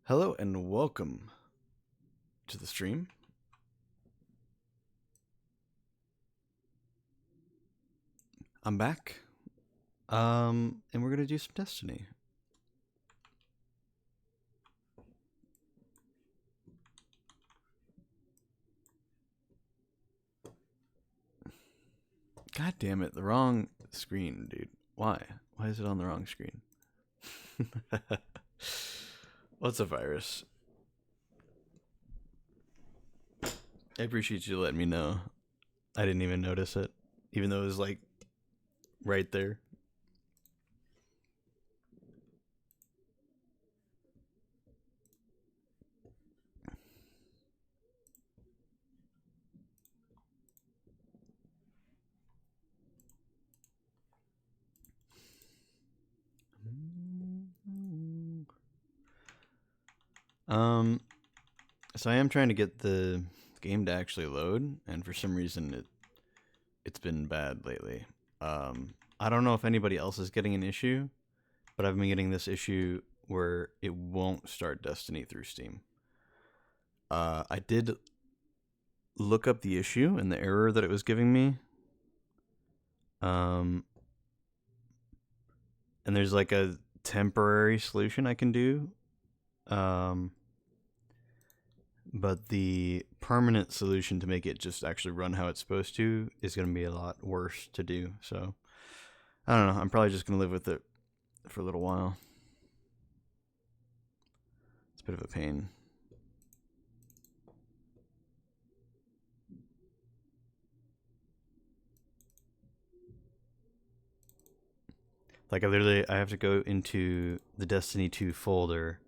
Hello and welcome to the stream. I'm back. And we're gonna do some Destiny. God damn it, the wrong screen, dude. Why? Why is it on the wrong screen? What's a virus? I appreciate you letting me know. I didn't even notice it, even though it was like right there. So I am trying to get the game to actually load, and for some reason it's been bad lately. I don't know if anybody else is getting an issue, but I've been getting this issue where it won't start Destiny through Steam. I did look up the issue and the error that it was giving me. And there's like a temporary solution I can do. But the permanent solution to make it just actually run how it's supposed to is going to be a lot worse to do. So, I don't know. I'm probably just going to live with it for a little while. It's a bit of a pain. Like I have to go into the Destiny 2 folder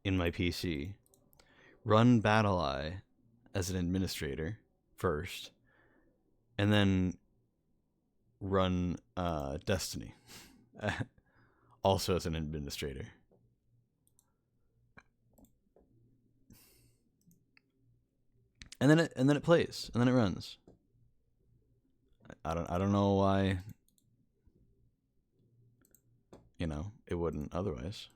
in my PC, run BattleEye as an administrator first, and then run Destiny also as an administrator. And then it plays, and then it runs. I don't know why, it wouldn't otherwise.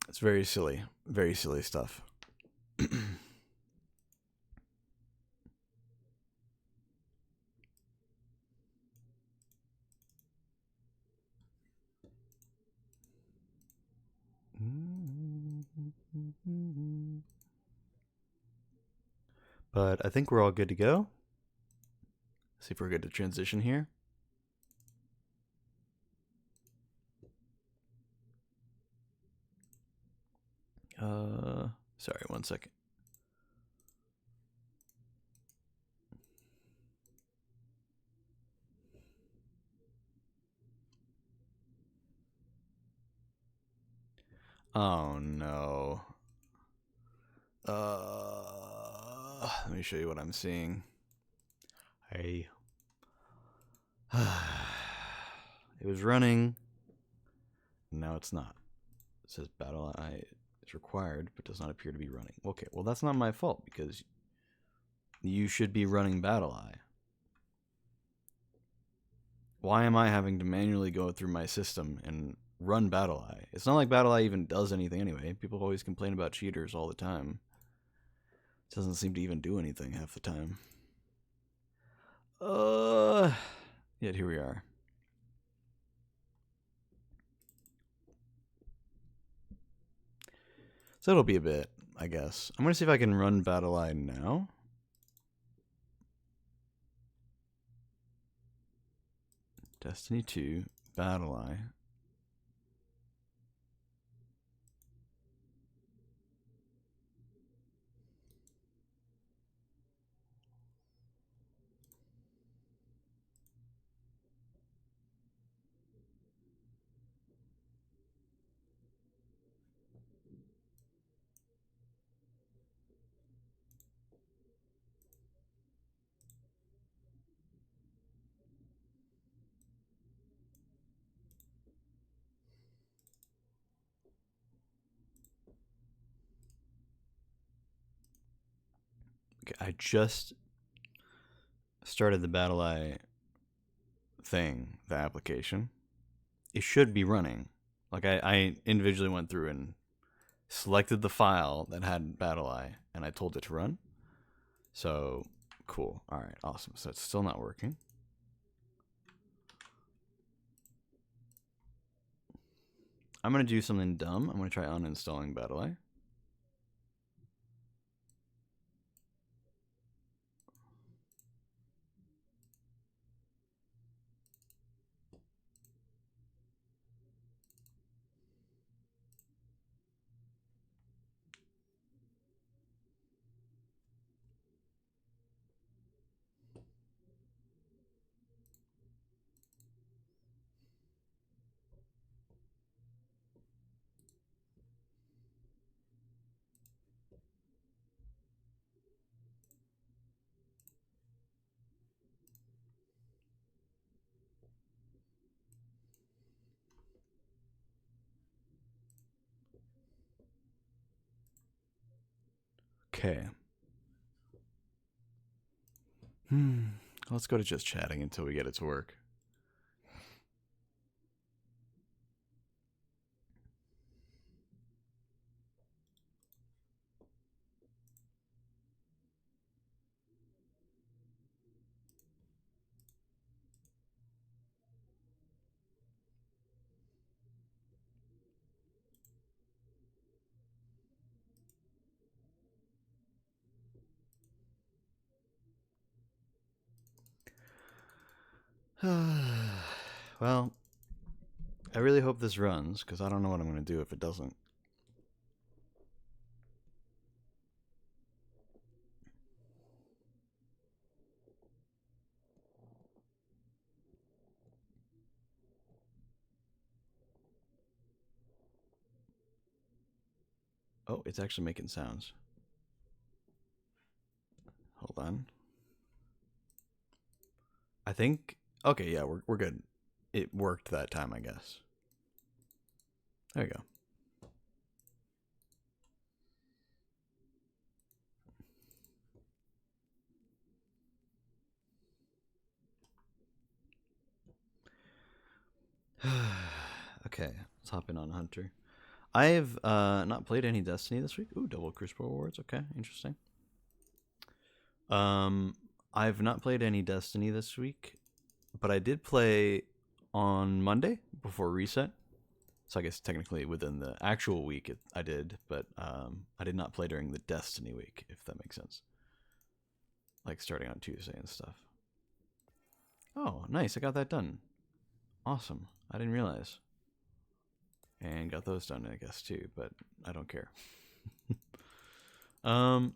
It's very silly stuff. But I think we're all good to go. See if we're good to transition here. Sorry, 1 second. Oh no. Let me show you what I'm seeing. It was running. Now it's not. It says BattleEye is required, but does not appear to be running. Okay, well that's not my fault because you should be running BattleEye. Why am I having to manually go through my system and run BattleEye? It's not like BattleEye even does anything anyway. People always complain about cheaters all the time. It doesn't seem to even do anything half the time. Yet here we are. So it'll be a bit, I guess. I'm going to see if I can run BattleEye now. Destiny 2, BattleEye. Okay, I just started the BattleEye thing, the application, it should be running. Like I individually went through and selected the file that had BattleEye, and I told it to run. So cool. All right, awesome. So it's still not working. I'm gonna do something dumb. I'm gonna try uninstalling BattleEye. Okay. Let's go to just chatting until we get it to work. Well, I really hope this runs, because I don't know what I'm going to do if it doesn't. Oh, it's actually making sounds. Hold on. I think... Okay, yeah, we're good. It worked that time, I guess. There you go. Okay, let's hop in on Hunter. I've not played any Destiny this week. Ooh, double Crucible Awards. Okay, interesting. I've not played any Destiny this week, but I did play on Monday before reset. So I guess technically within the actual week I did, but I did not play during the Destiny week, if that makes sense. Like starting on Tuesday and stuff. Oh, nice. I got that done. Awesome. I didn't realize. And got those done, I guess, too, but I don't care. I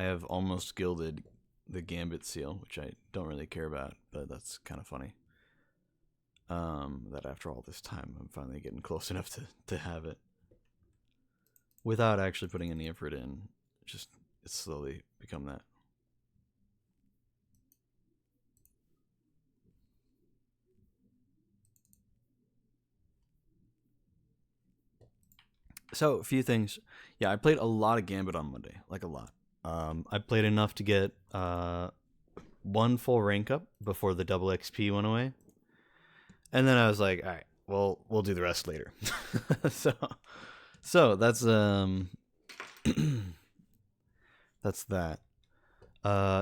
have almost gilded the Gambit seal, which I don't really care about, but that's kind of funny. That after all this time, I'm finally getting close enough to have it. Without actually putting any effort in. Just, it's slowly become that. So, a few things. Yeah, I played a lot of Gambit on Monday. Like, a lot. I played enough to get one full rank up before the double XP went away. And then I was like, all right, well, we'll do the rest later. so that's that's that.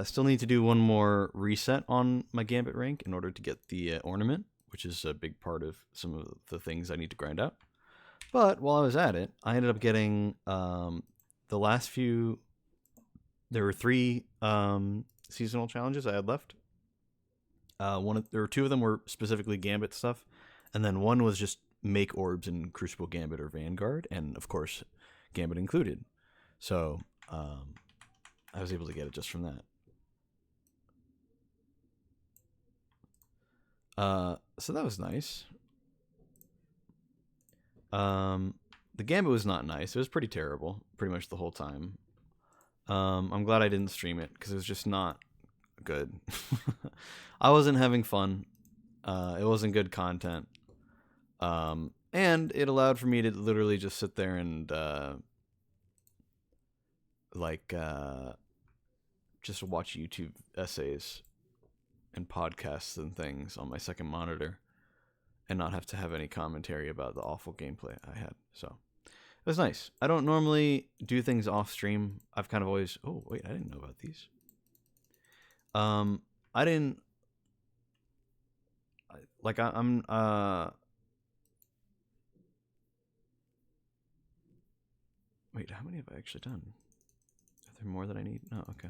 Still need to do one more reset on my Gambit rank in order to get the ornament, which is a big part of some of the things I need to grind out. But while I was at it, I ended up getting the last few. There were 3 seasonal challenges I had left. There were 2 of them were specifically Gambit stuff, and then one was just make orbs in Crucible Gambit or Vanguard, and of course, Gambit included. So I was able to get it just from that. So that was nice. The Gambit was not nice. It was pretty terrible, pretty much the whole time. I'm glad I didn't stream it because it was just not good. I wasn't having fun. It wasn't good content. And it allowed for me to literally just sit there and like just watch YouTube essays and podcasts and things on my second monitor and not have to have any commentary about the awful gameplay I had. So it was nice. I don't normally do things off stream. I've kind of always, oh wait, I didn't know about these. I didn't like I'm wait, how many have I actually done? Are there more that I need? No, okay.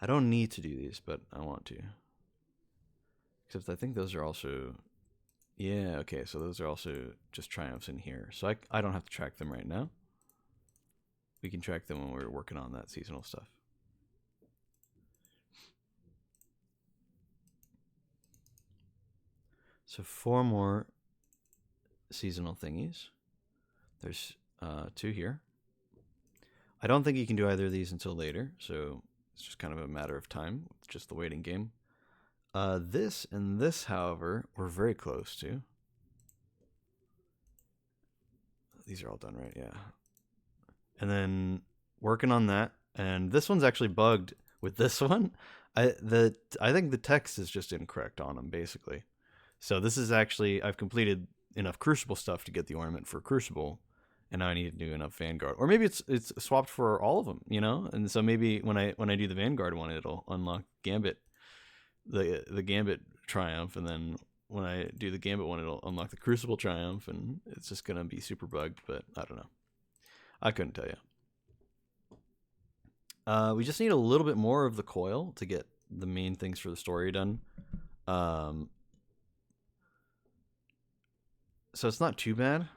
I don't need to do these, but I want to. Except I think those are also, yeah, okay, so those are also just triumphs in here. So I don't have to track them right now. We can track them when we're working on that seasonal stuff. So 4 more seasonal thingies. There's 2 here. I don't think you can do either of these until later, so it's just kind of a matter of time, just the waiting game. This and this, however, we're very close to. These are all done, right? Yeah. And then working on that, and this one's actually bugged with this one. I think the text is just incorrect on them, basically. So this is actually, I've completed enough Crucible stuff to get the ornament for Crucible, and now I need to do enough Vanguard. Or maybe it's swapped for all of them, you know? And so maybe when I do the Vanguard one, it'll unlock Gambit, the Gambit Triumph, and then when I do the Gambit one, it'll unlock the Crucible Triumph, and it's just gonna be super bugged, but I don't know. I couldn't tell you. We just need a little bit more of the coil to get the main things for the story done. So it's not too bad.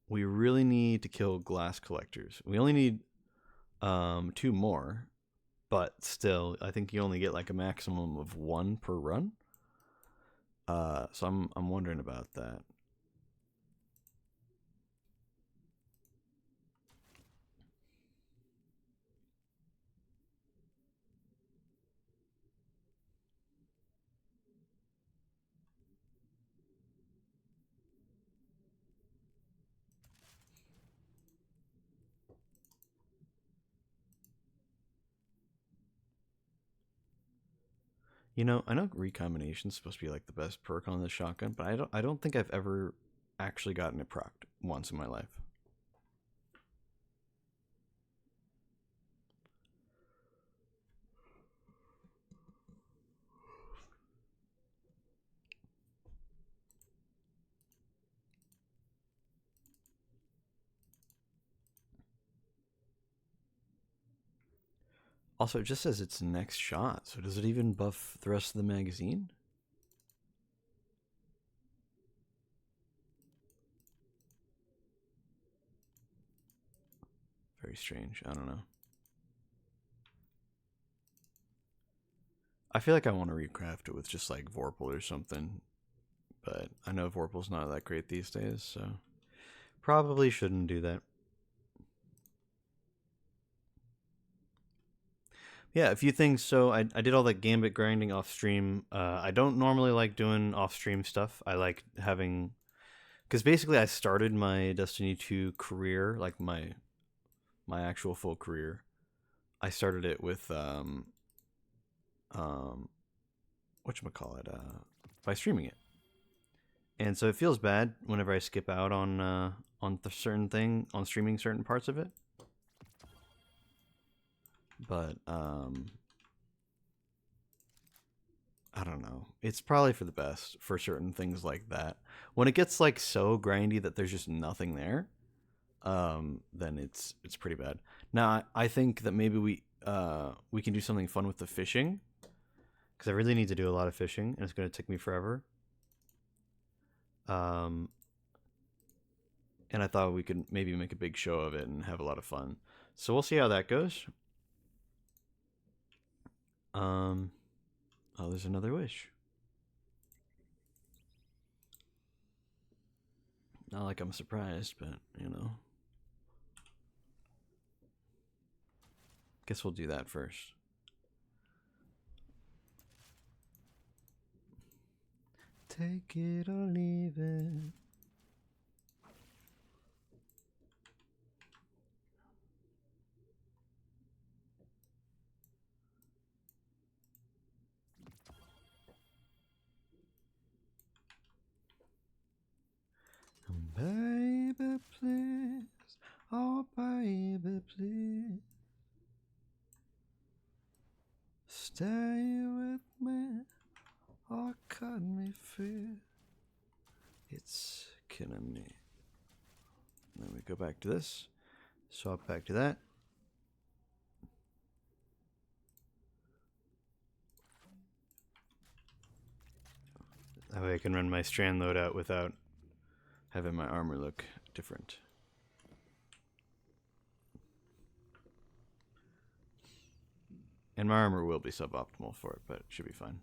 We really need to kill glass collectors. We only need 2 more, but still, I think you only get like a maximum of 1 per run. So I'm wondering about that. You know, I know recombination is supposed to be like the best perk on the shotgun, but I don't think I've ever actually gotten it procced once in my life. Also, it just says it's next shot, so does it even buff the rest of the magazine? Very strange. I don't know. I feel like I want to recraft it with just like Vorpal or something, but I know Vorpal's not that great these days, so probably shouldn't do that. Yeah, a few things. So I did all that Gambit grinding off stream. I don't normally like doing off stream stuff. I like having, because basically I started my Destiny 2 career, like my actual full career. I started it with whatchamacallit, by streaming it. And so it feels bad whenever I skip out on the certain thing, on streaming certain parts of it. But I don't know. It's probably for the best for certain things like that. When it gets like so grindy that there's just nothing there, then it's pretty bad. Now I think that maybe we can do something fun with the fishing, because I really need to do a lot of fishing and it's going to take me forever. And I thought we could maybe make a big show of it and have a lot of fun. So we'll see how that goes. Oh, there's another wish. Not like I'm surprised, but you know. Guess we'll do that first. Take it or leave it. Baby, please. Oh, baby, please. Stay with me or cut me free. It's killing me. Then we go back to this. Swap back to that. That way I can run my strand loadout without having my armor look different. And my armor will be suboptimal for it, but it should be fine.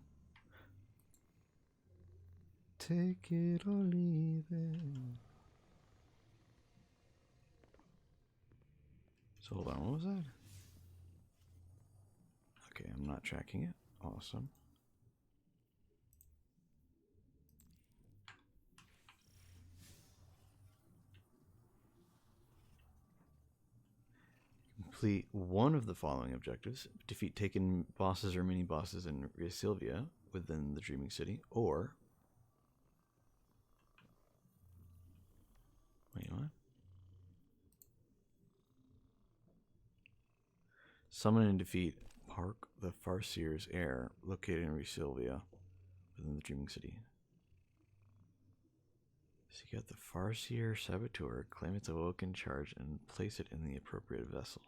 Take it or leave it. So hold on, what was that? Okay, I'm not tracking it. Awesome. Complete one of the following objectives. Defeat taken bosses or mini-bosses in Sylvia within the Dreaming City, or... Wait, what? Summon and defeat Park the Farseer's heir, located in Sylvia within the Dreaming City. Seek out the Farseer Saboteur, claim its awoken charge, and place it in the appropriate vessel.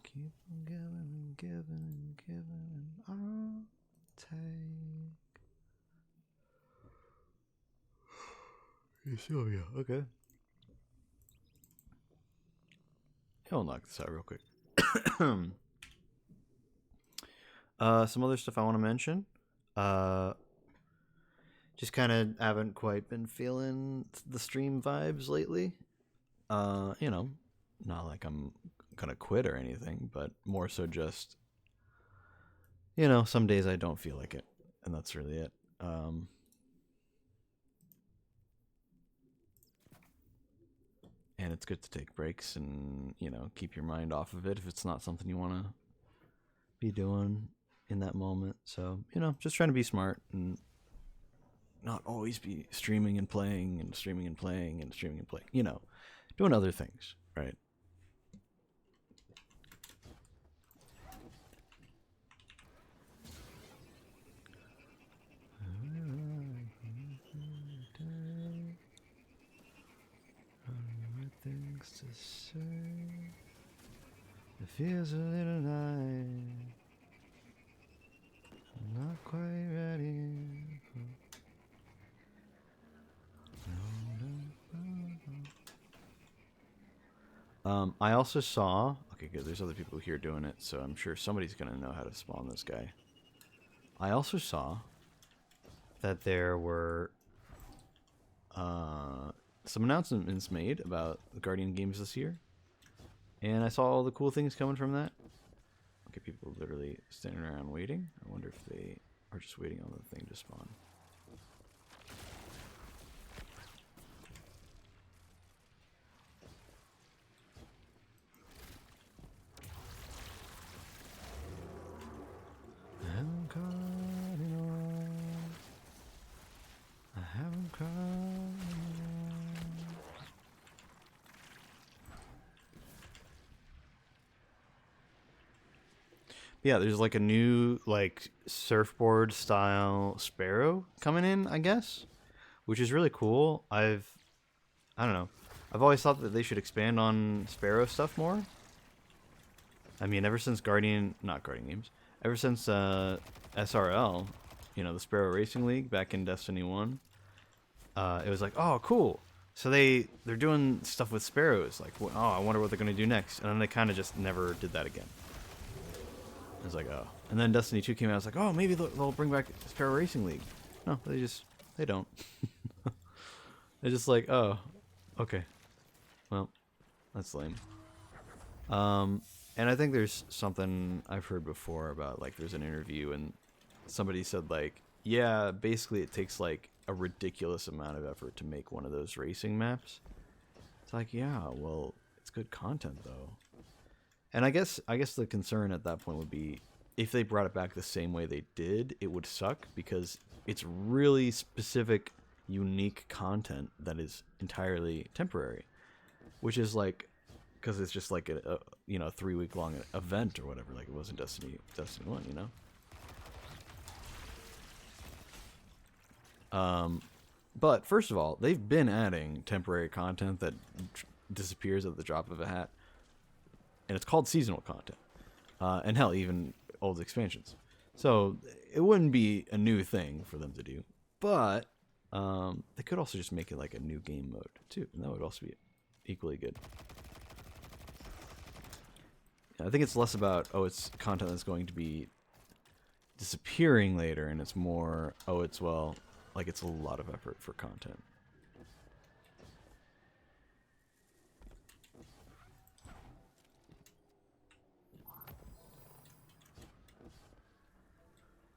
Keep on giving and giving and giving, and I'll take. Sylvia, okay. I'll knock this out real quick. Some other stuff I want to mention. Just kind of haven't quite been feeling the stream vibes lately. You know, not like I'm gonna quit or anything, but more so just, you know, some days I don't feel like it, and that's really it. And it's good to take breaks and, you know, keep your mind off of it if it's not something you want to be doing in that moment. So, you know, just trying to be smart and not always be streaming and playing and streaming and playing and streaming and playing, you know, doing other things, right? Things to say. It feels a little light. I'm not quite ready. I also saw. Okay, good. There's other people here doing it, so I'm sure somebody's gonna know how to spawn this guy. I also saw that there were some announcements made about the Guardian games this year, and I saw all the cool things coming from that. Okay, people literally standing around waiting. I wonder if they are just waiting on the thing to spawn. I haven't caught it all. I haven't caught it all. Yeah, there's like a new like surfboard style Sparrow coming in, I guess, which is really cool. I don't know. I've always thought that they should expand on Sparrow stuff more. I mean, ever since not Guardian games, ever since SRL, you know, the Sparrow Racing League back in Destiny 1, it was like, oh, cool. So they're doing stuff with Sparrows. Like, oh, I wonder what they're going to do next. And then they kind of just never did that again. I was like, oh. And then Destiny 2 came out. I was like, oh, maybe they'll bring back Sparrow Racing League. No, they don't. They're just like, oh, okay. Well, that's lame. And I think there's something I've heard before about, like, there's an interview and somebody said, like, yeah, basically it takes, like, a ridiculous amount of effort to make one of those racing maps. It's like, yeah, well, it's good content, though. And I guess the concern at that point would be if they brought it back the same way they did, it would suck because it's really specific, unique content that is entirely temporary, which is like, because it's just like a 3-week long event or whatever, like it was in Destiny 1, you know. But first of all, they've been adding temporary content that disappears at the drop of a hat, and it's called seasonal content, and hell, even old expansions. So it wouldn't be a new thing for them to do, but they could also just make it like a new game mode too, and that would also be equally good. I think it's less about, oh, it's content that's going to be disappearing later, and it's more, oh, it's, well, like, it's a lot of effort for content.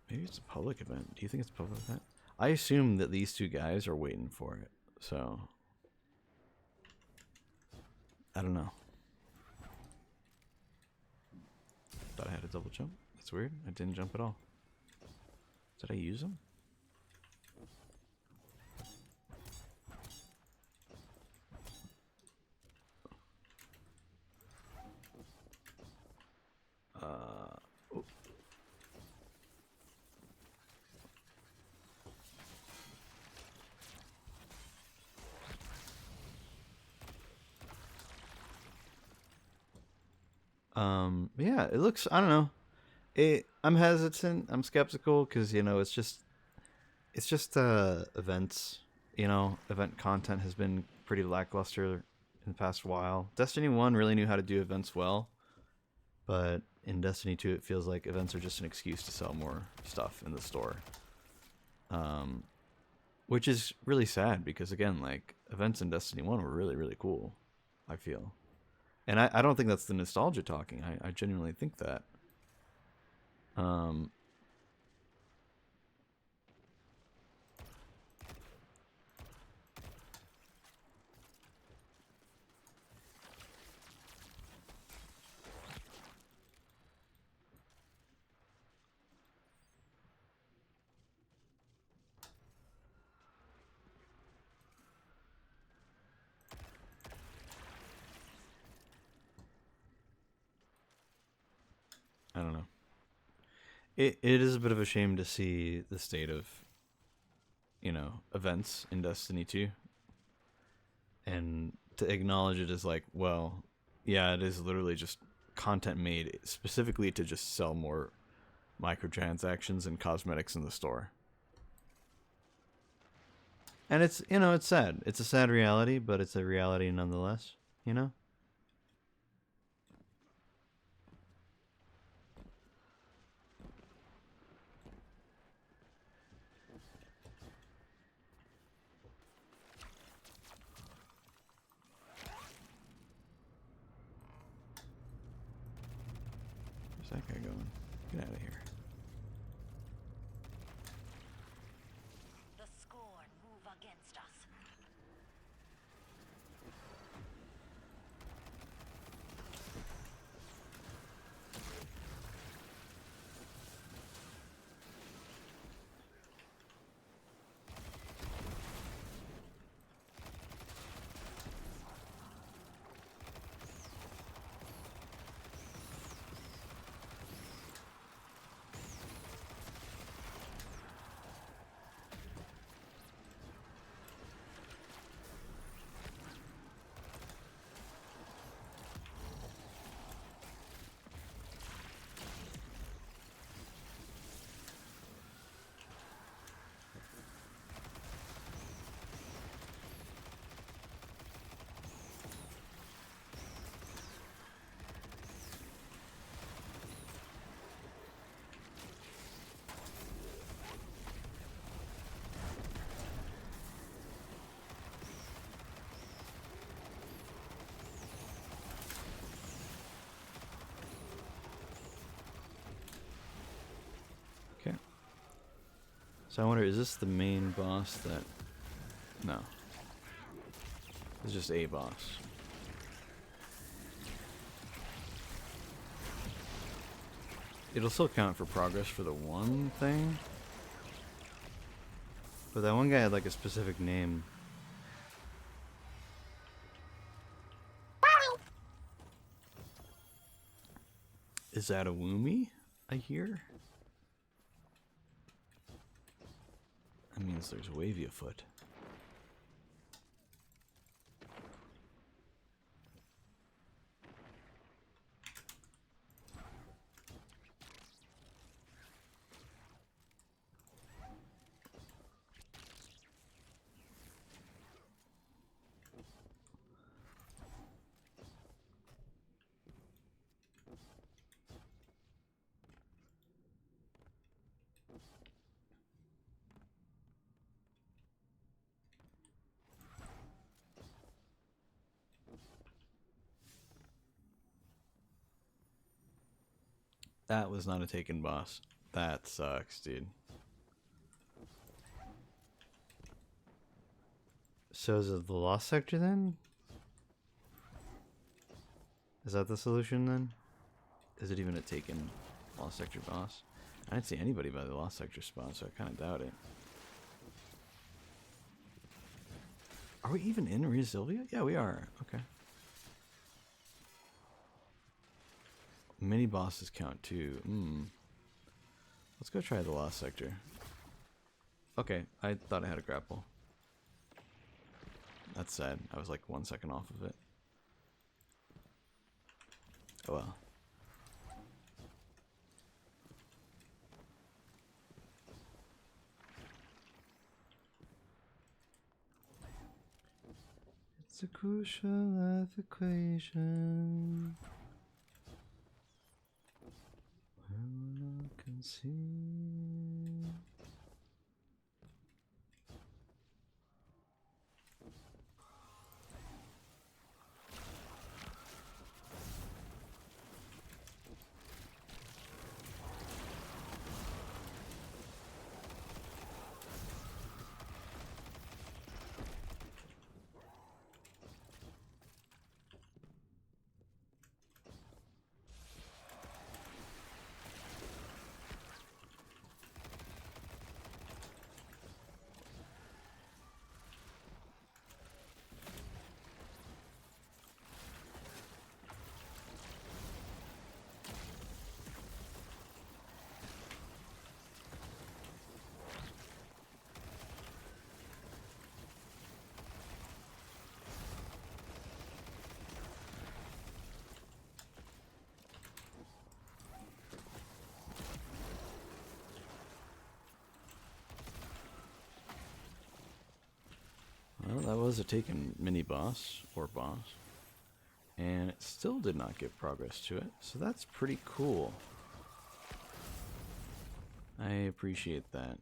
Maybe it's a public event. Do you think it's a public event? I assume that these two guys are waiting for it, so I don't know. Thought I had a double jump. That's weird. I didn't jump at all. Did I use them? Oh. Yeah, it looks, I don't know. I'm hesitant. I'm skeptical because, you know, it's just events. You know, event content has been pretty lackluster in the past while. Destiny 1 really knew how to do events well, but in Destiny 2 it feels like events are just an excuse to sell more stuff in the store. Which is really sad because, again, like, events in Destiny 1 were really, really cool, I feel. And I don't think that's the nostalgia talking. I genuinely think that. I don't know. It is a bit of a shame to see the state of, you know, events in Destiny 2. And to acknowledge it as like, well, yeah, it is literally just content made specifically to just sell more microtransactions and cosmetics in the store. And it's, you know, it's sad. It's a sad reality, but it's a reality nonetheless, you know? Where's that guy going? Get out of here. The Scorn move against us. So I wonder, is this the main boss that... No. It's just a boss. It'll still count for progress for the one thing. But that one guy had like a specific name. Is that a Woomy, I hear? That means there's wavy afoot. That was not a taken boss. That sucks, dude. So is it the lost sector then? Is that the solution then? Is it even a taken lost sector boss? I didn't see anybody by the lost sector spot, so I kind of doubt it. Are we even in Rhea Sylvia? Yeah, we are. Okay. Mini bosses count too. Let's go try the lost sector. Okay, I thought I had a grapple. That's sad. I was like 1 second off of it. Oh well. It's a crucial life equation. When I can see. Well, that was a taken mini boss, or boss. And it still did not give progress to it, so that's pretty cool. I appreciate that.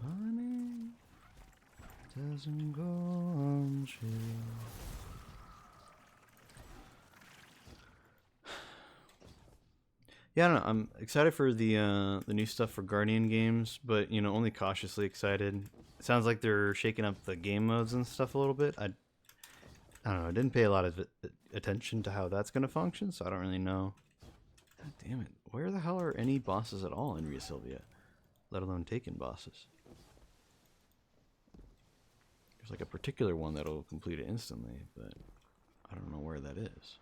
Money doesn't go on chill. Yeah, I don't know. I'm excited for the new stuff for Guardian games, but you know, only cautiously excited. It sounds like they're shaking up the game modes and stuff a little bit. I don't know. I didn't pay a lot of attention to how that's gonna function, so I don't really know. God damn it! Where the hell are any bosses at all in Rhea Sylvia, let alone taken bosses? There's like a particular one that'll complete it instantly, but I don't know where that is.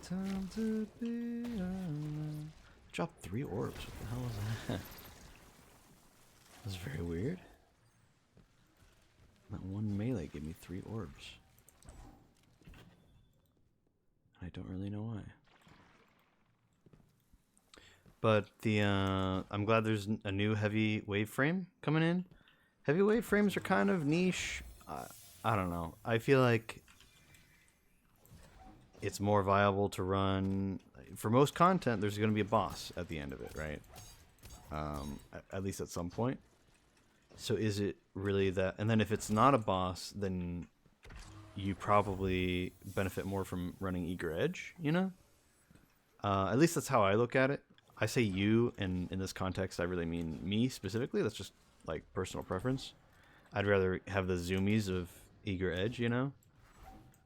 Time to be alone. Dropped 3 orbs. What the hell was that? That's very weird. That one melee gave me 3 orbs. I don't really know why. But the I'm glad there's a new heavy wave frame coming in. Heavy wave frames are kind of niche. I don't know. I feel like it's more viable to run for most content, there's going to be a boss at the end of it, right? At least at some point. So is it really that? And then if it's not a boss, then you probably benefit more from running Eager Edge, you know? At least that's how I look at it. I say you, and in this context, I really mean me specifically. That's just like personal preference. I'd rather have the zoomies of Eager Edge, you know?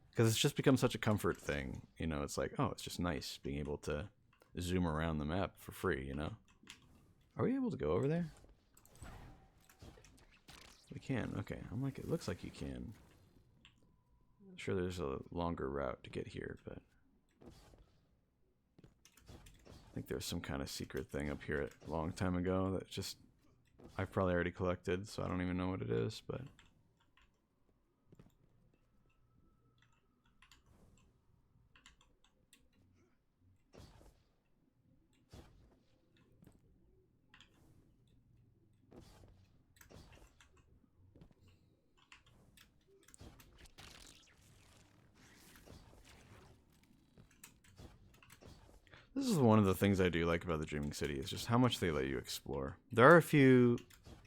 Because it's just become such a comfort thing, you know? It's like, oh, it's just nice being able to zoom around the map for free, you know? Are we able to go over there? We can, okay. I'm like, it looks like you can. I'm sure there's a longer route to get here, but I think there's some kind of secret thing up here a long time ago that just I've probably already collected, so I don't even know what it is, but this is one of the things I do like about the Dreaming City is just how much they let you explore. There are a few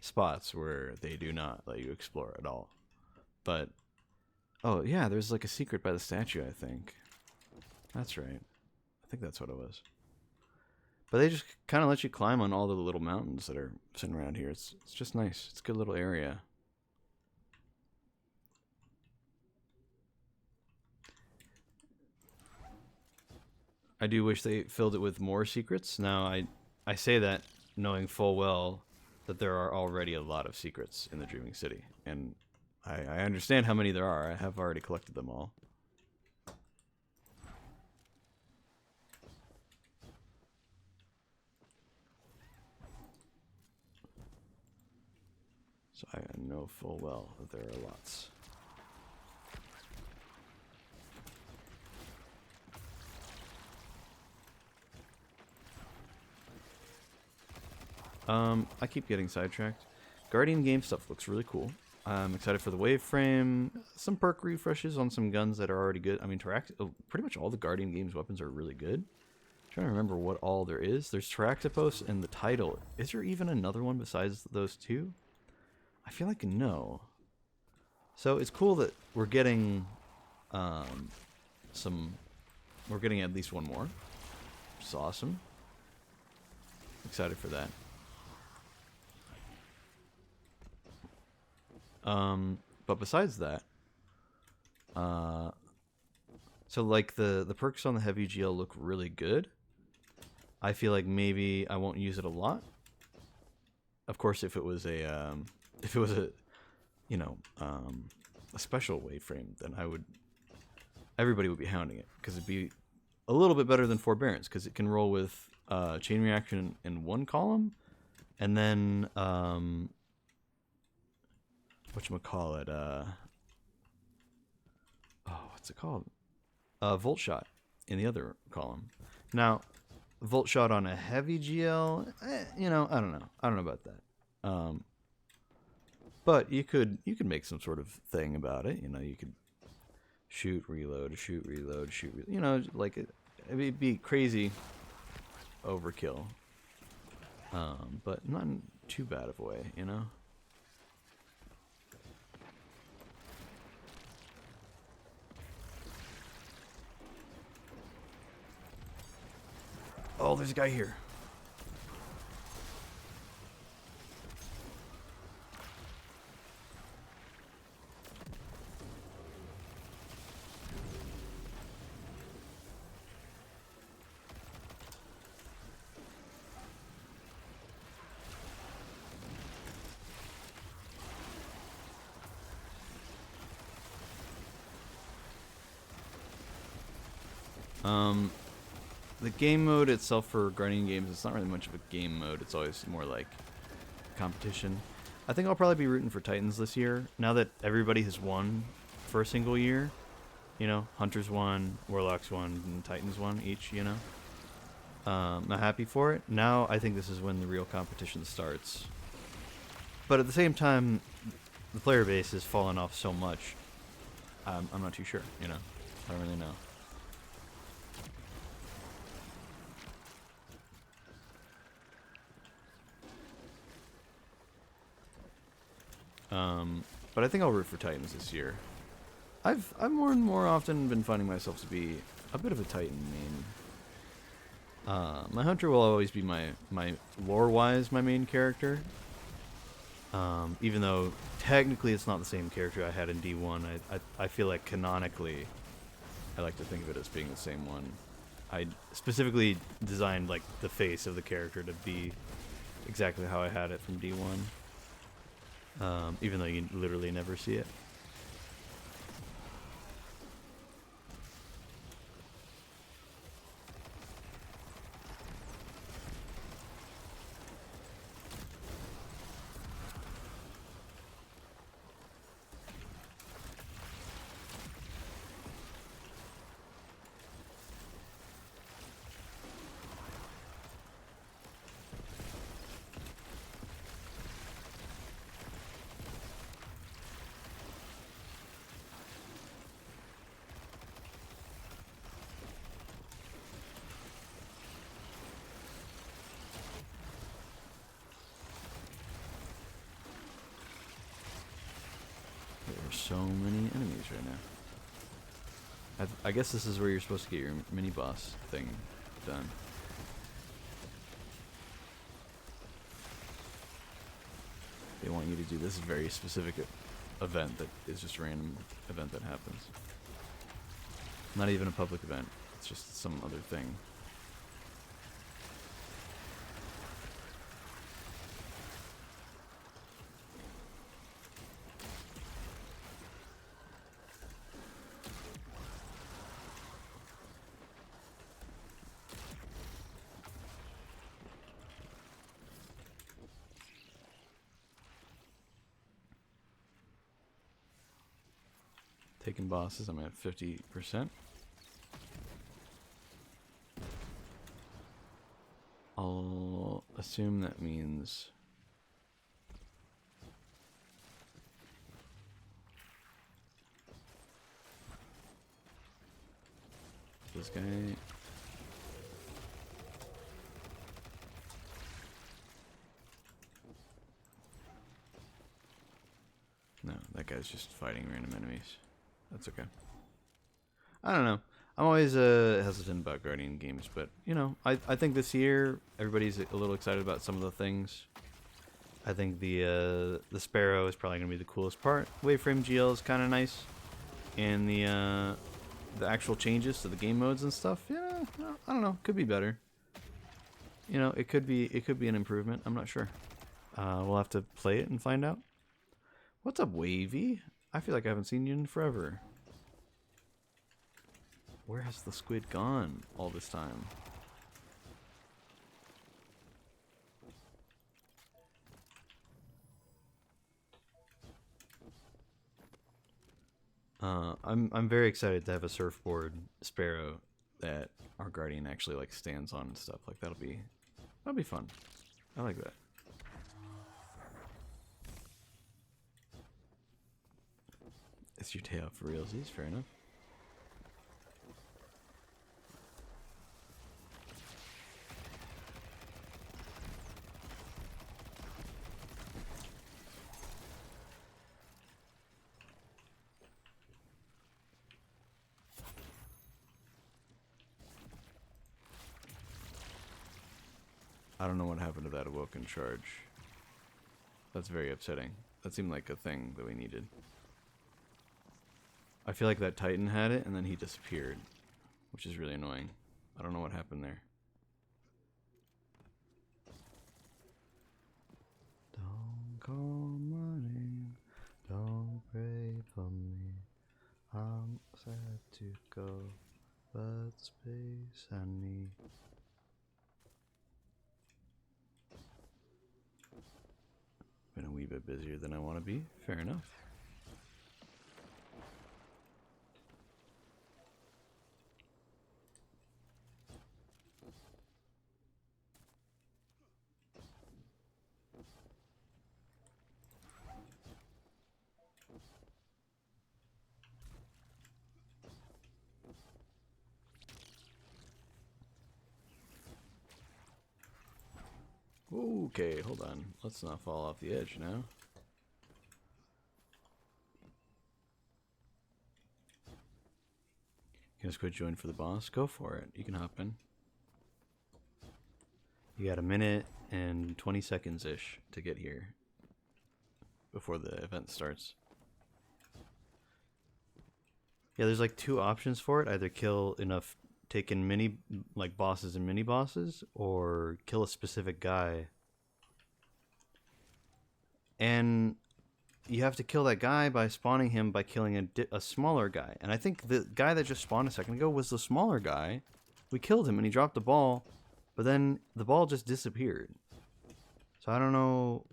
spots where they do not let you explore at all. But, oh yeah, there's like a secret by the statue, I think. That's right. I think that's what it was. But they just kind of let you climb on all the little mountains that are sitting around here. It's just nice. It's a good little area. I do wish they filled it with more secrets. Now, I say that knowing full well that there are already a lot of secrets in the Dreaming City. And I understand how many there are. I have already collected them all. So I know full well that there are lots. I keep getting sidetracked. Guardian game stuff looks really cool. I'm excited for the wave frame. Some perk refreshes on some guns that are already good. I mean, pretty much all the Guardian games weapons are really good. I'm trying to remember what all there is. There's Terractopos and the title. Is there even another one besides those two? I feel like no. So it's cool that we're getting we're getting at least one more. Which is awesome. Excited for that. But besides that, so like the perks on the heavy GL look really good. I feel like maybe I won't use it a lot. Of course, if it was a you know, a special wave frame, then everybody would be hounding it because it'd be a little bit better than Forbearance because it can roll with chain reaction in one column, and then whatchamacallit, what's it called? Volt shot in the other column. Now, volt shot on a heavy GL, you know, I don't know about that. But you could make some sort of thing about it. You know, you could shoot, reload, shoot, reload, shoot. You know, like it'd be crazy overkill, but not in too bad of a way. You know. Oh, there's a guy here. The game mode itself for Guardian games, it's not really much of a game mode. It's always more like competition. I think I'll probably be rooting for Titans this year. Now that everybody has won for a single year, you know, Hunters won, Warlocks won, and Titans won each, you know. I'm happy for it. Now I think this is when the real competition starts. But at the same time, the player base has fallen off so much. I'm not too sure, you know. I don't really know. But I think I'll root for Titans this year. I've more and more often been finding myself to be a bit of a Titan main. My Hunter will always be my lore-wise my main character. Even though technically it's not the same character I had in D1, I feel like canonically I like to think of it as being the same one. I specifically designed like the face of the character to be exactly how I had it from D1. Even though you literally never see it. There are so many enemies right now. I guess this is where you're supposed to get your mini boss thing done. They want you to do this very specific event that is just a random event that happens. Not even a public event. It's just some other thing. Taking bosses, I'm at 50%. I'll assume that means this guy. No, that guy's just fighting random enemies. That's okay. I don't know. I'm always hesitant about Guardian games, but you know, I think this year everybody's a little excited about some of the things. I think the Sparrow is probably gonna be the coolest part. Waveframe GL is kind of nice, and the actual changes to the game modes and stuff. Yeah, I don't know. Could be better. You know, it could be an improvement. I'm not sure. We'll have to play it and find out. What's up, Wavy? I feel like I haven't seen you in forever. Where has the squid gone all this time? I'm very excited to have a surfboard Sparrow that our Guardian actually like stands on and stuff. Like that'll be fun. I like that. It's your day out for realsies, fair enough. I don't know what happened to that awoken charge. That's very upsetting. That seemed like a thing that we needed. I feel like that Titan had it and then he disappeared, which is really annoying. I don't know what happened there. Don't call my name, don't pray for me. I'm sad to go, but space I need. Been a wee bit busier than I want to be. Fair enough. Okay, hold on. Let's not fall off the edge now. You guys quit join for the boss? Go for it. You can hop in. You got a minute and 20 seconds-ish to get here before the event starts. Yeah, there's like 2 options for it. Either kill enough taken mini like bosses and mini bosses, or kill a specific guy. And you have to kill that guy by spawning him by killing a smaller guy. And I think the guy that just spawned a second ago was the smaller guy. We killed him and he dropped the ball, but then the ball just disappeared. So I don't know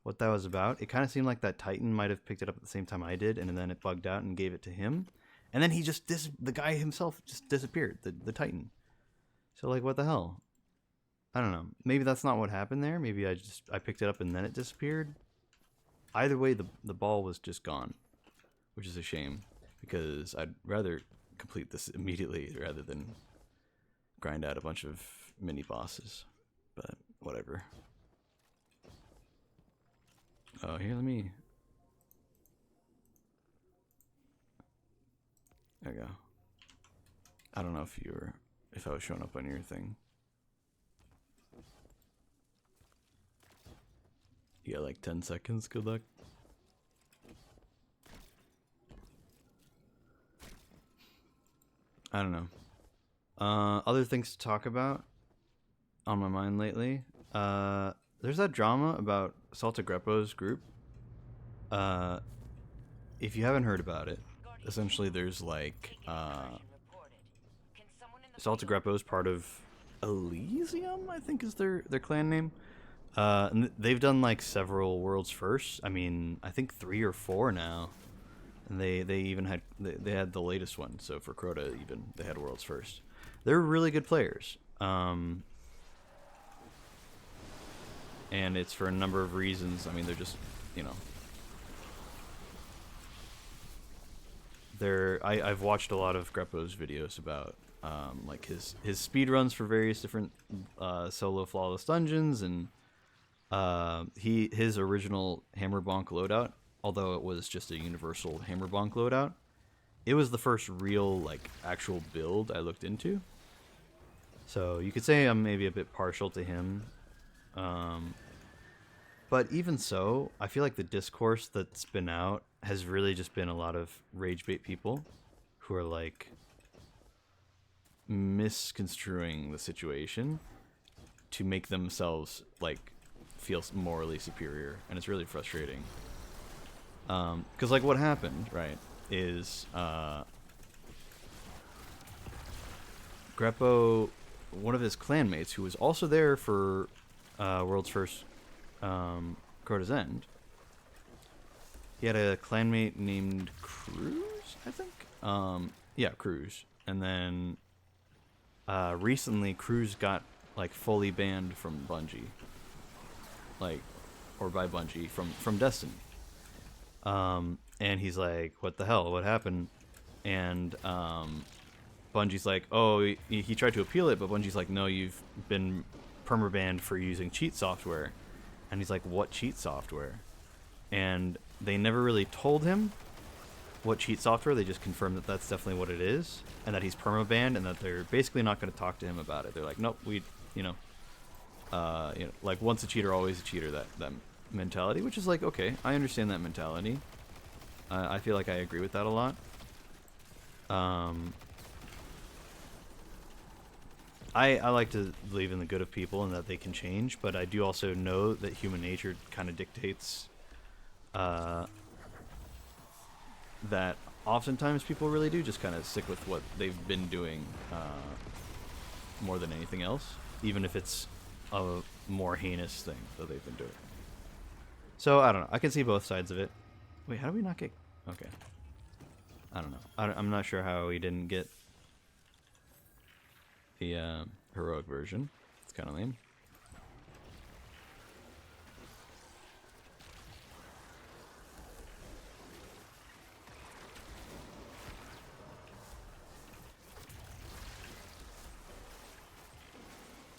what that was about. It kind of seemed like that Titan might have picked it up at the same time I did, and then it bugged out and gave it to him. And then he just, the guy himself just disappeared, the Titan. So like, what the hell? I don't know. Maybe that's not what happened there. Maybe I picked it up and then it disappeared. Either way, the ball was just gone, which is a shame, because I'd rather complete this immediately rather than grind out a bunch of mini bosses. But whatever. Oh, here, let me... There we go. I don't know if I was showing up on your thing. You got like 10 seconds, good luck. I don't know. Other things to talk about on my mind lately. There's that drama about Salta Greppo's group. If you haven't heard about it, essentially there's like Salta Greppo is part of Elysium, I think is their clan name. And they've done like several worlds first. I mean, I think 3 or 4 now. And they even had they had the latest one. So for Crota, even they had worlds first. They're really good players. And it's for a number of reasons. I mean, they're just, you know, I've watched a lot of Greppo's videos about like his speed runs for various different solo flawless dungeons, and his original hammer bonk loadout, although it was just a universal hammer bonk loadout, it was the first real like actual build I looked into. So you could say I'm maybe a bit partial to him. But even so, I feel like the discourse that's been out has really just been a lot of rage bait people who are like misconstruing the situation to make themselves like feel morally superior, and it's really frustrating. Because like what happened, right, is Greppo, one of his clanmates who was also there for World's First Crota's End, he had a clanmate named Cruz, I think. Yeah, Cruz. And then recently Cruz got like fully banned from Bungie, like, or by Bungie from Destiny. And he's like, what the hell, what happened? And Bungie's like, oh, he tried to appeal it, but Bungie's like, no, you've been permabanned for using cheat software. And he's like, what cheat software? And they never really told him what cheat software. They just confirmed that that's definitely what it is, and that he's permabanned, and that they're basically not going to talk to him about it. They're like, nope, you know, like once a cheater, always a cheater. That mentality, which is like, okay, I understand that mentality. I feel like I agree with that a lot. I like to believe in the good of people and that they can change, but I do also know that human nature kind of dictates that oftentimes people really do just kind of stick with what they've been doing more than anything else, even if it's a more heinous thing that they've been doing. So I don't know. I can see both sides of it. Wait, how do we not get... Okay. I don't know. I'm not sure how we didn't get the heroic version. It's kind of lame.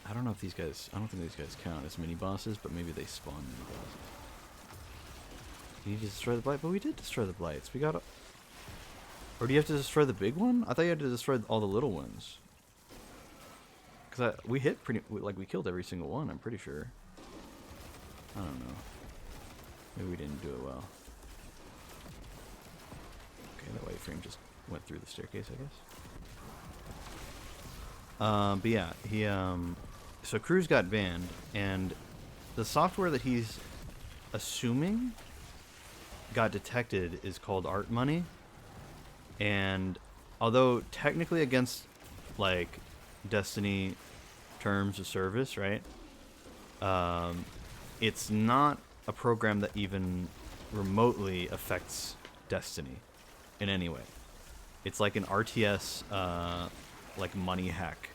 I don't know if these guys... I don't think these guys count as mini-bosses, but maybe they spawn mini-bosses. We need to destroy the blight, but we did destroy the blights. We got... Or do you have to destroy the big one? I thought you had to destroy all the little ones. Because we hit like, we killed every single one, I'm pretty sure. I don't know. Maybe we didn't do it well. Okay, that white frame just went through the staircase, I guess. But yeah, so Cruz got banned, and the software that he's assuming got detected is called Art Money. And although technically against, like, Destiny terms of service, right? It's not a program that even remotely affects Destiny in any way. It's like an RTS, like, money hack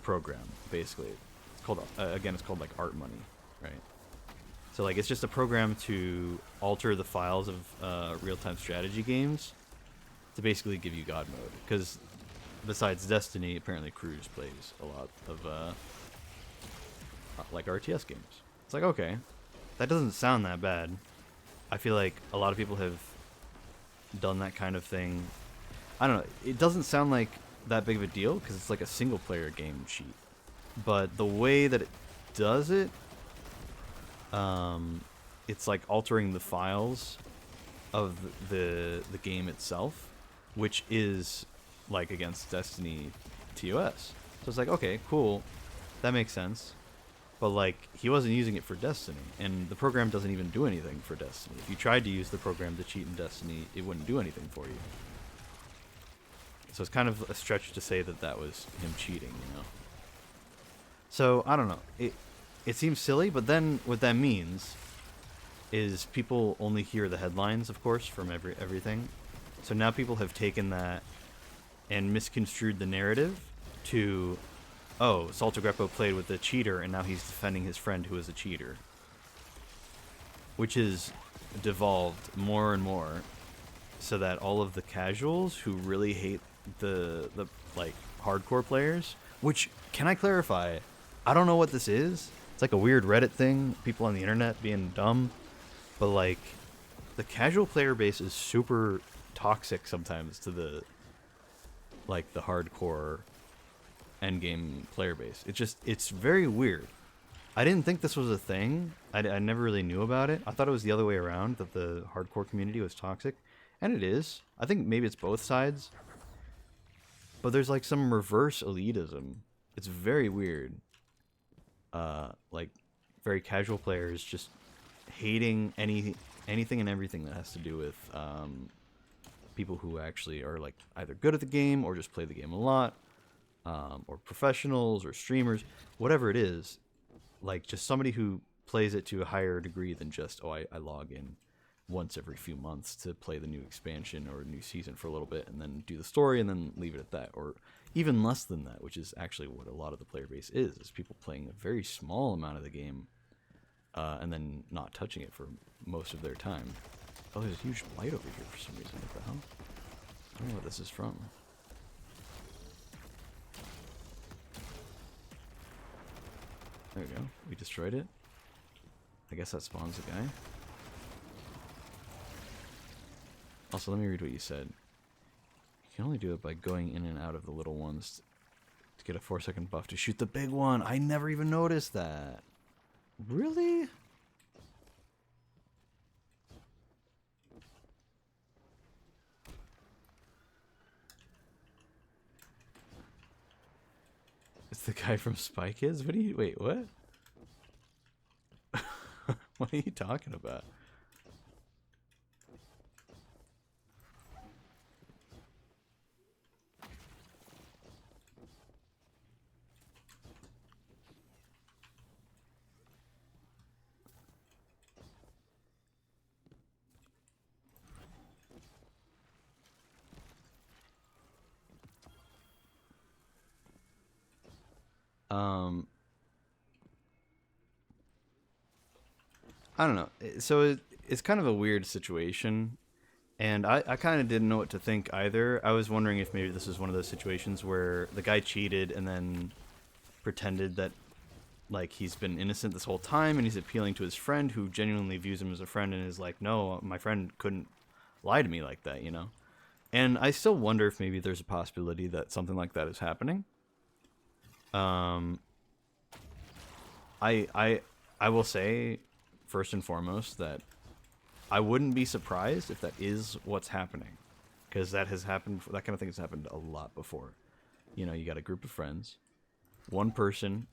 program, basically. It's called, again, it's called, like, Art Money, right? So, like, it's just a program to alter the files of real-time strategy games to basically give you God mode. Because besides Destiny, apparently Cruz plays a lot of, like, RTS games. It's like, okay, that doesn't sound that bad. I feel like a lot of people have done that kind of thing. I don't know. It doesn't sound like that big of a deal because it's like a single-player game cheat. But the way that it does it, it's like altering the files of the game itself, which is like against Destiny TOS. So it's like, okay, cool, that makes sense. But like, he wasn't using it for Destiny, and the program doesn't even do anything for Destiny. If you tried to use the program to cheat in Destiny, it wouldn't do anything for you. So it's kind of a stretch to say that that was him cheating, you know? So, I don't know. It seems silly, but then what that means is people only hear the headlines, of course, from everything. So now people have taken that and misconstrued the narrative to, oh, Salto Greppo played with a cheater and now he's defending his friend who is a cheater. Which is devolved more and more so that all of the casuals who really hate the like hardcore players, which, can I clarify, I don't know what this is. It's like a weird Reddit thing, people on the internet being dumb, but like the casual player base is super toxic sometimes to the like the hardcore endgame player base. It's very weird. I didn't think this was a thing. I never really knew about it. I thought it was the other way around, that the hardcore community was toxic, and it is. I think maybe it's both sides. But there's like some reverse elitism. It's very weird. Like very casual players just hating anything and everything that has to do with people who actually are like either good at the game or just play the game a lot, or professionals or streamers, whatever it is. Like just somebody who plays it to a higher degree than just, oh, I log in once every few months to play the new expansion or new season for a little bit and then do the story and then leave it at that, or even less than that, which is actually what a lot of the player base is people playing a very small amount of the game and then not touching it for most of their time. Oh, there's a huge light over here for some reason. What the hell? I don't know what this is from. There we go. We destroyed it. I guess that spawns a guy. Also, let me read what you said. You can only do it by going in and out of the little ones to get a 4-second buff to shoot the big one. I never even noticed that. Really? It's the guy from Spy Kids? What do you... Wait, what? What are you talking about? I don't know. So it's kind of a weird situation, and I kind of didn't know what to think either. I was wondering if maybe this is one of those situations where the guy cheated and then pretended that like he's been innocent this whole time, and he's appealing to his friend who genuinely views him as a friend and is like, no, my friend couldn't lie to me like that, you know? And I still wonder if maybe there's a possibility that something like that is happening. Um, I will say, first and foremost, that I wouldn't be surprised if that is what's happening, because that has happened. That kind of thing has happened a lot before. You know, you got a group of friends, one person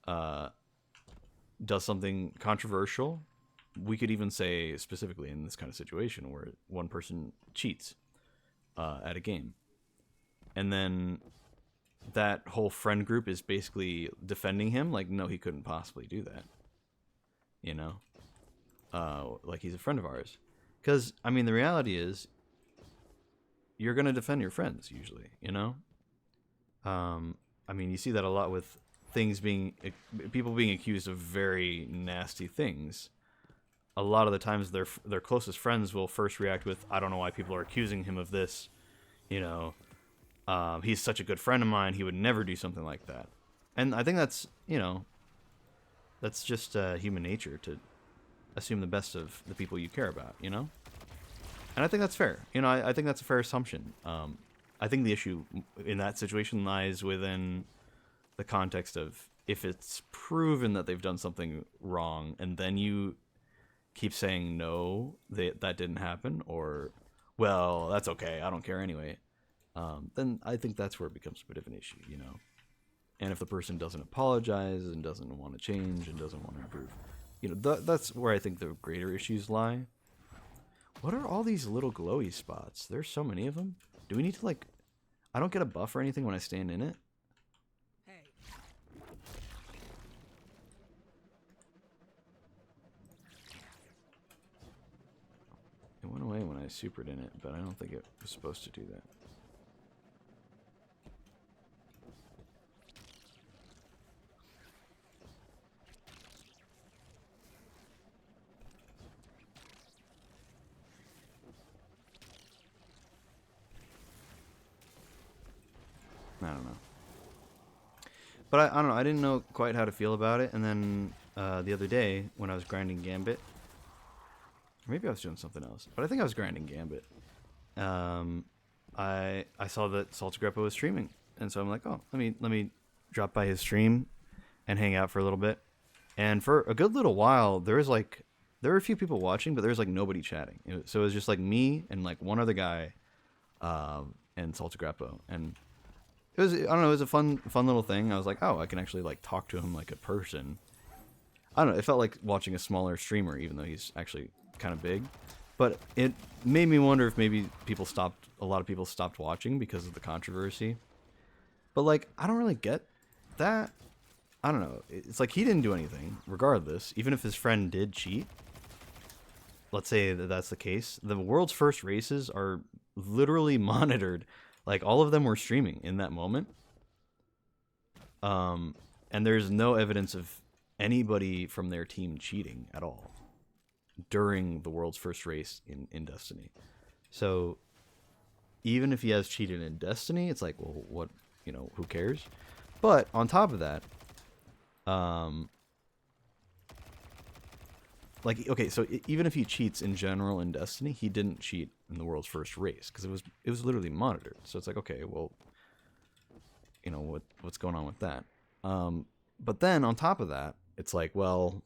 does something controversial. We could even say specifically in this kind of situation where one person cheats at a game, and then that whole friend group is basically defending him. Like, no, he couldn't possibly do that. You know, like he's a friend of ours. Because I mean, the reality is, you're gonna defend your friends usually. You know, I mean, you see that a lot with things being people being accused of very nasty things. A lot of the times, their closest friends will first react with, "I don't know why people are accusing him of this." You know, he's such a good friend of mine. He would never do something like that. And I think that's, you know, that's just human nature to assume the best of the people you care about, you know? And I think that's fair. You know, I think that's a fair assumption. I think the issue in that situation lies within the context of if it's proven that they've done something wrong and then you keep saying no, that didn't happen, or, well, that's okay, I don't care anyway. Then I think that's where it becomes a bit of an issue, you know? And if the person doesn't apologize and doesn't want to change and doesn't want to improve, you know, that's where I think the greater issues lie. What are all these little glowy spots? There's so many of them. Do we need to, like... I don't get a buff or anything when I stand in it? It went away when I supered in it, but I don't think it was supposed to do that. I don't know. But I don't know. I didn't know quite how to feel about it. And then the other day, when I was grinding Gambit, or maybe I was doing something else, but I think I was grinding Gambit. I saw that Salty Greppa was streaming, and so I'm like, oh, let me drop by his stream and hang out for a little bit. And for a good little while, there were a few people watching, but there was like nobody chatting. So it was just like me and like one other guy, and Salty Greppa, and it was, I don't know, it was a fun little thing. I was like, oh, I can actually like talk to him like a person. I don't know, it felt like watching a smaller streamer, even though he's actually kind of big. But it made me wonder if maybe a lot of people stopped watching because of the controversy. But like, I don't really get that. I don't know. It's like he didn't do anything, regardless. Even if his friend did cheat, let's say that that's the case, the world's first races are literally monitored. Like, all of them were streaming in that moment. And there's no evidence of anybody from their team cheating at all during the world's first race in Destiny. So even if he has cheated in Destiny, it's like, well, what, you know, who cares? But on top of that, like, okay, so even if he cheats in general in Destiny, he didn't cheat in the world's first race because it was literally monitored. So it's like, okay, well, you know, what's going on with that? But then on top of that, it's like, well,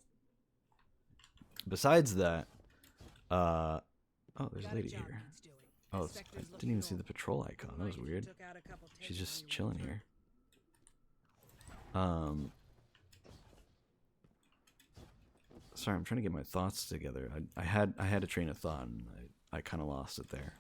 besides that, oh, there's a lady here. Oh, I didn't even see the patrol icon. That was weird. She's just chilling here. Sorry, I'm trying to get my thoughts together. I had a train of thought, and I kind of lost it there.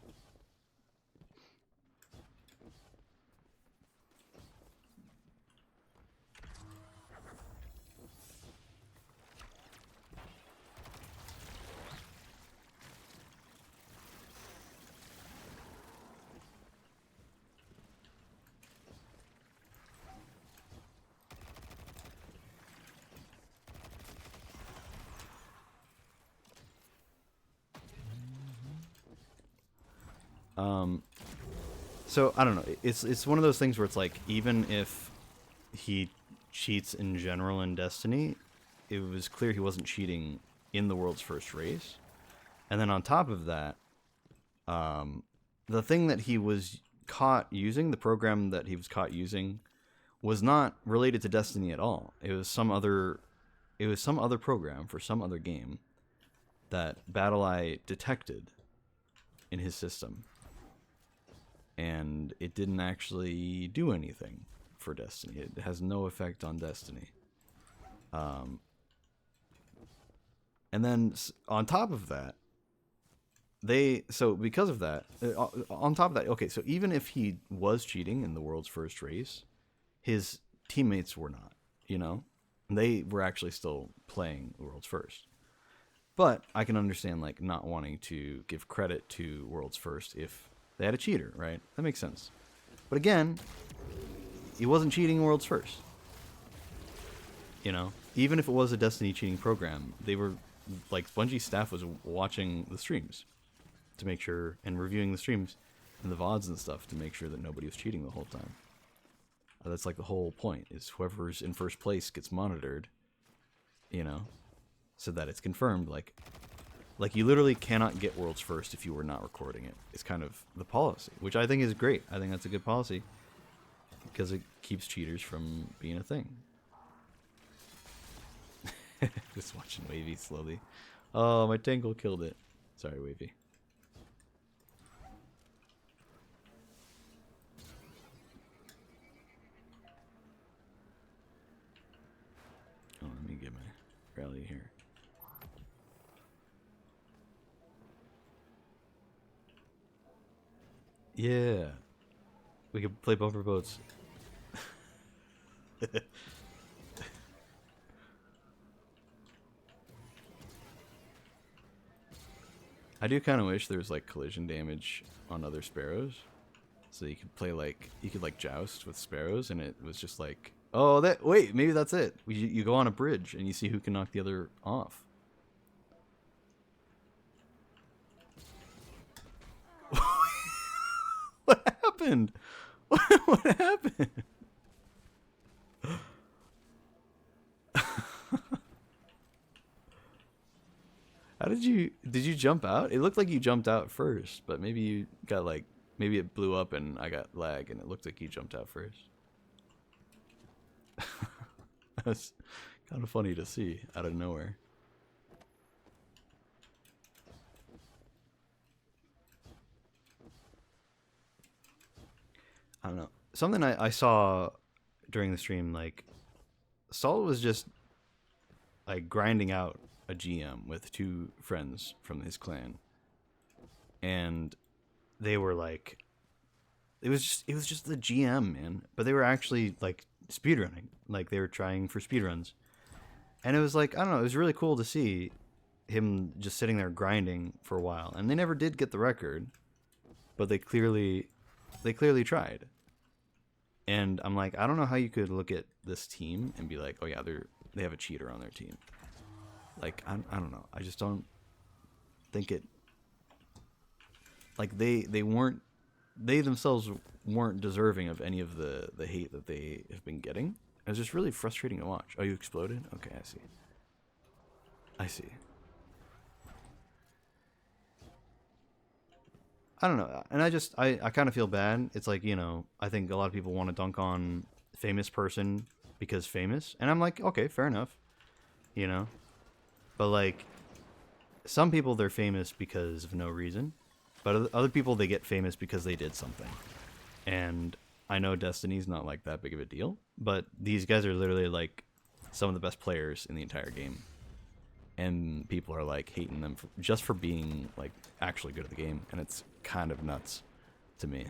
So I don't know. It's one of those things where it's like, even if he cheats in general in Destiny, it was clear he wasn't cheating in the world's first race. And then on top of that, the thing that he was caught using, the program that he was caught using, was not related to Destiny at all. It was some other program for some other game that BattleEye detected in his system. And it didn't actually do anything for Destiny. It has no effect on Destiny. And then on top of that, because of that, on top of that, okay, so even if he was cheating in the world's first race, his teammates were not, they were actually still playing the world's first. But I can understand like not wanting to give credit to world's first if they had a cheater, right? That makes sense. But again, he wasn't cheating world's first. Even if it was a Destiny cheating program, they were like Bungie's staff was watching the streams to make sure, and reviewing the streams and the VODs and stuff to make sure that nobody was cheating the whole time. That's like the whole point, is whoever's in first place gets monitored, so that it's confirmed. Like you literally cannot get world's first if you were not recording it. It's kind of the policy, which I think is great. I think that's a good policy because it keeps cheaters from being a thing. Just watching Wavy slowly. Oh, my Tangle killed it. Sorry, Wavy. Oh, let me get my rally here. Yeah. We could play bumper boats. I do kind of wish there was like collision damage on other sparrows, so you could play like joust with sparrows, and it was just like, oh, maybe that's it. You go on a bridge and you see who can knock the other off. What happened? What happened? How did you jump out? It looked like you jumped out first, but maybe you got maybe it blew up and I got lag and it looked like you jumped out first. That's kind of funny to see out of nowhere. I don't know. Something I saw during the stream, like, Saul was just like grinding out a GM with two friends from his clan, and they were like, it was just the GM, man, but they were actually like speedrunning, like they were trying for speedruns, and it was like, I don't know, it was really cool to see him just sitting there grinding for a while, and they never did get the record, but they clearly tried. And I'm like, I don't know how you could look at this team and be like, oh yeah, they have a cheater on their team. Like, I don't know. I just don't think it. Like they themselves weren't deserving of any of the hate that they have been getting. It was just really frustrating to watch. Oh, you exploded? Okay, I see. I don't know. And I kind of feel bad. It's like, I think a lot of people want to dunk on famous person because famous. And I'm like, okay, fair enough. But like, some people, they're famous because of no reason. But other people, they get famous because they did something. And I know Destiny's not like that big of a deal. But these guys are literally like some of the best players in the entire game. And people are like hating them just for being like actually good at the game, and it's kind of nuts to me.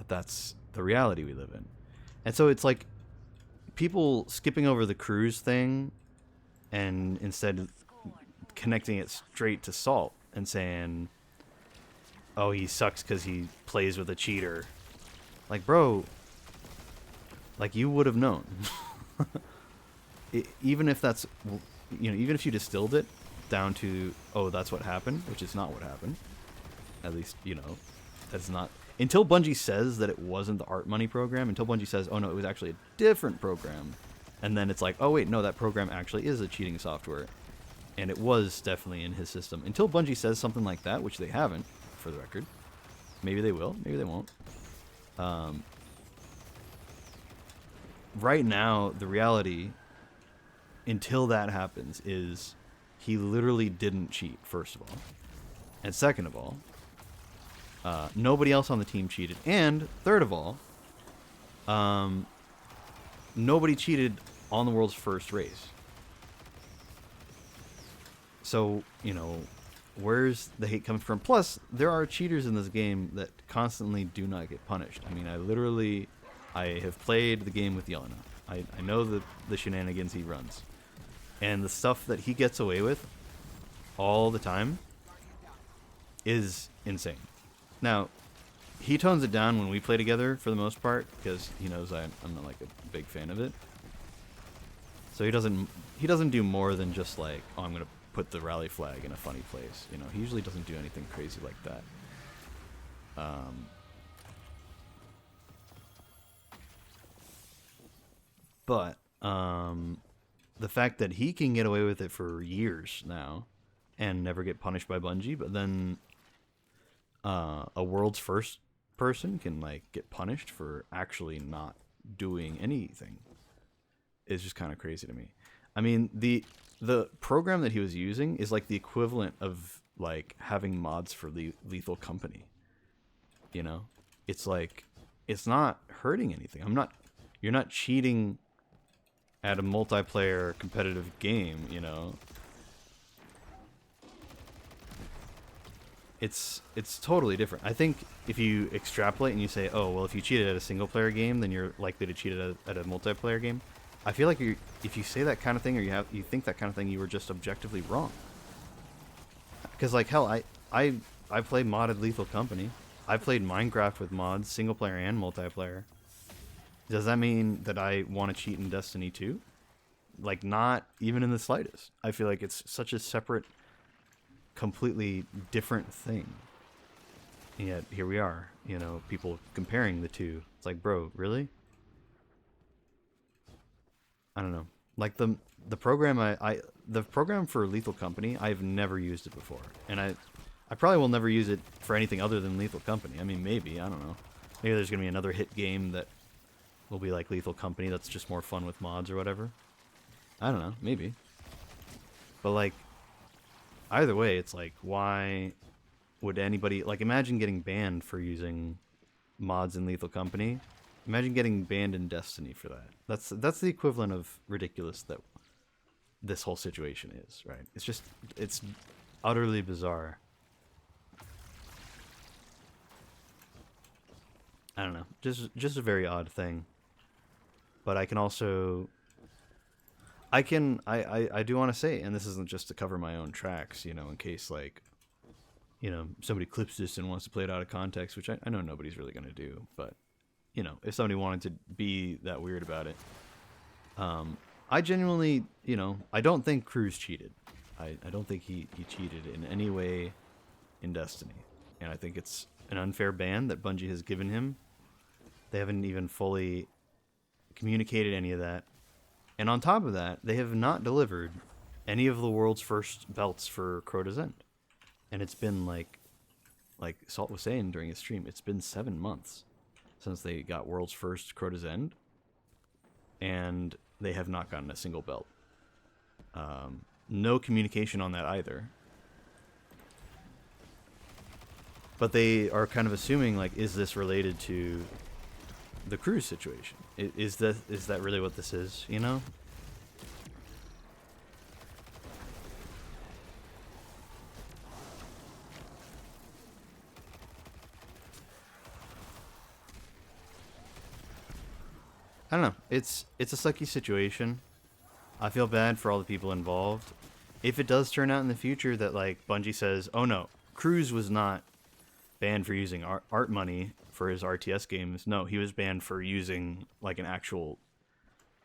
That's the reality we live in, and so it's like people skipping over the cruise thing, and instead connecting it straight to Salt and saying, "Oh, he sucks because he plays with a cheater." Like, bro, like you would have known. Even if that's, even if you distilled it down to, oh, that's what happened, which is not what happened. At least, that's not, until Bungie says that it wasn't the Art Money program, until Bungie says, oh no, it was actually a different program. And then it's like, oh wait, no, that program actually is a cheating software. and it was definitely in his system until Bungie says something like that, which they haven't, for the record. Maybe they will, maybe they won't. Right now, the reality, until that happens, is he literally didn't cheat, first of all. And second of all, nobody else on the team cheated. And third of all, nobody cheated on the world's first race. So, you know, where's the hate coming from? Plus, there are cheaters in this game that constantly do not get punished. I mean, I have played the game with Yana. I know the shenanigans he runs. And the stuff that he gets away with all the time is insane. Now, he tones it down when we play together for the most part because he knows I'm not like a big fan of it. So he doesn't do more than just like, oh, I'm gonna put the rally flag in a funny place. You know, he usually doesn't do anything crazy like that. But the fact that he can get away with it for years now and never get punished by Bungie, but then a world's first person can like get punished for actually not doing anything is just kind of crazy to me. I mean, the program that he was using is like the equivalent of like having mods for Lethal Company. You know, it's like it's not hurting anything. You're not cheating at a multiplayer competitive game, you know. It's totally different. I think if you extrapolate and you say, oh, well, if you cheated at a single player game, then you're likely to cheat at a multiplayer game. I feel like if you say that kind of thing or you think that kind of thing, you were just objectively wrong. Because like hell, I play modded Lethal Company. I played Minecraft with mods, single player and multiplayer. Does that mean that I want to cheat in Destiny 2? Like, not even in the slightest. I feel like it's such a separate, completely different thing. And yet, here we are, you know, people comparing the two. It's like, bro, really? I don't know. Like, the program the program for Lethal Company, I've never used it before. And I probably will never use it for anything other than Lethal Company. I mean, maybe, I don't know. Maybe there's going to be another hit game that will be like Lethal Company that's just more fun with mods or whatever. I don't know, maybe. But like, either way, it's like, why would anybody, like, imagine getting banned for using mods in Lethal Company. Imagine getting banned in Destiny for that. That's the equivalent of ridiculous that this whole situation is, right? It's utterly bizarre. I don't know, just a very odd thing. But I can also, I do want to say, and this isn't just to cover my own tracks, you know, in case like, you know, somebody clips this and wants to play it out of context, which I know nobody's really going to do, but you know, if somebody wanted to be that weird about it, I genuinely, you know, I don't think Cruz cheated. I don't think he cheated in any way in Destiny, and I think it's an unfair ban that Bungie has given him. They haven't even fully communicated any of that. And on top of that, they have not delivered any of the world's first belts for Crota's End. And it's been like Salt was saying during his stream, it's been 7 months since they got world's first Crota's End. And they have not gotten a single belt. No communication on that either. But they are kind of assuming, like, is this related to the Cruz situation? Is that really what this is, you know? I don't know. It's a sucky situation. I feel bad for all the people involved. If it does turn out in the future that like Bungie says, "Oh no, Cruz was not banned for using art money for his RTS games. No, he was banned for using like an actual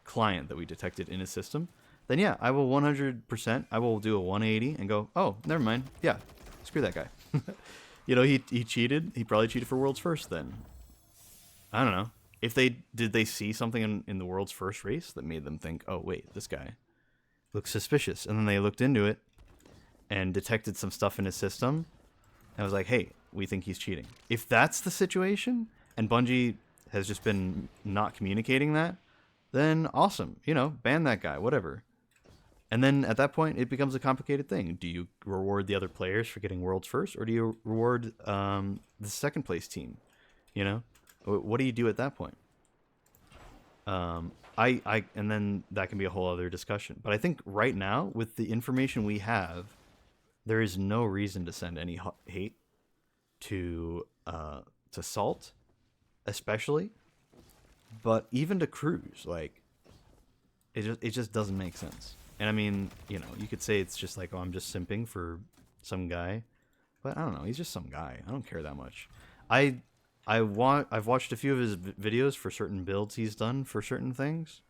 client that we detected in his system," then yeah, I will 100%, I will do a 180 and go, "Oh, never mind. Yeah, screw that guy." You know, he cheated. He probably cheated for world's first then. I don't know. If did they see something in the world's first race that made them think, "Oh, wait, this guy looks suspicious." And then they looked into it and detected some stuff in his system. And was like, hey, we think he's cheating. If that's the situation, and Bungie has just been not communicating that, then awesome. You know, ban that guy, whatever. And then at that point, it becomes a complicated thing. Do you reward the other players for getting worlds first, or do you reward the second place team? You know, what do you do at that point? And then that can be a whole other discussion. But I think right now, with the information we have, there is no reason to send any hate to Salt, especially, but even to Cruz. Like, it just doesn't make sense. And I mean, you know, you could say it's just like, oh, I'm just simping for some guy, but I don't know. He's just some guy. I don't care that much. I've watched a few of his videos for certain builds he's done for certain things,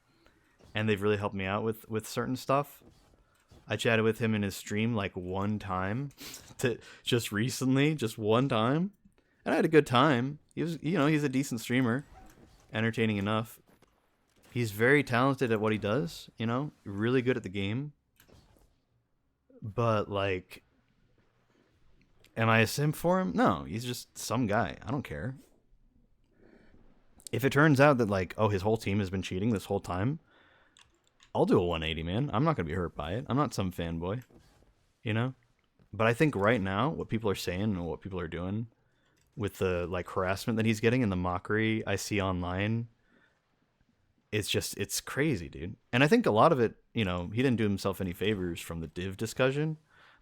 and they've really helped me out with certain stuff. I chatted with him in his stream like one time, just recently, just one time, and I had a good time. He was, you know, he's a decent streamer, entertaining enough. He's very talented at what he does, you know, really good at the game. But, like, am I a simp for him? No, he's just some guy. I don't care. If it turns out that, like, oh, his whole team has been cheating this whole time, I'll do a 180, man. I'm not going to be hurt by it. I'm not some fanboy, you know? But I think right now, what people are saying and what people are doing with the, like, harassment that he's getting and the mockery I see online, it's crazy, dude. And I think a lot of it, you know, he didn't do himself any favors from the div discussion.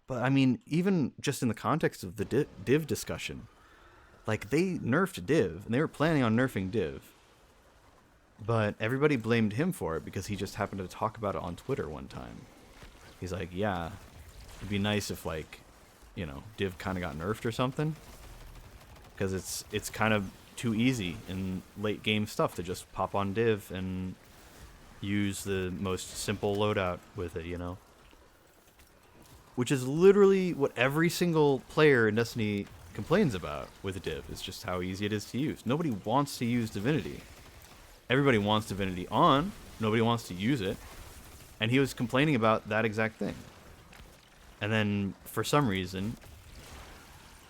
But, I mean, even just in the context of the div discussion, like, they nerfed div, and they were planning on nerfing div. But everybody blamed him for it because he just happened to talk about it on Twitter one time. He's like, yeah, it'd be nice if, like, you know, div kind of got nerfed or something. Because it's kind of too easy in late game stuff to just pop on div and use the most simple loadout with it, you know? Which is literally what every single player in Destiny complains about with div. It's just how easy it is to use. Nobody wants to use Divinity. Everybody wants Divinity on. Nobody wants to use it. And he was complaining about that exact thing. And then, for some reason,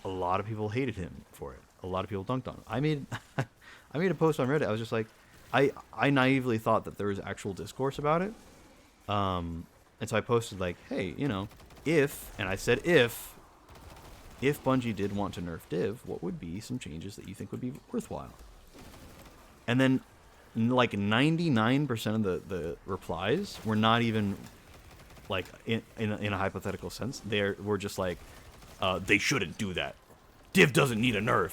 a lot of people hated him for it. A lot of people dunked on him. I made a post on Reddit. I was just like, I naively thought that there was actual discourse about it. And so I posted like, hey, you know, and I said if Bungie did want to nerf div, what would be some changes that you think would be worthwhile? And then like 99% of the replies were not even like in a hypothetical sense. Were just like, they shouldn't do that. Div doesn't need a nerf.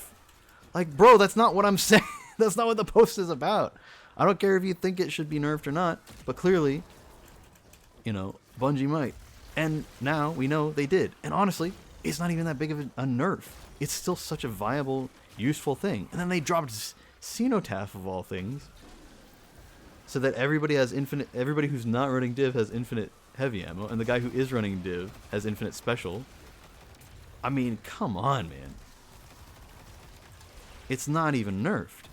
Like, bro, that's not what I'm saying. That's not what the post is about. I don't care if you think it should be nerfed or not, but clearly, you know, Bungie might. And now we know they did. And honestly, it's not even that big of a nerf. It's still such a viable, useful thing. And then they dropped Cenotaph of all things, so that everybody who's not running div has infinite heavy ammo, and the guy who is running div has infinite special. I mean, come on, man. It's not even nerfed.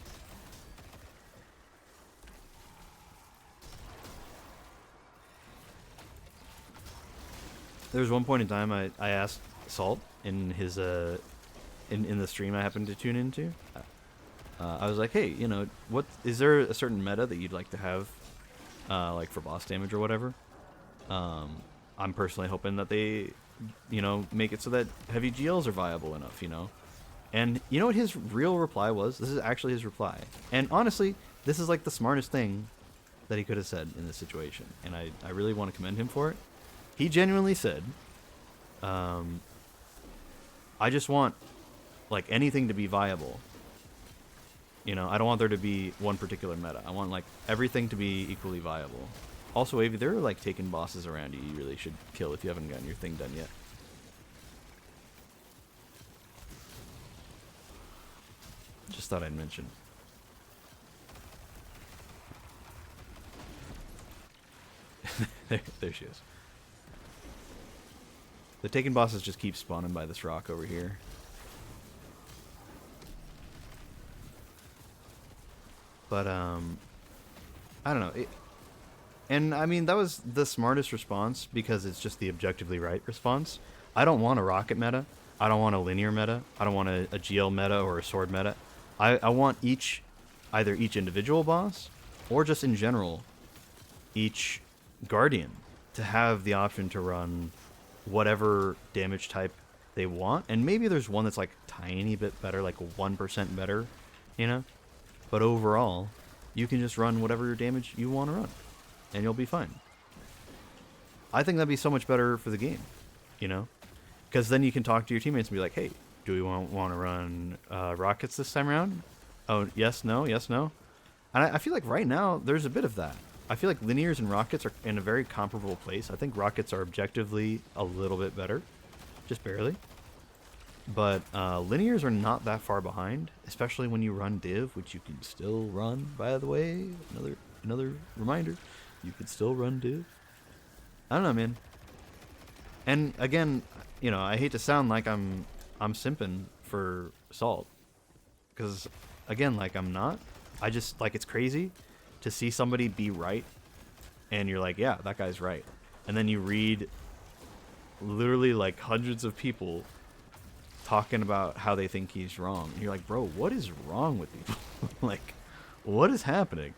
There was one point in time I asked Salt in his in the stream I happened to tune into. I was like, hey, you know, is there a certain meta that you'd like to have, like for boss damage or whatever? I'm personally hoping that they, you know, make it so that heavy GLs are viable enough, you know. And you know what his real reply was? This is actually his reply. And honestly, this is like the smartest thing that he could have said in this situation. And I really want to commend him for it. He genuinely said, I just want, like, anything to be viable. You know, I don't want there to be one particular meta. I want, like, everything to be equally viable. Also, if there are, like, taken bosses around you, you really should kill if you haven't gotten your thing done yet. Just thought I'd mention. there she is. The taken bosses just keep spawning by this rock over here. But, I don't know. And, I mean, that was the smartest response because it's just the objectively right response. I don't want a rocket meta. I don't want a linear meta. I don't want a GL meta or a sword meta. I want either each individual boss or just in general, each guardian to have the option to run whatever damage type they want. And maybe there's one that's like tiny bit better, like 1% better, you know? But overall, you can just run whatever damage you want to run and you'll be fine. I think that'd be so much better for the game, you know? Because then you can talk to your teammates and be like, hey, do we want to run rockets this time around? Oh, yes, no, yes, no. And I feel like right now there's a bit of that. I feel like linears and rockets are in a very comparable place. I think rockets are objectively a little bit better, just barely. But linears are not that far behind, especially when you run div, which you can still run, by the way. Another reminder, you can still run div. I don't know, man. And again, you know, I hate to sound like I'm simping for Salt, because again, like I'm not. I just like it's crazy to see somebody be right, and you're like, yeah, that guy's right, and then you read literally like hundreds of people talking about how they think he's wrong, and you're like, bro, what is wrong with people? Like, what is happening?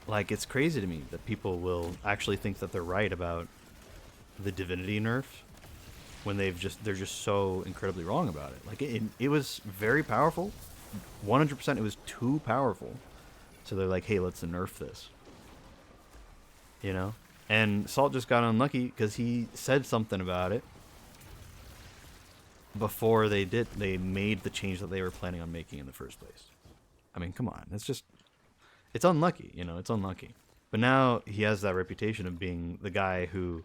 Like, it's crazy to me that people will actually think that they're right about the divinity nerf when they're just so incredibly wrong about it. Like, it was very powerful. 100% it was too powerful. So they're like, hey, let's nerf this. You know? And Salt just got unlucky because he said something about it before they made the change that they were planning on making in the first place. I mean, come on. It's unlucky, you know, it's unlucky. But now he has that reputation of being the guy who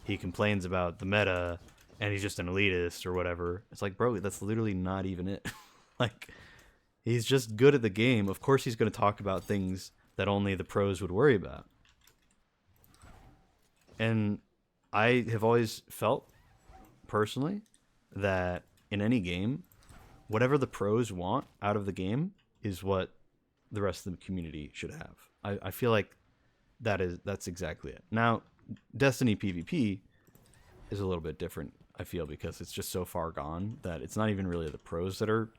he complains about the meta and he's just an elitist or whatever. It's like, bro, that's literally not even it. Like, he's just good at the game. Of course he's going to talk about things that only the pros would worry about. And I have always felt, personally, that in any game, whatever the pros want out of the game is what the rest of the community should have. I feel like that's exactly it. Now, Destiny PvP is a little bit different, I feel, because it's just so far gone that it's not even really the pros that are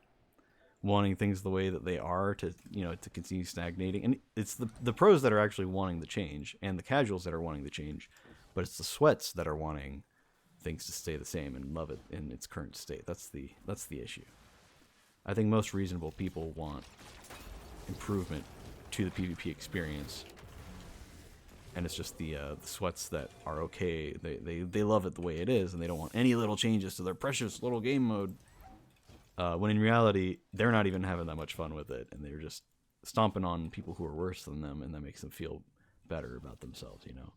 wanting things the way that they are to, you know, to continue stagnating. And it's the pros that are actually wanting the change and the casuals that are wanting the change, but it's the sweats that are wanting things to stay the same and love it in its current state. That's the issue. I think most reasonable people want improvement to the PvP experience, and it's just the sweats that are okay. They love it the way it is, and they don't want any little changes to their precious little game mode. When in reality, they're not even having that much fun with it, and they're just stomping on people who are worse than them, and that makes them feel better about themselves, you know?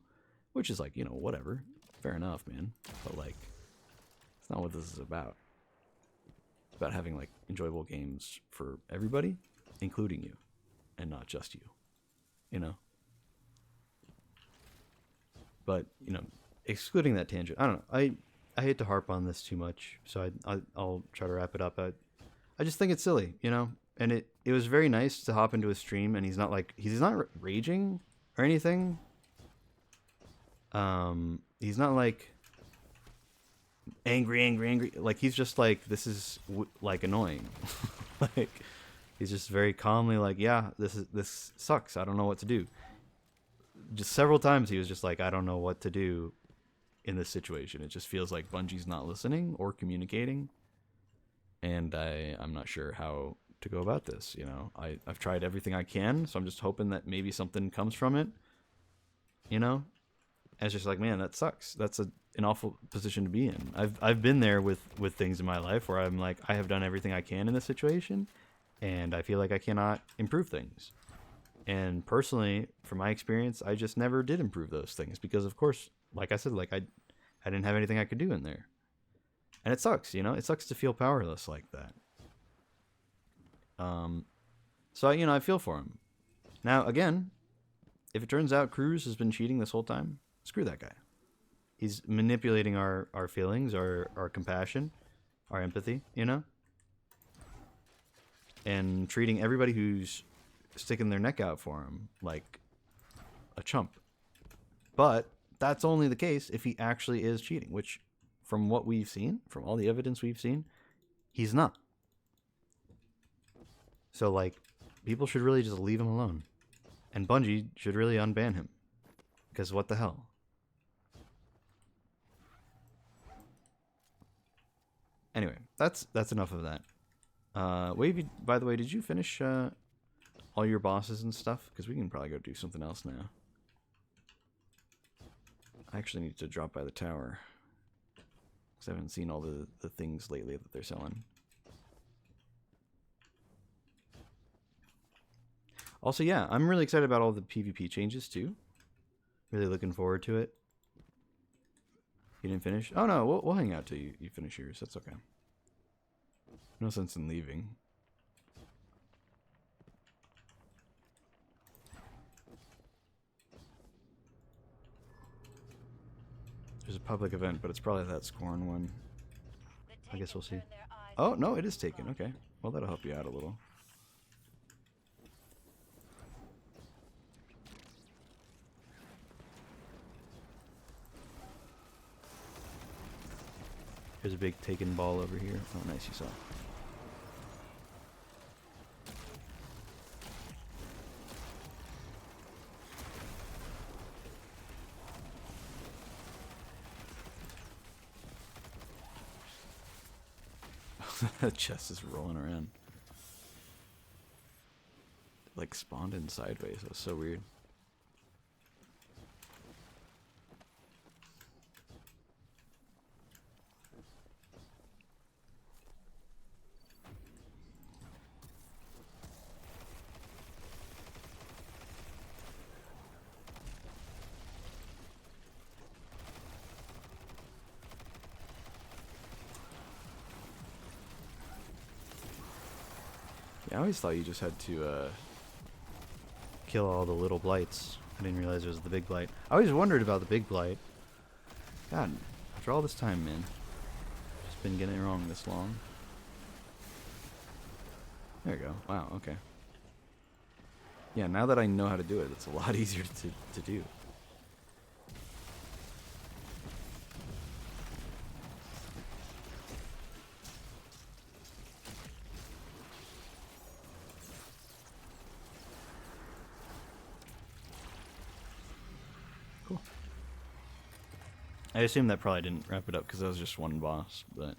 Which is like, you know, whatever. Fair enough, man. But, like, it's not what this is about. It's about having, like, enjoyable games for everybody, including you, and not just you. You know? But, you know, excluding that tangent, I don't know. I hate to harp on this too much, so I'll try to wrap it up. I just think it's silly, you know? And it was very nice to hop into a stream, and he's not raging or anything. He's not like angry. Like, he's just like, this is like annoying. Like, he's just very calmly like, yeah, this sucks. I don't know what to do. Just several times he was just like, I don't know what to do in this situation. It just feels like Bungie's not listening or communicating, and I'm not sure how to go about this. You know, I've tried everything I can, so I'm just hoping that maybe something comes from it. You know, and it's just like, man, that sucks. That's an awful position to be in. I've been there with things in my life where I'm like, I have done everything I can in this situation, and I feel like I cannot improve things. And personally, from my experience, I just never did improve those things because, of course, like I said, like I didn't have anything I could do in there. And it sucks, you know? It sucks to feel powerless like that. So, you know, I feel for him. Now, again, if it turns out Cruz has been cheating this whole time, screw that guy. He's manipulating our feelings, our compassion, our empathy, you know? And treating everybody who's sticking their neck out for him like a chump. But that's only the case if he actually is cheating, which, from what we've seen, from all the evidence we've seen, he's not. So, like, people should really just leave him alone. And Bungie should really unban him. Because what the hell? Anyway, that's enough of that. Wavy, by the way, did you finish all your bosses and stuff? Because we can probably go do something else now. I actually need to drop by the tower. Because I haven't seen all the things lately that they're selling. Also, yeah, I'm really excited about all the PvP changes, too. Really looking forward to it. You didn't finish? Oh, no, we'll hang out till you finish yours. That's okay. No sense in leaving. There's a public event, but it's probably that Scorn one. I guess we'll see. Oh, no, it is taken. Okay. Well, that'll help you out a little. There's a big taken ball over here. Oh, nice, you saw. That chest is rolling around. It, like, spawned in sideways. That was so weird. I always thought you just had to kill all the little blights. I didn't realize it was the big blight. I always wondered about the big blight. God, after all this time, man. Just been getting it wrong this long. There you go. Wow, okay. Yeah, now that I know how to do it, it's a lot easier to do. Cool. I assume that probably didn't wrap it up because that was just one boss, but...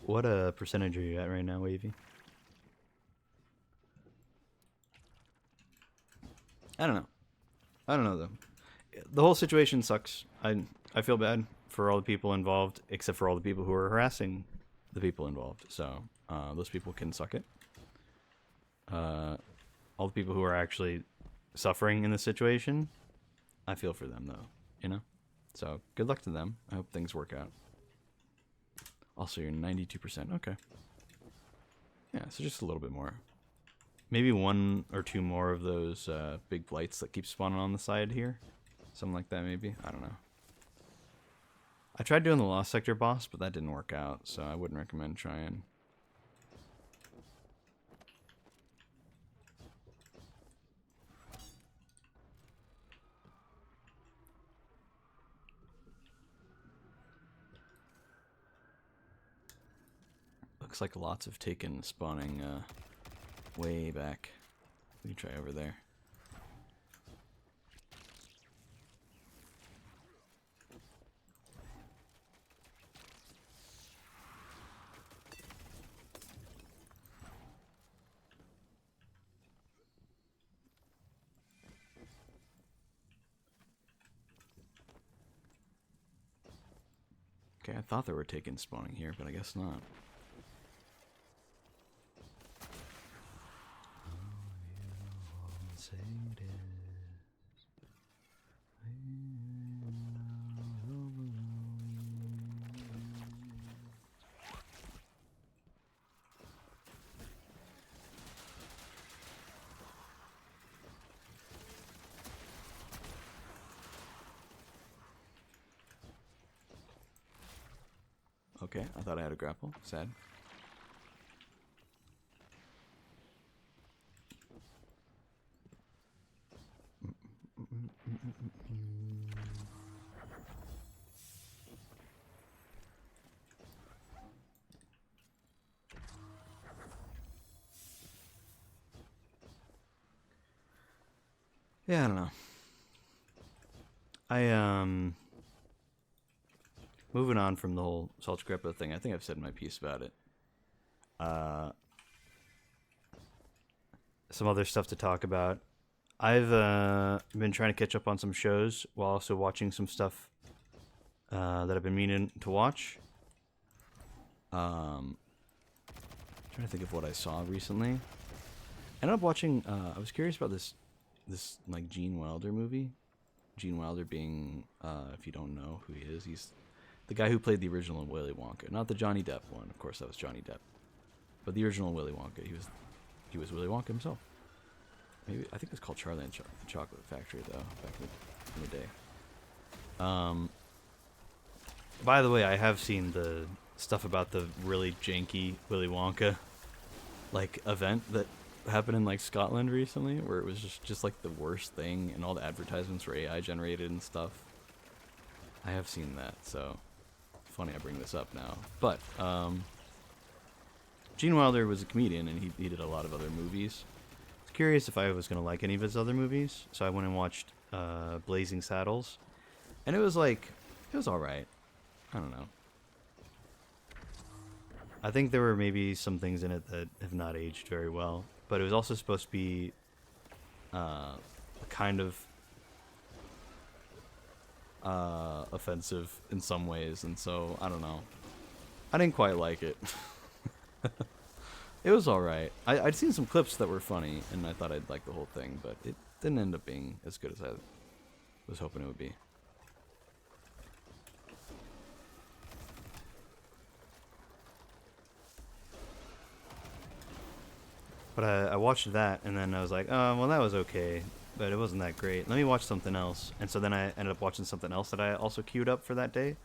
What percentage are you at right now, Wavy? I don't know. I don't know, though. The whole situation sucks. I feel bad for all the people involved, except for all the people who are harassing the people involved. So, those people can suck it. All the people who are actually suffering in this situation, I feel for them, though, you know? So, good luck to them. I hope things work out. Also, you're 92%. Okay. Yeah, so just a little bit more. Maybe one or two more of those big blights that keep spawning on the side here. Something like that, maybe. I don't know. I tried doing the Lost Sector boss, but that didn't work out, so I wouldn't recommend trying. Looks like lots of taken spawning way back. We can try over there. Okay, I thought there were taken spawning here, but I guess not. Okay, I thought I had a grapple. Sad. Yeah, I don't know. Moving on from the whole Salt Greppa thing, I think I've said my piece about it. Some other stuff to talk about. I've been trying to catch up on some shows while also watching some stuff that I've been meaning to watch. Trying to think of what I saw recently. I ended up watching. I was curious about this like Gene Wilder movie. Gene Wilder being, if you don't know who he is, he's the guy who played the original Willy Wonka, not the Johnny Depp one. Of course, that was Johnny Depp, but the original Willy Wonka. He was Willy Wonka himself. Maybe I think it was called Charlie and the Chocolate Factory though, back in the day. By the way, I have seen the stuff about the really janky Willy Wonka like event that happened in like Scotland recently, where it was just like the worst thing, and all the advertisements were AI generated and stuff. I have seen that, so funny I bring this up now. But Gene Wilder was a comedian, and he did a lot of other movies. I was curious if I was gonna like any of his other movies, so I went and watched Blazing Saddles, and it was all right. I don't know. I think there were maybe some things in it that have not aged very well, but it was also supposed to be kind of offensive in some ways, and so I don't know. I didn't quite like it. It was alright. I'd seen some clips that were funny, and I thought I'd like the whole thing, but it didn't end up being as good as I was hoping it would be. But I watched that, and then I was like, oh, well, that was okay, but it wasn't that great. Let me watch something else. And so then I ended up watching something else that I also queued up for that day.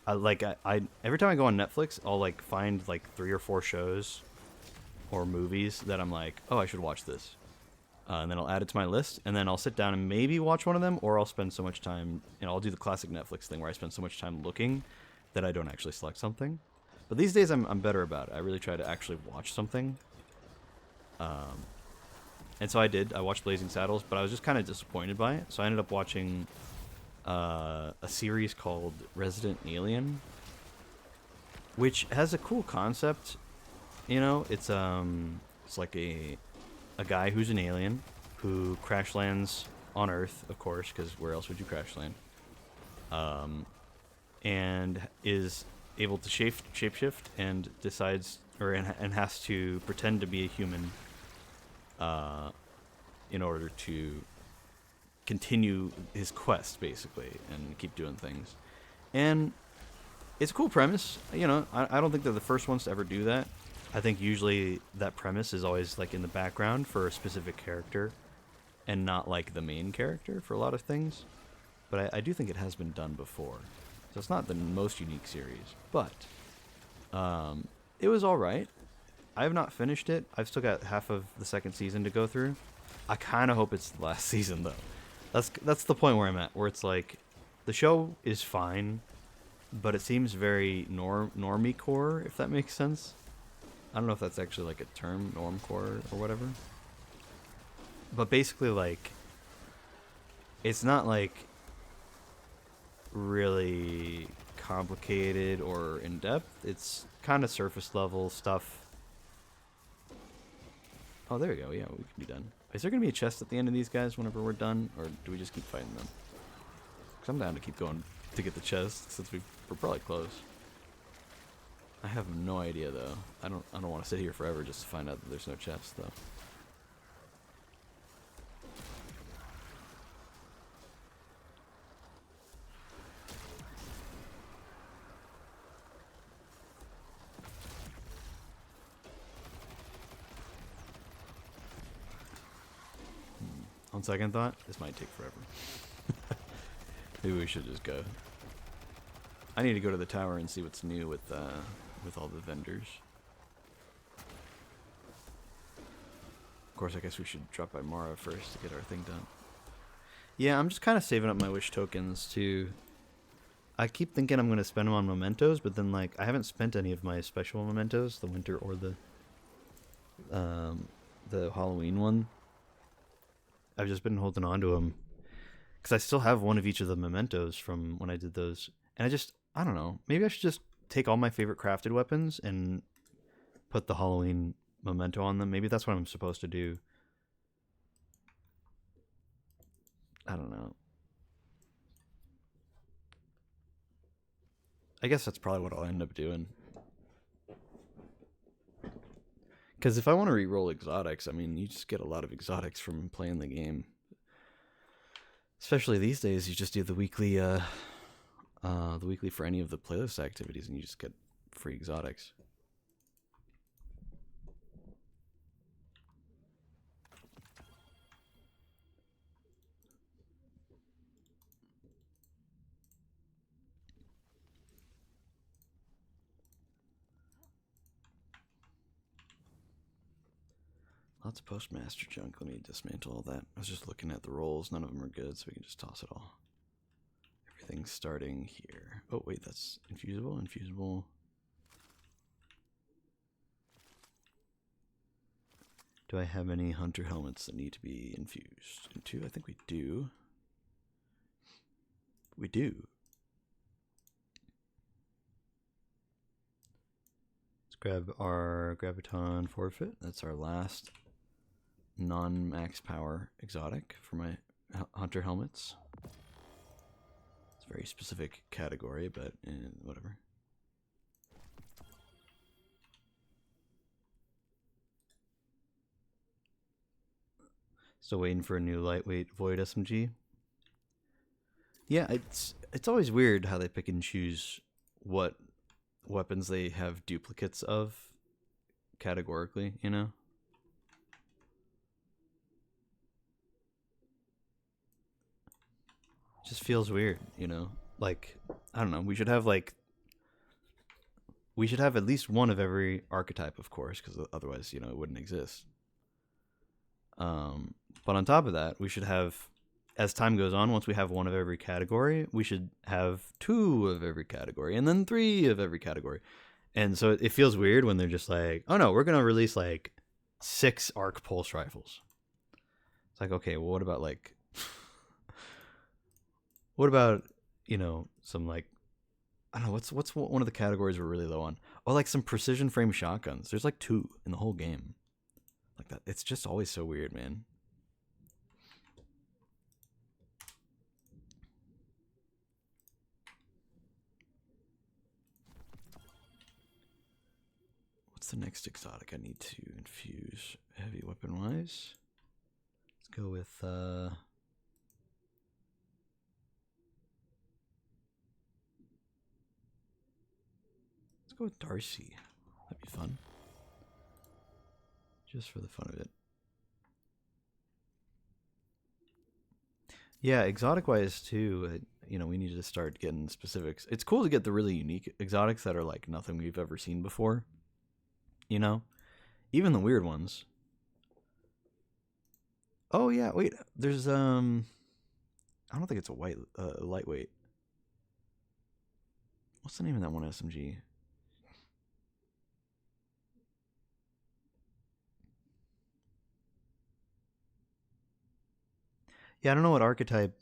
I every time I go on Netflix, I'll like find like 3 or 4 shows or movies that I'm like, oh, I should watch this. And then I'll add it to my list, and then I'll sit down and maybe watch one of them, or I'll spend so much time, I'll do the classic Netflix thing where I spend so much time looking that I don't actually select something. But these days I'm better about it. I really try to actually watch something. And so I did. I watched Blazing Saddles, but I was just kind of disappointed by it. So I ended up watching a series called Resident Alien, which has a cool concept. It's like a guy who's an alien who crash lands on Earth, of course, because where else would you crash land? And is able to shapeshift and decides, and has to pretend to be a human in order to continue his quest, basically, and keep doing things. And it's a cool premise. I don't think they're the first ones to ever do that. I think usually that premise is always like in the background for a specific character and not like the main character for a lot of things. But I do think it has been done before. So it's not the most unique series, but it was all right. I have not finished it. I've still got half of the second season to go through. I kind of hope it's the last season, though. That's the point where I'm at, where it's like the show is fine, but it seems very normie core, if that makes sense. I don't know if that's actually like a term, normcore or whatever. But basically, like, it's not like really complicated or in depth. It's kind of surface level stuff. Oh, there we go. Yeah, we can be done. Is there going to be a chest at the end of these guys whenever we're done, or do we just keep fighting them? Because I'm down to keep going to get the chest since we're probably close. I have no idea though. I don't want to sit here forever just to find out that there's no chest though. On second thought, this might take forever. Maybe we should just go. I need to go to the tower and see what's new with all the vendors. Of course, I guess we should drop by Mara first to get our thing done. Yeah, I'm just kind of saving up my wish tokens to. I keep thinking I'm gonna spend them on mementos, but then like I haven't spent any of my special mementos, the winter or um the Halloween one. I've just been holding on to them because I still have one of each of the mementos from when I did those, and I don't know, maybe I should just take all my favorite crafted weapons and put the Halloween memento on them. Maybe that's what I'm supposed to do. I don't know. I guess that's probably what I'll end up doing. Because if I want to re-roll exotics, I mean, you just get a lot of exotics from playing the game. Especially these days, you just do the weekly for any of the playlist activities, and you just get free exotics. Lots of postmaster junk. Let me dismantle all that. I was just looking at the rolls. None of them are good, so we can just toss it all. Everything's starting here. Oh, wait, that's infusible? Infusible. Do I have any hunter helmets that need to be infused into? I think we do. We do. Let's grab our Graviton Forfeit. That's our last non-max power exotic for my hunter helmets. It's a very specific category, but whatever. Still waiting for a new lightweight Void SMG. Yeah, it's always weird how they pick and choose what weapons they have duplicates of categorically, you know? It just feels weird, you know? Like, I don't know, we should have at least one of every archetype, of course, because otherwise, you know, it wouldn't exist. But on top of that, we should have, as time goes on, once we have one of every category, we should have two of every category, and then three of every category. And so it feels weird when they're just like, oh no, we're going to release like 6 arc pulse rifles. It's like, okay, well, what about like, what about, you know, some like, I don't know, what's one of the categories we're really low on? Oh, like some precision frame shotguns. There's like 2 in the whole game. Like that. It's just always so weird, man. What's the next exotic I need to infuse heavy weapon wise? Let's go with let's go with Darcy. That'd be fun. Just for the fun of it. Yeah, exotic wise too, you know, we need to start getting specifics. It's cool to get the really unique exotics that are like nothing we've ever seen before. You know? Even the weird ones. Oh yeah, wait. There's I don't think it's a lightweight. What's the name of that one SMG? Yeah, I don't know what archetype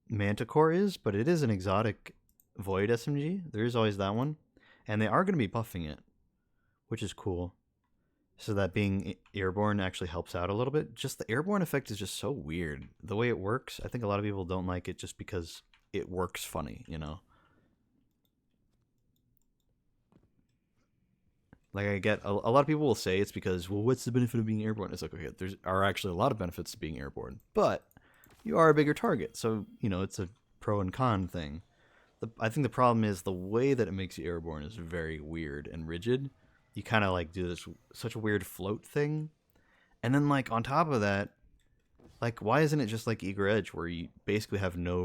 Manticore is, but it is an exotic Void SMG. There is always that one. And they are going to be buffing it, which is cool. So that being airborne actually helps out a little bit. Just the airborne effect is just so weird. The way it works, I think a lot of people don't like it just because it works funny, you know? Like I get a lot of people will say it's because, well, what's the benefit of being airborne? It's like, okay, there's are actually a lot of benefits to being airborne, but you are a bigger target, so you know it's a pro and con thing. I think the problem is the way that it makes you airborne is very weird and rigid. You kind of like do this such a weird float thing, and then like on top of that, like why isn't it just like Eager Edge where you basically have no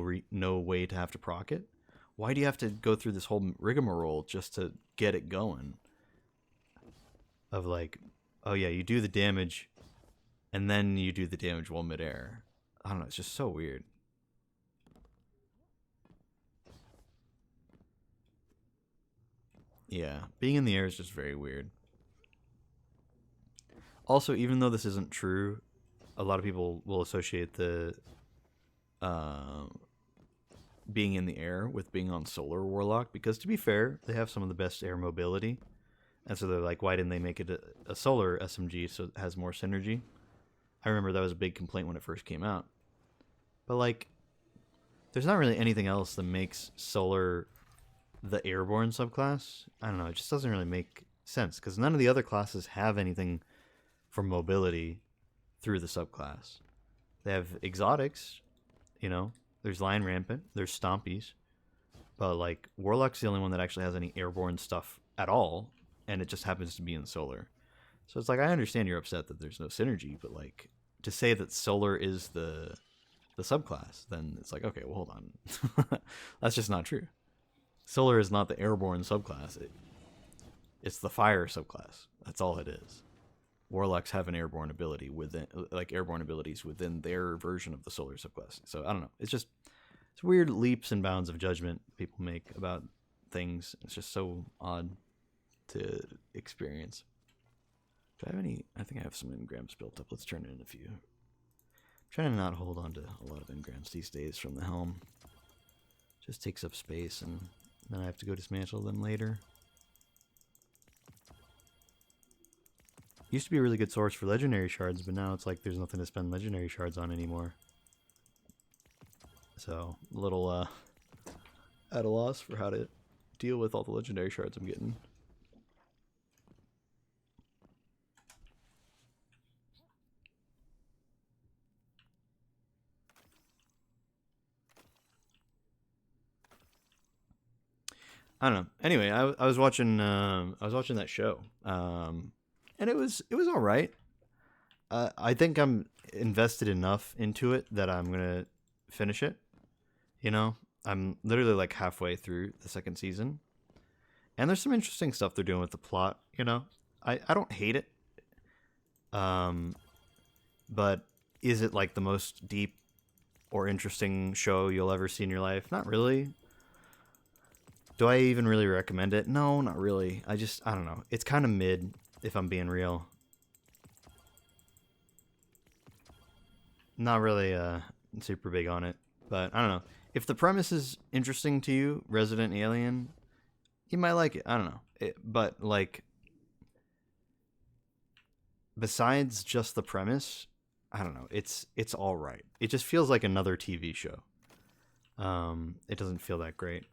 way to have to proc it? Why do you have to go through this whole rigmarole just to get it going? Of like, oh yeah, you do the damage, and then you do the damage while midair. I don't know. It's just so weird. Yeah, being in the air is just very weird. Also, even though this isn't true, a lot of people will associate the uh, being in the air with being on Solar Warlock, because to be fair, they have some of the best air mobility. And so they're like, why didn't they make it a solar SMG so it has more synergy? I remember that was a big complaint when it first came out. But like, there's not really anything else that makes solar the airborne subclass. I don't know, it just doesn't really make sense because none of the other classes have anything for mobility through the subclass. They have exotics, you know, there's Lion Rampant, there's Stompies, but like Warlock's the only one that actually has any airborne stuff at all, and it just happens to be in Solar. So it's like, I understand you're upset that there's no synergy, but like, to say that Solar is the subclass, then it's like, okay, well, hold on. That's just not true. Solar is not the airborne subclass. It's the fire subclass. That's all it is. Warlocks have an airborne ability within, like airborne abilities within their version of the solar subclass. So I don't know. It's weird leaps and bounds of judgment people make about things. It's just so odd to experience. Do I have any? I think I have some engrams built up. Let's turn in a few. I'm trying to not hold on to a lot of engrams these days from the helm. Just takes up space, and then I have to go dismantle them later. Used to be a really good source for legendary shards, but now it's like there's nothing to spend legendary shards on anymore. So, a little at a loss for how to deal with all the legendary shards I'm getting. I don't know. Anyway, I was watching that show, and it was all right. I think I'm invested enough into it that I'm gonna finish it. You know, I'm literally like halfway through the second season, and there's some interesting stuff they're doing with the plot. You know, I don't hate it. Um, but is it like the most deep or interesting show you'll ever see in your life? Not really. Do I even really recommend it? No, not really. I don't know. It's kind of mid, if I'm being real. Not really super big on it, but I don't know. If the premise is interesting to you, Resident Alien, you might like it. I don't know. But like, besides just the premise, I don't know. It's all right. It just feels like another TV show. It doesn't feel that great.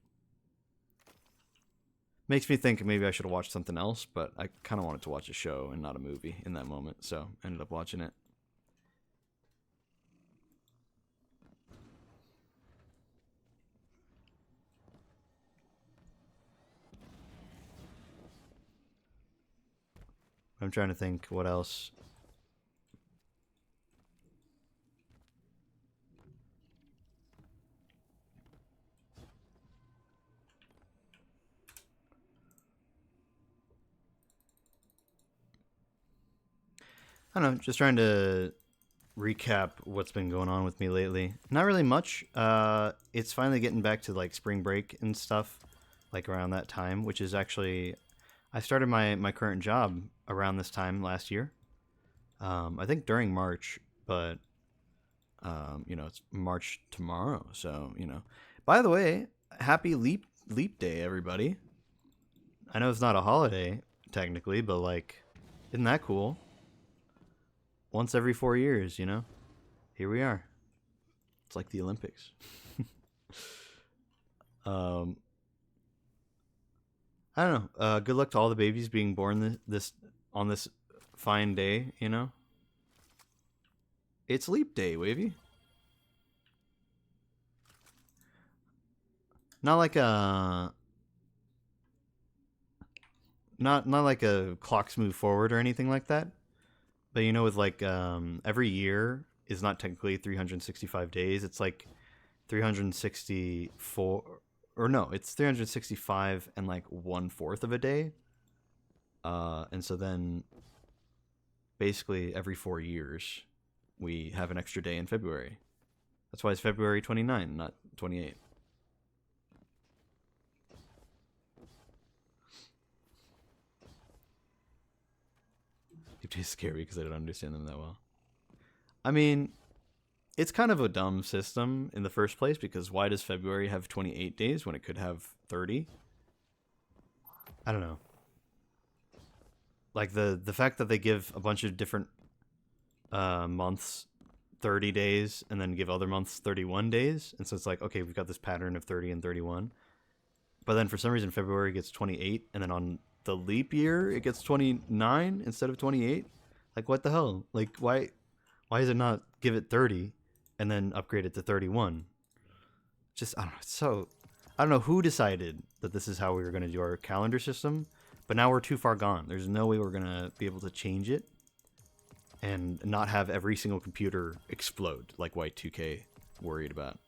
Makes me think maybe I should have watched something else, but I kind of wanted to watch a show and not a movie in that moment, so I ended up watching it. I'm trying to think what else. I don't know, just trying to recap what's been going on with me lately. Not really much. It's finally getting back to like spring break and stuff, like around that time, which is actually, I started my current job around this time last year. I think during March, but you know, it's March tomorrow, so you know. By the way, happy leap day, everybody. I know it's not a holiday technically, but like, isn't that cool? Once every 4 years, you know. Here we are. It's like the Olympics. um, I don't know. Good luck to all the babies being born this on this fine day. You know, it's leap day, wavy. Not like a not like a clocks move forward or anything like that. But you know, with like every year is not technically 365 days. It's like 364, or no, it's 365 and like 1/4 of a day. And so then basically every 4 years we have an extra day in February. That's why it's February 29, not 28. days scare me because I don't understand them that well. I mean, it's kind of a dumb system in the first place because why does February have 28 days when it could have 30? I don't know. Like the fact that they give a bunch of different months 30 days and then give other months 31 days, and so it's like, okay, we've got this pattern of 30 and 31, but then for some reason February gets 28, and then on the leap year it gets 29 instead of 28. Like, what the hell? Like, why is it not give it 30 and then upgrade it to 31? Just, I don't know. So I don't know who decided that this is how we were going to do our calendar system, but now we're too far gone. There's no way we're going to be able to change it and not have every single computer explode like Y2K worried about.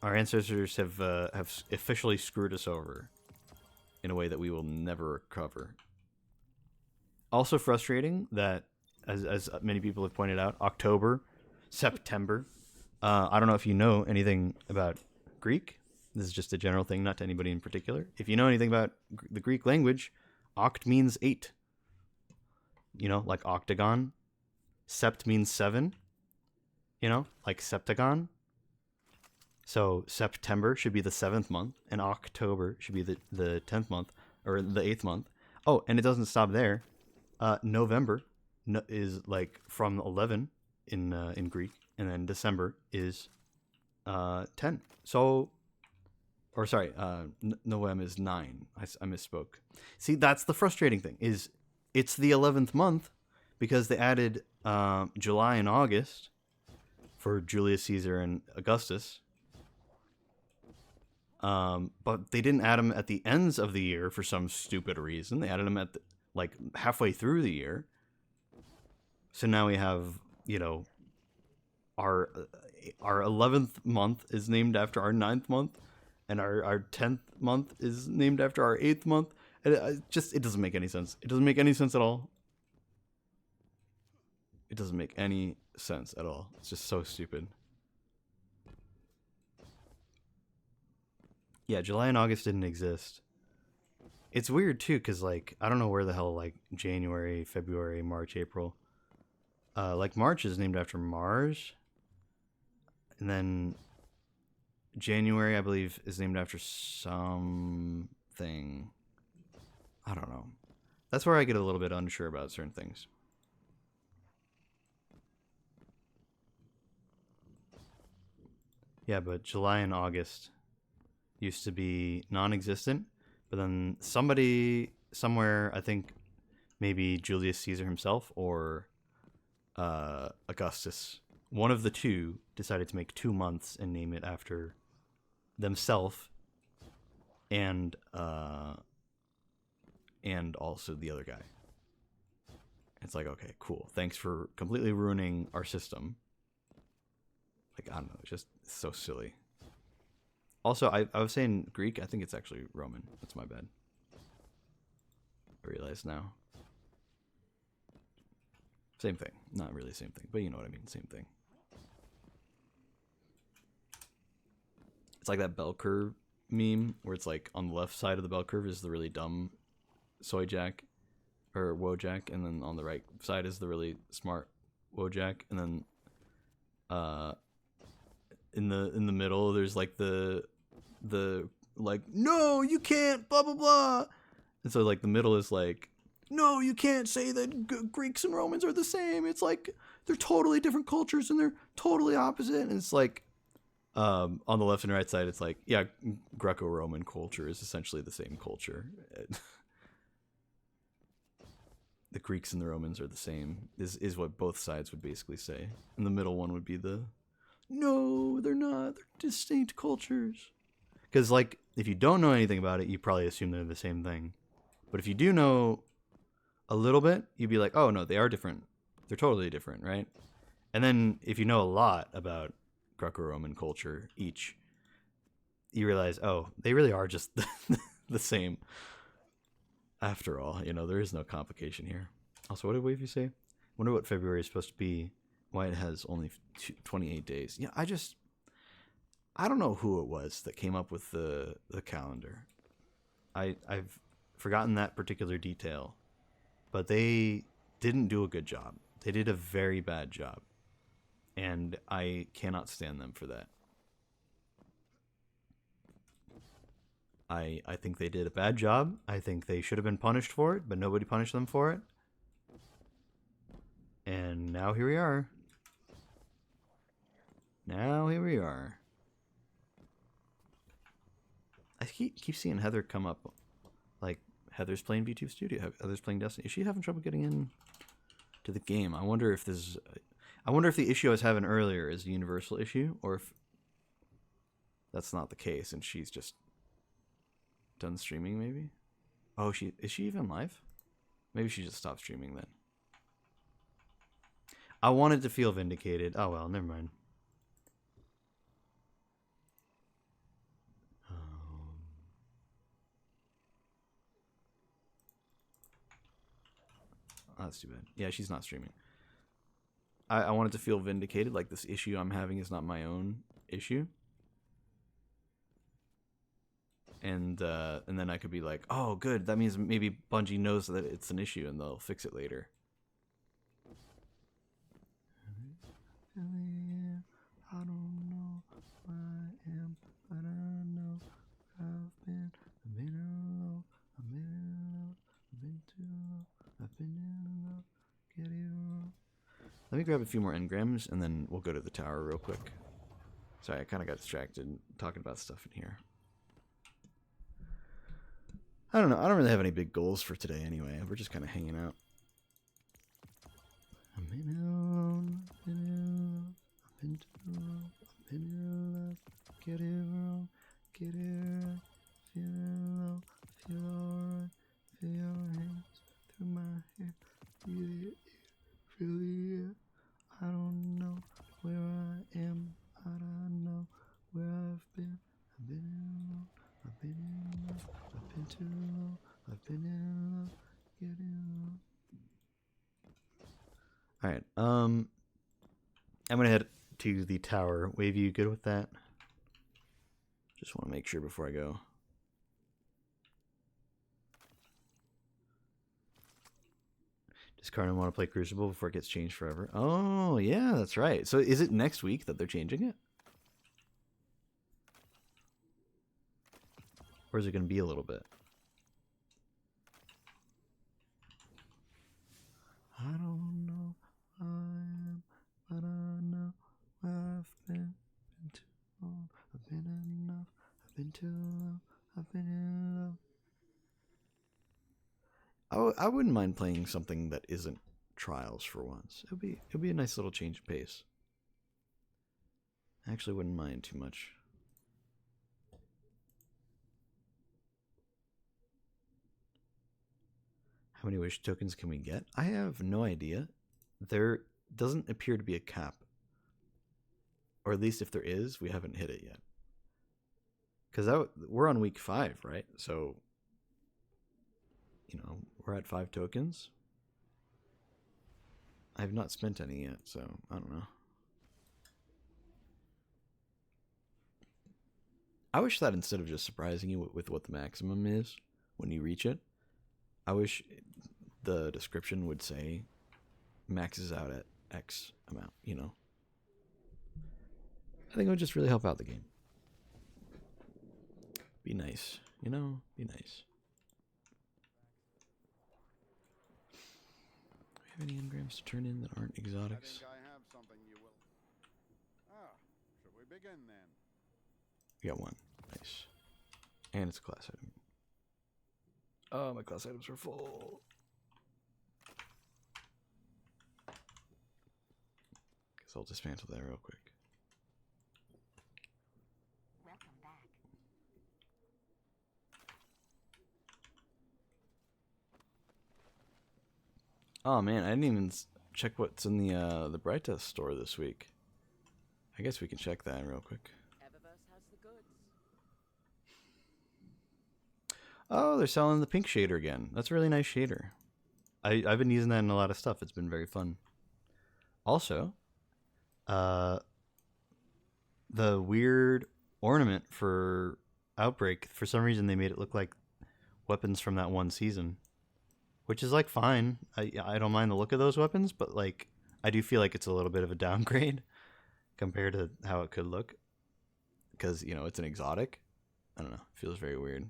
Our ancestors have officially screwed us over in a way that we will never recover. Also frustrating that, as many people have pointed out, October, September. I don't know if you know anything about Greek. This is just a general thing, not to anybody in particular. If you know anything about the Greek language, oct means 8. You know, like octagon. Sept means 7. You know, like septagon. So September should be the 7th month, and October should be the 10th month, or the 8th month. Oh, and it doesn't stop there. November is like from 11 in Greek, and then December is 10. So, or sorry, November is 9. I misspoke. See, that's the frustrating thing, is it's the 11th month because they added July and August for Julius Caesar and Augustus. But they didn't add them at the ends of the year for some stupid reason. They added them at like halfway through the year. So now we have, you know, our 11th month is named after our 9th month, and our 10th month is named after our 8th month. And it doesn't make any sense. It doesn't make any sense at all. It doesn't make any sense at all. It's just so stupid. Yeah, July and August didn't exist. It's weird too, because like I don't know where the hell like January, February, March, April. Like March is named after Mars, and then January I believe is named after something. I don't know. That's where I get a little bit unsure about certain things. Yeah, but July and August used to be non-existent, but then somebody somewhere, I think maybe Julius Caesar himself or Augustus, one of the two, decided to make 2 months and name it after themselves and also the other guy. It's like, okay, cool. Thanks for completely ruining our system. Like, I don't know, it's just so silly. Also, I was saying Greek. I think it's actually Roman. That's my bad. I realize now. Same thing. Not really the same thing, but you know what I mean. Same thing. It's like that bell curve meme where it's like on the left side of the bell curve is the really dumb soy jack or Wojak, and then on the right side is the really smart Wojak, and then in the middle there's like the like, no, you can't, blah blah blah, and so like the middle is like, no, you can't say that Greeks and Romans are the same. It's like they're totally different cultures and they're totally opposite. And it's like on the left and right side, it's like, yeah, Greco-Roman culture is essentially the same culture. The Greeks and the Romans are the same, is what both sides would basically say. And the middle one would be the, no, they're not. They're distinct cultures. Because, like, if you don't know anything about it, you probably assume they're the same thing. But if you do know a little bit, you'd be like, oh, no, they are different. They're totally different, right? And then if you know a lot about Greco-Roman culture each, you realize, oh, they really are just the same. After all, you know, there is no complication here. Also, what did Wavy say? Wonder what February is supposed to be, why it has only 28 days. Yeah, I don't know who it was that came up with the calendar. forgotten that particular detail, but they didn't do a good job. They did a very bad job, and I cannot stand them for that. I think they did a bad job. I think they should have been punished for it, but nobody punished them for it. And now here we are. Now here we are. I keep seeing Heather come up. Like, Heather's playing VTube Studio. Heather's playing Destiny. Is she having trouble getting in to the game? I wonder if this... I wonder if the issue I was having earlier is a universal issue, or if that's not the case and she's just done streaming, maybe? Oh, is she even live? Maybe she just stopped streaming then. I wanted to feel vindicated. Oh well, never mind. Oh, that's too bad. Yeah, she's not streaming. I wanted to feel vindicated, like this issue I'm having is not my own issue. And then I could be like, oh, good. That means maybe Bungie knows that it's an issue and they'll fix it later. I don't know where I am, but I know I've been. I've been alone. I've been alone. I've been too long. I've been in love. Get it wrong. Let me grab a few more engrams and then we'll go to the tower real quick. Sorry, I kind of got distracted talking about stuff in here. I don't know. I don't really have any big goals for today anyway. We're just kind of hanging out. I've been alone. I've been in love. I've been too long. I've been in love. Get it wrong. Get it right. Feeling low. Feel alright. Feel your hands through my hair. Feel the air. Feel the air. I don't know where I am. I don't know where I've been. I've been in love. I've been in love. I've been too long. I've been in love. Get in love. Alright, I'm gonna head to the tower. Wave, you good with that? Just want to make sure before I go. Does Carmen want to play Crucible before it gets changed forever? Oh, yeah, that's right. So is it next week that they're changing it? Or is it going to be a little bit? I don't know who I am, but I know where I've been. Been too long, I've been enough. I've been too long, I've been in love. I wouldn't mind playing something that isn't Trials for once. It'll be a nice little change of pace. I actually wouldn't mind too much. How many wish tokens can we get? I have no idea. There doesn't appear to be a cap. Or at least if there is, we haven't hit it yet. Because we're on week 5, right? So, you know, we're at 5 tokens. I have not spent any yet, so I don't know. I wish that instead of just surprising you with what the maximum is when you reach it, I wish the description would say maxes out at X amount, you know. I think it would just really help out the game. Be nice, you know, be nice. Do we have any engrams to turn in that aren't exotics? I have something you will. Should we begin then? We got one. Nice. And it's a class item. Oh, my class items are full. Guess I'll dismantle that real quick. Welcome back. Oh man, I didn't even check what's in the Bright Test store this week. I guess we can check that real quick. Oh, they're selling the pink shader again. That's a really nice shader. I've been using that in a lot of stuff. It's been very fun. Also, the weird ornament for Outbreak, for some reason they made it look like weapons from that one season, which is like fine. I don't mind the look of those weapons, but like I do feel like it's a little bit of a downgrade compared to how it could look, because you know it's an exotic. I don't know. It feels very weird.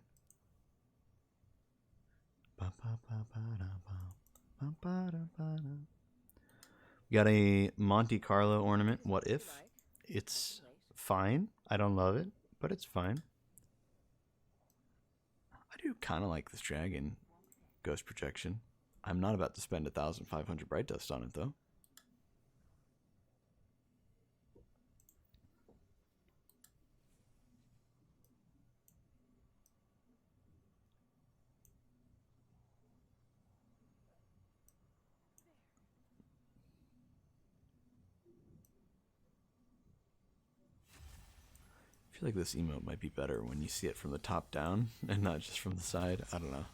We got a Monte Carlo ornament. What if? It's fine. I don't love it, but it's fine. I do kind of like this dragon ghost projection. I'm not about to spend 1,500 bright dust on it though. I feel like this emote might be better when you see it from the top down and not just from the side. I don't know.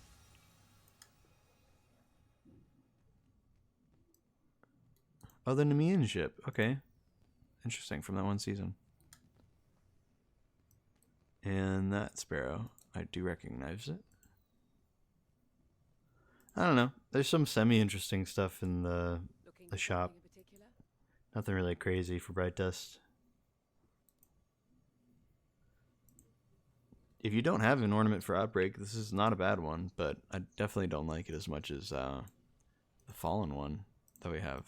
Oh, the Nemean ship. Okay. Interesting, from that one season. And that sparrow, I do recognize it. I don't know. There's some semi-interesting stuff in the shop. Nothing really crazy for bright dust. If you don't have an ornament for Outbreak, this is not a bad one, but I definitely don't like it as much as the Fallen one that we have.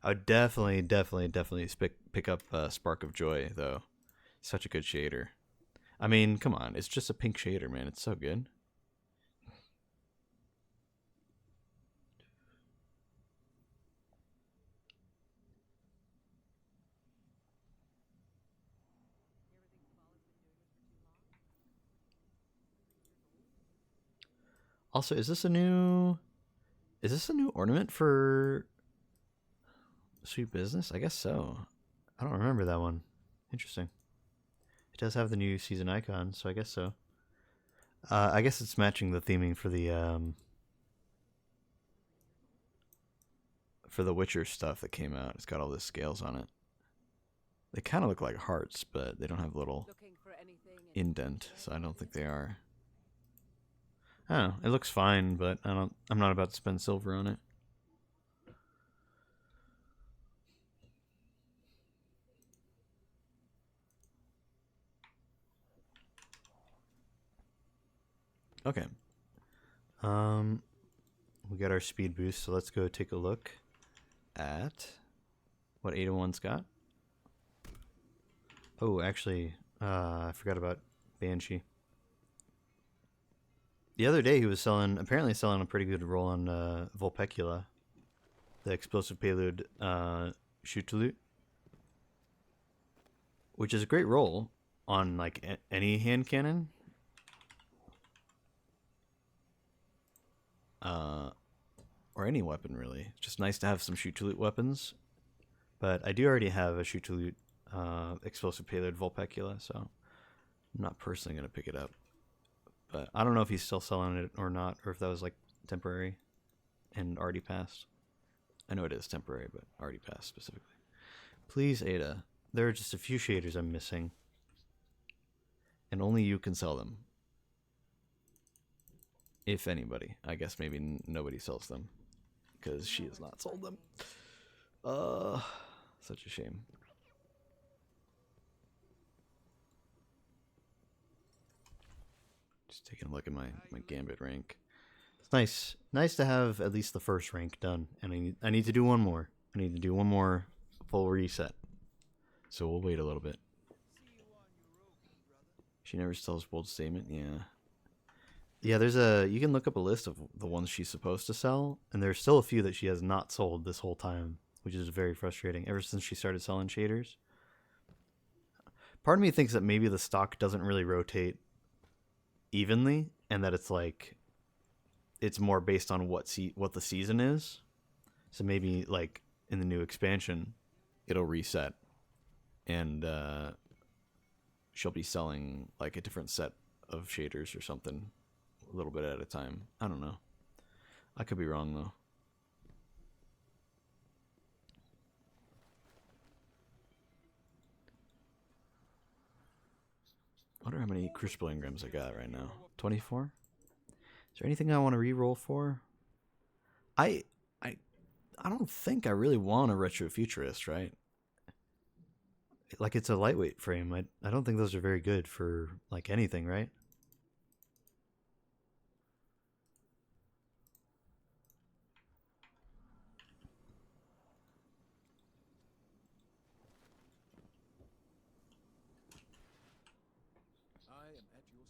I would definitely pick up Spark of Joy, though. Such a good shader. I mean, come on. It's just a pink shader, man. It's so good. Also, is this a new ornament for Sweet Business? I guess so. I don't remember that one. Interesting. It does have the new season icon, so I guess so. I guess it's matching the theming for the Witcher stuff that came out. It's got all the scales on it. They kind of look like hearts, but they don't have a little indent, so I don't think they are. I don't know. It looks fine, but I'm not about to spend silver on it. Okay. We got our speed boost, so let's go take a look at what 801's got. Oh, actually, I forgot about Banshee. The other day he was apparently selling a pretty good roll on Vulpecula, the explosive payload shoot to loot, which is a great roll on like any hand cannon. Or any weapon really. It's just nice to have some shoot to loot weapons. But I do already have a shoot to loot explosive payload Vulpecula, so I'm not personally going to pick it up. But I don't know if he's still selling it or not, or if that was like temporary and already passed. I know it is temporary, but already passed specifically. Please, Ada. There are just a few shaders I'm missing. And only you can sell them. If anybody. I guess maybe nobody sells them. Because she has not sold them. Such a shame. Just taking a look at my Gambit rank. It's nice to have at least the first rank done. And I need to do one more. I need to do one more full reset. So we'll wait a little bit. She never sells Bold Statement, yeah. Yeah, you can look up a list of the ones she's supposed to sell, and there's still a few that she has not sold this whole time, which is very frustrating, ever since she started selling shaders. Part of me thinks that maybe the stock doesn't really rotate evenly, and that it's like, it's more based on what the season is. So maybe, like, in the new expansion, it'll reset, and she'll be selling, like, a different set of shaders or something. A little bit at a time. I don't know. I could be wrong though. I wonder how many crucible engrams I got right now. 24? Is there anything I want to re-roll for? I I I don't think I really want a retrofuturist, right? Like it's a lightweight frame. I don't think those are very good for like anything, right? I am at your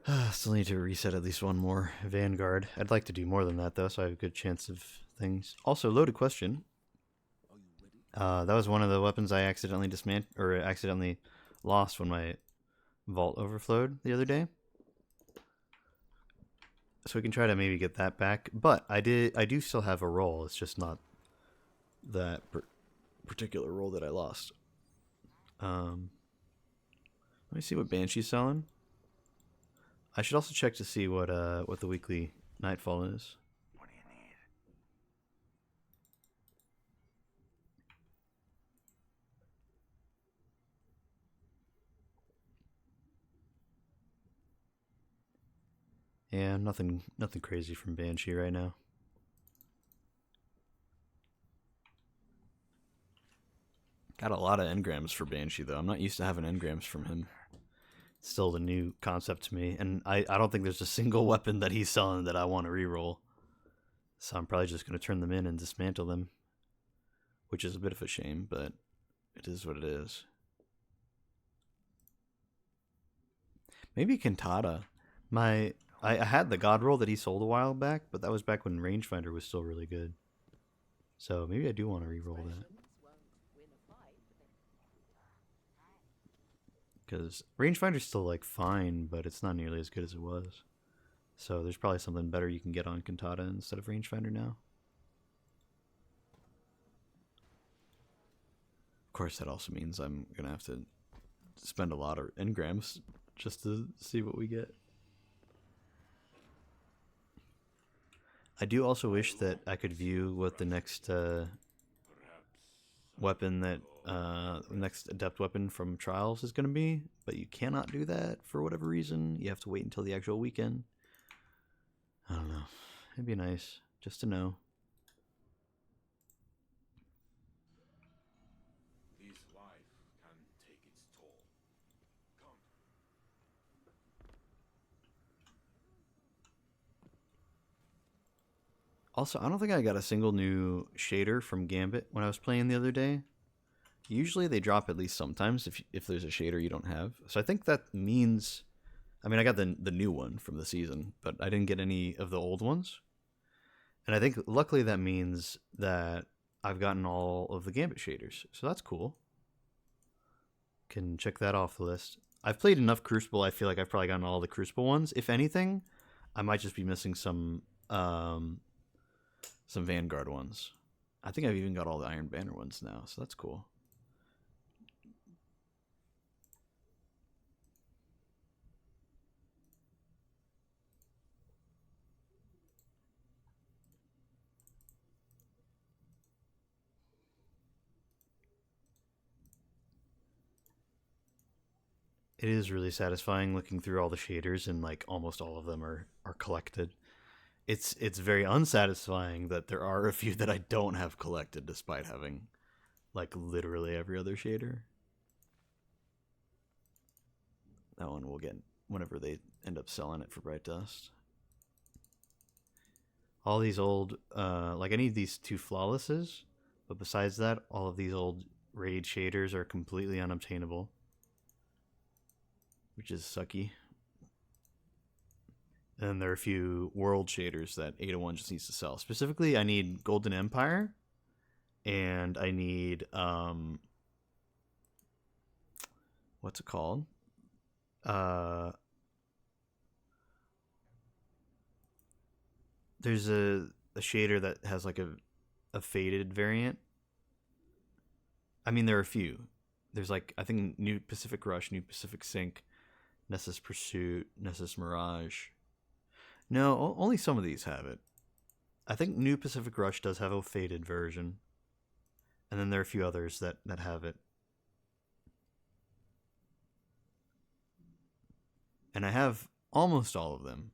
service. Still need to reset at least one more Vanguard. I'd like to do more than that though, so I have a good chance of things. Also, loaded question. Are you ready? That was one of the weapons I accidentally accidentally lost when my vault overflowed the other day. So we can try to maybe get that back. But I do still have a roll. It's just not that particular roll that I lost. Let me see what Banshee's selling. I should also check to see what the weekly Nightfall is. What do you need? Yeah, nothing crazy from Banshee right now. Got a lot of engrams for Banshee though. I'm not used to having engrams from him. It's still the new concept to me, and I don't think there's a single weapon that he's selling that I want to reroll. So I'm probably just going to turn them in and dismantle them, which is a bit of a shame, but it is what it is. Maybe Cantata. I had the God roll that he sold a while back, but that was back when Rangefinder was still really good. So maybe I do want to re-roll that. Because Rangefinder's still like fine, but it's not nearly as good as it was. So there's probably something better you can get on Cantata instead of Rangefinder now. Of course, that also means I'm going to have to spend a lot of engrams just to see what we get. I do also wish that I could view what the next weapon that next adept weapon from Trials is going to be, but you cannot do that for whatever reason. You have to wait until the actual weekend. I don't know. It'd be nice just to know. This life can take its toll. Come. Also, I don't think I got a single new shader from Gambit when I was playing the other day. Usually they drop at least sometimes if there's a shader you don't have. So I think that means, I mean, I got the new one from the season, but I didn't get any of the old ones. And I think luckily that means that I've gotten all of the Gambit shaders. So that's cool. Can check that off the list. I've played enough Crucible. I feel like I've probably gotten all the Crucible ones. If anything, I might just be missing some Vanguard ones. I think I've even got all the Iron Banner ones now, so that's cool. It is really satisfying looking through all the shaders, and like almost all of them are collected. It's very unsatisfying that there are a few that I don't have collected despite having like literally every other shader. That one we'll get whenever they end up selling it for Bright Dust. All these old like I need these two flawlesses, but besides that, all of these old raid shaders are completely unobtainable, which is sucky. And there are a few world shaders that 801 just needs to sell. Specifically, I need Golden Empire, and I need what's it called? There's a shader that has like a faded variant. I mean, there are a few. There's like, I think New Pacific Rush, New Pacific Sync, Nessus Pursuit, Nessus Mirage. No, only some of these have it. I think New Pacific Rush does have a faded version. And then there are a few others that have it. And I have almost all of them,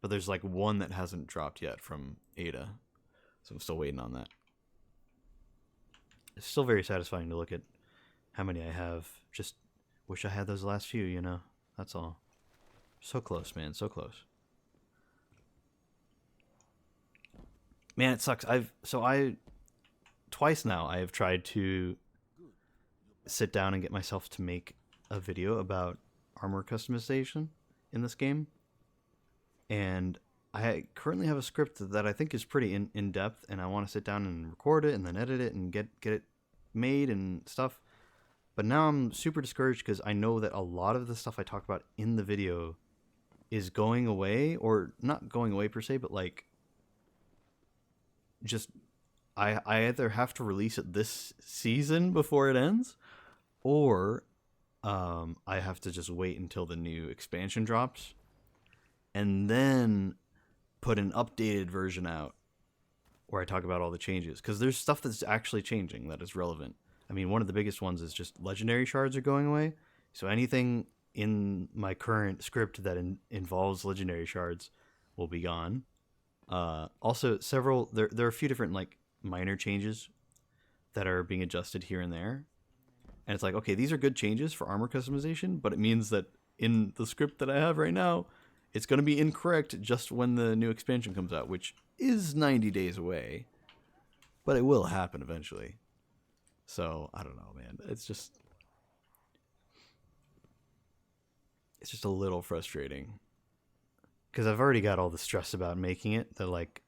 but there's like one that hasn't dropped yet from Ada, so I'm still waiting on that. It's still very satisfying to look at how many I have. Just wish I had those last few, you know? That's all. So close, man. So close. Man, it sucks. Twice now I have tried to sit down and get myself to make a video about armor customization in this game. And I currently have a script that I think is pretty in depth, and I want to sit down and record it and then edit it and get it made and stuff. But now I'm super discouraged because I know that a lot of the stuff I talk about in the video is going away, or not going away per se, but like just I either have to release it this season before it ends, or I have to just wait until the new expansion drops and then put an updated version out where I talk about all the changes, because there's stuff that's actually changing that is relevant. I mean, one of the biggest ones is just legendary shards are going away. So anything in my current script that involves legendary shards will be gone. Also, there are a few different like minor changes that are being adjusted here and there. And it's like, okay, these are good changes for armor customization, but it means that in the script that I have right now, it's going to be incorrect just when the new expansion comes out, which is 90 days away. But it will happen eventually. So, I don't know, man. It's just a little frustrating. Because I've already got all the stress about making it, that like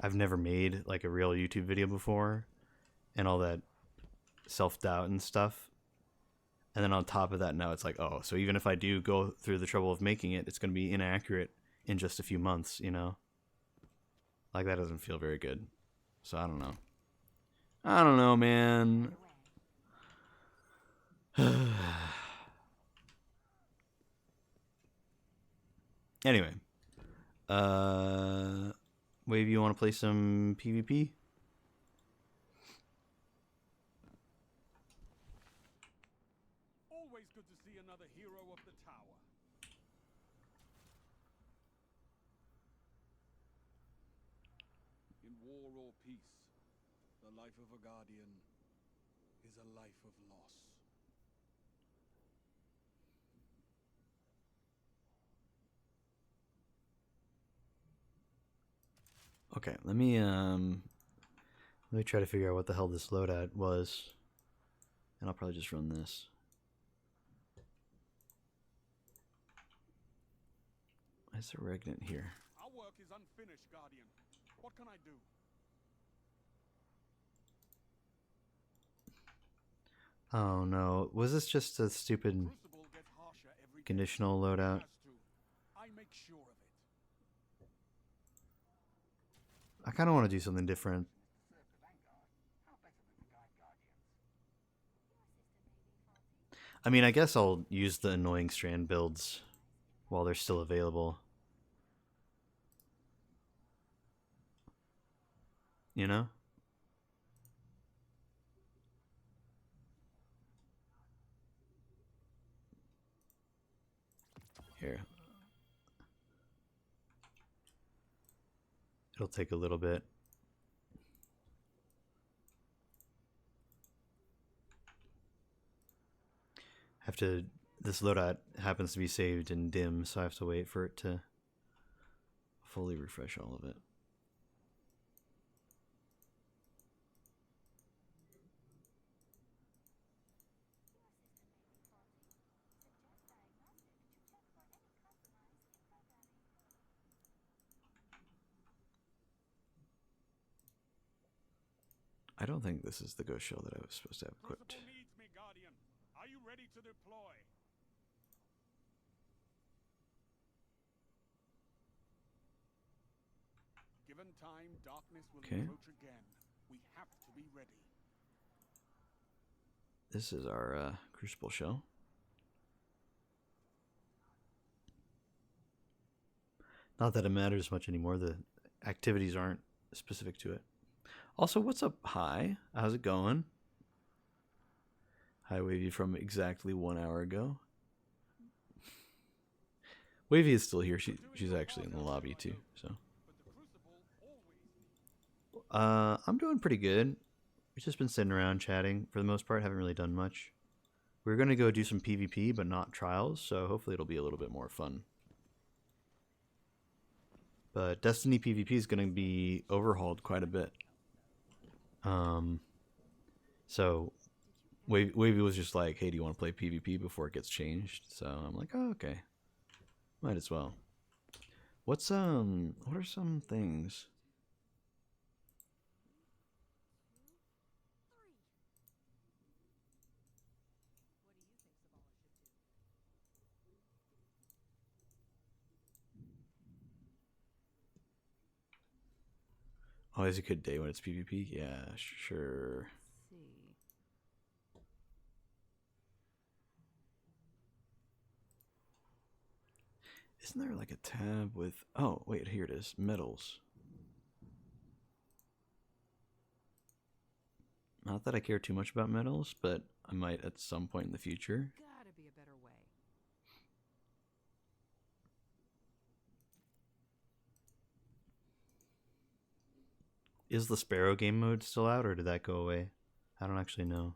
I've never made like a real YouTube video before, and all that self-doubt and stuff. And then on top of that, now it's like, oh, so even if I do go through the trouble of making it, it's going to be inaccurate in just a few months, you know? Like, that doesn't feel very good. So, I don't know. I don't know, man. Anyway. Wave, you want to play some PvP? Always good to see another hero of the tower. In war or peace, the life of a guardian is a life of loss. Okay, let me try to figure out what the hell this loadout was, and I'll probably just run this. Why is there regnant here? Our work is unfinished, Guardian. What can I do? Oh no, was this just a stupid Crucible gets harsher every day. conditional loadout? Has to. I make sure of it. I kind of want to do something different. I mean, I guess I'll use the annoying strand builds while they're still available. You know? Here. It'll take a little bit. This loadout happens to be saved in dim, so I have to wait for it to fully refresh all of it. I don't think this is the ghost shell that I was supposed to have equipped. Crucible needs me, Guardian. Are you ready to deploy? Given time, darkness will Okay. encroach again. We have to be ready. This is our crucible shell. Not that it matters much anymore. The activities aren't specific to it. Also, what's up? Hi. How's it going? Hi, Wavy from exactly 1 hour ago. Wavy is still here. She's actually in the lobby too. So I'm doing pretty good. We've just been sitting around chatting for the most part. Haven't really done much. We're gonna go do some PvP, but not trials. So hopefully it'll be a little bit more fun. But Destiny PvP is gonna be overhauled quite a bit. So Wavy was just like, "Hey, do you want to play PvP before it gets changed?" So I'm like, "Oh, okay, might as well." What are some things? Always a good day when it's PvP. Yeah, sure. Isn't there like a tab with... Oh, wait, here it is. Medals. Not that I care too much about medals, but I might at some point in the future. Gotta be a better way. Is the Sparrow game mode still out, or did that go away? I don't actually know.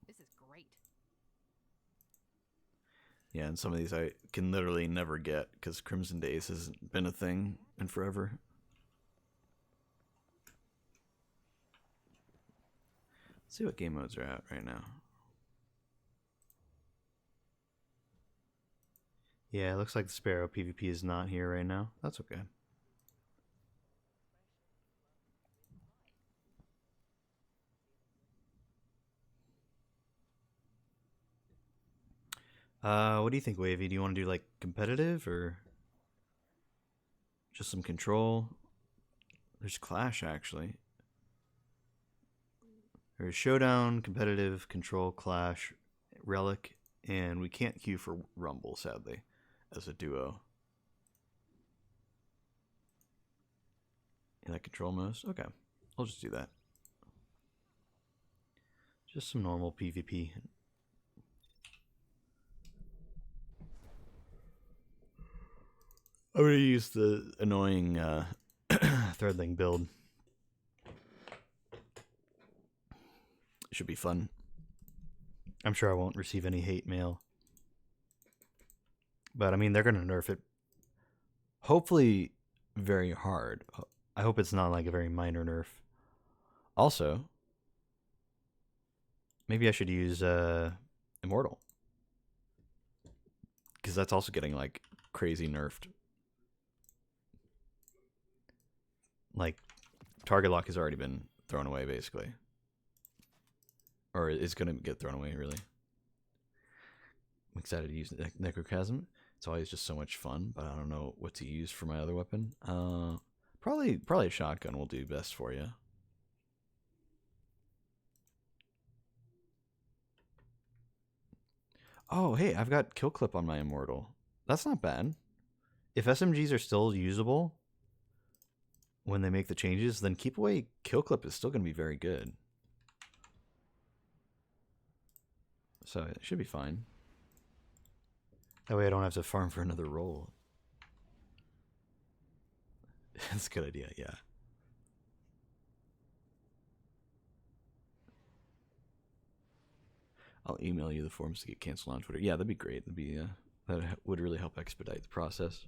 This is great. Yeah, and some of these I can literally never get because Crimson Days hasn't been a thing in forever. Let's see what game modes are out right now. Yeah, it looks like the Sparrow PvP is not here right now. That's okay. What do you think, Wavy? Do you want to do like competitive or just some control? There's Clash actually. There's Showdown, competitive, control, Clash, Relic, and we can't queue for Rumble sadly as a duo. You like control modes? Okay, I'll just do that. Just some normal PvP. I'm gonna use the annoying Threadling build. Should be fun. I'm sure I won't receive any hate mail. But I mean, they're gonna nerf it. Hopefully, very hard. I hope it's not like a very minor nerf. Also, maybe I should use Immortal. Because that's also getting like crazy nerfed. Like, target lock has already been thrown away, basically. Or is going to get thrown away, really. I'm excited to use Necrochasm. It's always just so much fun, but I don't know what to use for my other weapon. Probably a shotgun will do best for you. Oh, hey, I've got Kill Clip on my Immortal. That's not bad. If SMGs are still usable when they make the changes, then Keep Away Kill Clip is still going to be very good. So it should be fine. That way I don't have to farm for another roll. That's a good idea, yeah. I'll email you the forms to get canceled on Twitter. Yeah, that'd be great. That'd be that would really help expedite the process.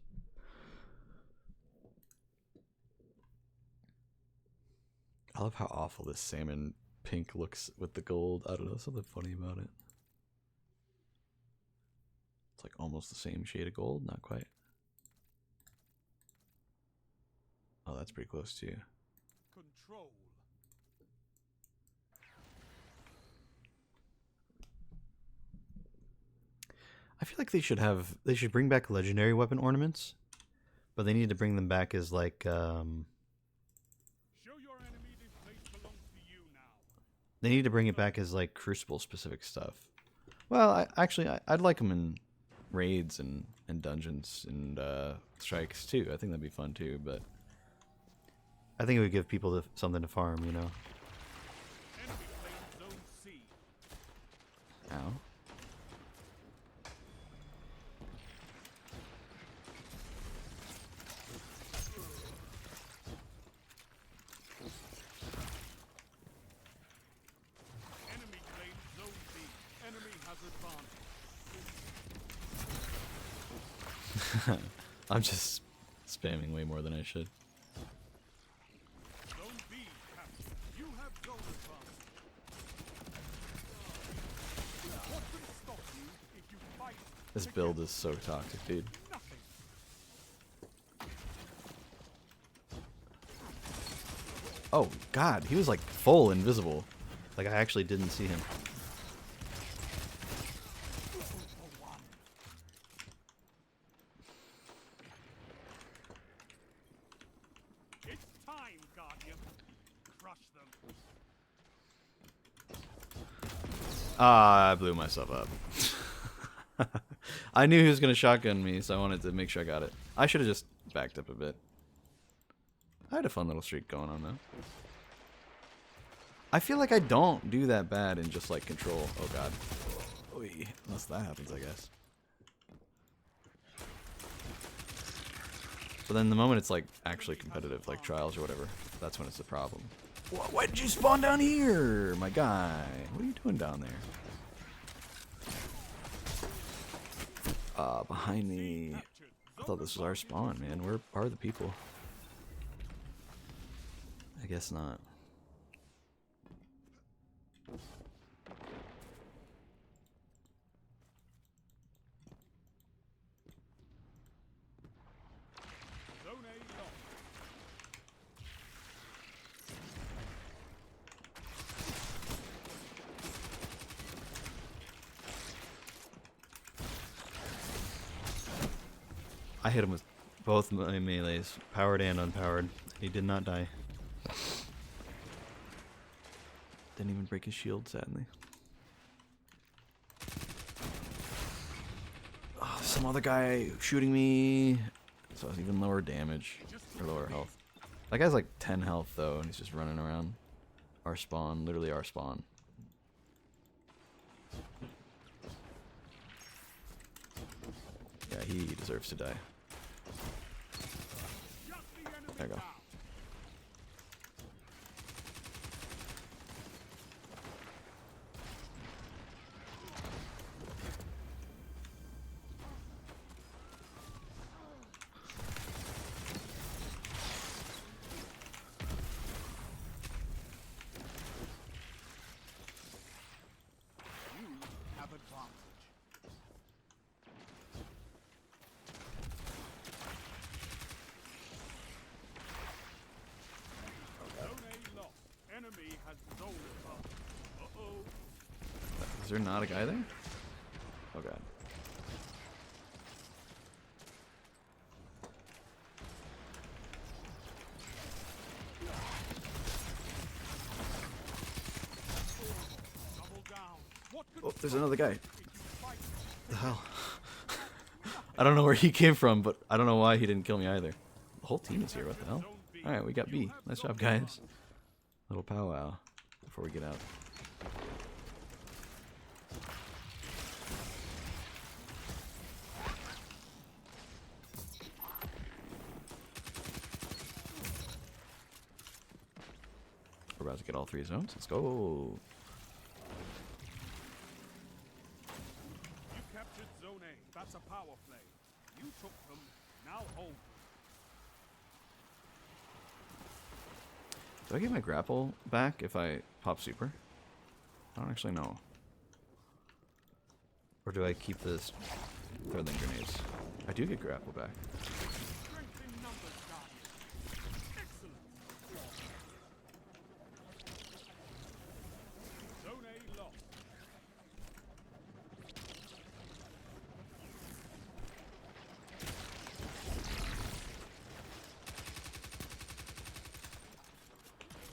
I love how awful this salmon pink looks with the gold. I don't know, something funny about it. It's like almost the same shade of gold, not quite. Oh, that's pretty close too. Control. I feel like they should bring back legendary weapon ornaments, but they need to bring them back as like Show your enemy this place belongs to you now. they need to bring it back as like Crucible specific stuff. Well, I'd like them in raids and dungeons and strikes too. I think that'd be fun too, but I think it would give people something to farm, you know. Enemy claimed Zone C. Ow. Enemy claimed Zone B. Enemy has advantage. I'm just spamming way more than I should. Zone B captured. You have zone advantage. What can stop you if you fight? This build is so toxic, dude. Nothing. Oh god, he was like full invisible. Like I actually didn't see him. It's time, Guardian. Crush them. Ah, I blew myself up. I knew he was gonna shotgun me, so I wanted to make sure I got it. I should have just backed up a bit. I had a fun little streak going on though. I feel like I don't do that bad in just like control. Oh god. Oy, unless that happens, I guess. But then the moment it's like actually competitive, like trials or whatever, that's when it's a problem. Why did you spawn down here, my guy? What are you doing down there? Behind me. I thought this was our spawn, man. Where are the people? I guess not. Zone A lost. I hit him with both my melees, powered and unpowered. He did not die. Didn't even break his shield, sadly. Oh, some other guy shooting me. So it's even lower damage or lower health. That guy's like 10 health though, and he's just running around. Our spawn, literally our spawn. Yeah, he deserves to die. Shut the enemy There you go. down. You have advantage. Zone A lost. Enemy has zone advantage. Uh-oh. Is there not a guy there? Oh god. Double down. What could Oh, there's another guy. if you fight? The hell? I don't know where he came from, but I don't know why he didn't kill me either. The whole team is here. What the hell? Alright, we got B. Nice job, guys. Little powwow before we get out. We're about to get all 3 zones. Let's go. You captured Zone A. That's a power play. You took them. Now hold. Do I get my grapple back if I pop super? I don't actually know. Or do I keep this throttling grenades? I do get grapple back. Strength in numbers, Guardian. Excellent. Zone A lost.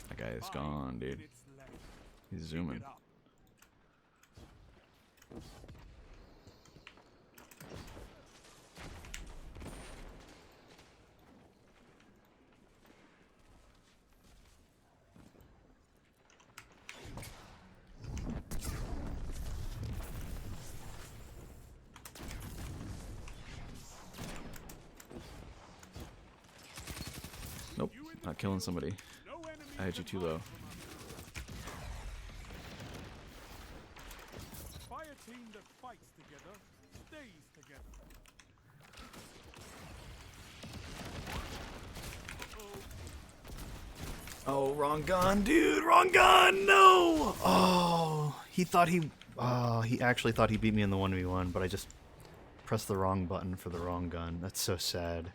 That guy is gone, dude. Minutes left. He's Keep zooming. it up. Not killing somebody. No enemy I had you too low. Fire team that fights together stays together. Oh, wrong gun, dude. Wrong gun. No. Oh, he thought he. He actually thought he beat me in the 1v1, but I just pressed the wrong button for the wrong gun. That's so sad.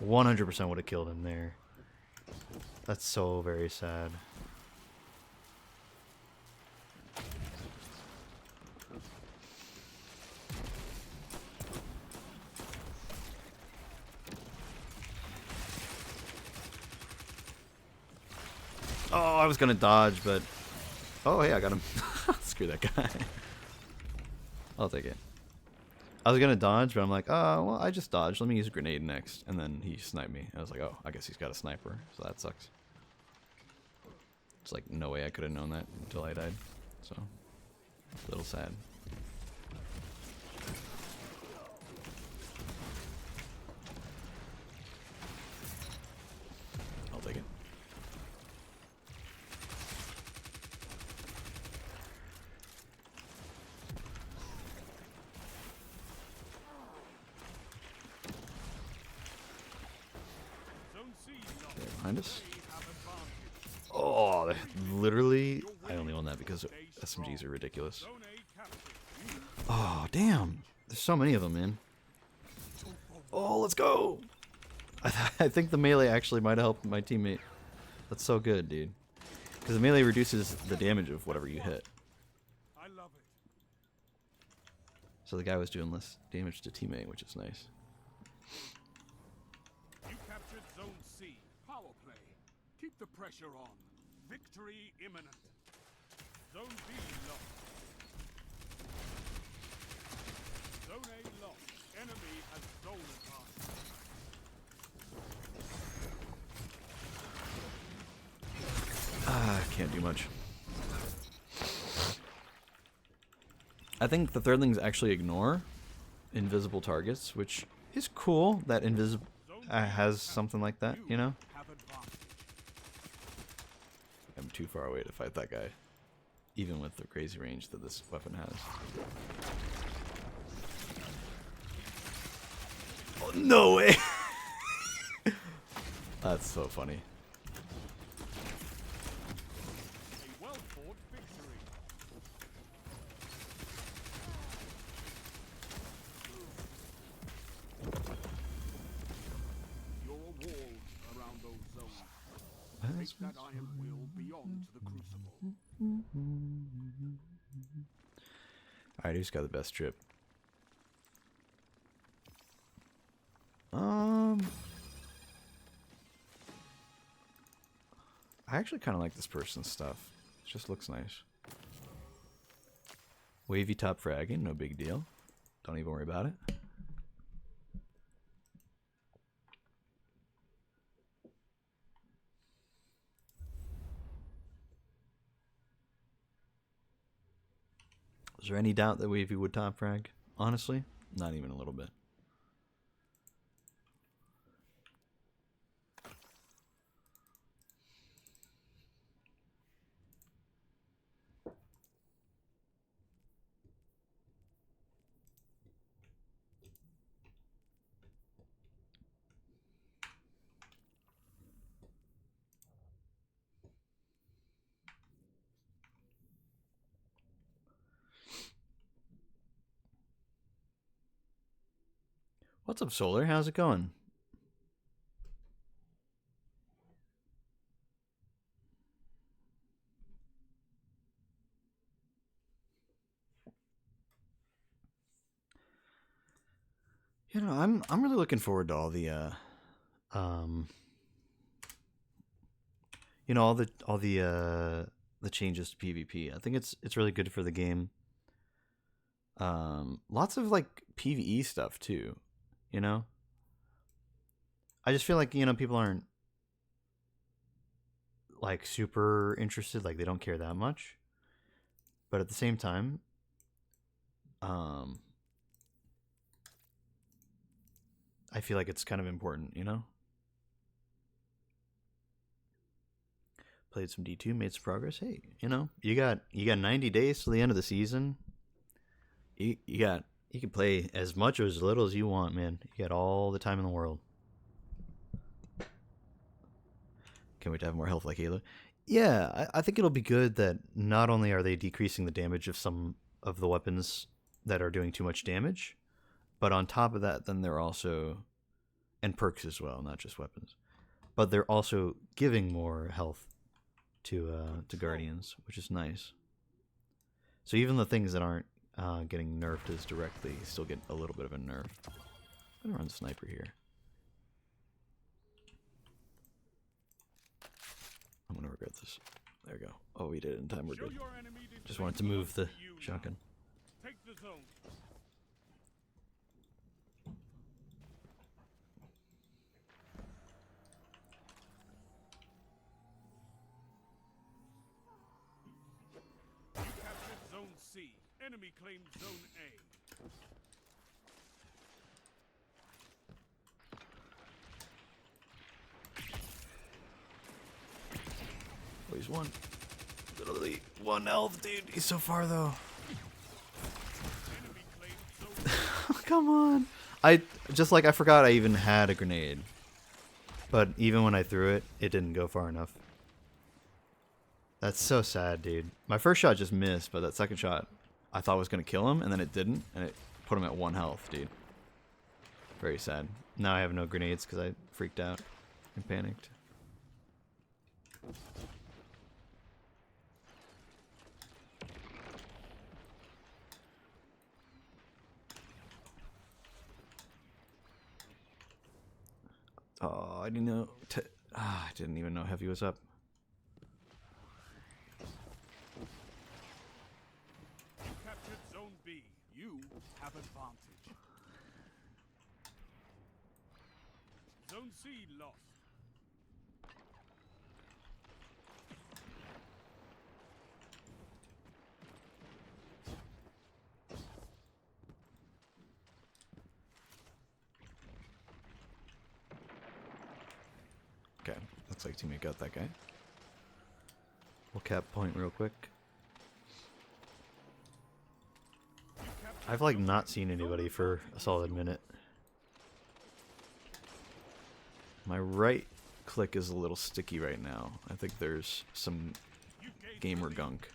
100% would have killed him there. That's so very sad. Oh, I was gonna dodge, but... Oh, hey, I got him. Screw that guy. I'll take it. I was gonna dodge, but I'm like, oh, well, I just dodged. Let me use a grenade next. And then he sniped me. I was like, oh, I guess he's got a sniper, so that sucks. It's like, no way I could have known that until I died. So, a little sad. I'll take it. Zone C lost. Okay, behind us. They have advantage. Oh, literally, I only won that because SMGs are ridiculous. Zone A captured. Oh, damn. There's so many of them, man. Oh, let's go. I think the melee actually might have helped my teammate. That's so good, dude. Because the melee reduces the damage of whatever you hit. I love it. So the guy was doing less damage to teammate, which is nice. You captured Zone C. Power play. Keep the pressure on. Victory imminent. Zone B lost. Zone A lost. Enemy has zone advantage. Ah, can't do much. I think the thirdlings actually ignore invisible targets, which is cool that invisible has something like that, you know? Have advantage. I'm too far away to fight that guy, even with the crazy range that this weapon has. Oh, no way! That's so funny. A well-fought victory. You're a wall around those zones. Take that iron will beyond the crucible. Alright, who's got the best trip? I actually kind of like this person's stuff. It just looks nice. Wavy top fragging, no big deal. Don't even worry about it. Is there any doubt that Wavy would top frag? Honestly, not even a little bit. What's up, Solar? How's it going? You know, I'm really looking forward to all the you know, the changes to PvP. I think it's really good for the game. Lots of like PvE stuff too, you know? I just feel like, you know, people aren't like super interested, like they don't care that much. But at the same time, I feel like it's kind of important, you know? played some D2, made some progress. Hey, you know, you got 90 days to the end of the season. You can play as much or as little as you want, man. You got all the time in the world. Can't wait to have more health like Halo. Yeah, I think it'll be good that not only are they decreasing the damage of some of the weapons that are doing too much damage, but on top of that, then they're also, and perks as well, not just weapons, but they're also giving more health to Guardians, which is nice. So even the things that aren't getting nerfed as directly still get a little bit of a nerf. I'm gonna run sniper here. I'm gonna regret this. There we go. Oh, we did it in time. We're good. Just wanted to move the shotgun. Take the zone. You captured zone C. Enemy claimed zone A. Oh, he's one. Literally 1 health, dude. He's so far though. Enemy claimed zone A. Come on. I forgot I even had a grenade. But even when I threw it, it didn't go far enough. That's so sad, dude. My first shot just missed, but that second shot I thought was gonna kill him, and then it didn't, and it put him at 1 health, dude. Very sad. Now I have no grenades because I freaked out and panicked. Oh, I didn't know. I didn't even know Heavy was up. You captured zone B. You have advantage. Zone C lost. Okay, looks like teammate got that guy. We'll cap point real quick. I've like not seen anybody for a solid minute. My right click is a little sticky right now. I think there's some gamer gunk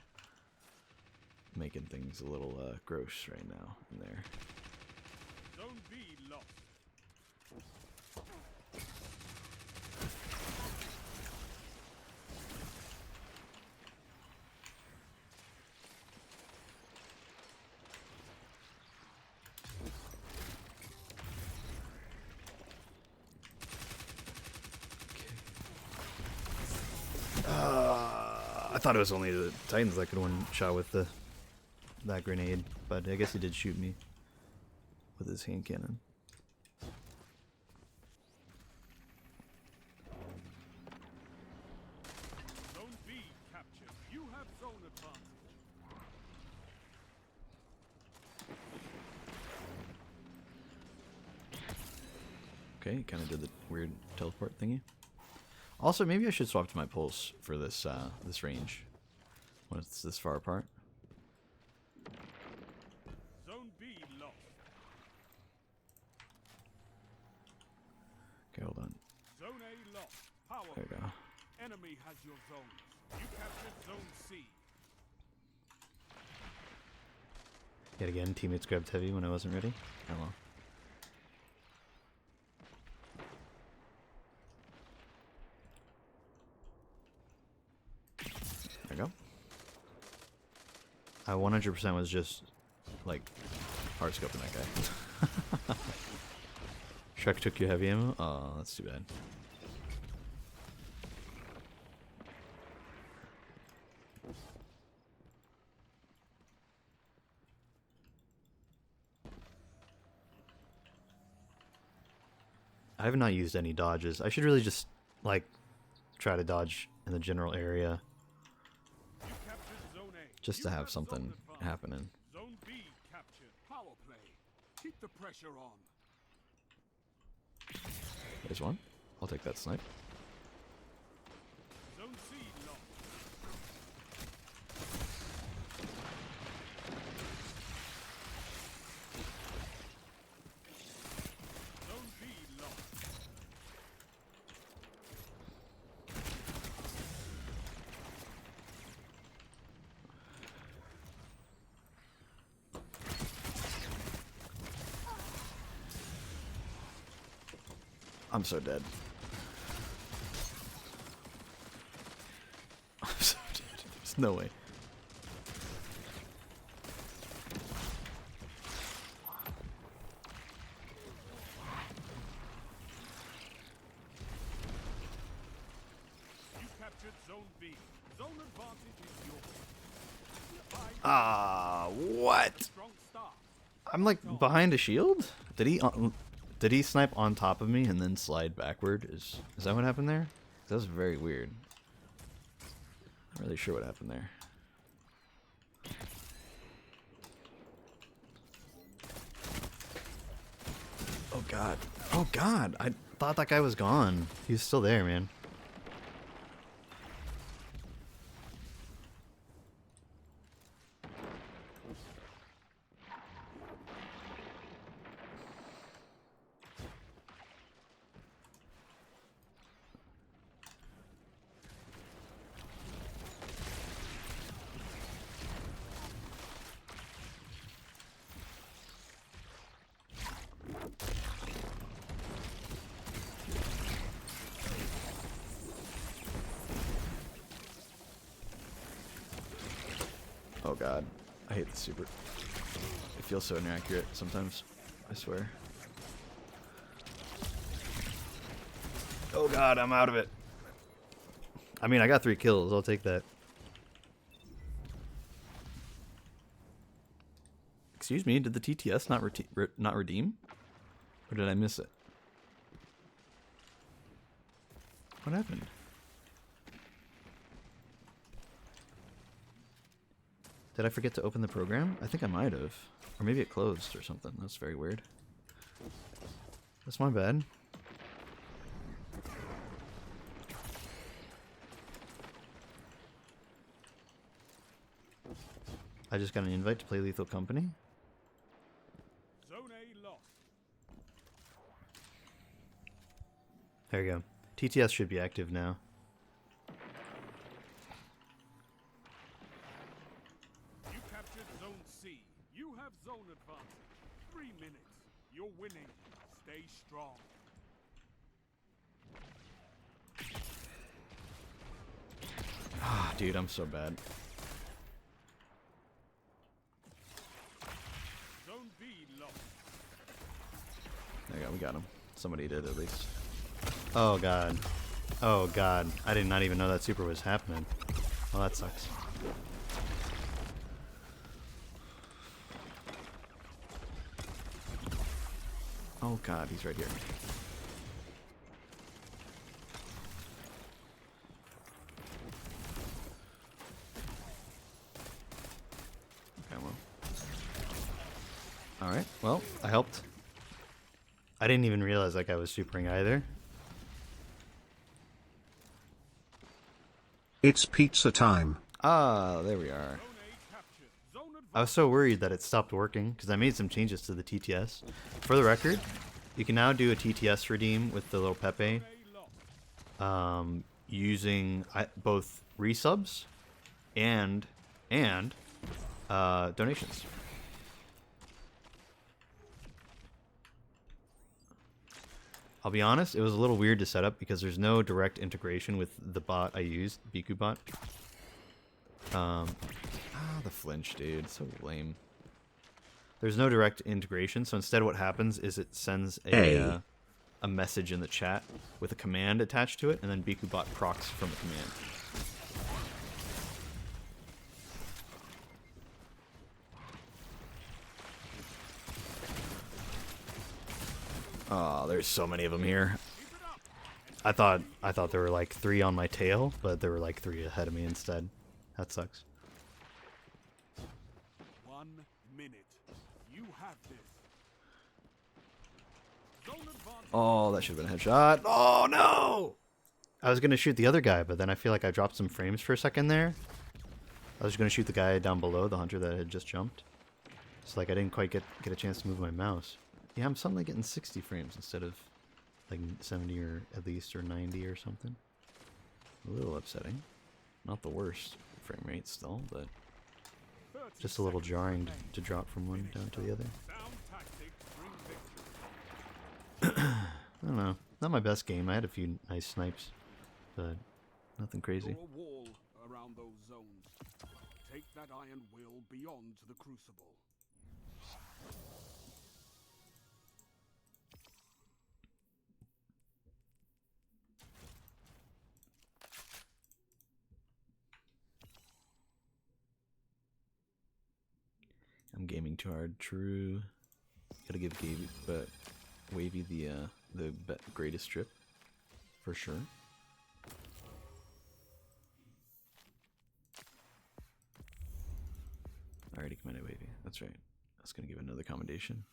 making things a little gross right now in there. Zone B lost. I thought it was only the Titans that could one shot with that grenade, but I guess he did shoot me with his hand cannon. Zone B captured. You have zone advantage. Okay, he kind of did the weird teleport thingy. Also, maybe I should swap to my pulse for this this range when it's this far apart. Zone B lost. Okay, hold on. Zone A lost. Power. There we go. Enemy has your zones. You captured zone C. Yet again, teammates grabbed heavy when I wasn't ready. Oh well. There we go. I 100% was just, like, hard scoping that guy. Shrek took your heavy ammo? Oh, that's too bad. I have not used any dodges. I should really just, like, try to dodge in the general area. You captured zone A. Just to have something happening. Zone B captured. Power play. Keep the pressure on. There's one. I'll take that snipe. Zone C lost. I'm so dead. I'm so dead. There's no way. You captured Zone B. Zone advantage is yours. Ah, what? Strong start. I'm like behind a shield? Did he snipe on top of me and then slide backward? Is that what happened there? That was very weird. Not really sure what happened there. Oh god. Oh god. I thought that guy was gone. He was still there, man. Oh god. I hate the super. It feels so inaccurate sometimes. I swear. Oh god, I'm out of it. I mean, I got 3 kills. I'll take that. Excuse me, did the TTS not redeem? Or did I miss it? What happened? Did I forget to open the program? I think I might have. Or maybe it closed or something. That's very weird. That's my bad. I just got an invite to play Lethal Company. Zone A lost. There you go. TTS should be active now. You captured Zone C. You have zone advantage. 3 minutes. You're winning. Stay strong. Ah, dude, I'm so bad. Zone B lost. There you go, we got him. Somebody did at least. Oh god. Oh god. I did not even know that super was happening. Well, that sucks. Oh god, he's right here. Okay, well. Alright, well, I helped. I didn't even realize that guy was supering either. It's pizza time. Ah, there we are. Zone A captured. Zone advantage. I was so worried that it stopped working because I made some changes to the TTS. For the record, you can now do a TTS redeem with the little Pepe A lost. using both resubs and donations. I'll be honest, it was a little weird to set up because there's no direct integration with the bot I used, Biku bot. The flinch, dude, so lame. There's no direct integration, so instead what happens is it sends a message in the chat with a command attached to it, and then Biku bot procs from the command. Oh, there's so many of them here. I thought there were like 3 on my tail, but there were like 3 ahead of me instead. That sucks. 1 minute. You have this. Zone advantage. Oh, that should have been a headshot. Oh no! I was gonna shoot the other guy, but then I feel like I dropped some frames for a second there. I was gonna shoot the guy down below, the hunter that had just jumped. It's like I didn't quite get a chance to move my mouse. Yeah, I'm suddenly getting 60 frames instead of like 70 or at least or 90 or something. A little upsetting. Not the worst frame rate still, but 30 just a little seconds jarring remain. to drop from one down to the other. Sound tactics bring victory. I don't know. Not my best game. I had a few nice snipes, but nothing crazy. Draw a wall around those zones. Take that iron will beyond the crucible. I'm gaming too hard. True. Gotta give Wavy the greatest trip for sure. I already commended Wavy. That's right. I was gonna give another commendation.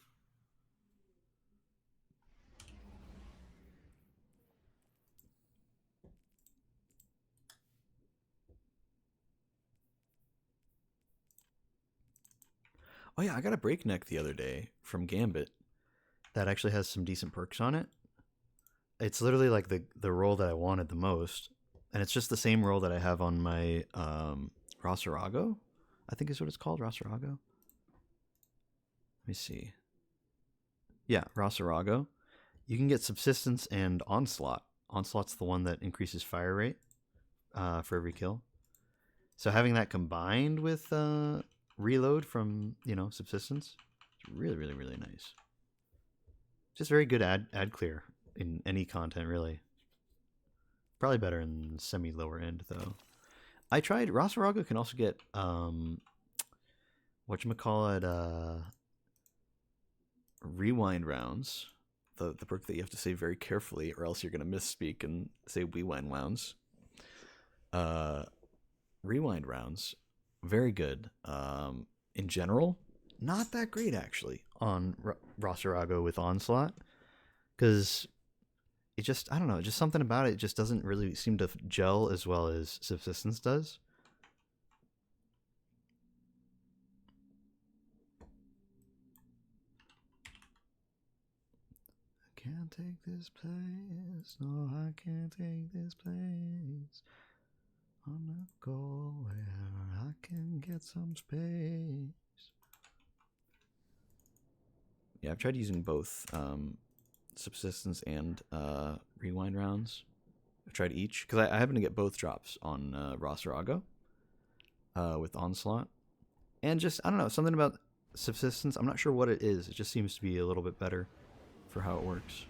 Oh yeah, I got a breakneck the other day from Gambit that actually has some decent perks on it. It's literally like the role that I wanted the most, and it's just the same role that I have on my Rosarago, I think is what it's called, Rosarago. Let me see. Yeah, Rosarago. You can get Subsistence and Onslaught. Onslaught's the one that increases fire rate for every kill. So having that combined with reload from, Subsistence, it's really, really, really nice. Just very good ad clear in any content, really. Probably better in semi lower end though. I tried Rosarago can also get whatchamacallit, rewind rounds. The perk that you have to say very carefully or else you're gonna misspeak and say rewind rounds. Rewind rounds, very good. In general, not that great actually on Rosarago with Onslaught, because it just, I don't know, just something about it just doesn't really seem to gel as well as Subsistence does. I can't take this place, no, I can't take this place. I'm gonna go where I can get some space. Yeah, I've tried using both Subsistence and rewind rounds. I've tried each because I happen to get both drops on Rosarago with Onslaught, and just, I don't know, something about Subsistence. I'm not sure what it is. It just seems to be a little bit better for how it works.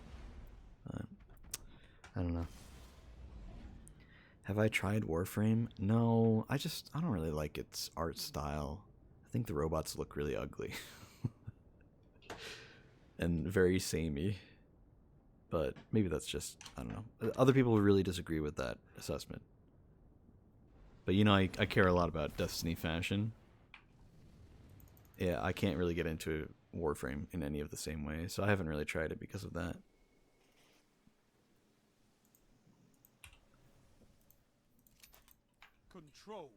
I don't know. Have I tried Warframe? No, I don't really like its art style. I think the robots look really ugly. And very samey. But maybe that's just, I don't know. Other people really disagree with that assessment. But I care a lot about Destiny fashion. Yeah, I can't really get into Warframe in any of the same way, so I haven't really tried it because of that. Control.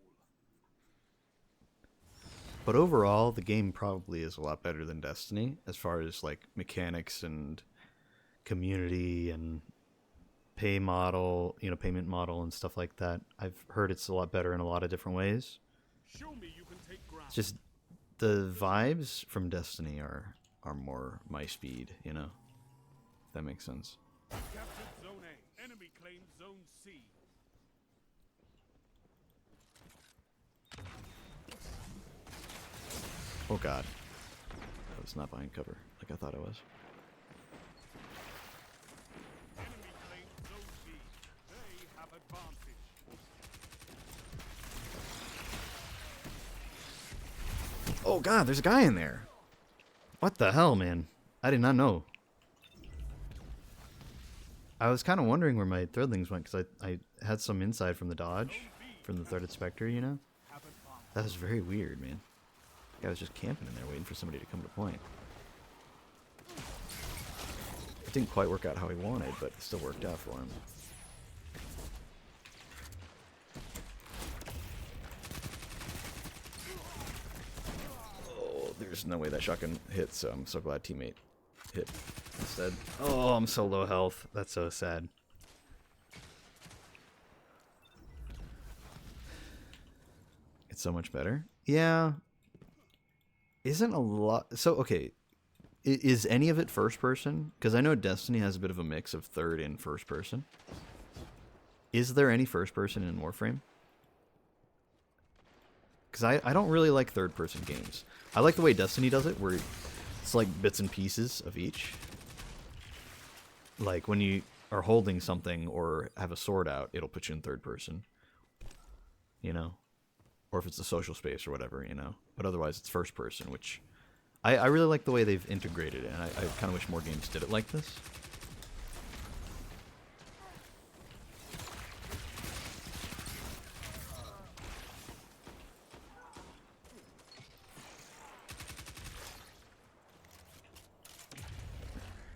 But overall, the game probably is a lot better than Destiny as far as like mechanics and community and payment model and stuff like that. I've heard it's a lot better in a lot of different ways. Show me you can take ground. It's just the vibes from Destiny are more my speed, if that makes sense. Captured Zone A. Enemy claimed Zone C. Oh god. I was not behind cover like I thought I was. Enemy claimed Zone B. They have advantage. Oh god, there's a guy in there. What the hell, man? I did not know. I was kind of wondering where my threadlings went because I had some inside from the dodge, from the threaded spectre, That was very weird, man. The guy was just camping in there waiting for somebody to come to point. It didn't quite work out how he wanted, but it still worked out for him. Oh, there's no way that shotgun hit, so I'm so glad teammate hit instead. Oh, I'm so low health. That's so sad. It's so much better. Yeah. Isn't a lot... So, okay. is any of it first person? Because I know Destiny has a bit of a mix of third and first person. Is there any first person in Warframe? Because I don't really like third person games. I like the way Destiny does it, where it's like bits and pieces of each. Like when you are holding something or have a sword out, it'll put you in third person. You know? Or if it's a social space or whatever, you know? But otherwise it's first person, which I really like the way they've integrated it, and I kind of wish more games did it like this.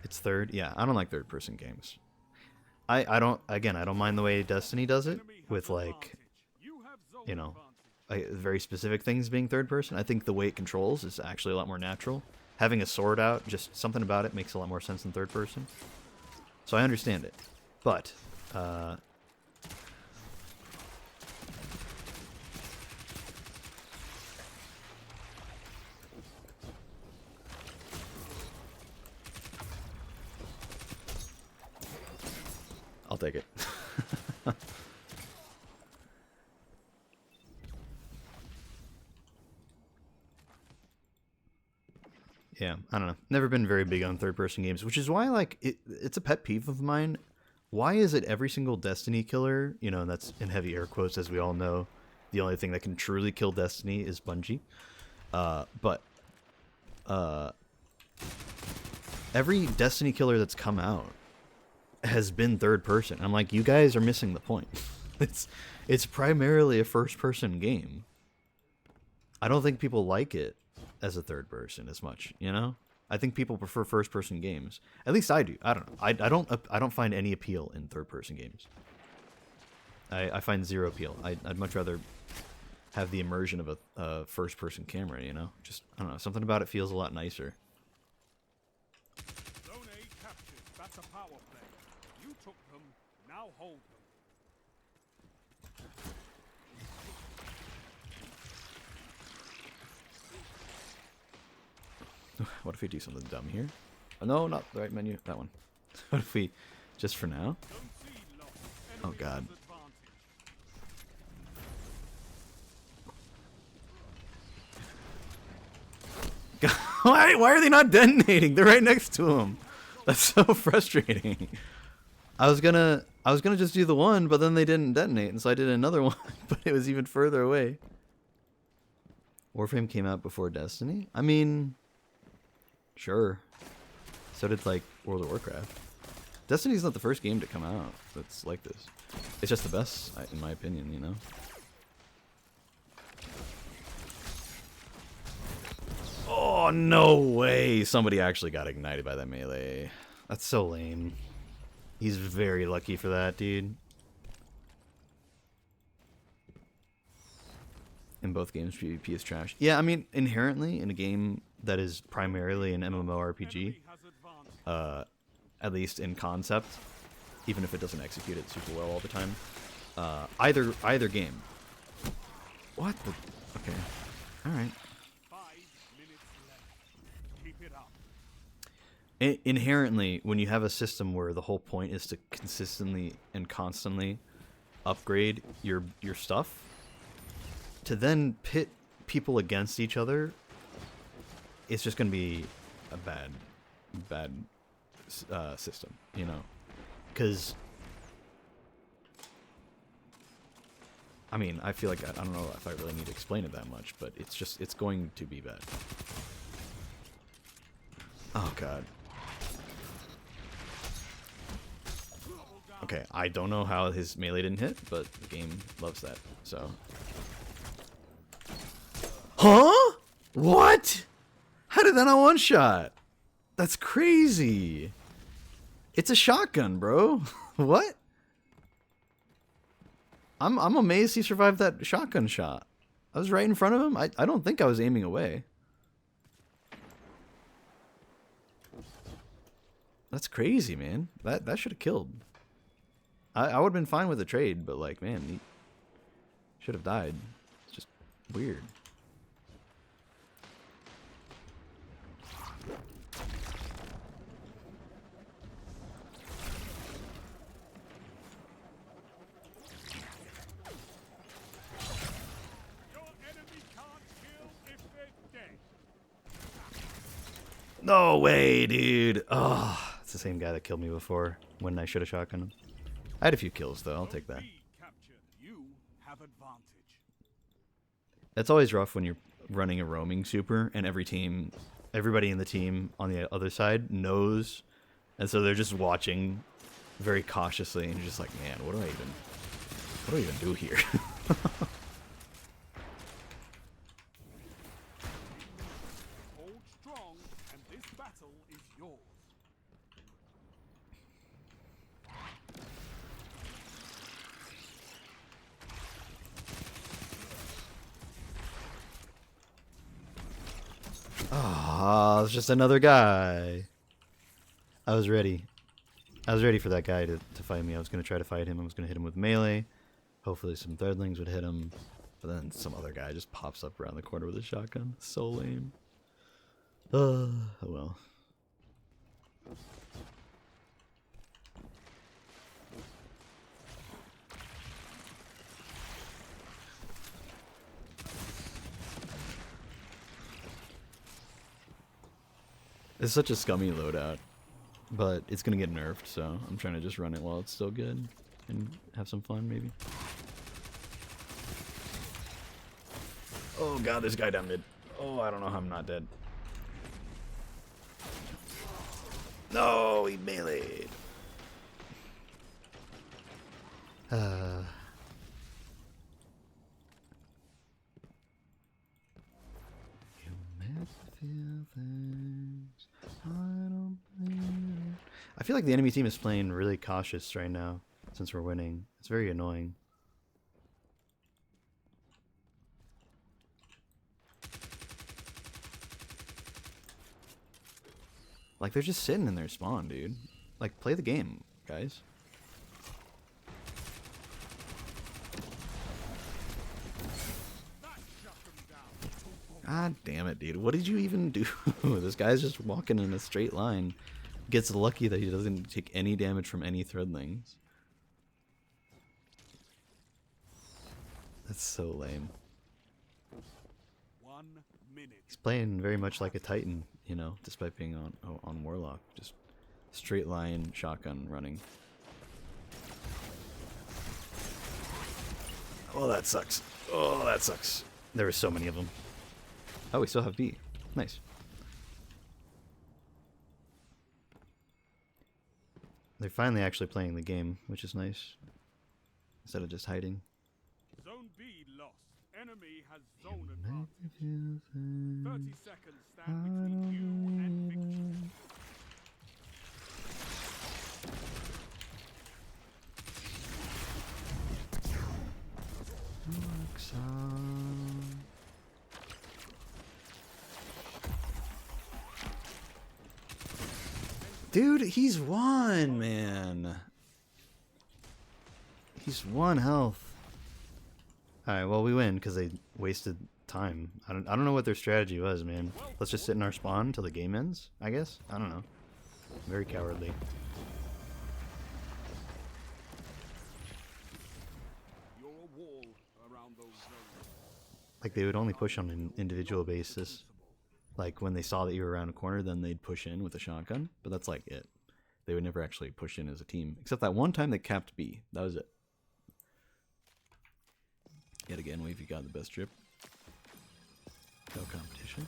It's third? Yeah, I don't like third person games. I don't mind the way Destiny does it, with like, you know, very specific things being third person. I think the way it controls is actually a lot more natural. Having a sword out, just something about it makes a lot more sense than third person. So I understand it. But, I'll take it. Yeah, I don't know. Never been very big on third-person games, which is why, like, it's a pet peeve of mine. Why is it every single Destiny killer, you know, and that's in heavy air quotes, as we all know, the only thing that can truly kill Destiny is Bungie. But every Destiny killer that's come out has been third person. I'm like, you guys are missing the point. It's primarily a first-person game. I don't think people like it as a third person as much, you know? I think people prefer first person games. At least I do. I don't know. I don't find any appeal in third person games. I find zero appeal. I'd much rather have the immersion of a first person camera, you know? Just, I don't know, something about it feels a lot nicer. Zone A captured. That's a power play. You took them, now hold them. What if we do something dumb here? Oh, no, not the right menu. That one. What if we, just for now? Oh, God. Why are they not detonating? They're right next to him. That's so frustrating. I was gonna just do the one, but then they didn't detonate, and so I did another one, but it was even further away. Warframe came out before Destiny? I mean, sure. So did, like, World of Warcraft. Destiny's not the first game to come out that's like this. It's just the best, in my opinion, you know? Oh, no way! Somebody actually got ignited by that melee. That's so lame. He's very lucky for that, dude. In both games, PvP is trash. Yeah, I mean, inherently, in a game that is primarily an MMORPG, at least in concept, even if it doesn't execute it super well all the time, either game. What the? Okay. Alright. 5 minutes left. Keep it up. Inherently, when you have a system where the whole point is to consistently and constantly upgrade your stuff, to then pit people against each other, it's just going to be a bad system, you know? Because, I mean, I feel like, I don't know if I really need to explain it that much, but it's going to be bad. Oh, God. Okay, I don't know how his melee didn't hit, but the game loves that, so. Huh? What? How did that not one-shot? That's crazy. It's a shotgun, bro. What? I'm amazed he survived that shotgun shot. I was right in front of him. I don't think I was aiming away. That's crazy, man. That should have killed. I would have been fine with the trade, but like, man, he should have died. It's just weird. No way, dude. Oh, it's the same guy that killed me before when I should have shotgunned him. I had a few kills, though. I'll take that. Zone B captured. You have advantage. It's always rough when you're running a roaming super and everybody in the team on the other side knows, and so they're just watching very cautiously, and you're just like, man, what do I even do here? Hold strong, and this battle is yours. Ah, it's just another guy. I was ready. I was ready for that guy to fight me. I was going to try to fight him. I was going to hit him with melee. Hopefully some thirdlings would hit him. But then some other guy just pops up around the corner with a shotgun. So lame. Oh well. It's such a scummy loadout, but it's gonna get nerfed, so I'm trying to just run it while it's still good and have some fun, maybe. Oh god, there's a guy down mid. Oh, I don't know how I'm not dead. No, he meleeed. You make me feel things I don't believe in. I feel like the enemy team is playing really cautious right now since we're winning. It's very annoying. Like, they're just sitting in their spawn, dude. Like, play the game, guys. God damn it, dude. What did you even do? This guy's just walking in a straight line. Gets lucky that he doesn't take any damage from any threadlings. That's so lame. 1 minute. He's playing very much like a Titan, you know, despite being on Warlock. Just straight line shotgun running. Oh, that sucks. Oh, that sucks. There were so many of them. Oh, we still have B. Nice. They're finally actually playing the game, which is nice. Instead of just hiding. Zone B lost. Enemy has zone advantage. 30 seconds stand between you and victory. Dude, he's one, man. He's 1 health. Alright, well, we win because they wasted time. I don't know what their strategy was, man. Let's just sit in our spawn until the game ends, I guess? I don't know. Very cowardly. You're a wall around those zones. Like, they would only push on an individual basis. Like, when they saw that you were around a corner, then they'd push in with a shotgun. But that's like it. They would never actually push in as a team. Except that one time they capped B. That was it. Yet again, Wavy got the best trip. No competition.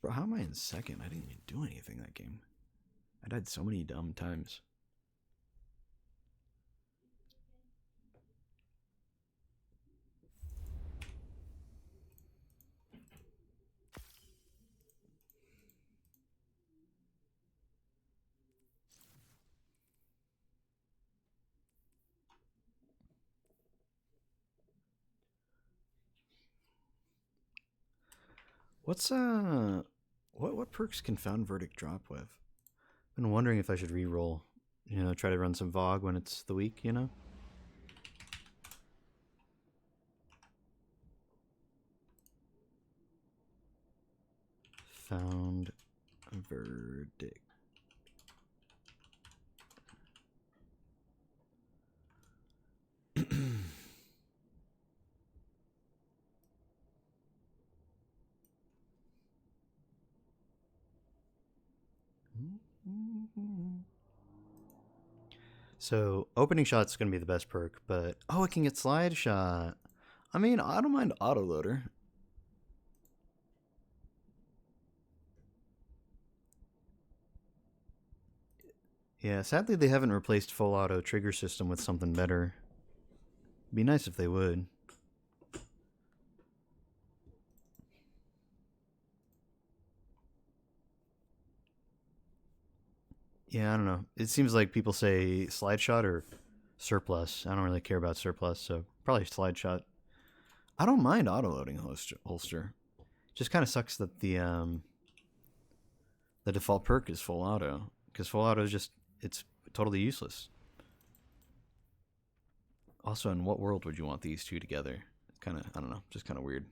Bro, how am I in second? I didn't even do anything that game. I died so many dumb times. What's what perks can Found Verdict drop with? Been wondering if I should re-roll. You know, try to run some VOG when it's the week, you know? Found Verdict. So opening shot's gonna be the best perk, but oh, it can get slide shot. I mean, I don't mind autoloader. Yeah, sadly they haven't replaced full auto trigger system with something better. Be nice if they would. Yeah, I don't know. It seems like people say slide shot or surplus. I don't really care about surplus, so probably slide shot. I don't mind autoloading holster. Just kind of sucks that the default perk is full auto, because full auto is just, it's totally useless. Also, in what world would you want these two together? Kind of, I don't know, just kind of weird.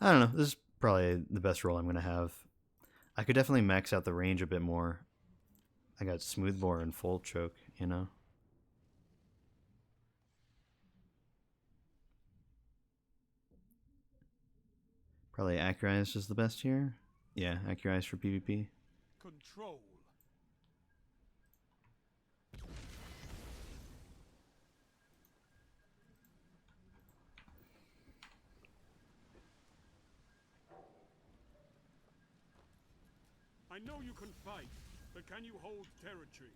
I don't know. This is probably the best roll I'm gonna have. I could definitely max out the range a bit more. I got smoothbore and full choke, you know. Probably Accurize is the best here. Yeah, Accurize for PvP. Control. I know you can fight, but can you hold territory?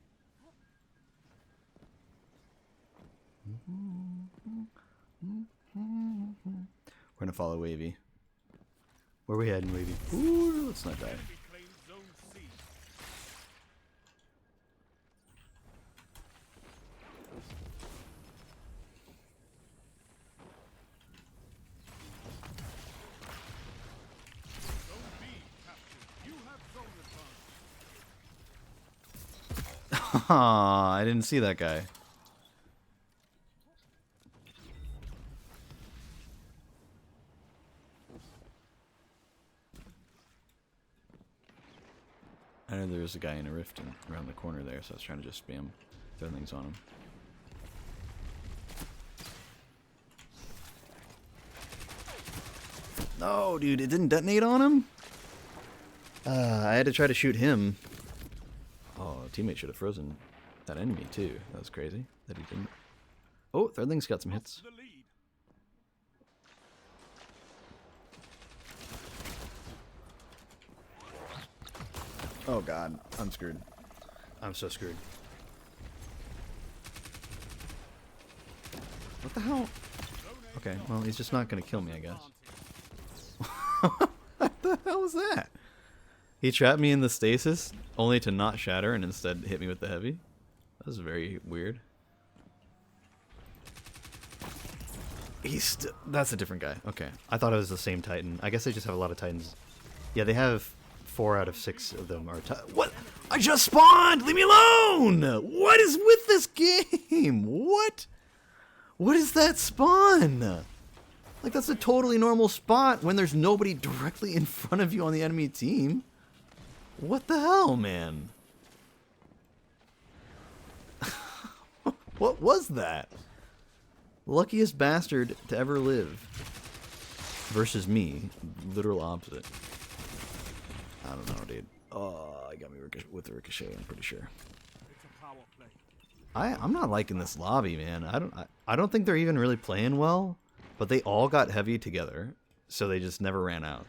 We're gonna follow Wavy. Where we heading, Wavy? Ooh, let's not die. Enemy claims Zone C. Zone B captured. You have zone advantage. I didn't see that guy. I know there was a guy in a rift around the corner there, so I was trying to just spam throw things on him. No, dude, it didn't detonate on him? I had to try to shoot him. Oh, a teammate should have frozen that enemy too. That was crazy that he didn't. Oh, Thirdling's got some hits. The lead. Oh god, I'm screwed. I'm so screwed. What the hell? Okay, well, he's just not gonna kill me, I guess. What the hell was that? He trapped me in the stasis, only to not shatter and instead hit me with the heavy. That was very weird. That's a different guy. Okay. I thought it was the same Titan. I guess they just have a lot of Titans. Yeah, they have 4 out of 6 of them are What? I just spawned! Leave me alone! What is with this game? What? What is that spawn? Like, that's a totally normal spot when there's nobody directly in front of you on the enemy team. What the hell, man? What was that? Luckiest bastard to ever live. Versus me. Literal opposite. I don't know, dude. Oh, I got me with the ricochet, I'm pretty sure. It's a power play. I'm not liking this lobby, man. I don't think they're even really playing well, but they all got heavy together, so they just never ran out.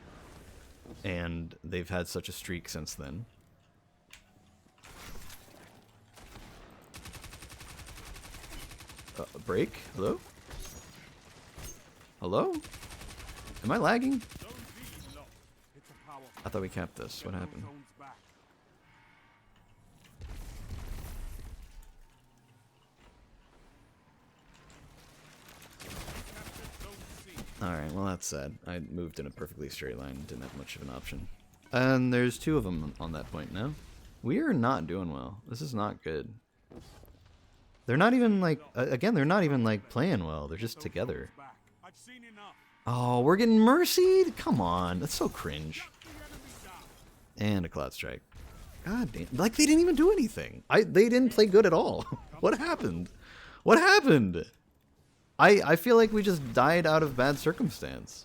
And they've had such a streak since then. Break? Hello? Hello? Am I lagging? Zone B lost. It's a power play. I thought we capped this. What happened? Zones back. Captured Zone C. Alright, well that's sad. I moved in a perfectly straight line, didn't have much of an option. And there's 2 of them on that point now. We are not doing well. This is not good. They're not even like, again, they're not even like playing well. They're just together. Back. I've seen enough. Oh, we're getting mercied? Come on, that's so cringe. The enemy down. And a cloud strike. God damn, like they didn't even do anything. They didn't play good at all. What happened? What happened? I feel like we just died out of bad circumstance.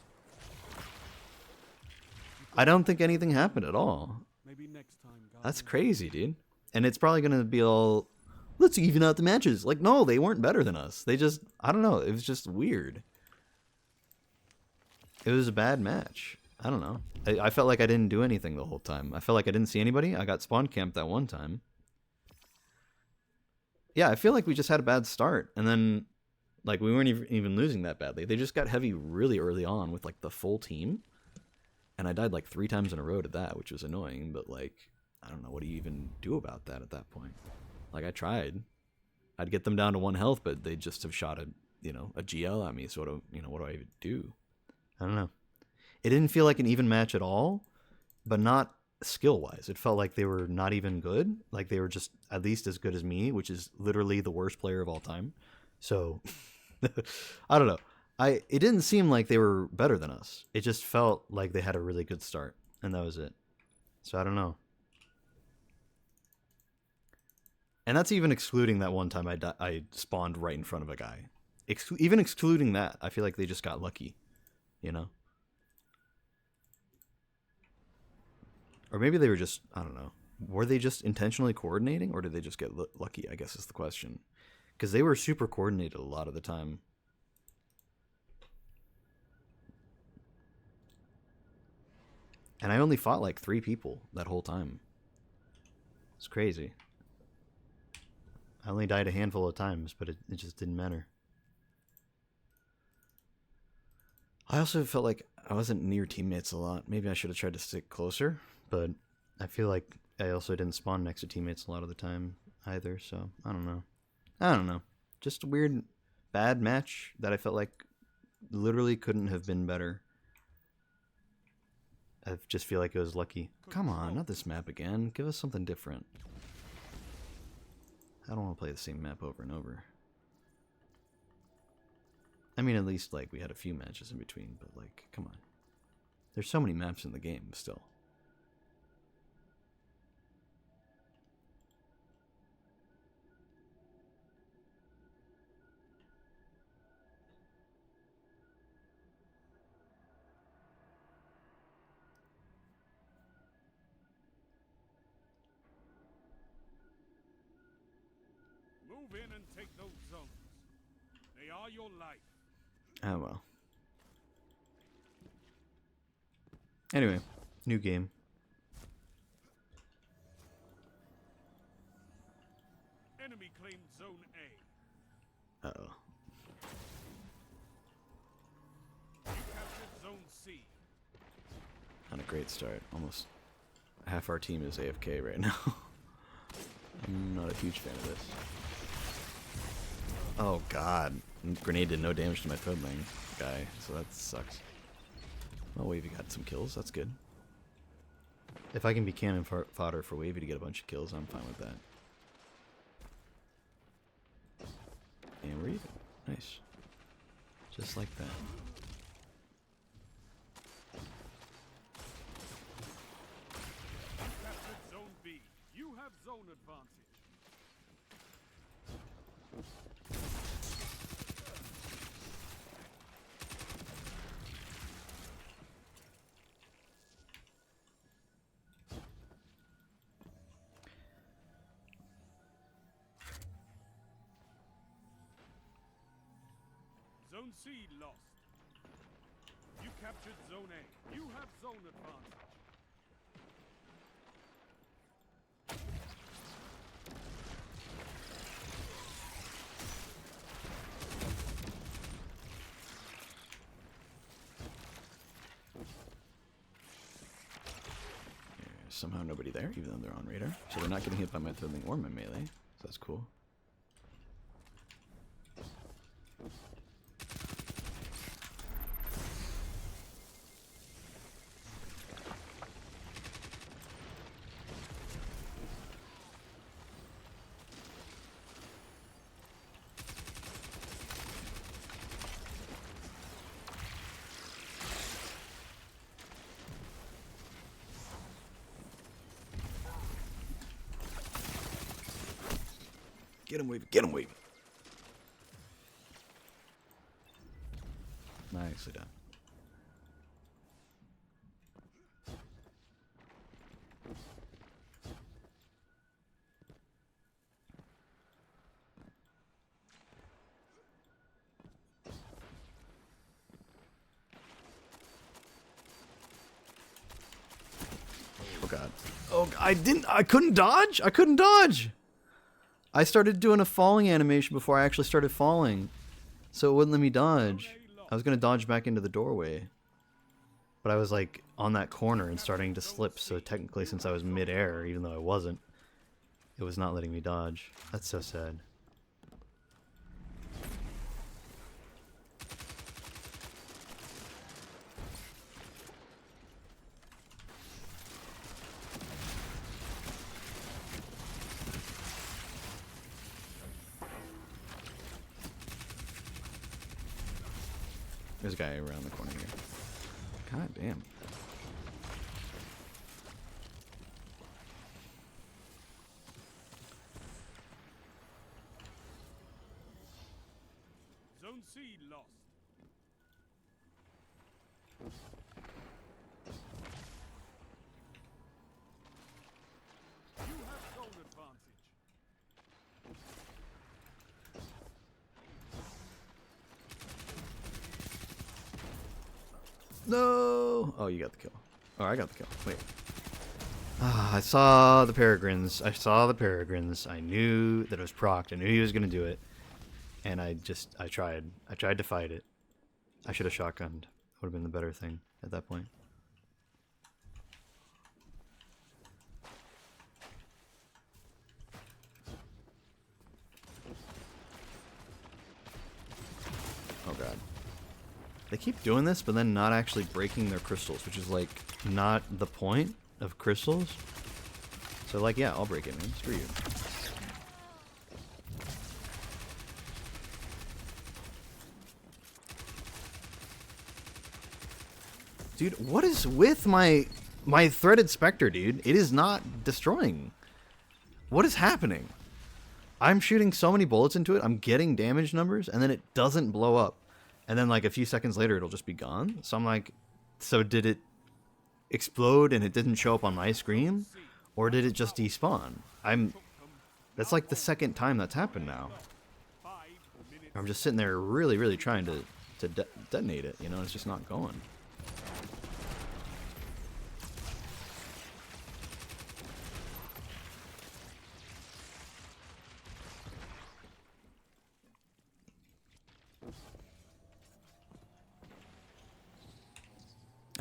I don't think anything happened at all. Maybe Maybe next time, guys. That's crazy, dude. And it's probably gonna be all, let's even out the matches. Like, no, they weren't better than us. They just, I don't know. It was just weird. It was a bad match. I don't know. I felt like I didn't do anything the whole time. I felt like I didn't see anybody. I got spawn camped that one time. Yeah, I feel like we just had a bad start. And then, like, we weren't even losing that badly. They just got heavy really early on with, like, the full team. And I died, like, 3 times in a row to that, which was annoying. But, like, I don't know. What do you even do about that at that point? Like, I tried. I'd get them down to 1 health, but they just have shot a GL at me. So, what do I even do? I don't know. It didn't feel like an even match at all, but not skill-wise. It felt like they were not even good. Like they were just at least as good as me, which is literally the worst player of all time. So, I don't know. It didn't seem like they were better than us. It just felt like they had a really good start, and that was it. So I don't know. And that's even excluding that one time I spawned right in front of a guy. Even excluding that, I feel like they just got lucky, you know? Or maybe they were just, I don't know. Were they just intentionally coordinating, or did they just get lucky, I guess is the question. Because they were super coordinated a lot of the time. And I only fought like 3 people that whole time. It's crazy. I only died a handful of times, but it just didn't matter. I also felt like I wasn't near teammates a lot. Maybe I should have tried to stick closer, but I feel like I also didn't spawn next to teammates a lot of the time either, so I don't know. I don't know. Just a weird, bad match that I felt like literally couldn't have been better. I just feel like it was lucky. Come on, not this map again. Give us something different. I don't want to play the same map over and over. I mean, at least, like, we had a few matches in between, but, like, come on. There's so many maps in the game, still. Move in and take those zones. They are your life. Oh, well. Anyway, new game. Enemy claimed zone A. Uh-oh. You captured zone C. Not a great start. Almost half our team is AFK right now. I'm not a huge fan of this. Oh god. Grenade did no damage to my Fedling guy, so that sucks. Oh, Wavy got some kills. That's good. If I can be cannon fodder for Wavy to get a bunch of kills, I'm fine with that. And we're even. Nice. Just like that. Captured zone B. You have zone advantage. Zone C lost. You captured zone A. You have zone advantage. There's somehow nobody there, even though they're on radar. So they're not getting hit by my Thrilling or my melee. So that's cool. Get him, Wavy. Get him, Wavy. Nicely done. god. Oh, I couldn't dodge? I couldn't dodge! I started doing a falling animation before I actually started falling. So it wouldn't let me dodge. I was gonna dodge back into the doorway. But I was like on that corner and starting to slip, so technically since I was mid-air, even though I wasn't, it was not letting me dodge. That's so sad. There's a guy around the corner here. God damn. Zone C lost. You have zone advantage. No! Oh, you got the kill. Oh, I got the kill. Wait. Ah, I saw the Peregrines. I saw the Peregrines. I knew that it was procced. I knew he was going to do it. And I tried. I tried to fight it. I should have shotgunned. Would have been the better thing at that point. Oh god. They keep doing this, but then not actually breaking their crystals, which is like not the point of crystals. So like, yeah, I'll break it, man. Screw you. Dude, what is with my threaded specter, dude? It is not destroying. What is happening? I'm shooting so many bullets into it, I'm getting damage numbers, and then it doesn't blow up. And then like a few seconds later, it'll just be gone. So I'm like, so did it explode and it didn't show up on my screen? Or did it just despawn? That's like the second time that's happened now. I'm just sitting there really, really trying to detonate it, you know, it's just not going.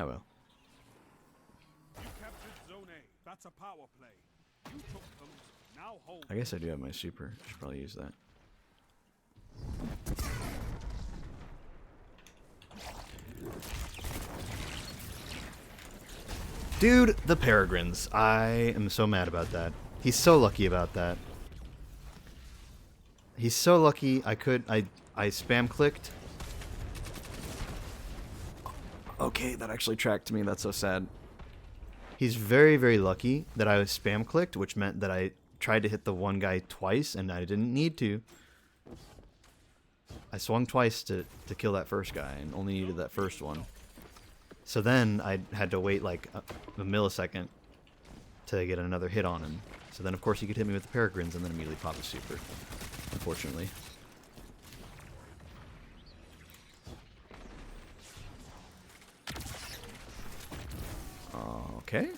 Oh well. You captured Zone A. That's a power play. You took them. Now hold. I guess I do have my super. I should probably use that. Dude, the Peregrines. I am so mad about that. He's so lucky about that. He's so lucky. I spam clicked. Okay, that actually tracked me. That's so sad. He's very, very lucky that I was spam clicked, which meant that I tried to hit the one guy twice, and I didn't need to. I swung twice to kill that first guy, and only needed that first one. So then I had to wait like a millisecond to get another hit on him. So then, of course, he could hit me with the Peregrines and then immediately pop a super, unfortunately. Okay.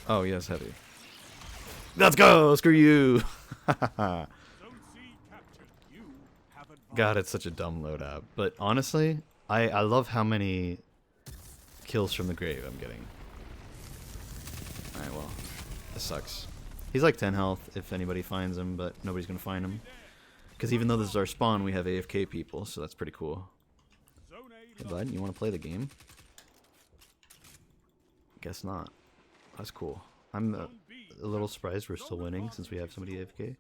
Oh, yes, heavy. Let's go! Screw you! Zone C captured. You have advantage. God, it's such a dumb loadout. But honestly, I love how many kills from the grave I'm getting. Alright, well, this sucks. He's like 10 health if anybody finds him, but nobody's gonna find him. Because even though this is our spawn, we have AFK people, so that's pretty cool. Zone A Hey, bud, you want to play the game? Guess not. That's cool. I'm a little surprised we're still winning since we have somebody AFK.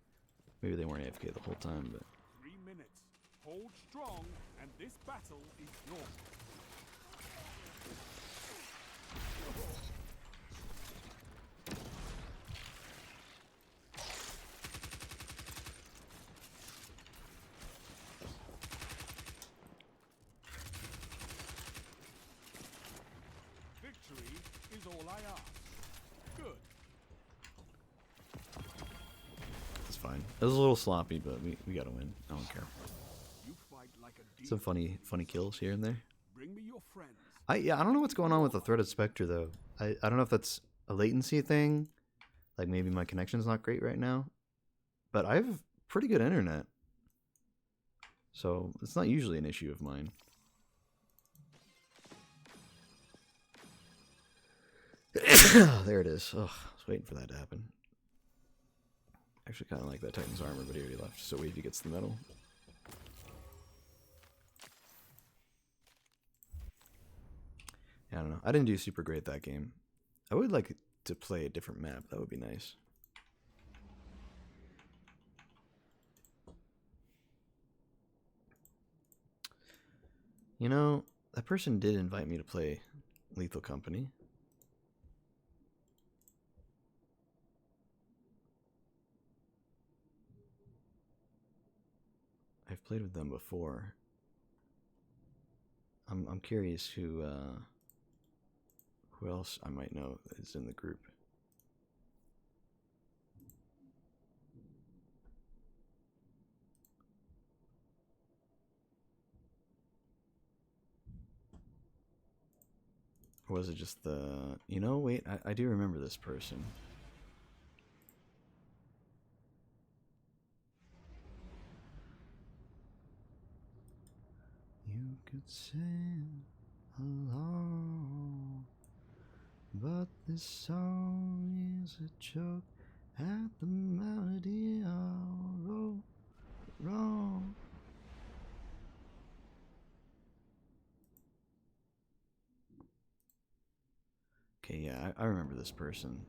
Maybe they weren't AFK the whole time, but... 3 minutes. Hold strong, and this battle is yours. Victory is all I ask. Good. It's fine. It was a little sloppy, but we gotta win. I don't care. You fight like a Some demon. funny kills here and there. Bring me your friends. I don't know what's going on with the threaded specter though. I don't know if that's a latency thing. Like maybe my connection's not great right now. But I have pretty good internet. So it's not usually an issue of mine. There it is. Ugh, I was waiting for that to happen. Actually kind of like that Titan's armor, but he already left. So wait if he gets the medal. I don't know. I didn't do super great that game. I would like to play a different map. That would be nice. You know, that person did invite me to play Lethal Company. I've played with them before. I'm curious who else I might know is in the group. Or was it just the... You know, wait, I do remember this person. You could sing along, but this song is a joke at the melody all wrong. Okay, yeah, I remember this person.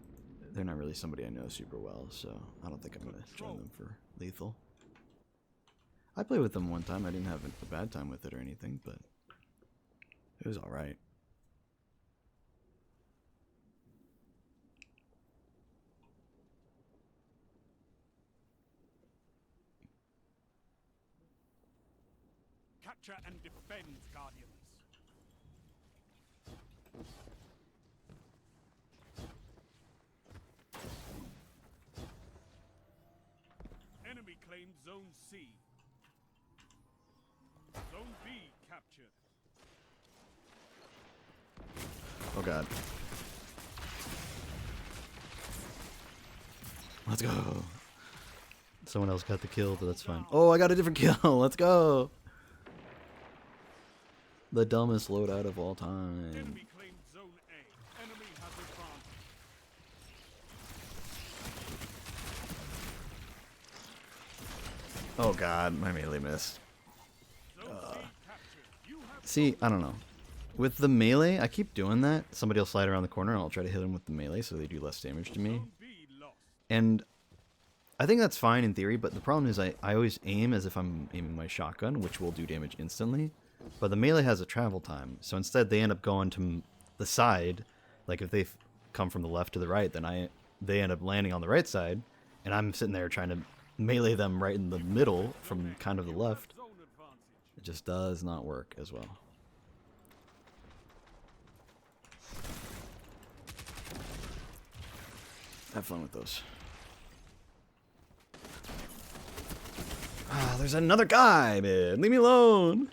They're not really somebody I know super well, so I don't think I'm going to join them for Lethal. I played with them one time. I didn't have a bad time with it or anything, but it was alright. Capture and defend, Guardians. Enemy claimed Zone C. Zone B captured. Oh god. Let's go. Someone else got the kill, but that's fine. Oh, I got a different kill. Let's go. The dumbest loadout of all time. Enemy claimed Zone A. Enemy has advanced. Oh god, my melee missed. Zone C captured. You have See, I don't know. With the melee, I keep doing that. Somebody will slide around the corner and I'll try to hit them with the melee so they do less damage to me. Zone B lost. And I think that's fine in theory, but the problem is I always aim as if I'm aiming my shotgun, which will do damage instantly. But the melee has a travel time, so instead they end up going to the side. Like if they come from the left to the right, then they end up landing on the right side, and I'm sitting there trying to melee them right in the middle from kind of the left. Zone advantage. It just does not work as well. Have fun with those. Ah, there's another guy, man. Leave me alone.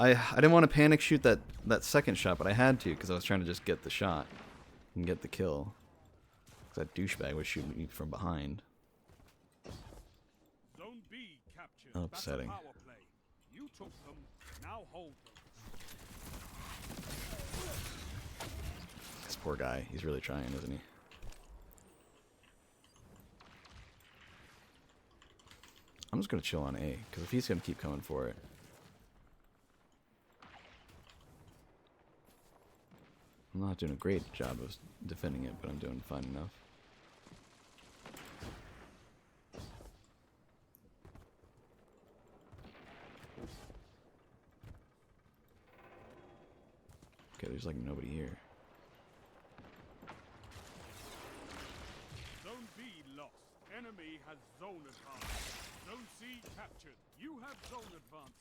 I didn't want to panic shoot that second shot, but I had to because I was trying to just get the shot and get the kill. Because that douchebag was shooting me from behind. Zone B captured. Upsetting. That's a power play. You took them. Now hold them. This poor guy. He's really trying, isn't he? I'm just going to chill on A, because if he's going to keep coming for it. I'm not doing a great job of defending it, but I'm doing fine enough. Okay, there's like nobody here. Zone B lost. Enemy has zone advantage. Zone C captured. You have zone advantage.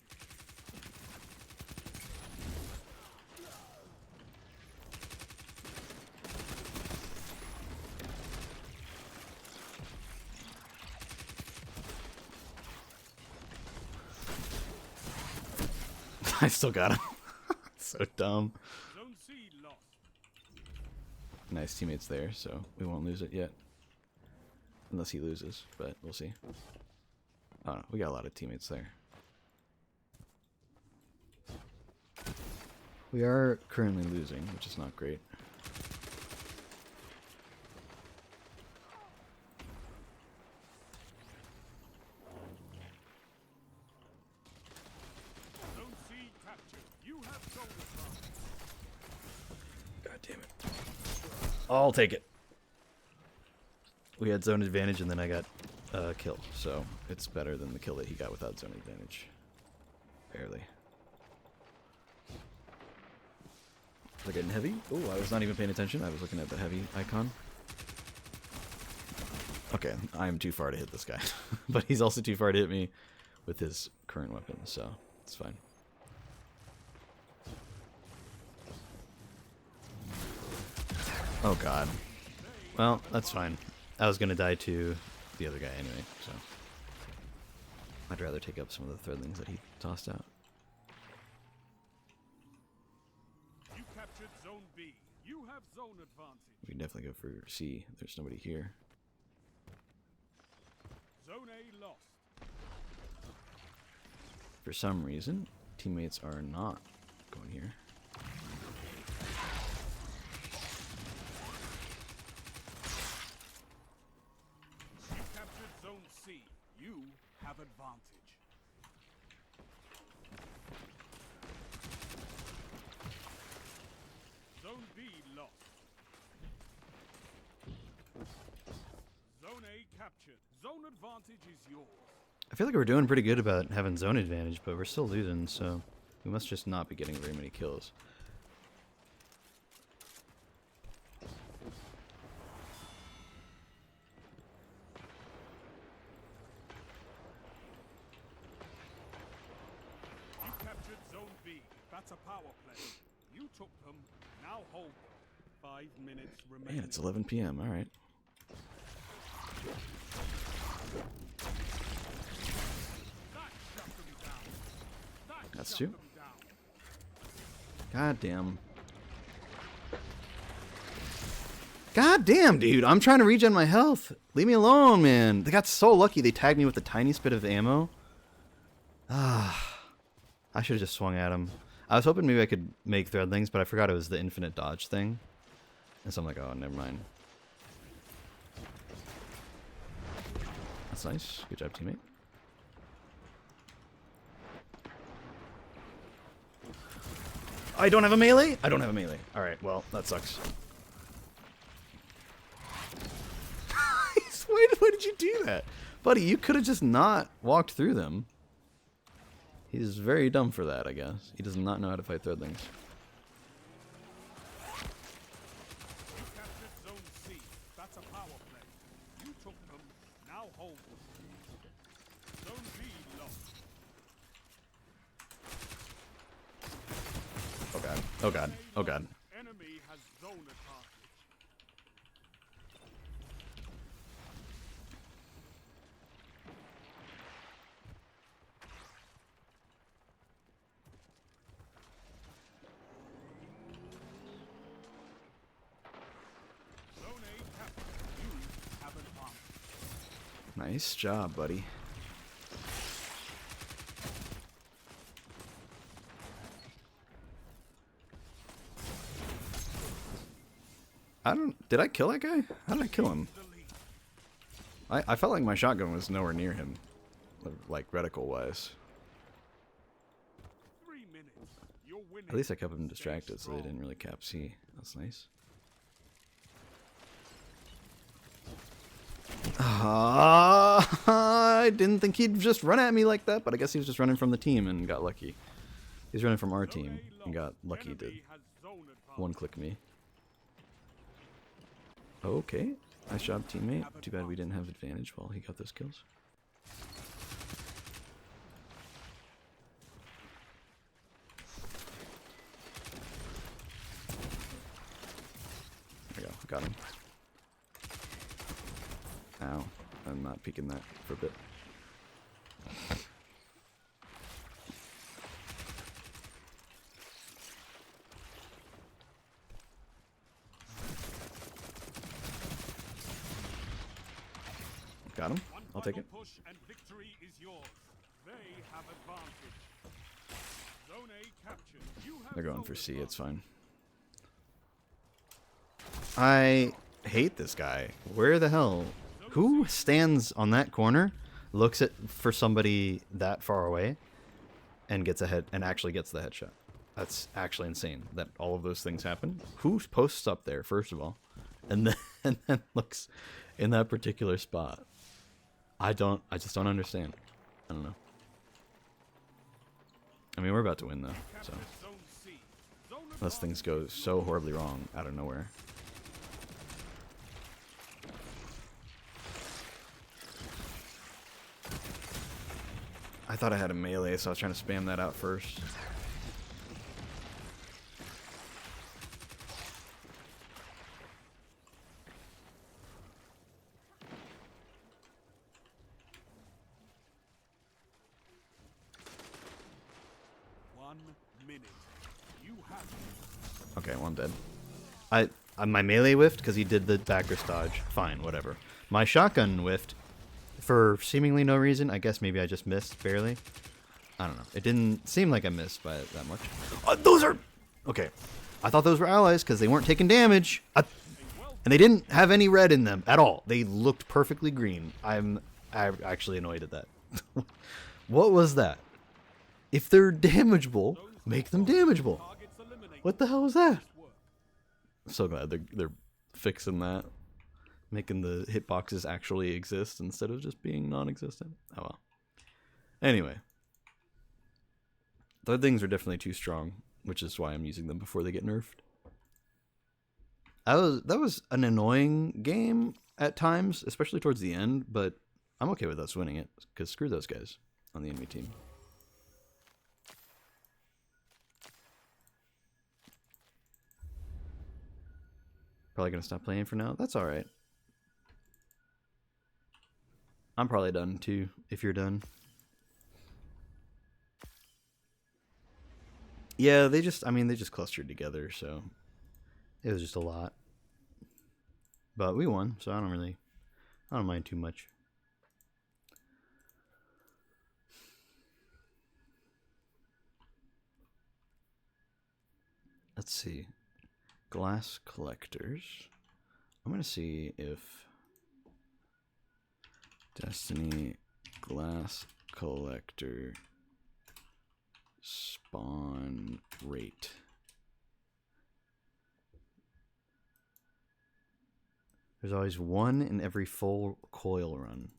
I still got him. So dumb. Zone C lost. Nice. his teammate's there, so we won't lose it yet. Unless he loses, but we'll see. Oh no, we got a lot of teammates there. We are currently losing, which is not great. Zone C captured. You have zone advantage. God damn it. I'll take it. We had zone advantage and then I got a kill, so it's better than the kill that he got without zone advantage. Barely. They're getting heavy. Oh, I was not even paying attention. I was looking at the heavy icon. Okay, I am too far to hit this guy. But he's also too far to hit me with his current weapon, so it's fine. Oh god. Well, that's fine. I was gonna die to the other guy anyway, so I'd rather take up some of the threadlings that he tossed out. You captured zone B. You have zone advantage. We can definitely go for C. There's nobody here. Zone A lost. For some reason, teammates are not going here. You captured zone C. You have advantage. Zone B lost. Zone A captured. Zone advantage is yours. I feel like we're doing pretty good about having zone advantage, but we're still losing, so we must just not be getting very many kills. You captured zone B. That's a power play. You took them. Now hold them. 5 minutes remaining. Man, it's 11 p.m. All right. That shut them down. That That's shut two. them down. God damn. God damn, dude. I'm trying to regen my health. Leave me alone, man. They got so lucky they tagged me with the tiniest bit of ammo. Ah. I should have just swung at him. I was hoping maybe I could make threadlings, but I forgot it was the infinite dodge thing. And so I'm like, oh, never mind. That's nice. Good job, teammate. I don't have a melee? I don't have a melee. Alright, well, that sucks. Why did you do that? Buddy, you could have just not walked through them. He's very dumb for that, I guess. He does not know how to fight threadlings. You captured zone C. That's a power play. You took them. Now hold them. Zone B lost. Oh god. Oh god. Oh god. Enemy has zone advantage. Zone A captured. You have advantage. Nice job, buddy. Did I kill that guy? How did I kill him? The lead. I felt like my shotgun was nowhere near him. Like, reticle-wise. 3 minutes. You're winning. At least I kept him Stay distracted so they strong. didn't really cap C. That's nice. I didn't think he'd just run at me like that, but I guess he was just running from the team and got lucky. He's running from our team and got lucky to Enemy has zone advantage. one-click me. Okay. Nice job, teammate. Too bad we didn't have advantage while he got those kills. There we go. Got him. Ow. I'm not peeking that for a bit. Got him. One I'll take final it. push and victory is yours. They have advantage. Zone A captured. You have They're going zone for C. advantage. It's fine. I hate this guy. Where the hell? Who stands on that corner, looks at for somebody that far away, and gets ahead and actually gets the headshot? That's actually insane that all of those things happen. Who posts up there first of all, and then and then looks in that particular spot? I just don't understand. I don't know. I mean, we're about to win though, so Captured zone C. Zone unless things go so horribly wrong out of nowhere. I thought I had a melee, so I was trying to spam that out first. One minute. You have Okay, well, I'm dead. My melee whiffed because he did the backwards dodge. Fine, whatever. My shotgun whiffed for seemingly no reason. I guess maybe I just missed barely. I don't know. It didn't seem like I missed by that much. Those are... Okay. I thought those were allies because they weren't taking damage. And they didn't have any red in them at all. They looked perfectly green. I'm actually annoyed at that. What was that? If they're damageable, make them damageable. targets eliminated. What the hell was that? Work. I'm so glad they're fixing that. Making the hitboxes actually exist instead of just being non-existent. Oh well. Anyway. The things are definitely too strong, which is why I'm using them before they get nerfed. That was an annoying game at times, especially towards the end, but I'm okay with us winning it, because screw those guys on the enemy team. Probably gonna stop playing for now. That's alright. I'm probably done too, if you're done. Yeah, they just clustered together, so it was just a lot. But we won, so I don't mind too much. Let's see. Glass collectors. I'm gonna see if Destiny glass collector spawn rate. There's always one in every full coil run.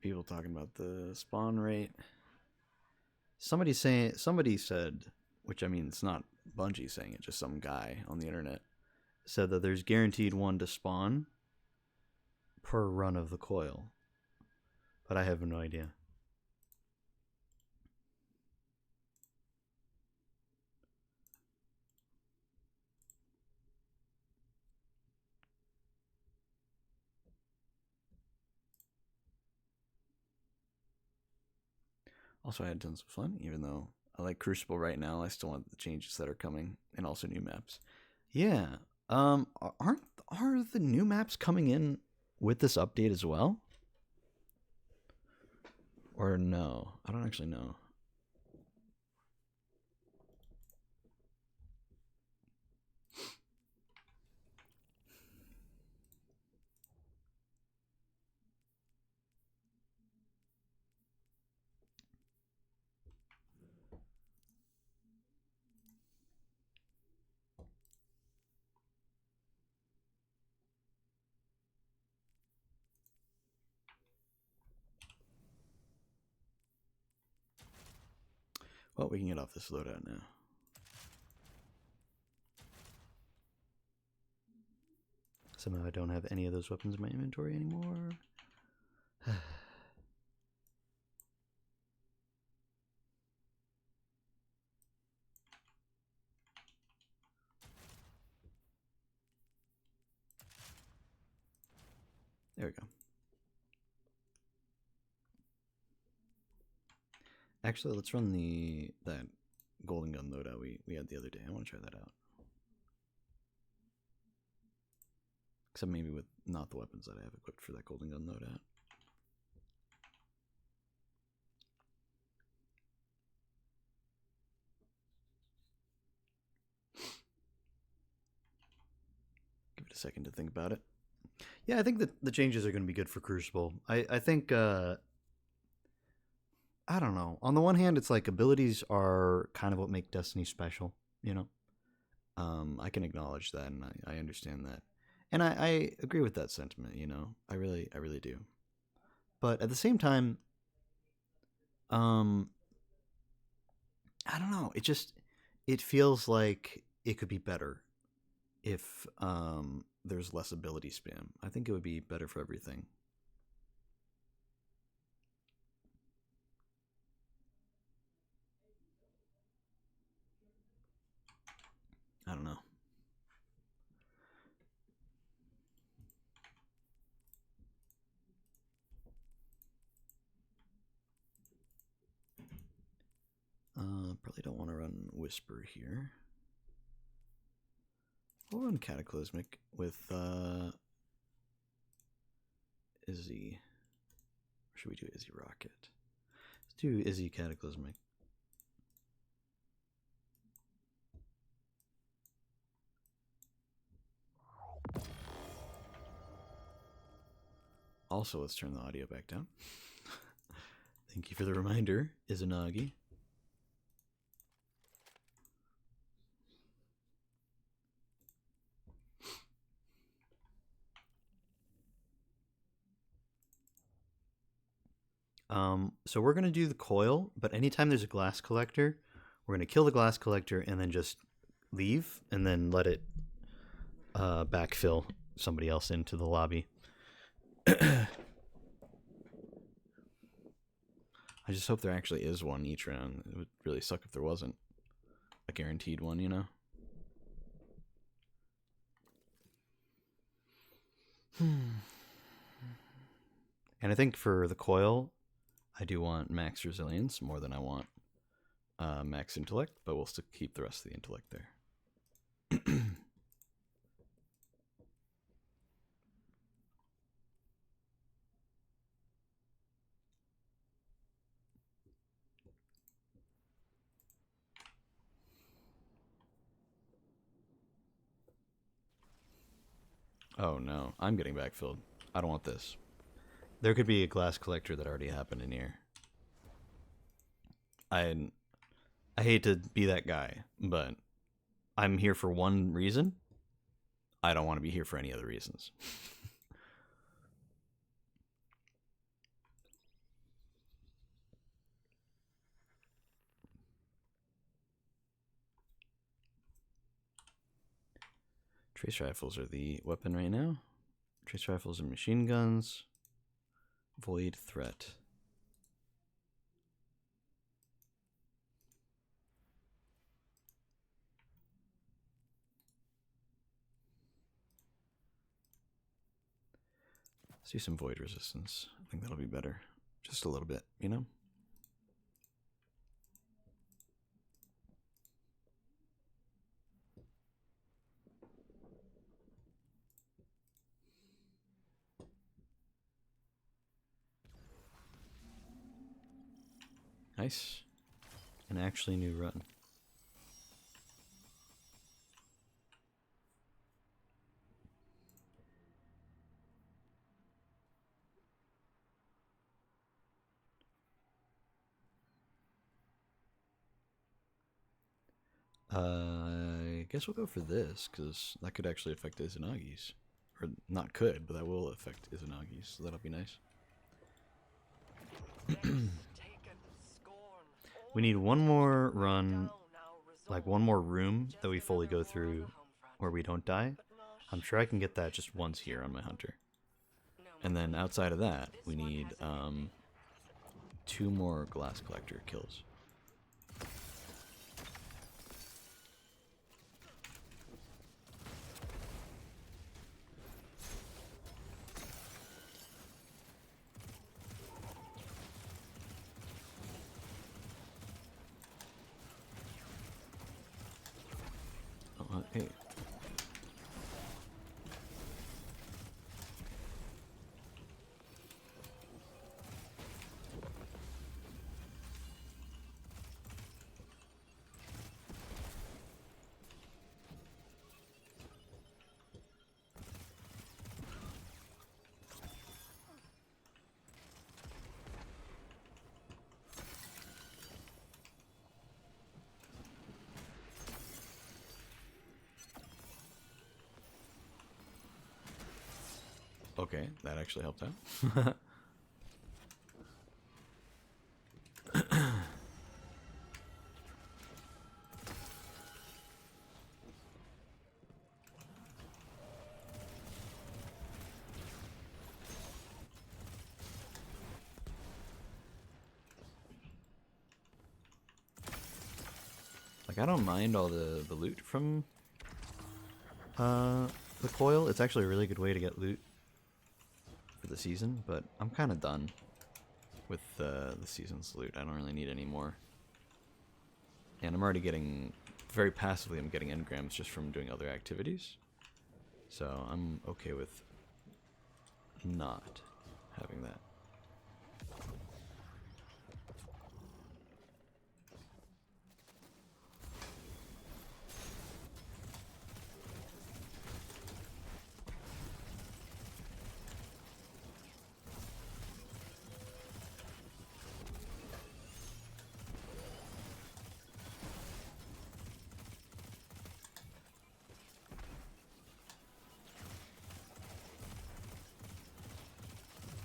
People talking about the spawn rate. Somebody said, which I mean, it's not Bungie saying it, just some guy on the internet said that there's guaranteed one to spawn per run of the coil, but I have no idea. Also, I had tons of fun, even though I like Crucible right now. I still want the changes that are coming, and also new maps. Yeah, are the new maps coming in with this update as well? Or no? I don't actually know. Well, we can get off this loadout now. Somehow I don't have any of those weapons in my inventory anymore. There we go. Actually, let's run that golden gun loadout we had the other day. I want to try that out. Except maybe with not the weapons that I have equipped for that golden gun loadout. Give it a second to think about it. Yeah, I think that the changes are going to be good for Crucible. I think, I don't know. On the one hand, it's like abilities are kind of what make Destiny special, you know? I can acknowledge that, and I understand that. And I agree with that sentiment, you know? I really do. But at the same time, I don't know. It feels like it could be better if there's less ability spam. I think it would be better for everything. I don't know. Probably don't want to run Whisper here. We'll run Cataclysmic with Izzy. Or should we do Izzy Rocket? Let's do Izzy Cataclysmic. Also, let's turn the audio back down. Thank you for the reminder, Izanagi. So we're going to do the coil, but anytime there's a glass collector, we're going to kill the glass collector and then just leave and then let it backfill somebody else into the lobby. I just hope there actually is one each round. It would really suck if there wasn't a guaranteed one, you know? And I think for the coil, I do want max resilience more than I want max intellect, but we'll still keep the rest of the intellect there. Oh no, I'm getting backfilled. I don't want this. There could be a glass collector that already happened in here. I hate to be that guy, but I'm here for one reason. I don't want to be here for any other reasons. Trace rifles are the weapon right now. Trace rifles and machine guns. Void threat. Let's do some void resistance. I think that'll be better. Just a little bit, you know? Nice. An actually new run. I guess we'll go for this, because that could actually affect Izanagi's. Or not could, but that will affect Izanagi's, so that'll be nice. We need one more run, like one more room that we fully go through where we don't die. I'm sure I can get that just once here on my hunter. And then outside of that, we need 2 more glass collector kills. Oh, hey. Okay, that actually helped out. Like, I don't mind all the loot from the coil. It's actually a really good way to get loot for the season, but I'm kind of done with the season's loot. I don't really need any more. And I'm already getting, very passively, I'm getting engrams just from doing other activities. So I'm okay with not having that.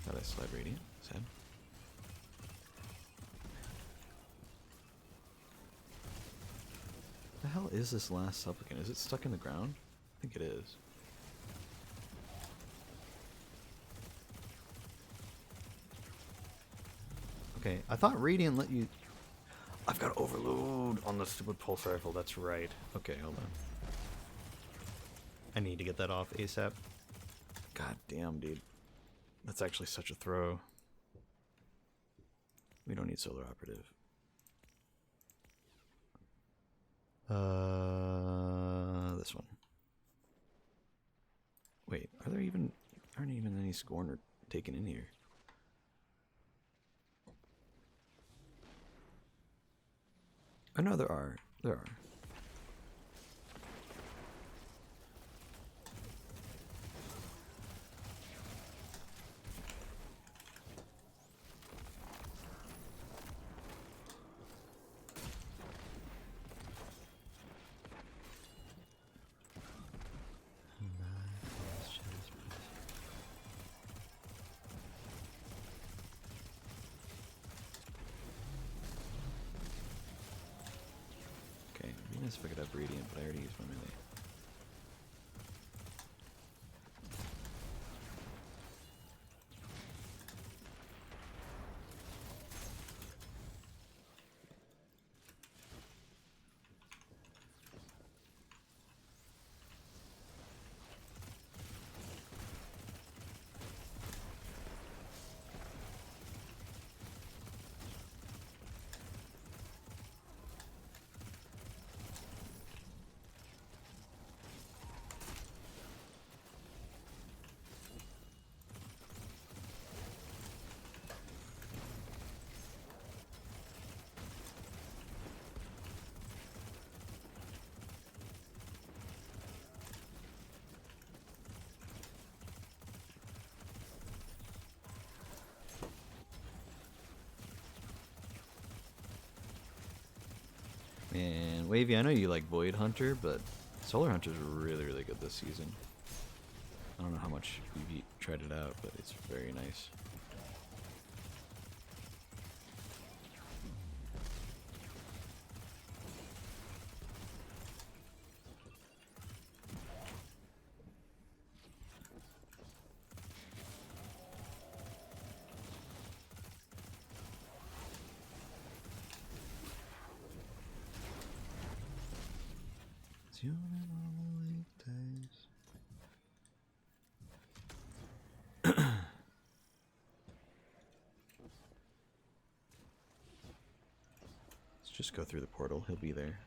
Got a slide radiant, sad. The hell is this last supplicant? Is it stuck in the ground? I think it is. Okay, I thought radiant let you... I've got overload on the stupid pulse rifle, that's right. Okay, hold on. I need to get that off ASAP. God damn, dude. That's actually such a throw. We don't need solar operative. This one. Wait, aren't even any Scorner taken in here? Oh no, there are. There are. Okay, it'd be nice if I could have radiant, but I already used my melee. Man, Wavy, I know you like Void Hunter, but Solar Hunter's really, really good this season. I don't know how much you've tried it out, but it's very nice. you on the weekdays. Let's just go through the portal. He'll be there.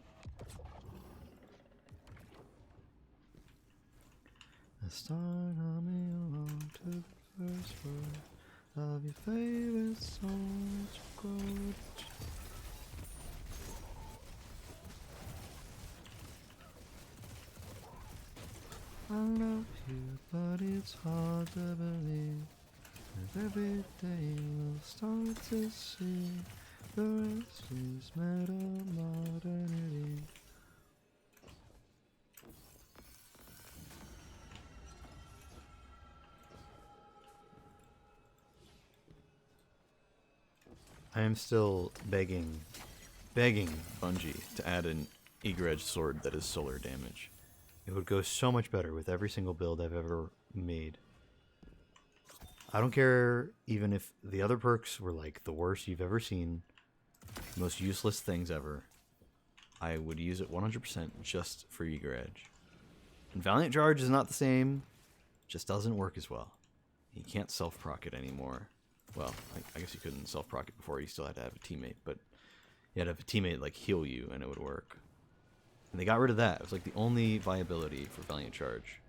Start humming along to the first word of your favorite song that you quote. I love you, but it's hard to believe that every day we'll start to see the rest is made of modernity. I am still begging Bungie to add an eager edge sword that is solar damage. It would go so much better with every single build I've ever made. I don't care even if the other perks were like the worst you've ever seen, most useless things ever. I would use it 100% just for eager edge. And Valiant Charge is not the same, just doesn't work as well. You can't self-proc it anymore. Well, I guess you couldn't self-proc it before, you still had to have a teammate, but you had to have a teammate like heal you and it would work. And they got rid of that. It was like the only viability for Valiant Charge.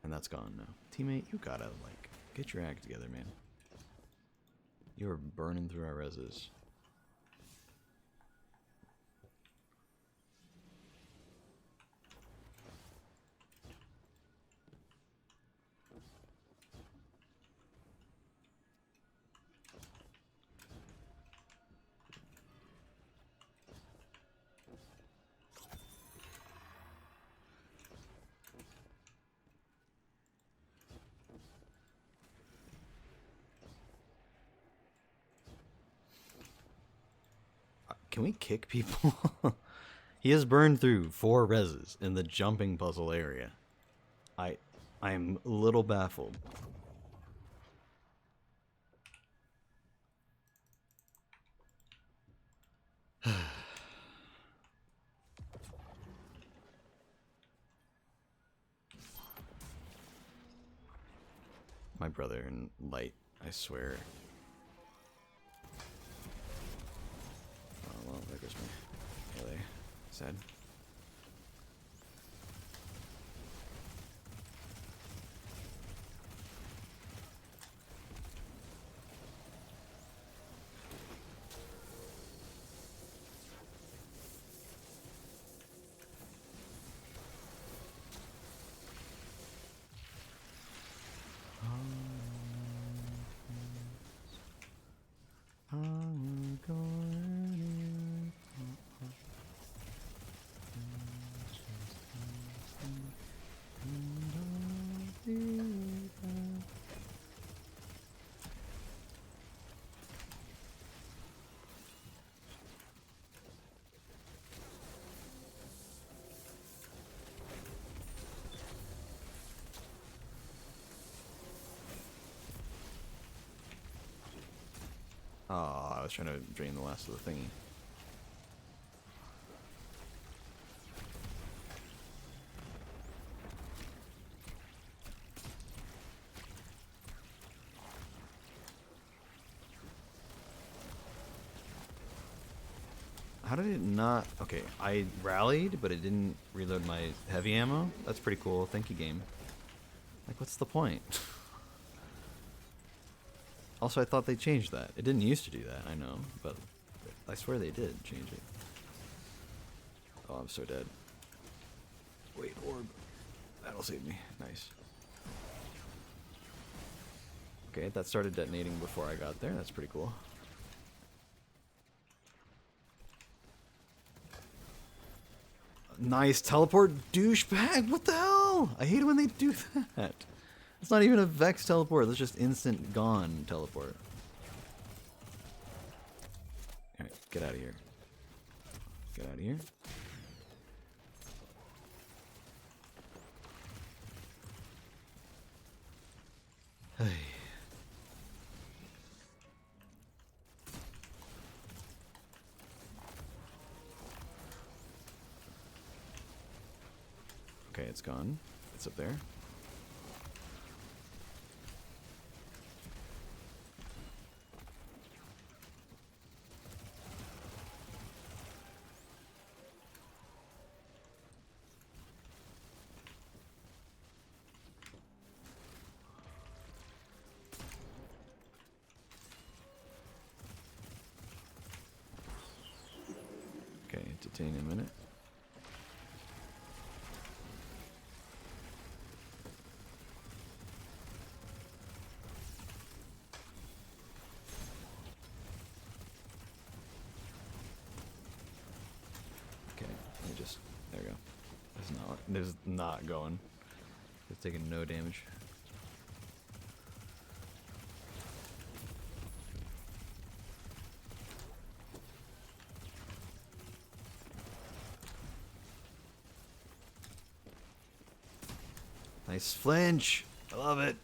And that's gone now. Teammate, you gotta like get your act together, man. You are burning through our reses. Can we kick people? He has burned through 4 reses in the jumping puzzle area. I am a little baffled. My brother in light, I swear. Oh well, there goes my melee. Sad. Oh, I was trying to drain the last of the thingy. How did it not? Okay, I rallied, but it didn't reload my heavy ammo. That's pretty cool. Thank you, game. Like, what's the point? Also, I thought they changed that. It didn't used to do that, I know, but I swear they did change it. Oh, I'm so dead. Wait, orb. That'll save me. Nice. Okay, that started detonating before I got there. That's pretty cool. Nice teleport, douchebag! What the hell? I hate it when they do that. It's not even a Vex teleport. That's just instant gone teleport. Alright, get out of here. Get out of here. Hey. Okay, it's gone. It's up there. Okay, detain a minute. Okay, let me just, there we go. This is not going. It's taking no damage. Nice flinch. I love it.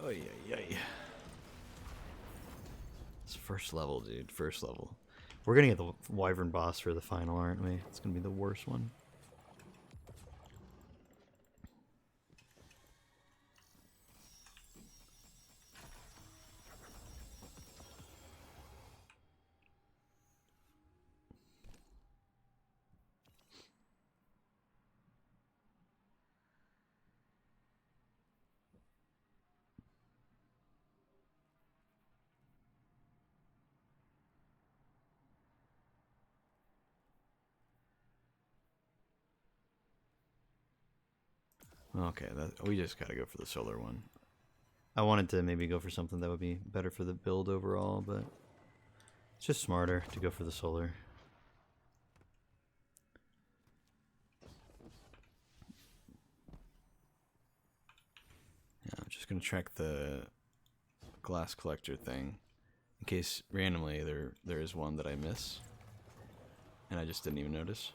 Oh yeah, yeah. It's first level, dude. First level. We're gonna get the Wyvern boss for the final, aren't we? It's gonna be the worst one. Okay, we just gotta go for the solar one. I wanted to maybe go for something that would be better for the build overall, but it's just smarter to go for the solar. Yeah, I'm just gonna check the glass collector thing in case randomly there is one that I miss and I just didn't even notice.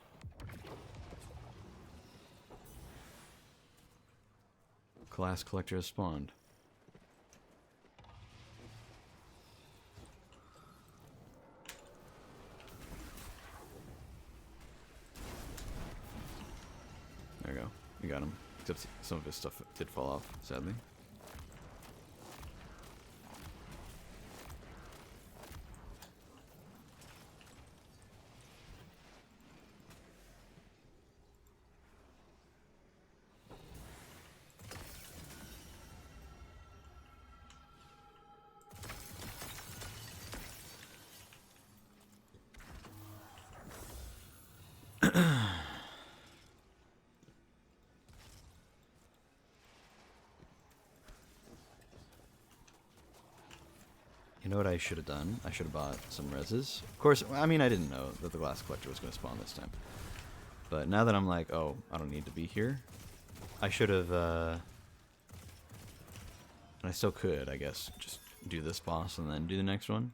Glass collector has spawned. There we go. We got him. Except some of his stuff did fall off, sadly. You know what I should have done? I should have bought some reses. Of course, I mean, I didn't know that the glass collector was going to spawn this time. But now that I'm like, oh, I don't need to be here, I should have, and I still could, I guess, just do this boss and then do the next one.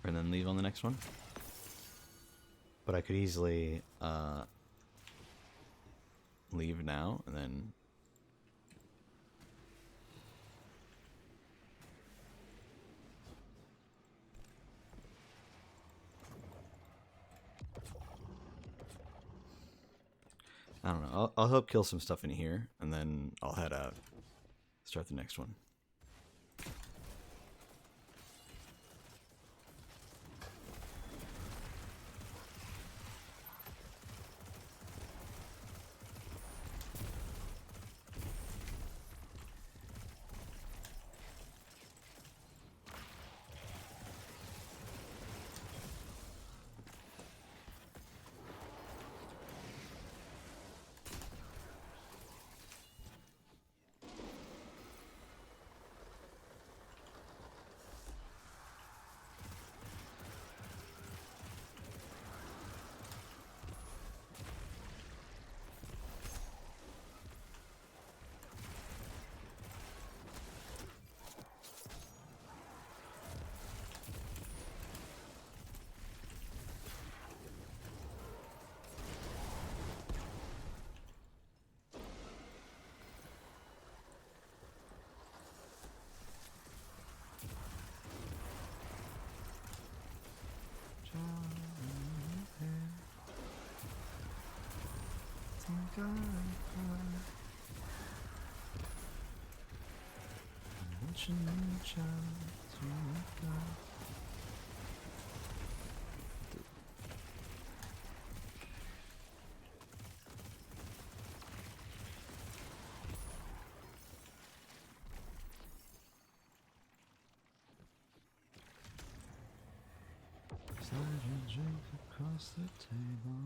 And then leave on the next one. But I could easily leave now and then... I don't know. I'll help kill some stuff in here, and then I'll head out. Start the next one. Drink across the table.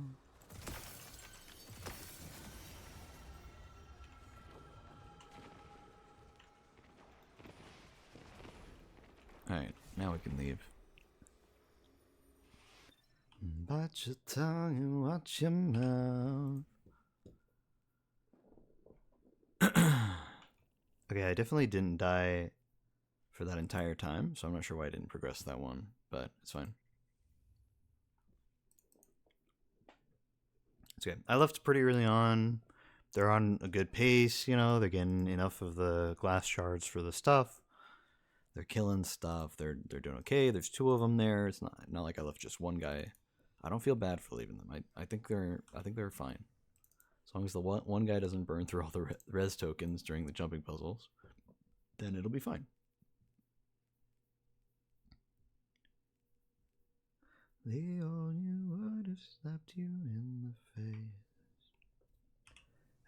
Alright, now we can leave. Bite your tongue and watch your mouth. Okay, I definitely didn't die for that entire time, so I'm not sure why I didn't progress that one, but it's fine. It's good. I left pretty early on. They're on a good pace, you know, they're getting enough of the glass shards for the stuff. They're killing stuff. They're doing okay. There's two of them there. It's not like I left just one guy. I don't feel bad for leaving them. I think they're fine. As long as the one guy doesn't burn through all the res tokens during the jumping puzzles, then it'll be fine. The old you would have slapped you in the face.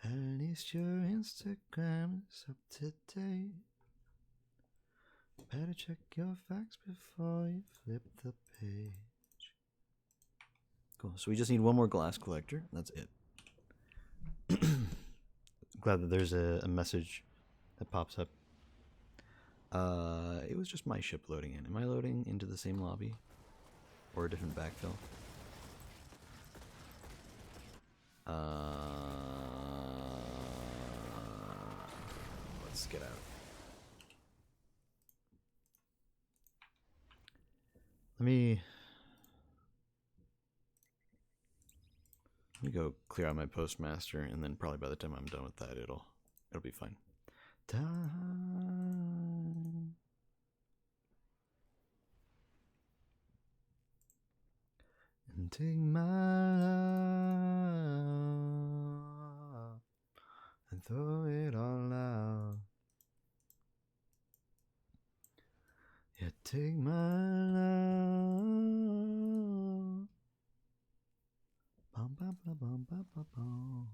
At least your Instagram is up to date. Better check your facts before you flip the page. Cool. So we just need one more glass collector. That's it. Glad that there's a message that pops up. It was just my ship loading in. Am I loading into the same lobby? Or a different backfill? Let's get out. Let me go clear out my postmaster, and then probably by the time I'm done with that, it'll be fine. Time. And take my love and throw it all out. Yeah, take my love. Bum, bum, bum, bum, bum, bum, bum.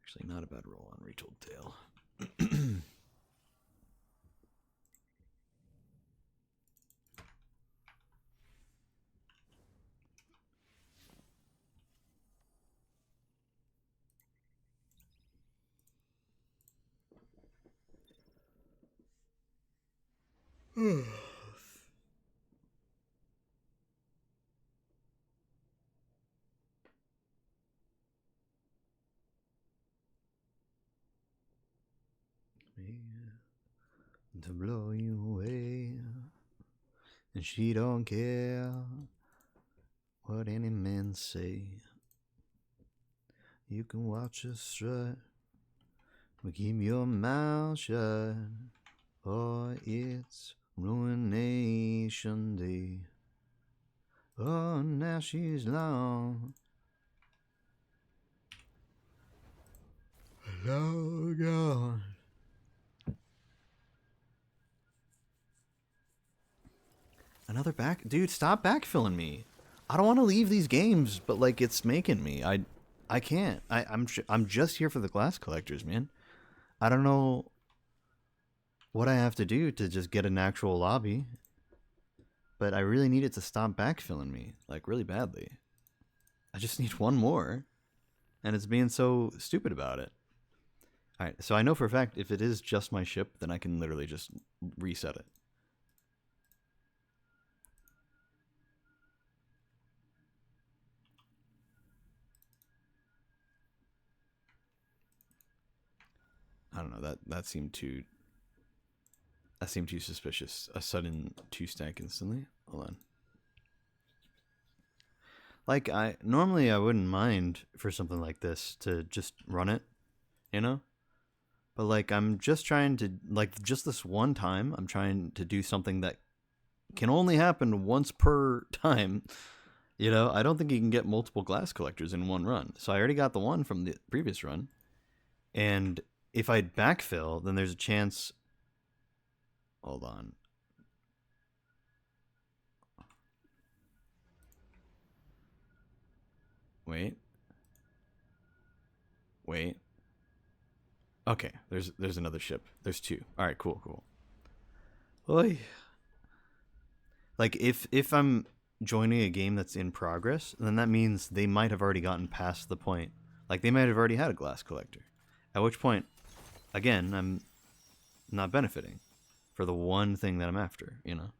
Actually, not a bad roll on Retold Tale. To blow you away, and she don't care what any men say. You can watch her strut, but keep your mouth shut, or it's ruination day. Oh, now she's long gone. Another back, dude. Stop backfilling me. I don't want to leave these games, but like it's making me. I can't. I'm just here for the glass collectors, man. I don't know what I have to do to just get an actual lobby, but I really need it to stop backfilling me, like really badly. I just need one more, and it's being so stupid about it. All right, so I know for a fact if it is just my ship, then I can literally just reset it. I don't know, that seemed too suspicious. A sudden 2-stack instantly. Hold on. Like I normally I wouldn't mind for something like this to just run it, you know? But like I'm just trying to like just this one time I'm trying to do something that can only happen once per time. You know, I don't think you can get multiple glass collectors in one run. So I already got the one from the previous run. And if I backfill, then there's a chance. Hold on. Wait. Okay, there's another ship. There's two. All right, cool. Oy. Like if I'm joining a game that's in progress, then that means they might have already gotten past the point. Like they might have already had a glass collector. At which point, again, I'm not benefiting for the one thing that I'm after, you know?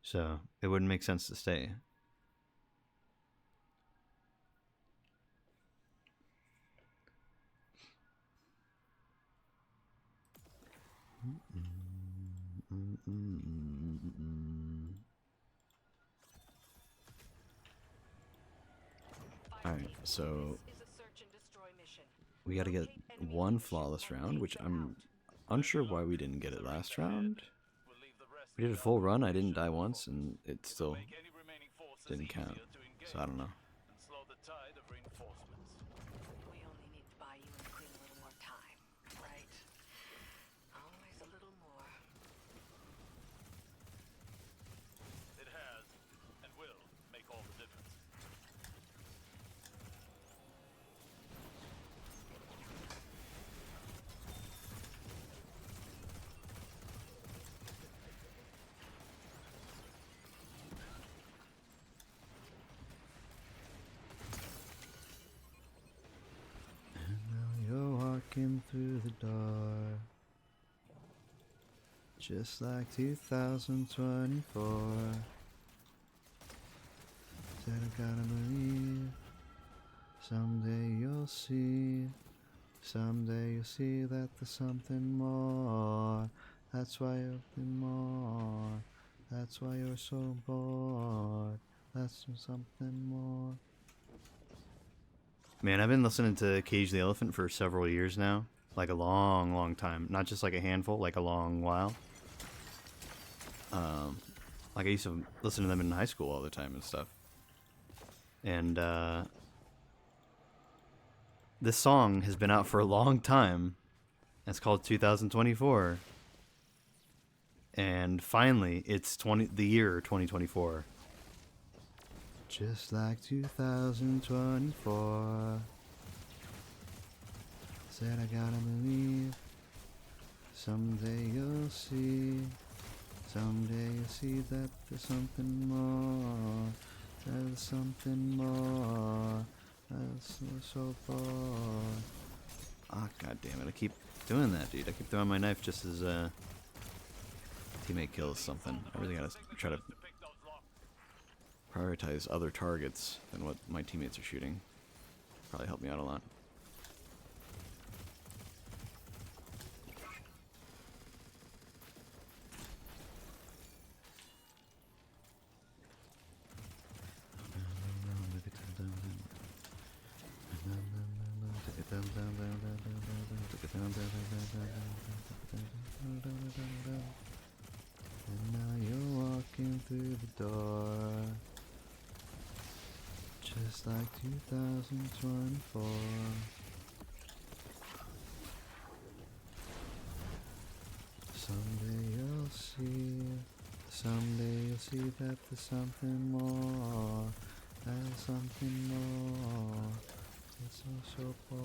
So it wouldn't make sense to stay. Alright, so we gotta get one flawless round, which I'm unsure why we didn't get it last round. We did a full run, I didn't die once, and it still didn't count. So I don't know. We only need to buy you and the queen a little more time, right? Always a little more. It has, and will, make all the difference. And now you're walking through the door, just like 2024. Said I gotta believe, someday you'll see. Someday you'll see that there's something more. That's why you've been more. That's why you're so bored. That's something more. Man, I've been listening to Cage the Elephant for several years now. Like a long time. Not just like a handful, like a long while. Like I used to listen to them in high school all the time and stuff. And this song has been out for a long time. It's called 2024. And finally, it's the year 2024. Just like 2024. Said I gotta believe. Someday you'll see. Someday you'll see that there's something more. There's something more. That's so bored. Ah, god damn it! I keep doing that, dude. I keep throwing my knife just as teammate kills something. I really gotta try to prioritize other targets than what my teammates are shooting. Probably help me out a lot. And now you're walking through the door, just like 2024. Someday you'll see, Someday you'll see that there's something more. There's something more. It's all so poor.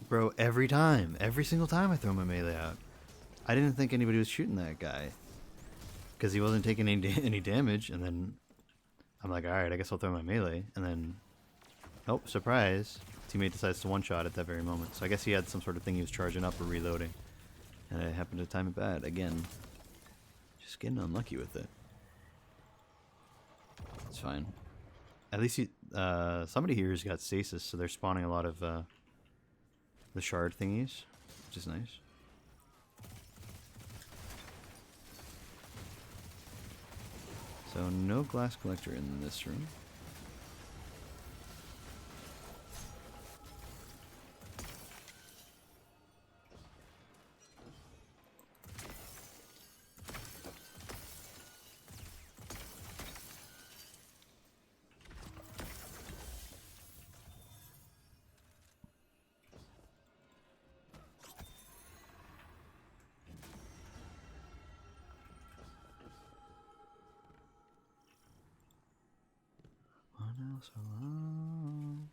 Bro, every single time I throw my melee out. I didn't think anybody was shooting that guy. Because he wasn't taking any damage, and then I'm like, alright, I guess I'll throw my melee. And then, oh, surprise. Teammate decides to one-shot at that very moment. So I guess he had some sort of thing he was charging up or reloading. And I happened to time it bad. Again, just getting unlucky with it. It's fine. At least somebody here has got stasis, so they're spawning a lot of the shard thingies, which is nice. So no glass collector in this room. What else around?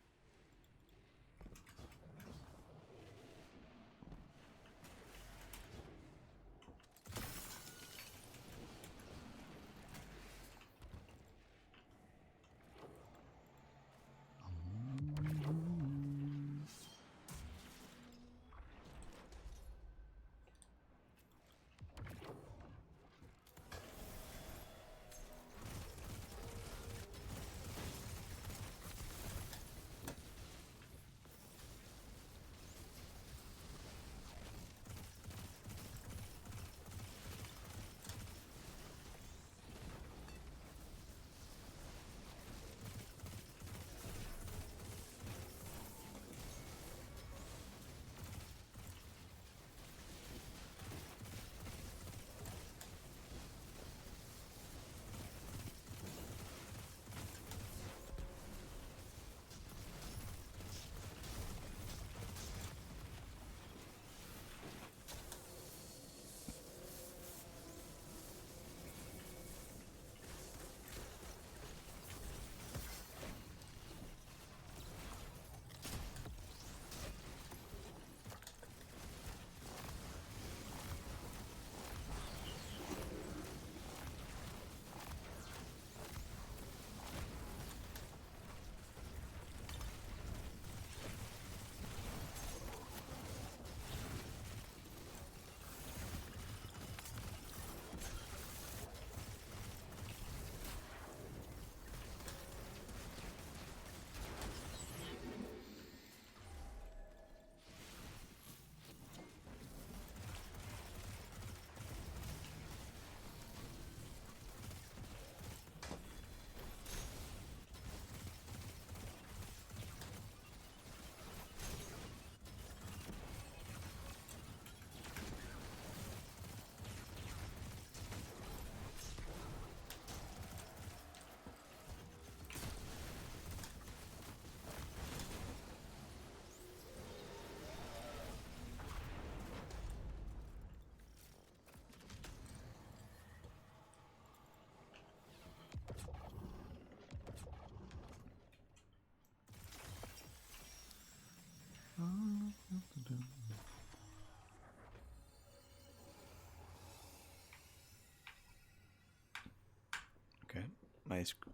Okay,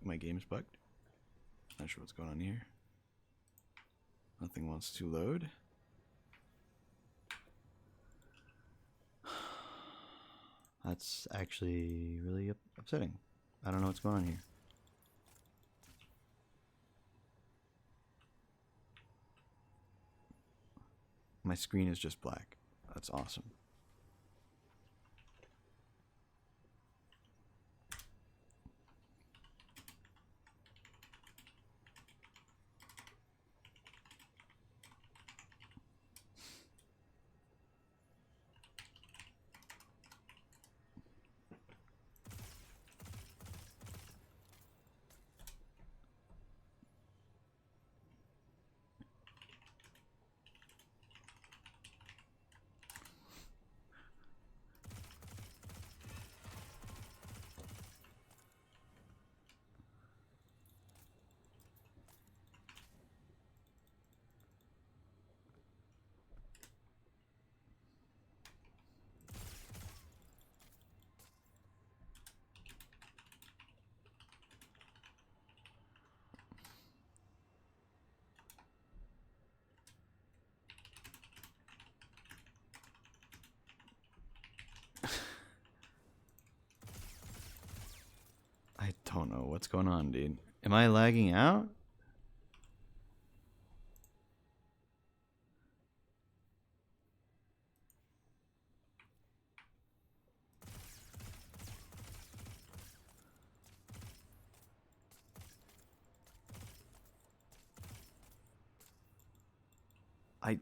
my game's bugged. Not sure what's going on here. Nothing wants to load. That's actually really upsetting. I don't know what's going on here. My screen is just black. That's awesome. what's going on, dude. Am I lagging out?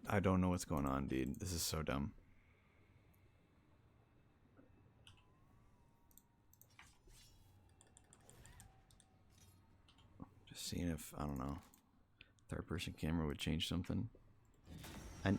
I don't know what's going on, dude. This is so dumb. Just seeing if, I don't know, third person camera would change something. I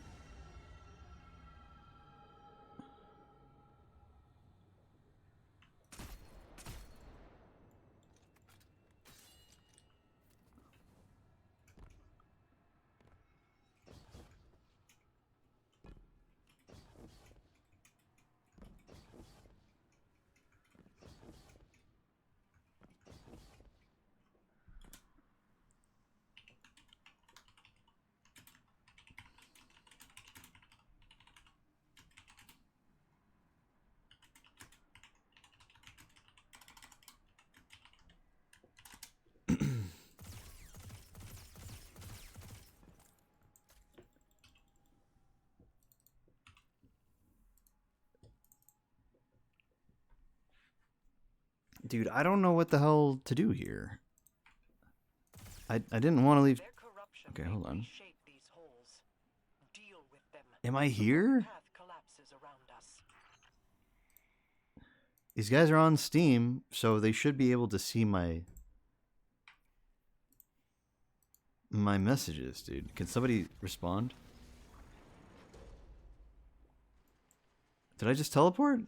Dude, I don't know what the hell to do here. I didn't want to leave. Their corruption Okay, may hold on. reshape these holes. Deal with them. Am I before here? the path collapses around us. These guys are on Steam, so they should be able to see my messages, dude. Can somebody respond? Did I just teleport?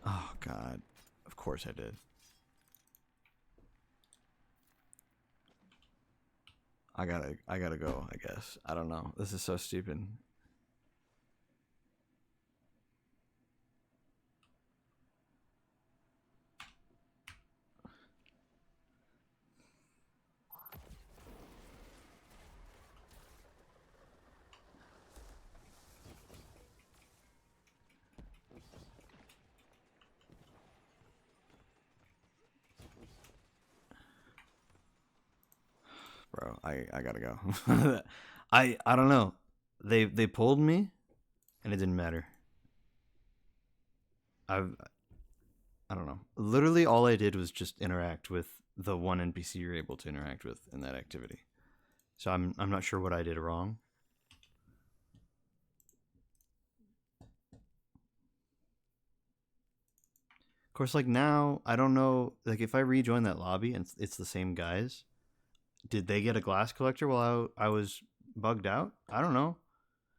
Oh god. Of course I did. I gotta go, I guess. I don't know. This is so stupid. Bro, I gotta go. I don't know. They pulled me and it didn't matter. I don't know. Literally all I did was just interact with the one NPC you're able to interact with in that activity. So I'm not sure what I did wrong. Of course, like now, I don't know, like if I rejoin that lobby and it's the same guys, did they get a glass collector while I was bugged out? I don't know.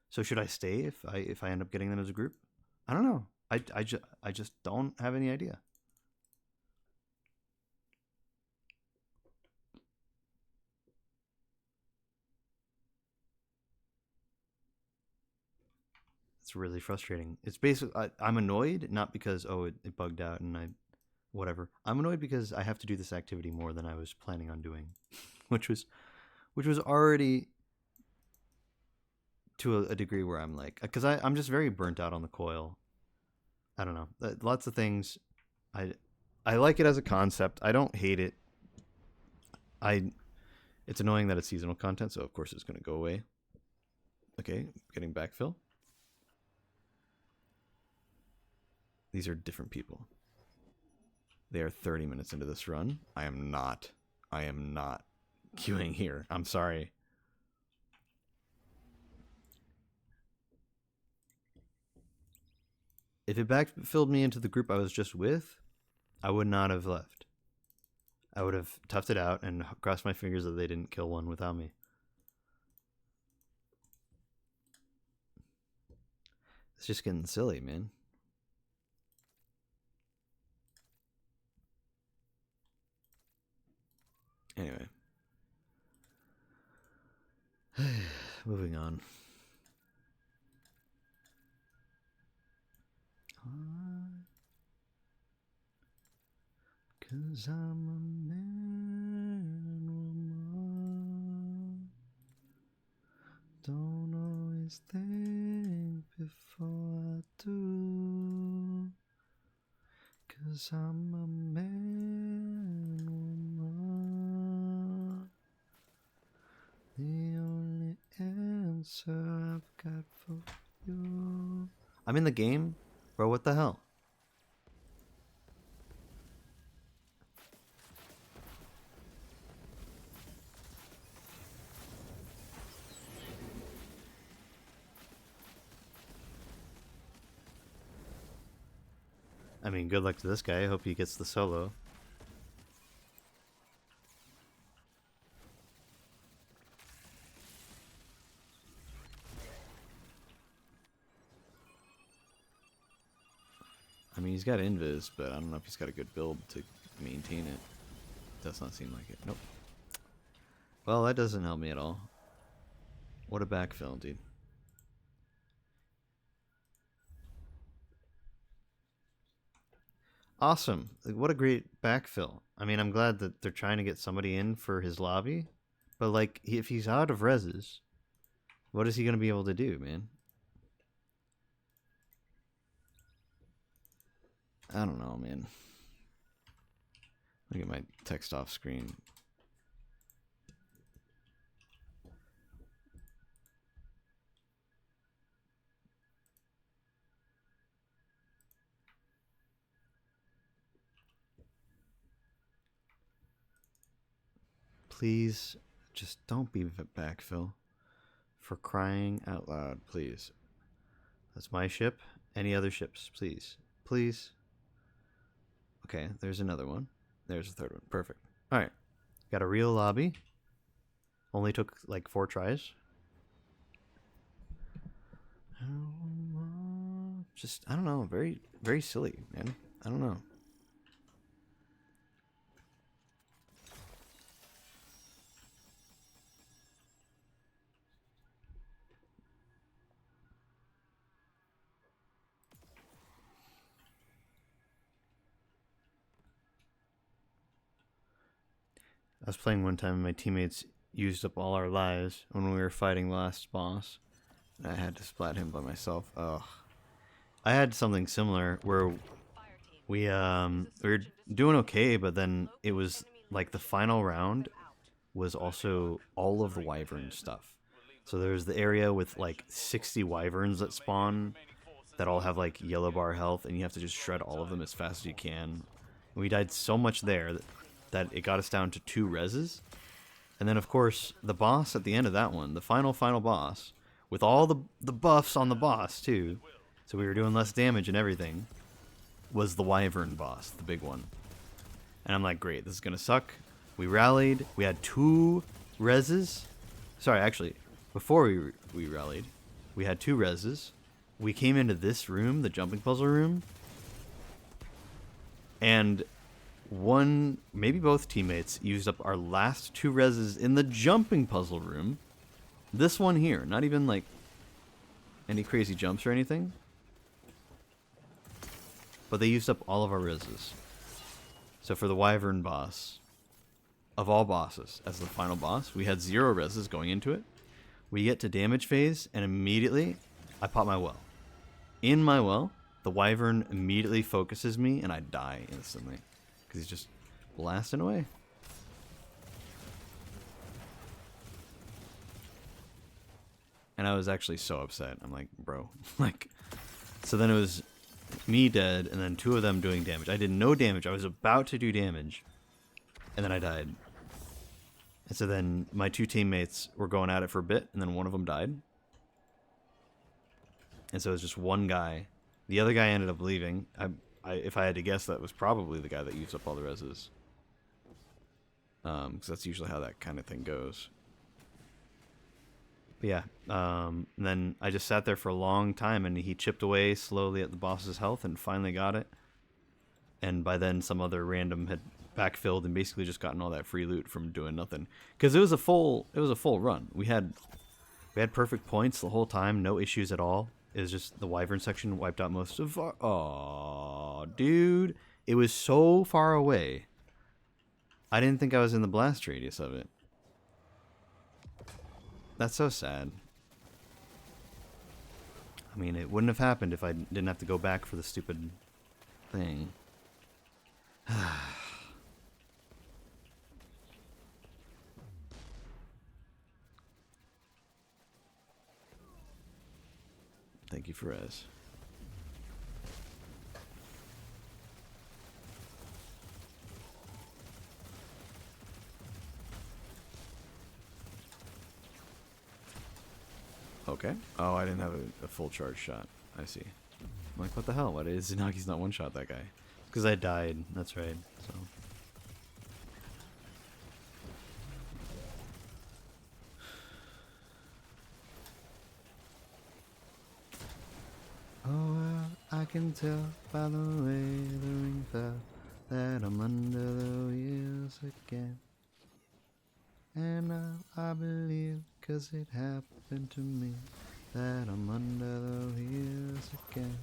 So should I stay if I end up getting them as a group? I don't know. I just don't have any idea. It's really frustrating. It's basically I'm annoyed not because it bugged out and whatever. I'm annoyed because I have to do this activity more than I was planning on doing, which was already to a degree where I'm like, because I'm just very burnt out on the coil. I don't know. Lots of things. I like it as a concept. I don't hate it. It's annoying that it's seasonal content, so of course it's going to go away. Okay, getting backfill. These are different people. They are 30 minutes into this run. I am not queuing here. I'm sorry. If it backfilled me into the group I was just with, I would not have left. I would have toughed it out and crossed my fingers that they didn't kill one without me. It's just getting silly, man. Anyway. Moving on. Cause I'm a man, woman. Don't always think before I do. 'Cause I'm a man, woman. The only answer I've got for you. I'm in the game? Bro, what the hell? I mean, good luck to this guy. I hope he gets the solo. I mean, he's got invis, but I don't know if he's got a good build to maintain it. Does not seem like it. Nope. Well, that doesn't help me at all. What a backfill, dude. Awesome. Like, what a great backfill. I mean, I'm glad that they're trying to get somebody in for his lobby. But, like, if he's out of reses, what is he going to be able to do, man? I don't know, man. Let me get my text off screen. Please, just don't be backfill. For crying out loud, please. That's my ship. Any other ships, please. Please. Okay, there's another one. There's a third one. Perfect. Alright. Got a real lobby. Only took like 4 tries. Just, I don't know. Very, very silly, man. I don't know. I was playing one time and my teammates used up all our lives when we were fighting the last boss. And I had to splat him by myself. Ugh. I had something similar where we were doing okay, but then it was like the final round was also all of the wyvern stuff. So there's the area with like 60 wyverns that spawn that all have like yellow bar health, and you have to just shred all of them as fast as you can. And we died so much there that it got us down to 2 reses. And then of course the boss at the end of that one, the final boss, with all the buffs on the boss too, so we were doing less damage and everything, was the wyvern boss, the big one. And I'm like, great, this is gonna suck. We rallied. We had 2 reses. Sorry, actually, before we rallied, we had 2 reses. We came into this room, the jumping puzzle room, and one, maybe both teammates used up our last 2 reses in the jumping puzzle room. This one here, not even like any crazy jumps or anything, but they used up all of our reses. So for the wyvern boss, of all bosses, as the final boss, we had 0 reses going into it. We get to damage phase, and immediately I pop my well. In my well, the wyvern immediately focuses me, and I die instantly because he's just blasting away. And I was actually so upset. I'm like, bro, like, so then it was me dead, and then 2 of them doing damage. I did no damage. I was about to do damage, and then I died. And so then my 2 teammates were going at it for a bit, and then one of them died. And so it was just one guy. The other guy ended up leaving. If I had to guess, that was probably the guy that used up all the reses. Because that's usually how that kind of thing goes. But yeah, and then I just sat there for a long time, and he chipped away slowly at the boss's health and finally got it. And by then, some other random had backfilled and basically just gotten all that free loot from doing nothing. Because it was a full run. We had perfect points the whole time, no issues at all. It was just the wyvern section wiped out most of our... Aw, dude. It was so far away. I didn't think I was in the blast radius of it. That's so sad. I mean, it wouldn't have happened if I didn't have to go back for the stupid thing. Thank you for res. Okay. Oh, I didn't have a full charge shot. I see. I'm like, what the hell? Why did Zanagi's not one-shot that guy? Because I died. That's right. So. Oh, well, I can tell by the way the ring fell that I'm under the wheels again. And now I believe, 'cause it happened to me, that I'm under the wheels again.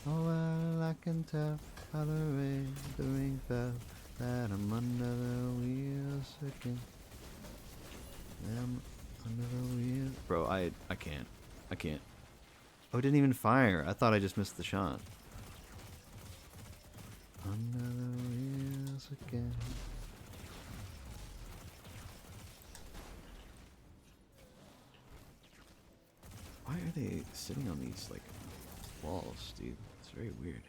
Oh, well, I can tell by the way the ring fell that I'm under the wheels again. I'm under the wheels. Bro, I can't. I can't. Oh, it didn't even fire. I thought I just missed the shot. Under the wheels again. Why are they sitting on these, like, walls, dude? It's very weird.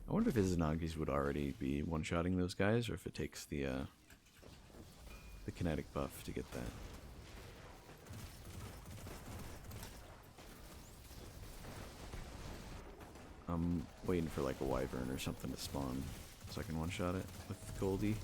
I wonder if Izanagi's would already be one-shotting those guys, or if it takes the kinetic buff to get that. I'm waiting for like a wyvern or something to spawn so I can one-shot it with Goldie.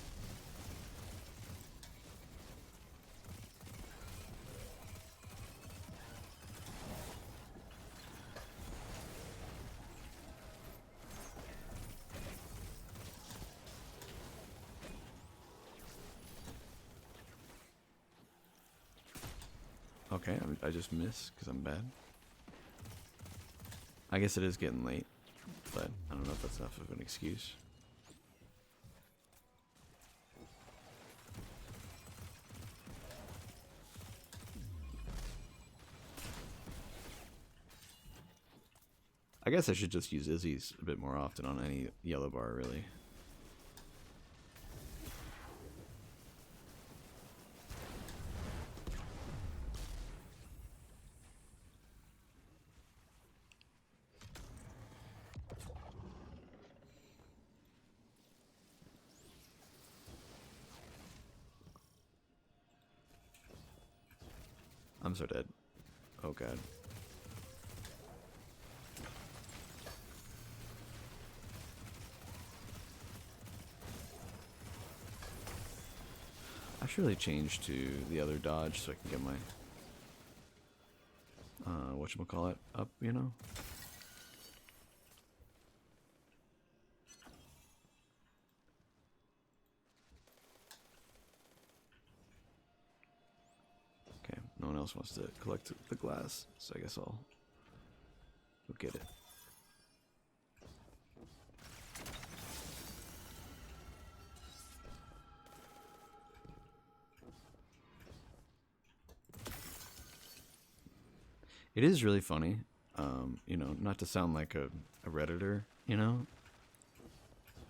Okay, I just miss because I'm bad. I guess it is getting late, but I don't know if that's enough of an excuse. I guess I should just use Izzy's a bit more often on any yellow bar, really. I'm so dead. Oh god. I should really change to the other dodge so I can get my whatchamacallit up, you know? Okay, no one else wants to collect the glass, so I guess I'll go get it. It is really funny, you know, not to sound like a Redditor, you know,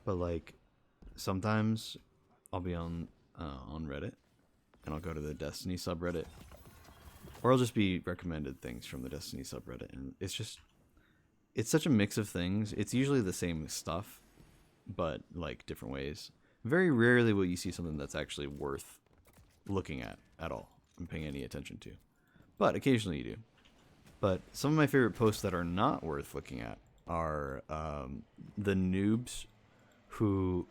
but like sometimes I'll be on Reddit and I'll go to the Destiny subreddit, or I'll just be recommended things from the Destiny subreddit, and it's such a mix of things. It's usually the same stuff, but like different ways. Very rarely will you see something that's actually worth looking at all and paying any attention to, but occasionally you do. But some of my favorite posts that are not worth looking at are the noobs who,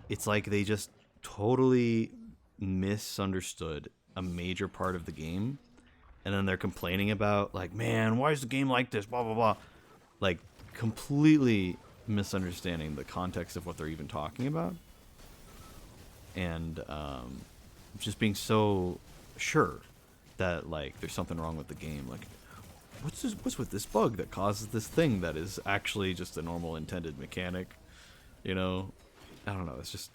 it's like they just totally misunderstood a major part of the game, and then they're complaining about, like, man, why is the game like this, blah blah blah, like completely misunderstanding the context of what they're even talking about, and just being so sure that like there's something wrong with the game. Like, what's with this bug that causes this thing that is actually just a normal intended mechanic, you know? I don't know, it's just,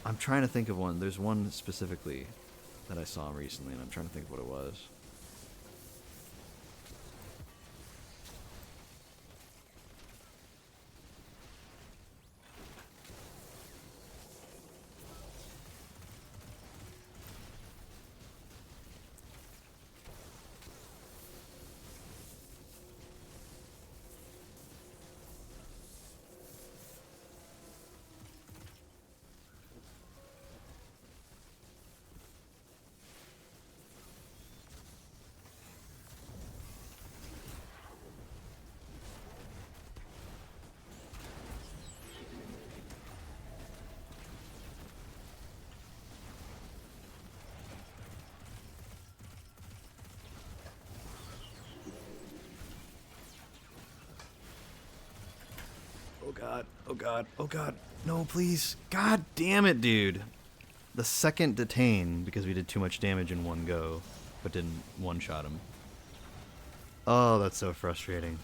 I'm trying to think of one. There's one specifically that I saw recently, and I'm trying to think of what it was. Oh god, oh god, oh god. No, please. God damn it, dude. The second detain, because we did too much damage in one go, but didn't one-shot him. Oh, that's so frustrating.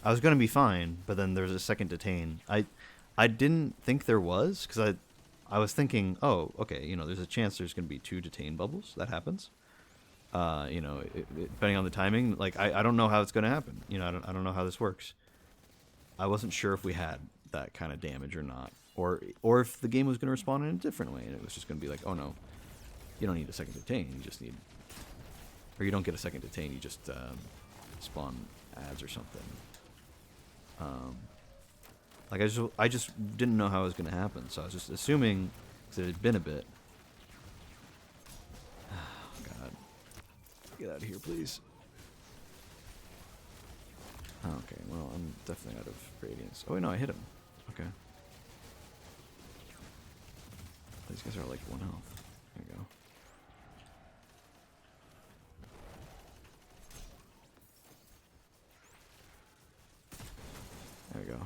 I was gonna be fine, but then there was a second detain. I didn't think there was, because I was thinking, oh, okay, you know, there's a chance there's gonna be 2 detain bubbles. That happens. You know, depending on the timing, like I don't know how it's gonna happen. You know, I don't know how this works. I wasn't sure if we had that kind of damage or not, or if the game was gonna respond in a different way, and it was just gonna be like, oh no, you don't need a second detain. You just need, or you don't get a second detain. You just spawn ads or something. Like I just didn't know how it was gonna happen, so I was just assuming because it had been a bit. Oh, God, get out of here, please. Oh, okay, well, I'm definitely out of radiance. Oh wait, no, I hit him. Okay. These guys are like 1 health. There you go. There we go.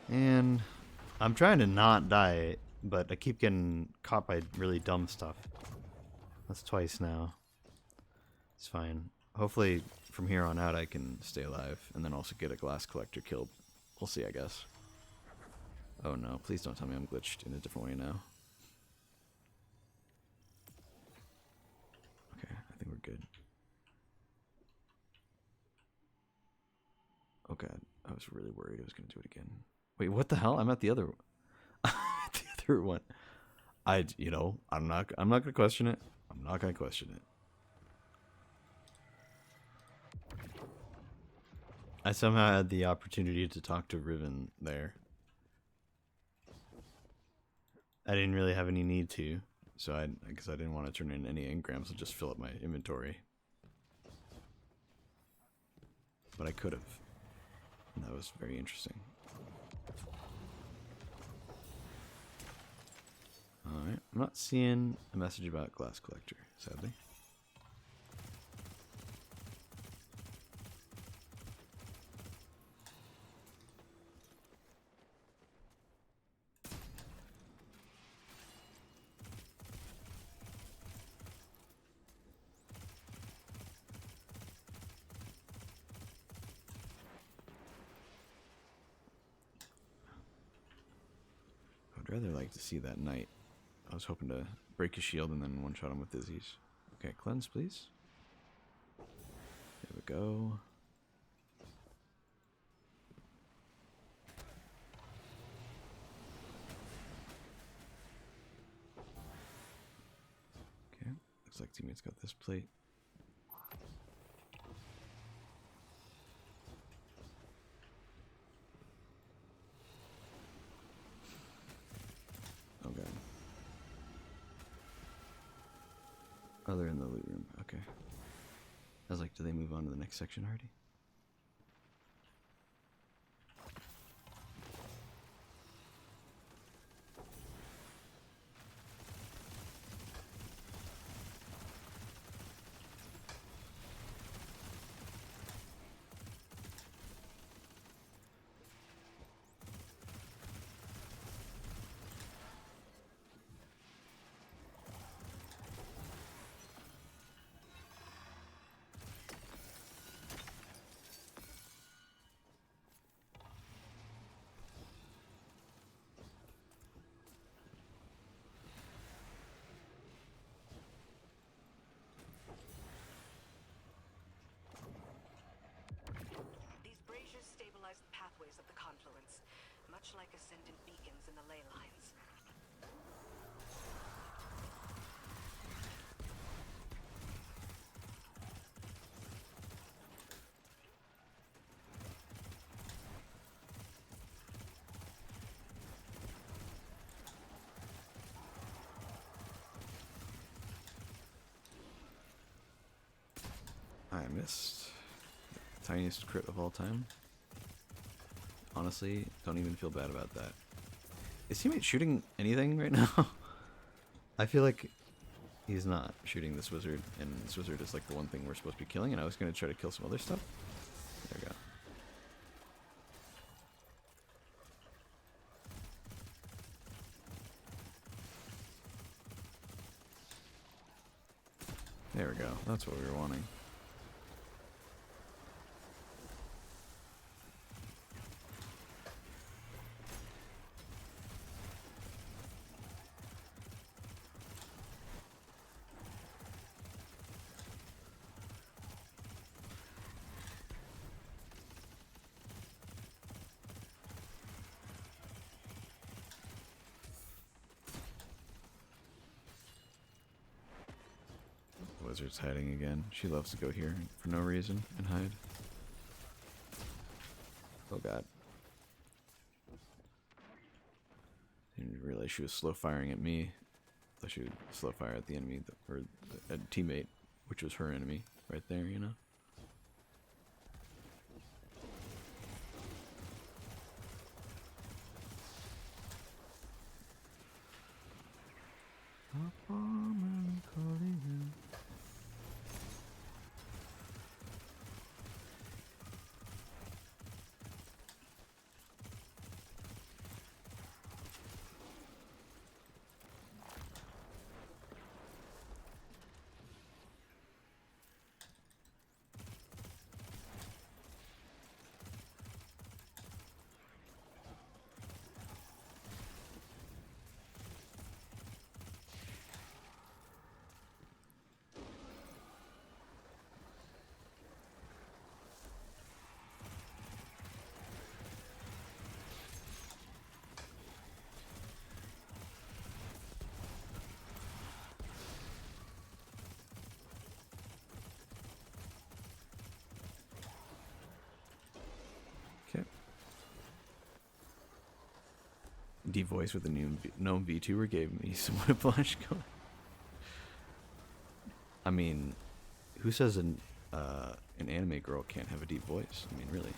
And I'm trying to not die, but I keep getting caught by really dumb stuff. That's twice now. It's fine. Hopefully from here on out I can stay alive and then also get a glass collector killed. We'll see, I guess. Oh no, please don't tell me I'm glitched in a different way now. Okay, I think we're good. Oh god, I was really worried I was gonna do it again. Wait, what the hell? I'm at the other the other one. You know, I'm not gonna question it. I'm not gonna question it. I somehow had the opportunity to talk to Riven there. I didn't really have any need to, so because I didn't want to turn in any engrams and just fill up my inventory. But I could have. And that was very interesting. Alright, I'm not seeing a message about glass collector, sadly. I'd rather like to see that knight. I was hoping to break his shield and then one-shot him with dizzies. Okay, cleanse, please. There we go. Okay, looks like teammates got this plate. Oh god. Oh, they're in the loot room. Okay. I was like, do they move on to the next section already? These braziers stabilize the pathways of the confluence, much like ascendant beacons in the ley lines. I missed. Tiniest crit of all time. Honestly, don't even feel bad about that. Is teammate shooting anything right now? I feel like he's not shooting this wizard, and this wizard is like the one thing we're supposed to be killing, and I was going to try to kill some other stuff. There we go. There we go. That's what we were wanting. Wizard's hiding again. She loves to go here for no reason and hide. Oh god. Didn't realize she was slow firing at me. Thought she would slow fire at the enemy, or a teammate, which was her enemy, right there, you know? Okay. Deep voice with a new gnome VTuber gave me some whiplash going. I mean, who says an anime girl can't have a deep voice? I mean, really.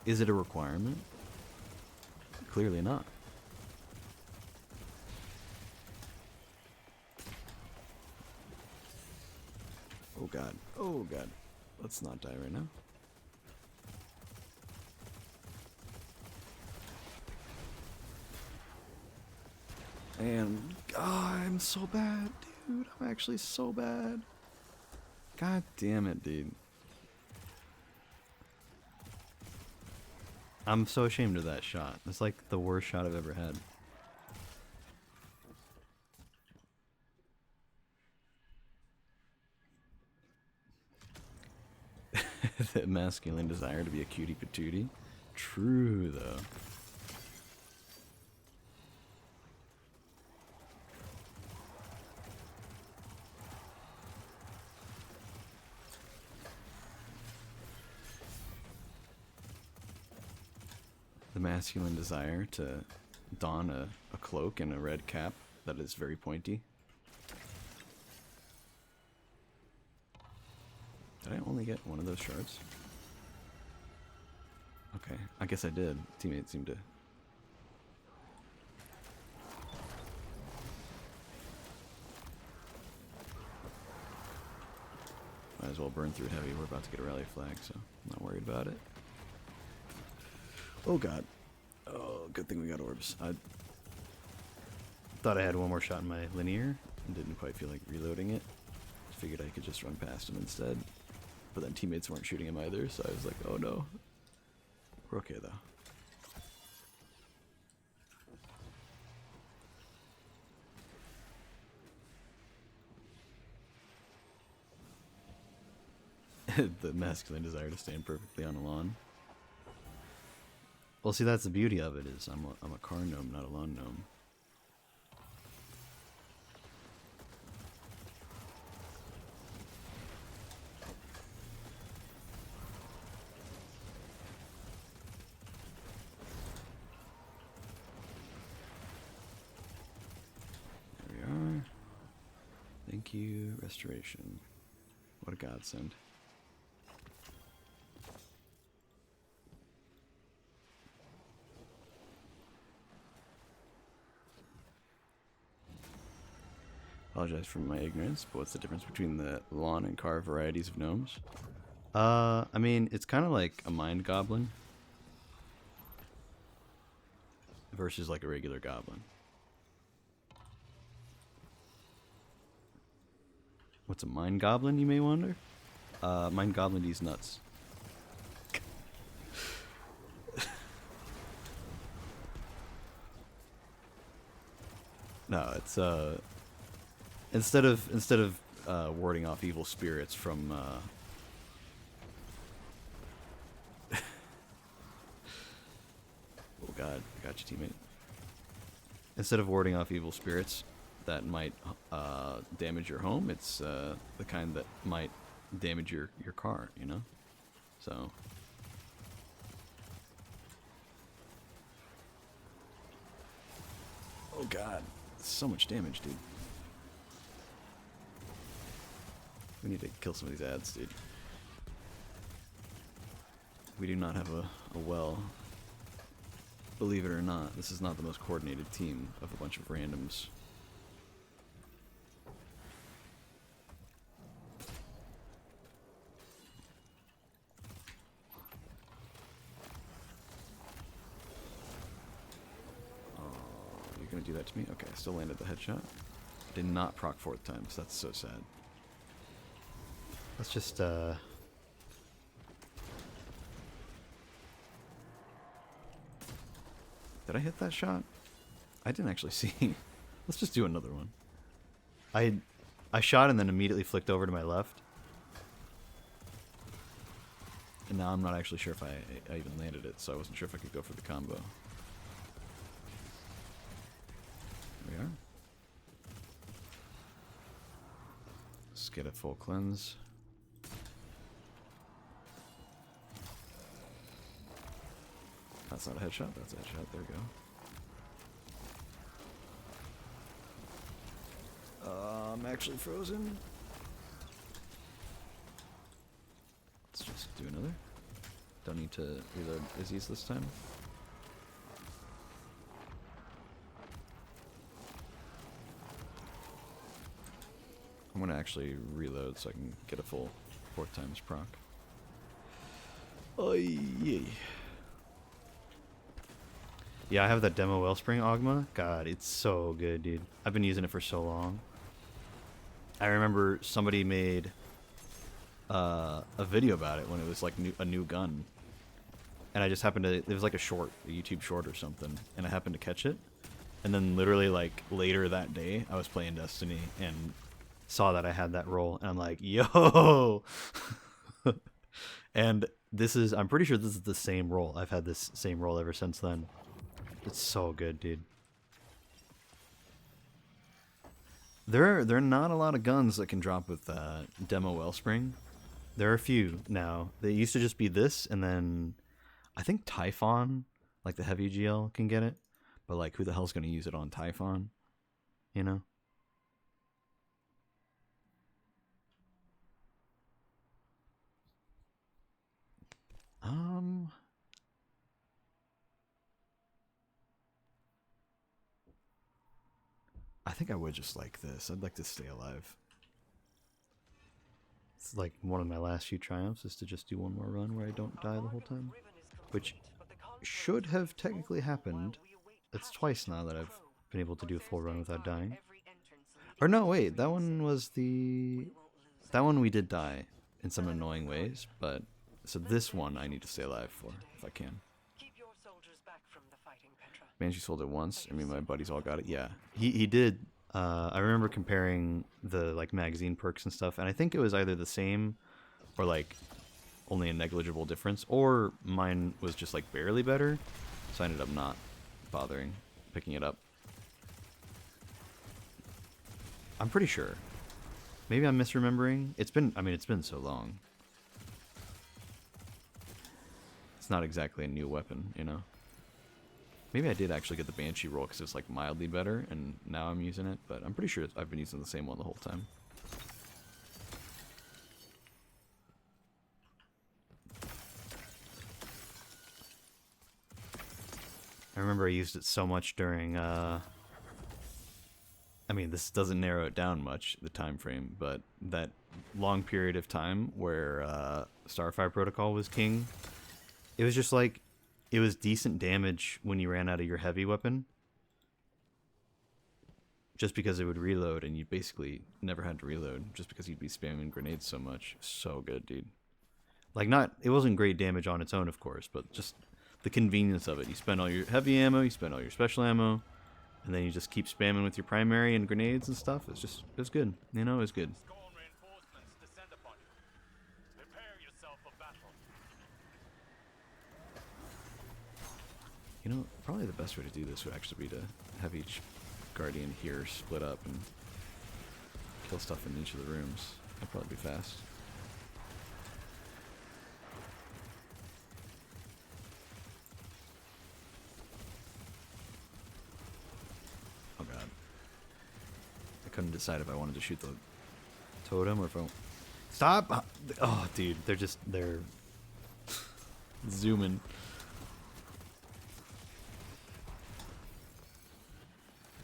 Is it a requirement? Clearly not. Oh god. Oh god. Let's not die right now. And I'm so bad, dude. I'm actually so bad. God damn it, dude. I'm so ashamed of that shot. It's like the worst shot I've ever had. The masculine desire to be a cutie patootie. True, though. The masculine desire to don a cloak and a red cap that is very pointy. Did I only get one of those shards? Okay, I guess I did. Teammates seemed to... Might as well burn through heavy. We're about to get a rally flag, so I'm not worried about it. Oh god. Oh, good thing we got orbs. I thought I had one more shot in my linear and didn't quite feel like reloading it. Figured I could just run past him instead. But then teammates weren't shooting him either, so I was like, oh no. We're okay though. The masculine desire to stand perfectly on a lawn. Well, see, that's the beauty of it, is I'm a car gnome, not a lawn gnome. There we are. Thank you, restoration. What a godsend. Apologize for my ignorance, but what's the difference between the lawn and car varieties of gnomes? I mean, it's kind of like a mind goblin versus like a regular goblin. What's a Mind Goblin, you may wonder? Mind Goblin these nuts. No, it's instead of warding off evil spirits from oh god, I got you, teammate. Instead of warding off evil spirits that might damage your home, it's the kind that might damage your car, you know? So oh god, so much damage, dude. We need to kill some of these ads, dude. We do not have a well. Believe it or not, this is not the most coordinated team of a bunch of randoms. Oh, you're gonna do that to me? Okay, I still landed the headshot. Did not proc fourth time, so that's so sad. Let's just, Did I hit that shot? I didn't actually see. Let's just do another one. I shot and then immediately flicked over to my left. And now I'm not actually sure if I even landed it, so I wasn't sure if I could go for the combo. There we are. Let's get a full cleanse. That's not a headshot, that's a headshot. There we go. I'm actually frozen. Let's just do another. Don't need to reload Izzy's this time. I'm gonna actually reload so I can get a full 4 times proc. Oh yeah. Yeah, I have that demo Wellspring Ogma. God, it's so good, dude. I've been using it for so long. I remember somebody made a video about it when it was like a new gun. And I just happened to, it was like a YouTube short or something, and I happened to catch it. And then literally like later that day, I was playing Destiny and saw that I had that role, and I'm like, yo! And this is, I'm pretty sure this is the same role. I've had this same role ever since then. It's so good, dude. There are not a lot of guns that can drop with demo Wellspring. There are a few now. They used to just be this, and then I think Typhon, like the heavy GL, can get it. But like, who the hell's gonna use it on Typhon? You know? I think I would just like this. I'd like to stay alive. It's like one of my last few triumphs is to just do one more run where I don't die the whole time. Which should have technically happened. It's twice now that I've been able to do a full run without dying. Or no, wait, that one was the... That one we did die in some annoying ways, but... So this one I need to stay alive for, if I can. Banshee sold it once. I mean, my buddies all got it. Yeah, he did. I remember comparing the like magazine perks and stuff, and I think it was either the same or like only a negligible difference, or mine was just like barely better. So I ended up not bothering picking it up. I'm pretty sure. Maybe I'm misremembering. It's been, I mean, it's been so long. It's not exactly a new weapon, you know? Maybe I did actually get the Banshee roll because it's like mildly better, and now I'm using it, but I'm pretty sure I've been using the same one the whole time. I remember I used it so much during, I mean, this doesn't narrow it down much, the time frame, but that long period of time where Starfire Protocol was king, it was just like, it was decent damage when you ran out of your heavy weapon. just because it would reload, and you basically never had to reload just because you'd be spamming grenades so much. So good, dude. Like, it wasn't great damage on its own, of course, but just the convenience of it. You spend all your heavy ammo, you spend all your special ammo, and then you just keep spamming with your primary and grenades and stuff. It's good. You know, it's good. Scorn reinforcements descend upon you. Prepare yourself for battle. You know, probably the best way to do this would actually be to have each Guardian here split up and kill stuff in each of the rooms. That'd probably be fast. Oh god. I couldn't decide if I wanted to shoot the totem or if I... Stop! Oh, dude, they're zooming.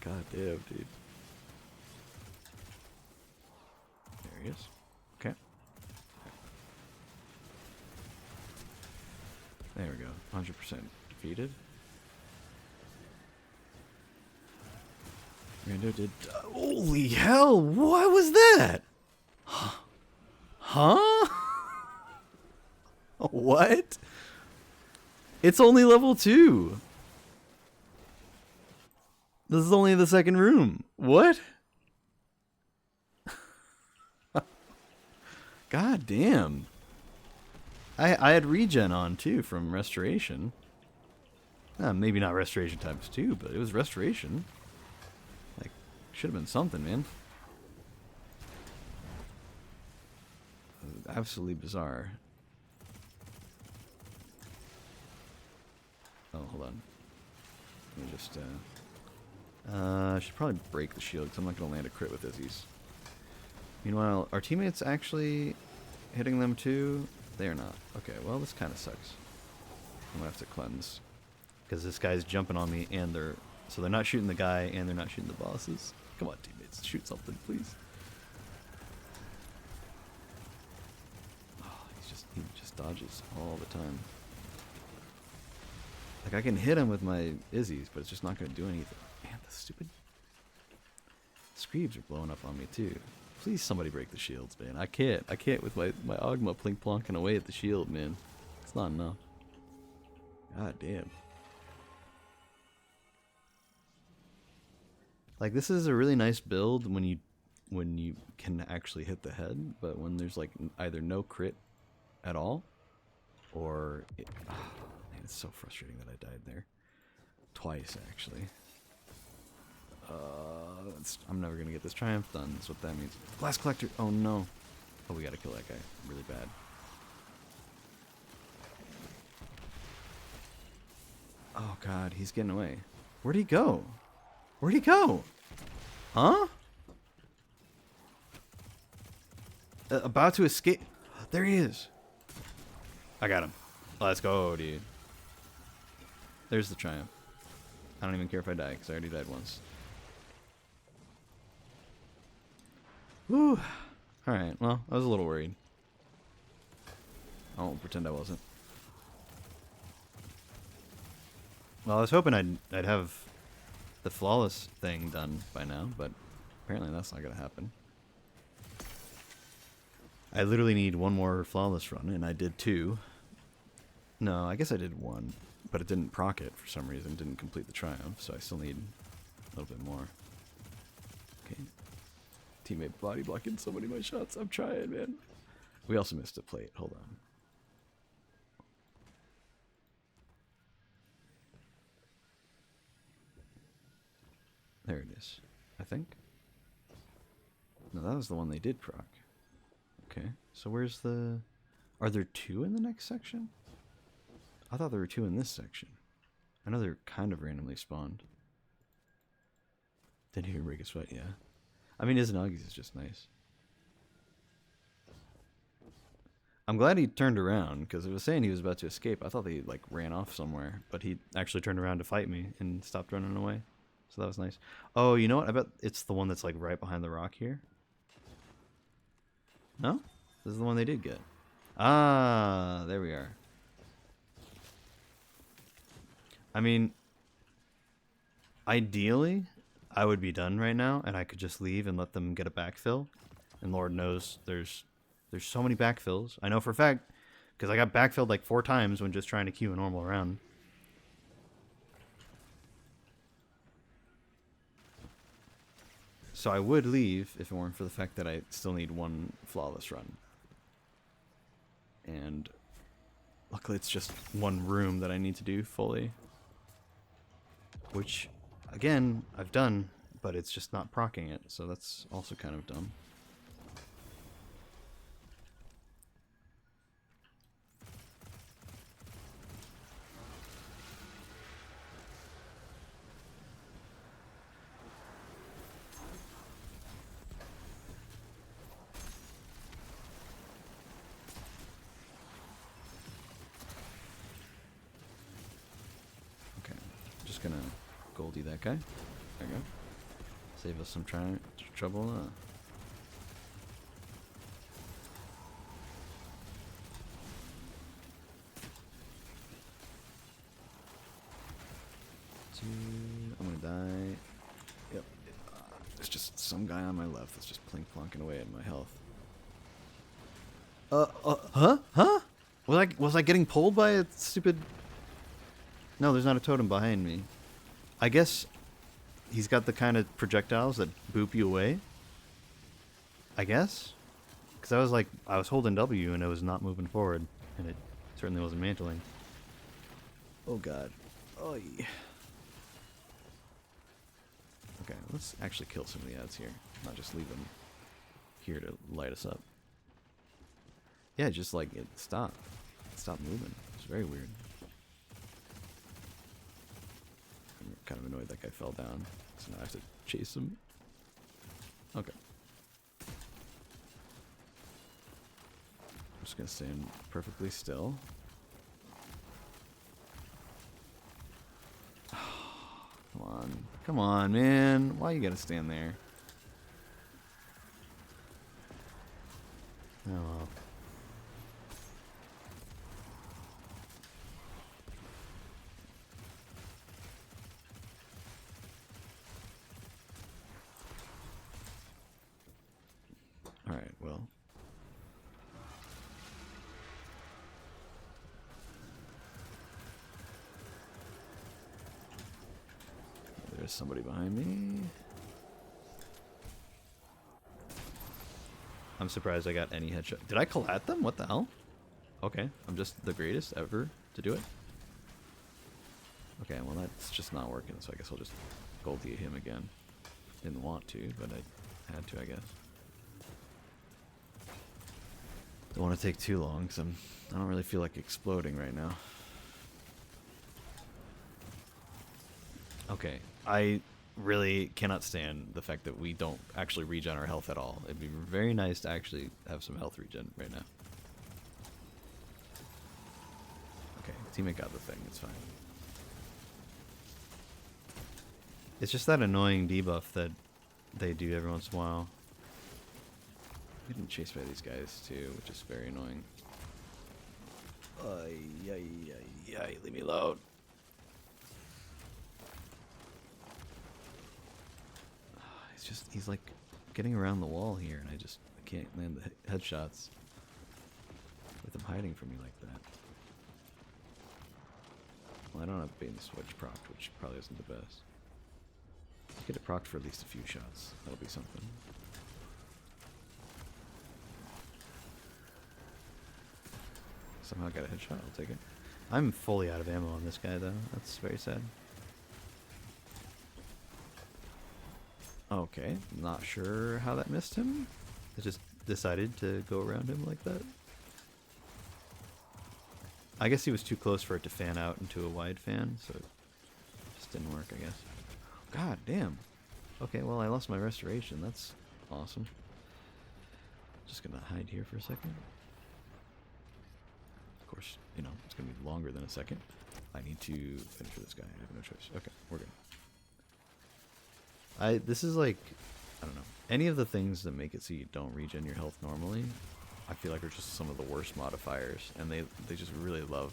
God damn, dude. There he is. Okay. There we go. 100% defeated. Rando did... Holy hell! What was that? Huh? What? It's only level 2. This is only the second room. What? God damn. I had regen on too from restoration. Maybe not restoration times 2, but it was restoration. Like, should have been something, man. Absolutely bizarre. Oh, hold on. Let me just, I should probably break the shield because I'm not going to land a crit with Izzy's. Meanwhile, our teammates actually hitting them too? They are not. Okay, well, this kind of sucks. I'm going to have to cleanse. Because this guy's jumping on me and they're... So they're not shooting the guy and they're not shooting the bosses. Come on, teammates. Shoot something, please. Oh, he just dodges all the time. Like, I can hit him with my Izzy's, but it's just not going to do anything. Man, the stupid Screebs are blowing up on me, too. Please, somebody break the shields, man. I can't with my Ogma plink-plonking away at the shield, man. It's not enough. God damn. Like, this is a really nice build when you can actually hit the head, but when there's, like, either no crit at all, or... Man, it's so frustrating that I died there. Twice, actually. I'm never gonna get this triumph done, that's what that means. Glass collector! Oh no. Oh, we gotta kill that guy really bad. Oh god, he's getting away. Where'd he go? Where'd he go? Huh? About to escape. There he is. I got him. Let's go, dude. There's the triumph. I don't even care if I die, because I already died once. Whew. Alright, well, I was a little worried. I won't pretend I wasn't. Well, I was hoping I'd have the flawless thing done by now, but apparently that's not going to happen. I literally need one more flawless run, and I did 2. No, I guess I did 1, but it didn't proc it for some reason. It didn't complete the triumph, so I still need a little bit more. Okay. Teammate body blocking so many of my shots. I'm trying, man. We also missed a plate. Hold on. There it is, I think. No, that was the one they did proc. Okay, so where's the... Are there 2 in the next section? I thought there were 2 in this section. I know they're kind of randomly spawned. Didn't even break a sweat, yeah. I mean, Izanagi's is just nice. I'm glad he turned around, because it was saying he was about to escape. I thought he, like, ran off somewhere, but he actually turned around to fight me and stopped running away. So that was nice. Oh, you know what? I bet it's the one that's, like, right behind the rock here. No? This is the one they did get. Ah, there we are. I mean, ideally, I would be done right now, and I could just leave and let them get a backfill. And Lord knows there's so many backfills. I know for a fact, because I got backfilled like 4 times when just trying to queue a normal round. So I would leave if it weren't for the fact that I still need one flawless run. And luckily it's just one room that I need to do fully. Which, again, I've done, but it's just not proccing it, so that's also kind of dumb. Gonna Goldie that guy. There you go. Save us some trouble. I'm gonna die. Yep. There's just some guy on my left that's just plink plonking away at my health. Huh? Was I getting pulled by a stupid? No, there's not a totem behind me. I guess he's got the kind of projectiles that boop you away. I guess? Because I was holding W and it was not moving forward. And it certainly wasn't mantling. Oh god. Oh yeah. Okay, let's actually kill some of the ads here. Not just leave them here to light us up. Yeah, just like it stopped. It stopped moving. It's very weird. I'm kind of annoyed that guy fell down, so now I have to chase him. Okay. I'm just gonna stand perfectly still. Come on, man. Why you gotta stand there? Oh well. Alright, well. There's somebody behind me. I'm surprised I got any headshot. Did I collat them? What the hell? Okay, I'm just the greatest ever to do it. Okay, well that's just not working, so I guess I'll just Goldie him again. Didn't want to, but I had to, I guess. Don't want to take too long, because I don't really feel like exploding right now. Okay, I really cannot stand the fact that we don't actually regen our health at all. It'd be very nice to actually have some health regen right now. Okay, teammate got the thing, it's fine. It's just that annoying debuff that they do every once in a while. I'm getting chased by these guys too, which is very annoying. Leave me alone. He's like getting around the wall here, and I can't land the headshots with him hiding from me like that. Well, I don't have Bane Switch procced, which probably isn't the best. Get it procced for at least a few shots. That'll be something. Somehow got a headshot, I'll take it. I'm fully out of ammo on this guy though, that's very sad. Okay, not sure how that missed him. I just decided to go around him like that. I guess he was too close for it to fan out into a wide fan, so it just didn't work, I guess. God damn. Okay, well I lost my restoration, that's awesome. Just gonna hide here for a second. Of course, you know, it's gonna be longer than a second. I need to finish with this guy, I have no choice. Okay, we're good. This is like, I don't know, any of the things that make it so you don't regen your health normally, I feel like are just some of the worst modifiers, and they just really love.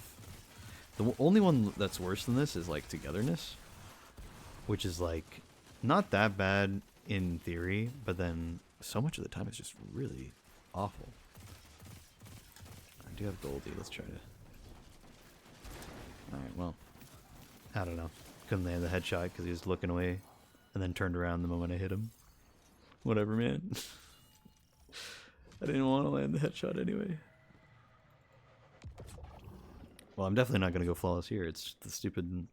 The only one that's worse than this is like togetherness, which is like, not that bad in theory, but then so much of the time it's just really awful. I do have Goldie. Let's try to. Alright, well. I don't know. Couldn't land the headshot because he was looking away and then turned around the moment I hit him. Whatever, man. I didn't want to land the headshot anyway. Well, I'm definitely not going to go flawless here. It's the stupid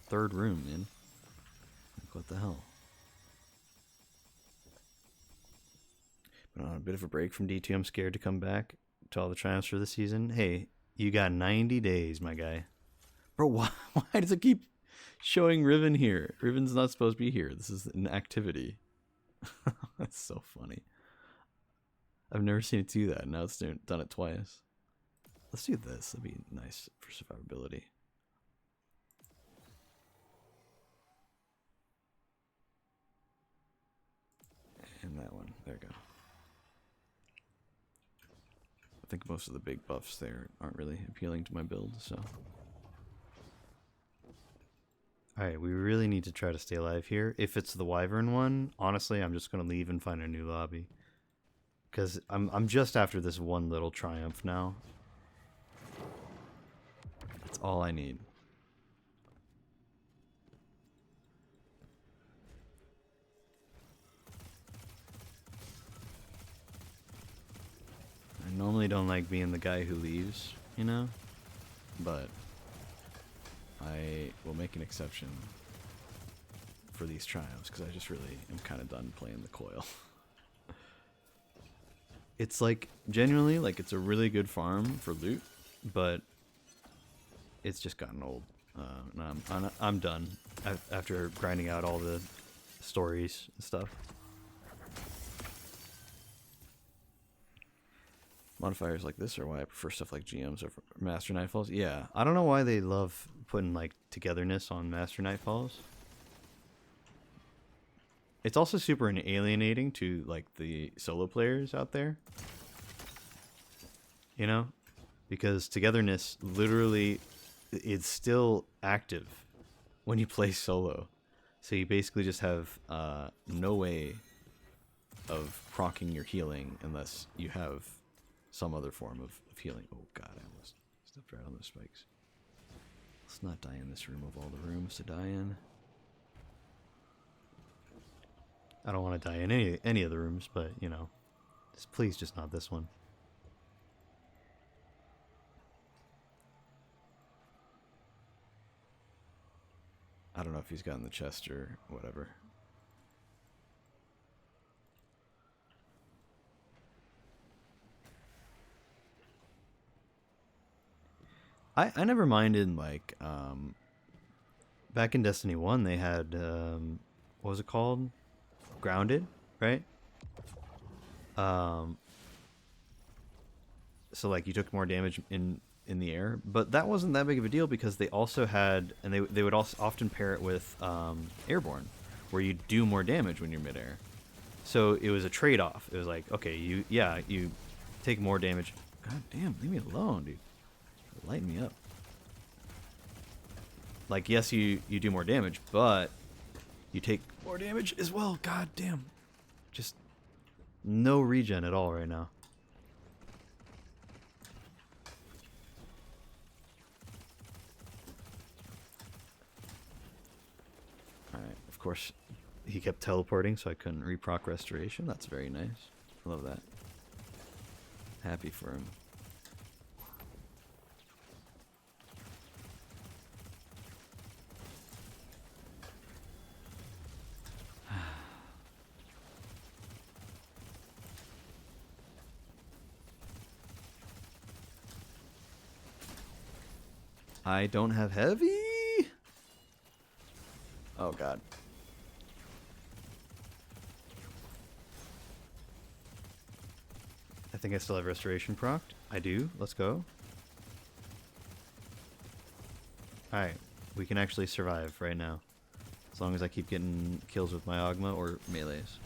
third room, man. Like, what the hell? Been on a bit of a break from D2. I'm scared to come back to all the triumphs for the season. Hey, you got 90 days, my guy. Bro, why does it keep showing Riven here? Riven's not supposed to be here. This is an activity. That's so funny. I've never seen it do that. Now it's done it twice. Let's do this. That'd be nice for survivability. And that one. There we go. I think most of the big buffs there aren't really appealing to my build, so. Alright, we really need to try to stay alive here. If it's the Wyvern one, honestly, I'm just going to leave and find a new lobby. Because I'm just after this one little triumph now. That's all I need. I normally don't like being the guy who leaves, you know? But I will make an exception for these triumphs because I just really am kind of done playing the coil. It's like, genuinely, like, it's a really good farm for loot, but it's just gotten old. And I'm done after grinding out all the stories and stuff. Modifiers like this are why I prefer stuff like GMs over Master Nightfalls. Yeah, I don't know why they love putting, like, togetherness on Master Nightfalls. It's also super alienating to, like, the solo players out there. You know? Because togetherness literally is still active when you play solo. So you basically just have no way of proccing your healing unless you have some other form of healing. Oh god, I almost stepped right on those spikes. Let's not die in this room of all the rooms to die in. I don't want to die in any of the rooms, but, you know, please just not this one. I don't know if he's gotten the chest or whatever. I never minded, like, back in Destiny 1 they had, what was it called? Grounded, right? So like you took more damage in the air, but that wasn't that big of a deal because they also had, and they would also often pair it with airborne, where you do more damage when you're midair. So it was a trade-off. It was like, okay, you take more damage. God damn, leave me alone, dude. Lighten me up. Like, yes, you do more damage, but you take more damage as well. God damn. Just no regen at all right now. Alright, of course, he kept teleporting, so I couldn't reproc restoration. That's very nice. I love that. Happy for him. I don't have heavy. Oh god. I think I still have restoration procced. I do. Let's go. Alright. We can actually survive right now. As long as I keep getting kills with my Ogma or melees.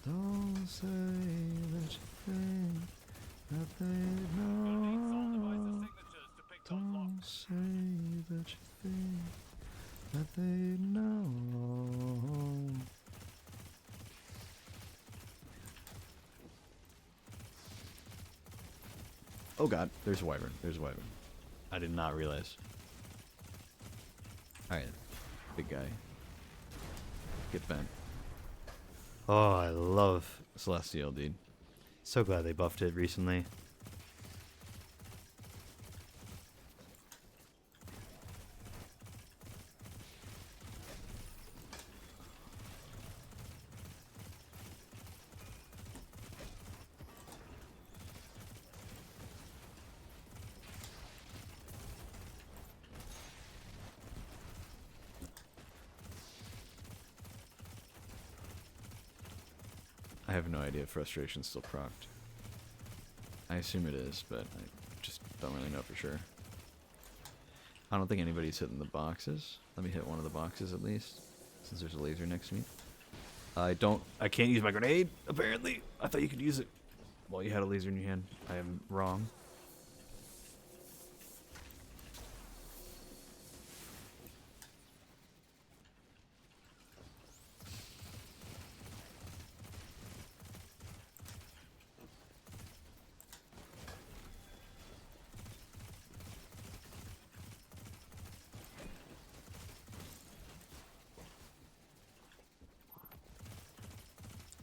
Don't say that you think that they know. Don't say that you think that they know. Oh god, there's a wyvern. There's a wyvern. I did not realize. Alright, big guy. Get bent. Oh, I love Celestial, dude. So glad they buffed it recently. I have no idea if Frustration's still procced. I assume it is, but I just don't really know for sure. I don't think anybody's hitting the boxes. Let me hit one of the boxes at least, since there's a laser next to me. I can't use my grenade, apparently. I thought you could use it while you had a laser in your hand. I am wrong.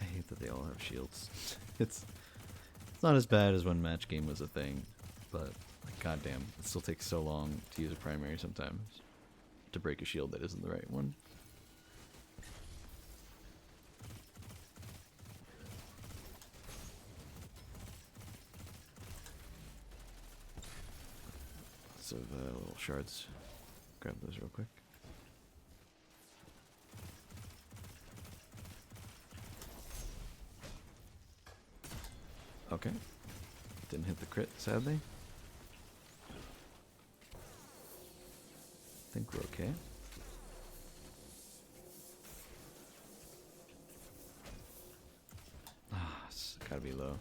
I hate that they all have shields. It's not as bad as when match game was a thing, but like, goddamn, it still takes so long to use a primary sometimes to break a shield that isn't the right one. Lots of little shards. Grab those real quick. Okay. Didn't hit the crit, sadly. I think we're okay. Ah, it's gotta be low.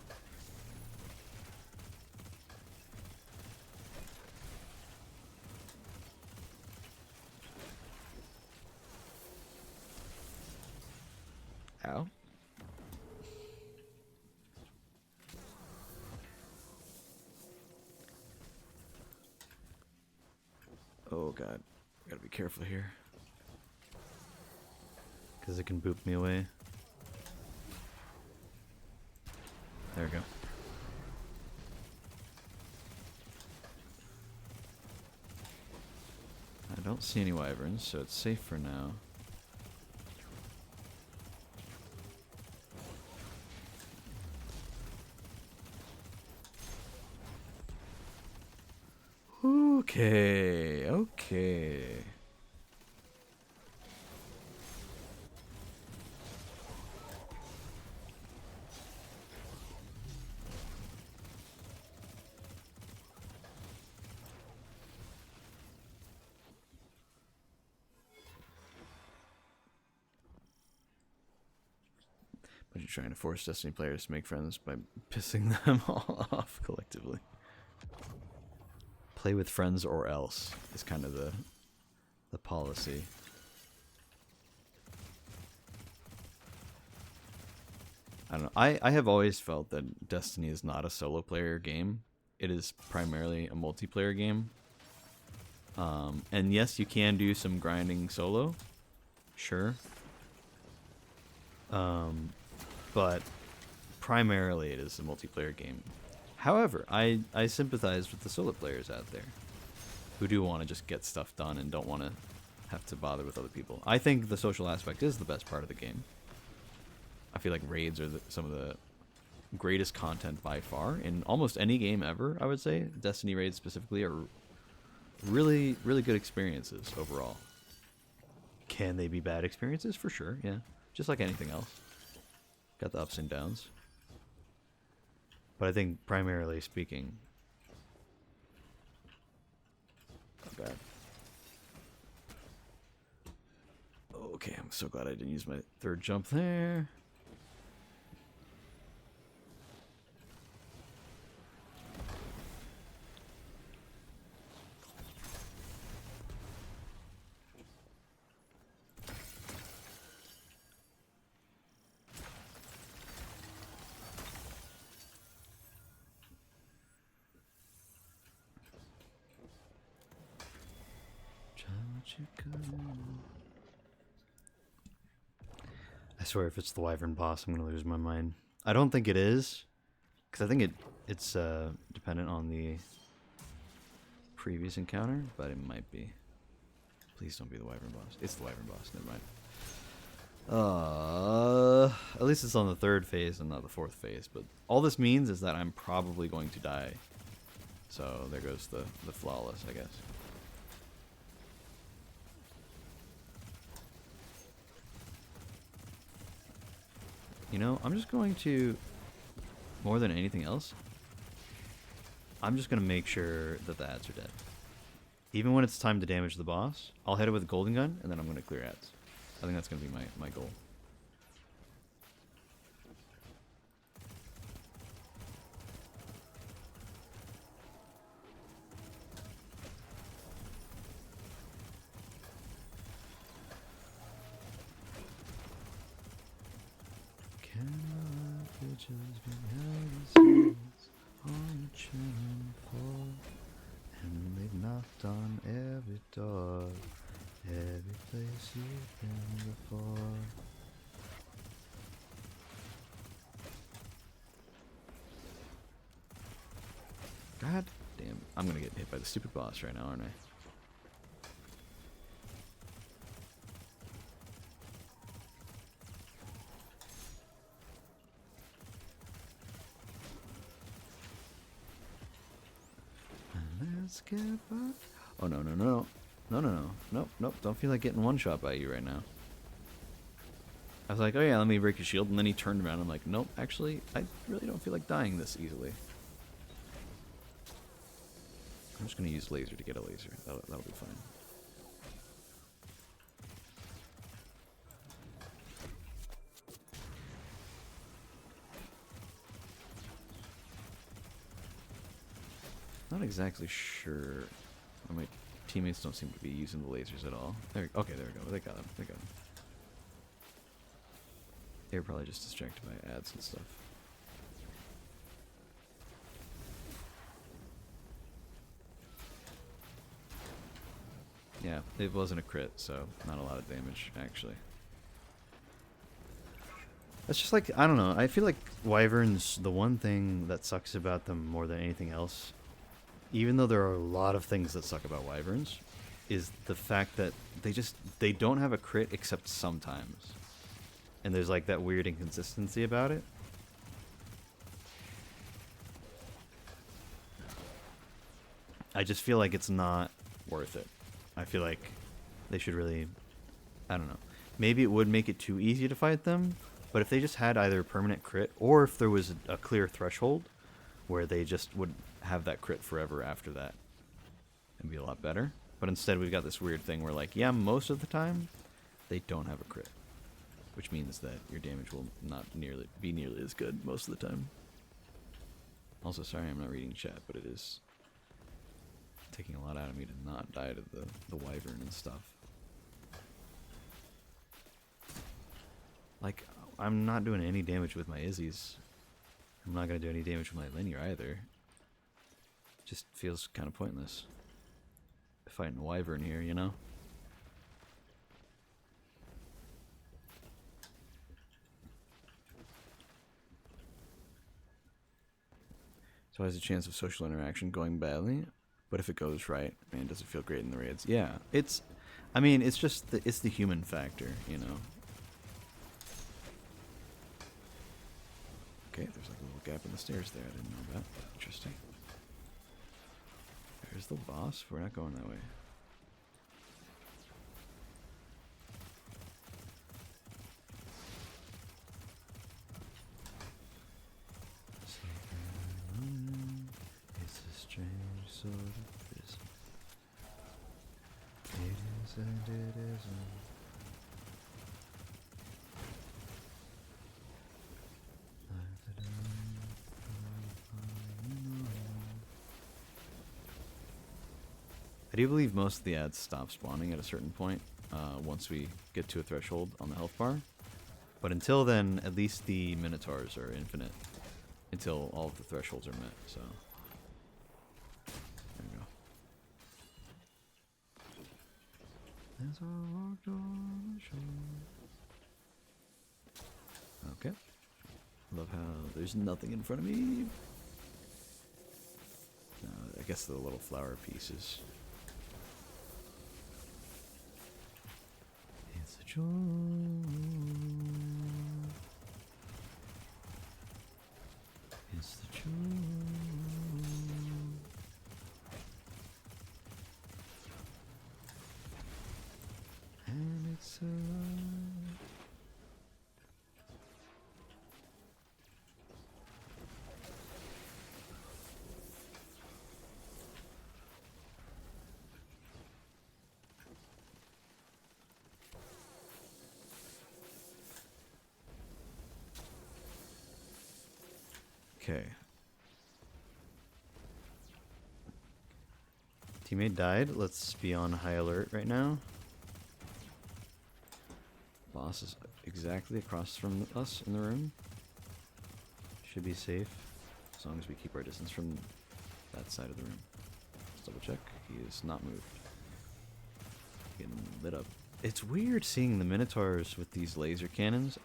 Ow. Oh god, gotta be careful here. Because it can boop me away. There we go. I don't see any wyverns, so it's safe for now. Okay, okay. But you're trying to force Destiny players to make friends by pissing them all off collectively. Play with friends or else is kind of the policy. I don't know. I have always felt that Destiny is not a solo player game. It is primarily a multiplayer game. And yes, you can do some grinding solo. Sure. But primarily it is a multiplayer game. However, I sympathize with the solo players out there who do want to just get stuff done and don't want to have to bother with other people. I think the social aspect is the best part of the game. I feel like raids are some of the greatest content by far in almost any game ever, I would say. Destiny raids specifically are really, really good experiences overall. Can they be bad experiences? For sure, yeah. Just like anything else. Got the ups and downs. But I think primarily speaking... Oh god. Okay, I'm so glad I didn't use my third jump there. I swear, if it's the Wyvern boss, I'm gonna lose my mind. I don't think it is, because I think it's dependent on the previous encounter, but it might be. Please don't be the Wyvern boss. It's the Wyvern boss. Never mind. At least it's on the 3rd phase and not the 4th phase. But all this means is that I'm probably going to die. So there goes the flawless, I guess. You know, I'm just going to, more than anything else, I'm just going to make sure that the ads are dead. Even when it's time to damage the boss, I'll hit it with a golden gun, and then I'm going to clear ads. I think that's going to be my goal. On channel 4, and they've knocked on every door, every place you've been before. God damn, I'm gonna get hit by the stupid boss right now, aren't I? Let's get back. Oh no. Nope. Don't feel like getting one shot by you right now. I was like, oh yeah, let me break his shield, and then he turned around and I'm like, nope, actually, I really don't feel like dying this easily. I'm just gonna use laser to get a laser. That'll be fine. Not exactly sure. My teammates don't seem to be using the lasers at all. Okay, there we go. They got him. They were probably just distracted by ads and stuff. Yeah, it wasn't a crit, so not a lot of damage, actually. It's just like, I don't know, I feel like Wyverns, the one thing that sucks about them more than anything else, even though there are a lot of things that suck about Wyverns, is the fact that they don't have a crit except sometimes. And there's like that weird inconsistency about it. I just feel like it's not worth it. I feel like they should really, I don't know. Maybe it would make it too easy to fight them, but if they just had either a permanent crit or if there was a clear threshold where they just would have that crit forever after that, it'd be a lot better. But instead we've got this weird thing where like, yeah, most of the time they don't have a crit, which means that your damage will not be nearly as good most of the time. Also, sorry I'm not reading chat, but it is taking a lot out of me to not die to the wyvern and stuff. Like, I'm not doing any damage with my Izzies. I'm not going to do any damage with my linear either. Just feels kind of pointless fighting a wyvern here, you know? So has a chance of social interaction going badly, but if it goes right, man, does it feel great in the raids? Yeah, I mean, it's just it's the human factor, you know? Okay, there's like a little gap in the stairs there I didn't know about. Interesting. There's the boss. We're not going that way. It's a strange sort of business. It is and it isn't. I do believe most of the ads stop spawning at a certain point once we get to a threshold on the health bar. But until then, at least the Minotaurs are infinite until all of the thresholds are met, so there we go. As I walked on the shore. Okay. Love how there's nothing in front of me. I guess the little flower pieces. It's a joy. It's the joy. And it's alive. Okay. Teammate died. Let's be on high alert right now. Boss is exactly across from us in the room. Should be safe as long as we keep our distance from that side of the room. Let's double check. He is not moved. Getting lit up. It's weird seeing the Minotaurs with these laser cannons.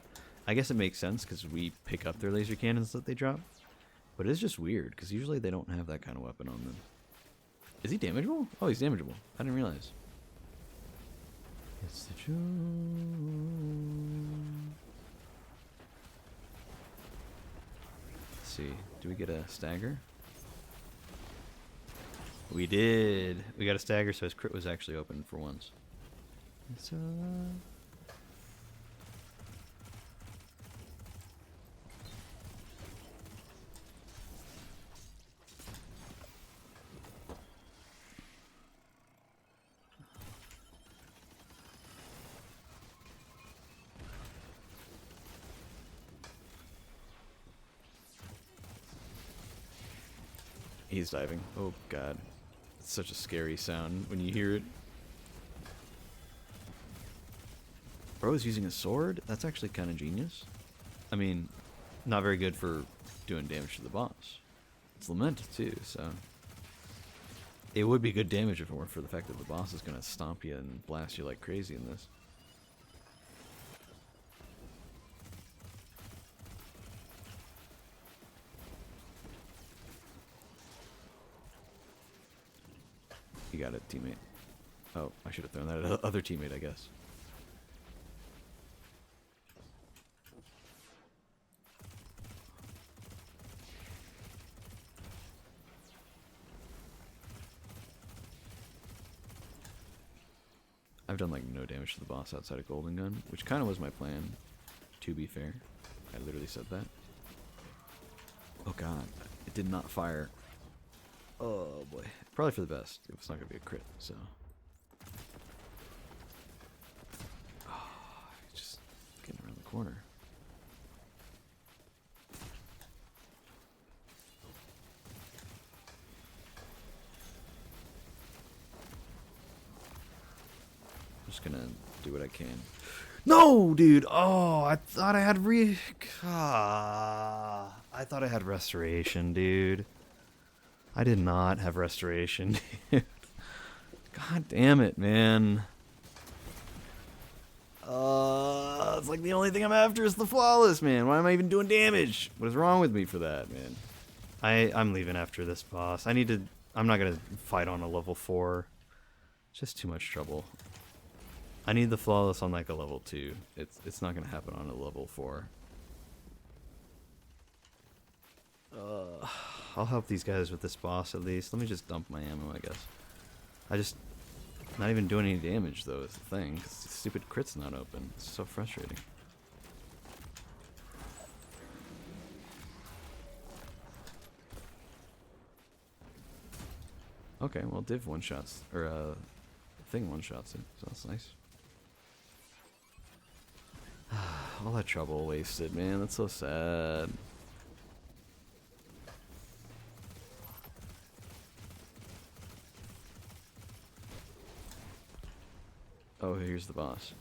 I guess it makes sense because we pick up their laser cannons that they drop. But it's just weird, because usually they don't have that kind of weapon on them. Is he damageable? Oh, he's damageable. I didn't realize. It's the joy. Let's see. Do we get a stagger? We did. We got a stagger, so his crit was actually open for once. It's alive. He's diving. Oh god. It's such a scary sound when you hear it. Bro is using a sword? That's actually kind of genius. I mean, not very good for doing damage to the boss. It's lamented too, so... It would be good damage if it weren't for the fact that the boss is going to stomp you and blast you like crazy in this. You got it, teammate. Oh, I should have thrown that at other teammate, I guess. I've done like no damage to the boss outside of Golden Gun, which kind of was my plan, to be fair. I literally said that. Oh god, it did not fire. Oh boy. Probably for the best. It was not going to be a crit, so. Oh, just getting around the corner. Just gonna do what I can. No, dude! Oh, I thought I had I thought I had restoration, dude. I did not have restoration, dude. God damn it, man. It's like the only thing I'm after is the flawless, man. Why am I even doing damage? What is wrong with me for that, man? I'm leaving after this boss. I'm not gonna fight on a level 4. Just too much trouble. I need the flawless on like a level 2. It's not gonna happen on a level 4. I'll help these guys with this boss at least. Let me just dump my ammo, I guess. Not even doing any damage though is the thing, 'cause the stupid crit's not open. It's so frustrating. Okay, well Div one-shots, or Thing one-shots it, so that's nice. All that trouble wasted, man. That's so sad. Oh, here's the boss.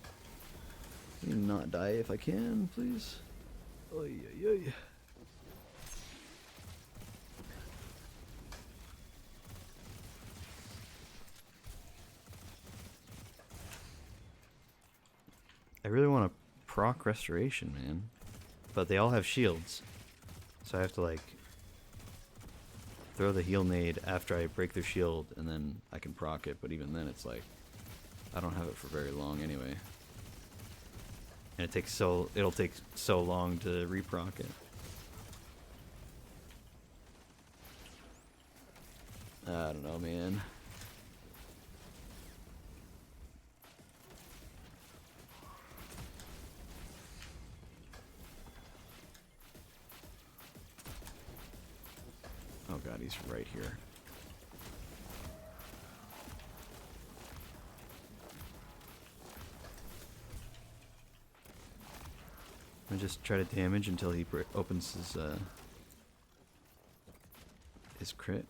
Let me not die if I can, please. Oy, oy, oy. I really want to proc restoration, man. But they all have shields. So I have to, like, throw the heal nade after I break their shield, and then I can proc it. But even then, it's like, I don't have it for very long anyway. And it'll take so long to reproc it. I don't know, man. Oh god, he's right here. I just try to damage until he opens his crit.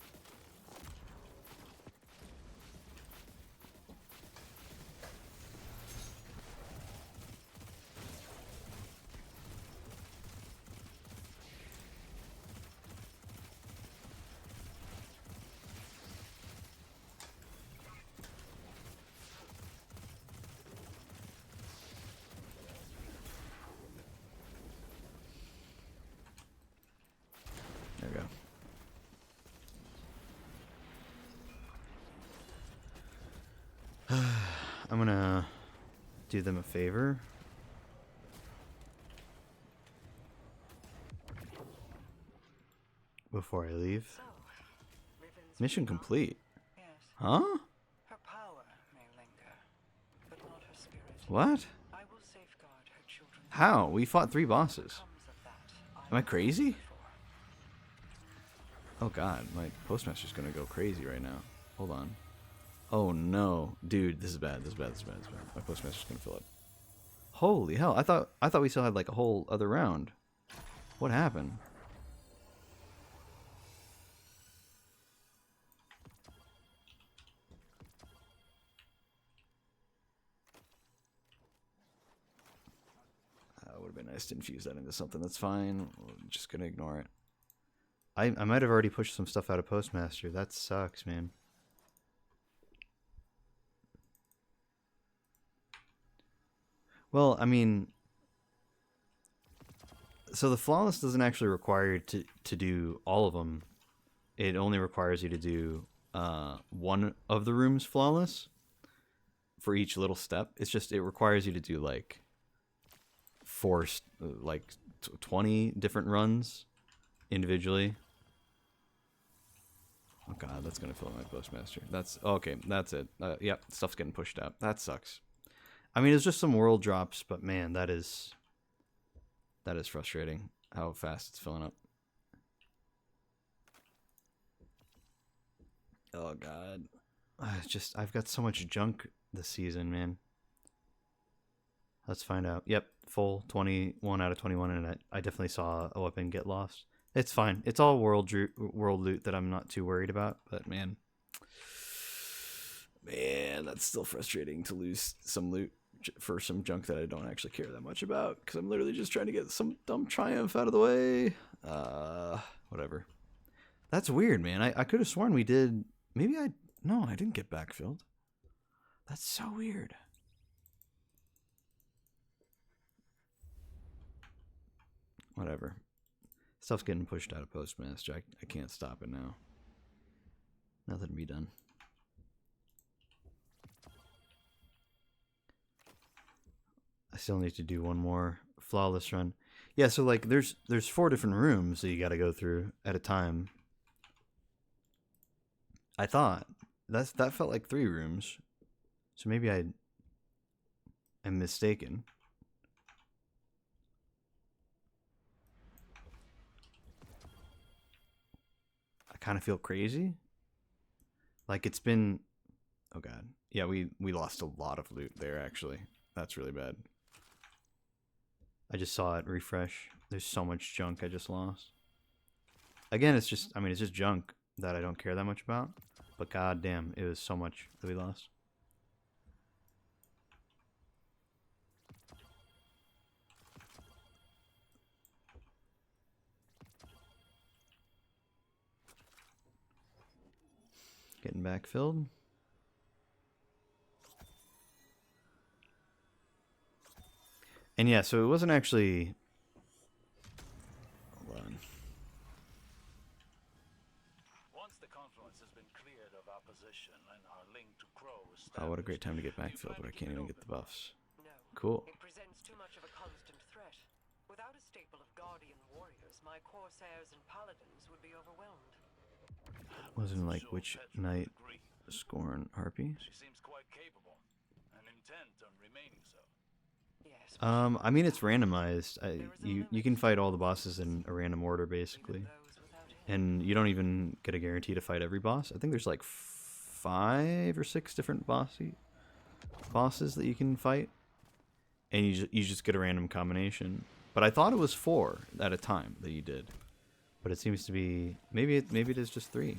There we go. I'm gonna do them a favor. Before I leave. So, Riven's Mission moved on? complete. Yes. Huh? Her power may linger, but not her spirit. What? I will safeguard her children. How? We fought 3 bosses. Comes of that, Am I crazy? before. Oh god, my postmaster's gonna go crazy right now. Hold on. Oh no. Dude, this is bad, this is bad, this is bad, this is bad. My postmaster's gonna fill up. Holy hell, I thought we still had like a whole other round. What happened? Would have been nice to infuse that into something. That's fine. We're just gonna ignore it. I might have already pushed some stuff out of Postmaster. That sucks, man. Well, I mean, so the flawless doesn't actually require you to do all of them. It only requires you to do one of the rooms flawless for each little step. It's just it requires you to do like 20 different runs individually. Oh god, that's gonna fill up my postmaster. That's okay. That's it. Yep, stuff's getting pushed out. That sucks. I mean, it's just some world drops, but man, that is frustrating. How fast it's filling up. Oh god, I've got so much junk this season, man. Let's find out. Yep, full 21 out of 21, and I definitely saw a weapon get lost. It's fine. It's all world loot that I'm not too worried about. But man, that's still frustrating to lose some loot for some junk that I don't actually care that much about because I'm literally just trying to get some dumb triumph out of the way. Whatever. That's weird, man. I could have sworn we did. No, I didn't get backfilled. That's so weird. Whatever. Stuff's getting pushed out of Postmaster. I can't stop it now. Nothing to be done. I still need to do one more flawless run. Yeah, so like there's 4 different rooms that you got to go through at a time. I thought that felt like 3 rooms. So maybe I am mistaken. Kind of feel crazy. Like it's been, oh god, yeah, we lost a lot of loot there actually. That's really bad. I just saw it refresh. There's so much junk I just lost. Again, it's just junk that I don't care that much about. But god damn, it was so much that we lost. Getting backfilled. And yeah, so it wasn't actually. Hold on. Once the confluence has been cleared of opposition and our link to Crow Oh, what a great established, time to get do you backfill, plan but I to keep can't it even get open? the buffs. No. Cool. It presents too much of a constant threat. Without a staple of Guardian warriors, my Corsairs and Paladins would be overwhelmed. Wasn't like Sure, which Petra knight would agree. scorn harpy? She seems quite capable and intent on remaining so. Yes. I mean it's randomized. You can fight all the bosses in a random order basically, Those without him. and you don't even get a guarantee to fight every boss. I think there's like 5 or 6 different bosses that you can fight, and you just get a random combination. But I thought it was 4 at a time that you did, but it seems to be maybe it is just 3.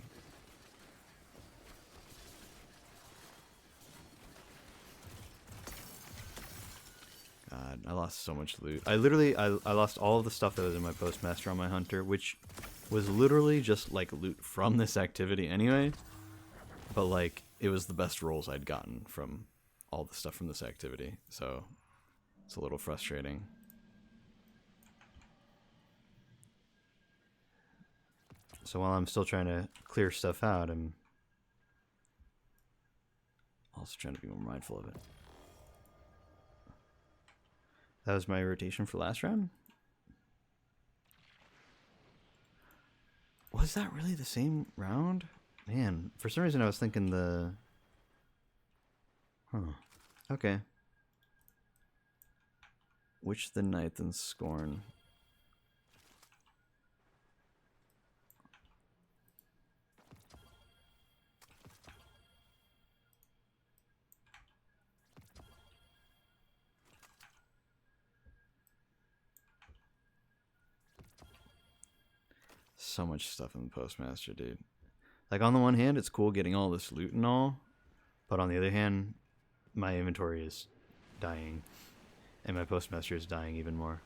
God, I lost so much loot. I lost all of the stuff that was in my postmaster on my hunter, which was literally just like loot from this activity anyway. But like it was the best rolls I'd gotten from all the stuff from this activity, so it's a little frustrating. So while I'm still trying to clear stuff out, I'm also trying to be more mindful of it. That was my rotation for last round? Was that really the same round? Man, for some reason I was thinking the... Huh. Okay. Which the Ninth and Scorn? So much stuff in the Postmaster, dude. Like, on the one hand, it's cool getting all this loot and all, but on the other hand, my inventory is dying, and my Postmaster is dying even more.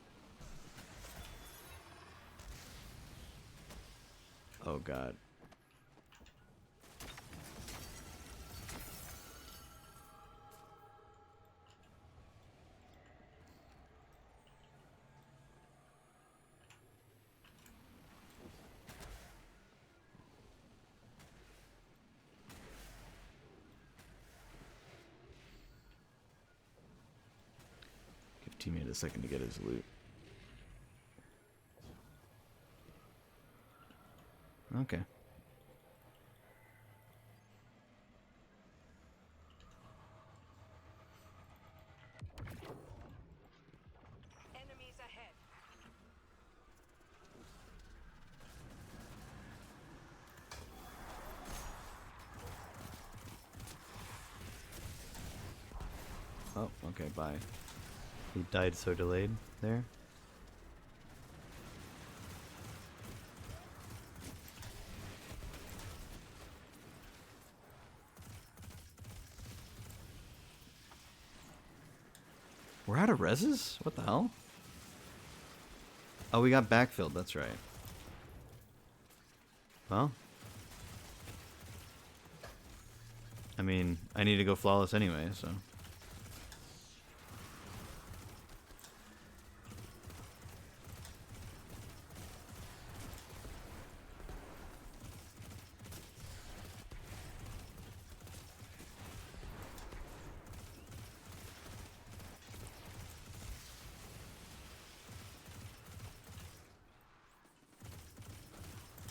Oh, God. Give teammate a second to get his loot. Okay. Enemies ahead. Oh, okay, bye. He died so delayed there. We're out of reses? What the hell? Oh, we got backfilled, that's right. Well. I mean, I need to go flawless anyway, so.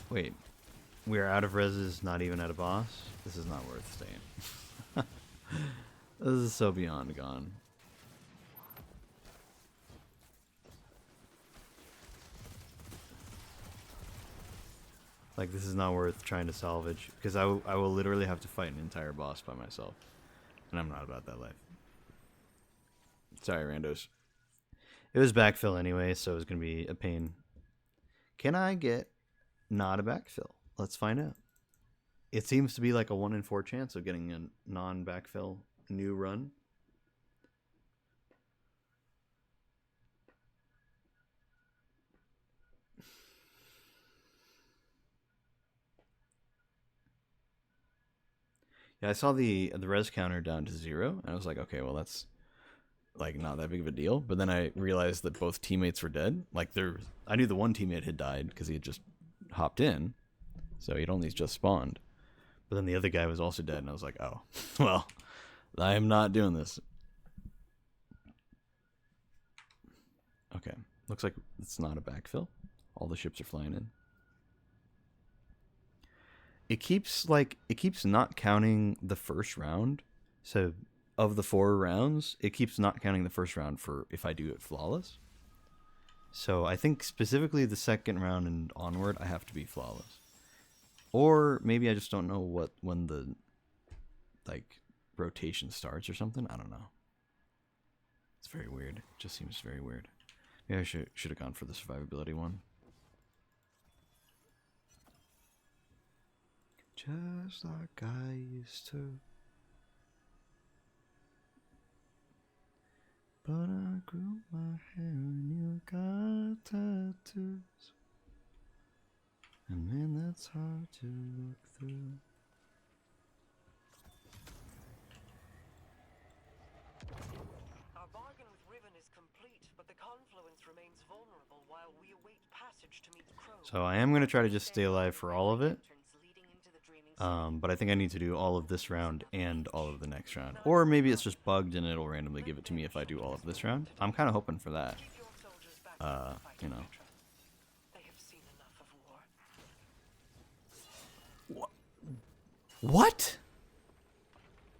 Wait, we're out of reses, not even at a boss? This is not worth staying. This is so beyond gone. Like, this is not worth trying to salvage, because I will literally have to fight an entire boss by myself. And I'm not about that life. Sorry, randos. It was backfill anyway, so it was going to be a pain. Can I get not a backfill? Let's find out. It seems to be like a 1 in 4 chance of getting a non-backfill new run. Yeah, I saw the res counter down to 0, and I was like, okay, well that's like not that big of a deal. But then I realized that both teammates were dead. Like I knew the one teammate had died because he had just hopped in, so he'd only just spawned. But then the other guy was also dead, and I was like, oh, well, I am not doing this. Okay, looks like it's not a backfill. All the ships are flying in. It keeps not counting the first round. So of the 4 rounds, it keeps not counting the first round for if I do it flawless. So I think specifically the second round and onward, I have to be flawless. Or maybe I just don't know when the like rotation starts or something. I don't know. It's very weird. It just seems very weird. Maybe I should have gone for the survivability one. Just like I used to. But I grew my hair and you got tattoos. And man, that's hard to look through. Our bargain with Riven is complete, but the confluence remains vulnerable while we await passage to meet Crow. So I am going to try to just stay alive for all of it. But I think I need to do all of this round and all of the next round. Or maybe it's just bugged and it'll randomly give it to me if I do all of this round. I'm kind of hoping for that. You know. They have seen enough of war. What?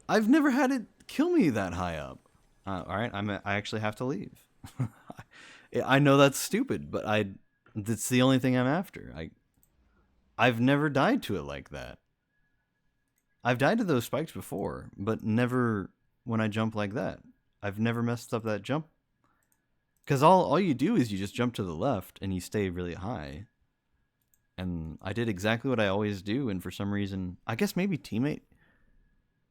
I've never had it kill me that high up. Alright, I actually have to leave. I know that's stupid, but that's the only thing I'm after. I've never died to it like that. I've died to those spikes before, but never when I jump like that. I've never messed up that jump. Because all you do is you just jump to the left and you stay really high. And I did exactly what I always do, and for some reason, I guess maybe teammate,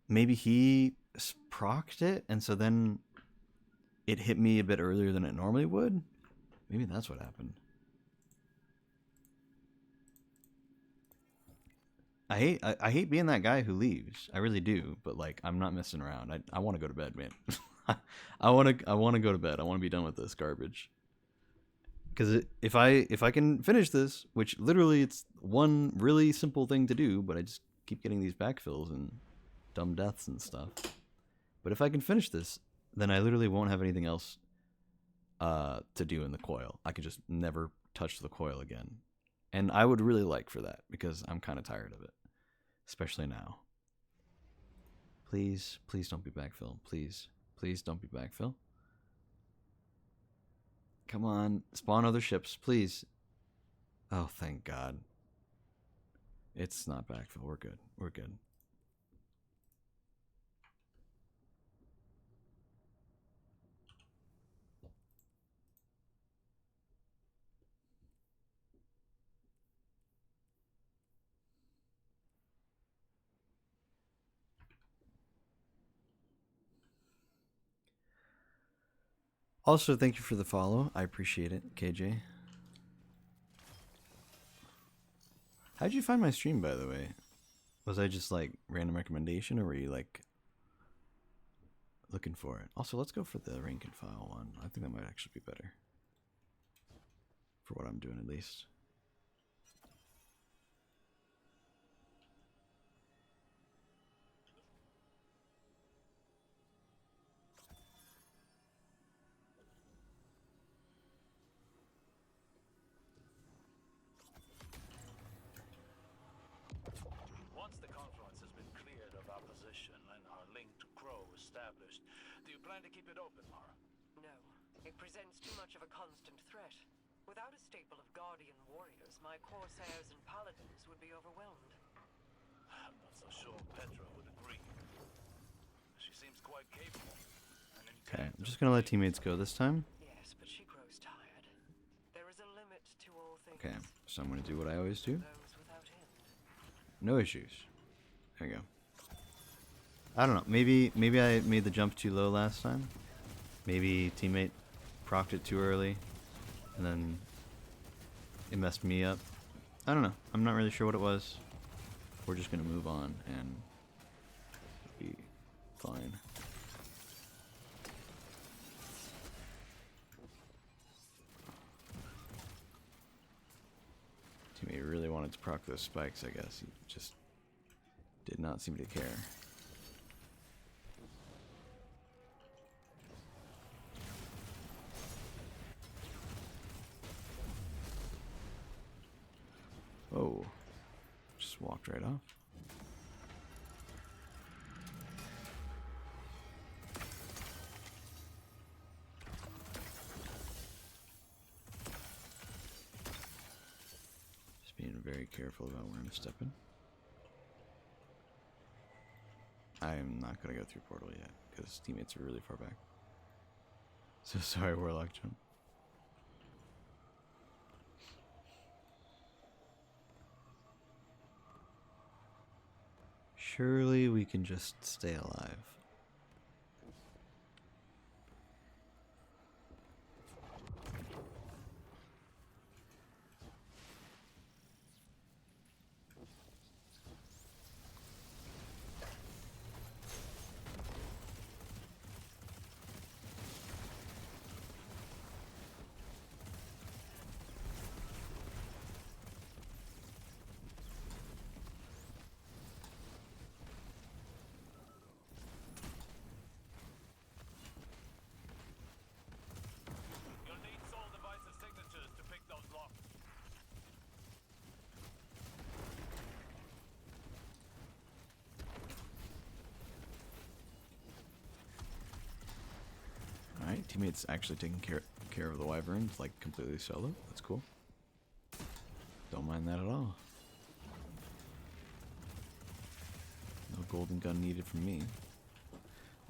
maybe he procced it, and so then it hit me a bit earlier than it normally would. Maybe that's what happened. I hate being that guy who leaves. I really do, but like I'm not messing around. I want to go to bed, man. I want to go to bed. I want to be done with this garbage. Because if I can finish this, which literally it's one really simple thing to do, but I just keep getting these backfills and dumb deaths and stuff. But if I can finish this, then I literally won't have anything else to do in the coil. I could just never touch the coil again. And I would really like for that, because I'm kind of tired of it. Especially now. Please, please don't be backfill. Please, please don't be backfill. Come on, spawn other ships, please. Oh, thank God. It's not backfill. We're good. We're good. Also, thank you for the follow. I appreciate it, KJ. How'd you find my stream, by the way? Was I just like random recommendation, or were you like looking for it? Also, let's go for the rank and file one. I think that might actually be better. For what I'm doing, at least. Once the confluence has been cleared of opposition and our link to Crow established, do you plan to keep it open, Mara? No, it presents too much of a constant threat. Without a staple of Guardian warriors, my Corsairs and Paladins would be overwhelmed. I'm not so sure Petra would agree. She seems quite capable. Okay, I'm just gonna let teammates go this time. Yes, but she grows tired. There is a limit to all things. Okay, so I'm gonna do what I always do. Those without end. No issues. There you go. I don't know. Maybe I made the jump too low last time. Maybe teammate procced it too early, and then it messed me up. I don't know. I'm not really sure what it was. We're just gonna move on and be fine. wanted to proc those spikes, I guess. He just did not seem to care. Oh, just walked right off. Just being very careful about where I'm stepping. I'm not gonna go through portal yet because teammates are really far back. So sorry, Warlock jump. Surely we can just stay alive. You'll need soul devices signatures to pick those locks. Alright, teammates actually taking care of the wyverns, like completely solo. That's cool. Don't mind that at all. No golden gun needed from me.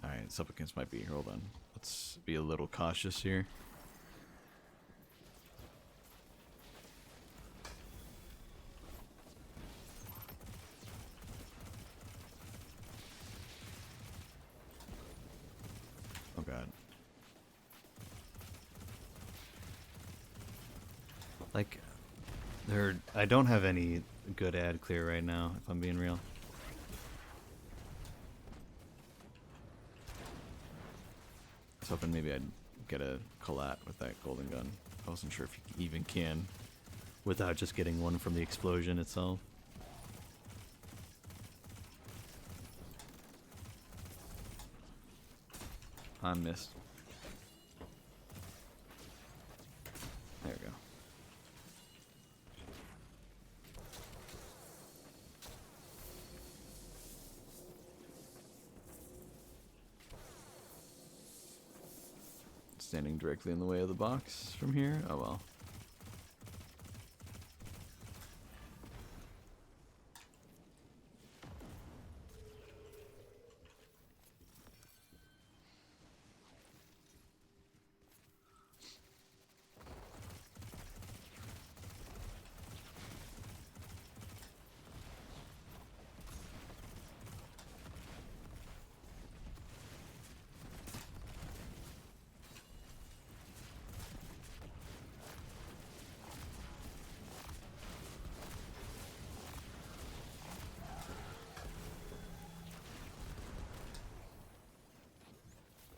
Alright, supplicants might be here. Hold on. Let's be a little cautious here. Oh god. Like, I don't have any good ad clear right now, if I'm being real. I was hoping maybe I'd get a collat with that golden gun. I wasn't sure if you even can without just getting one from the explosion itself. I missed. There we go. Standing directly in the way of the box from here? Oh well.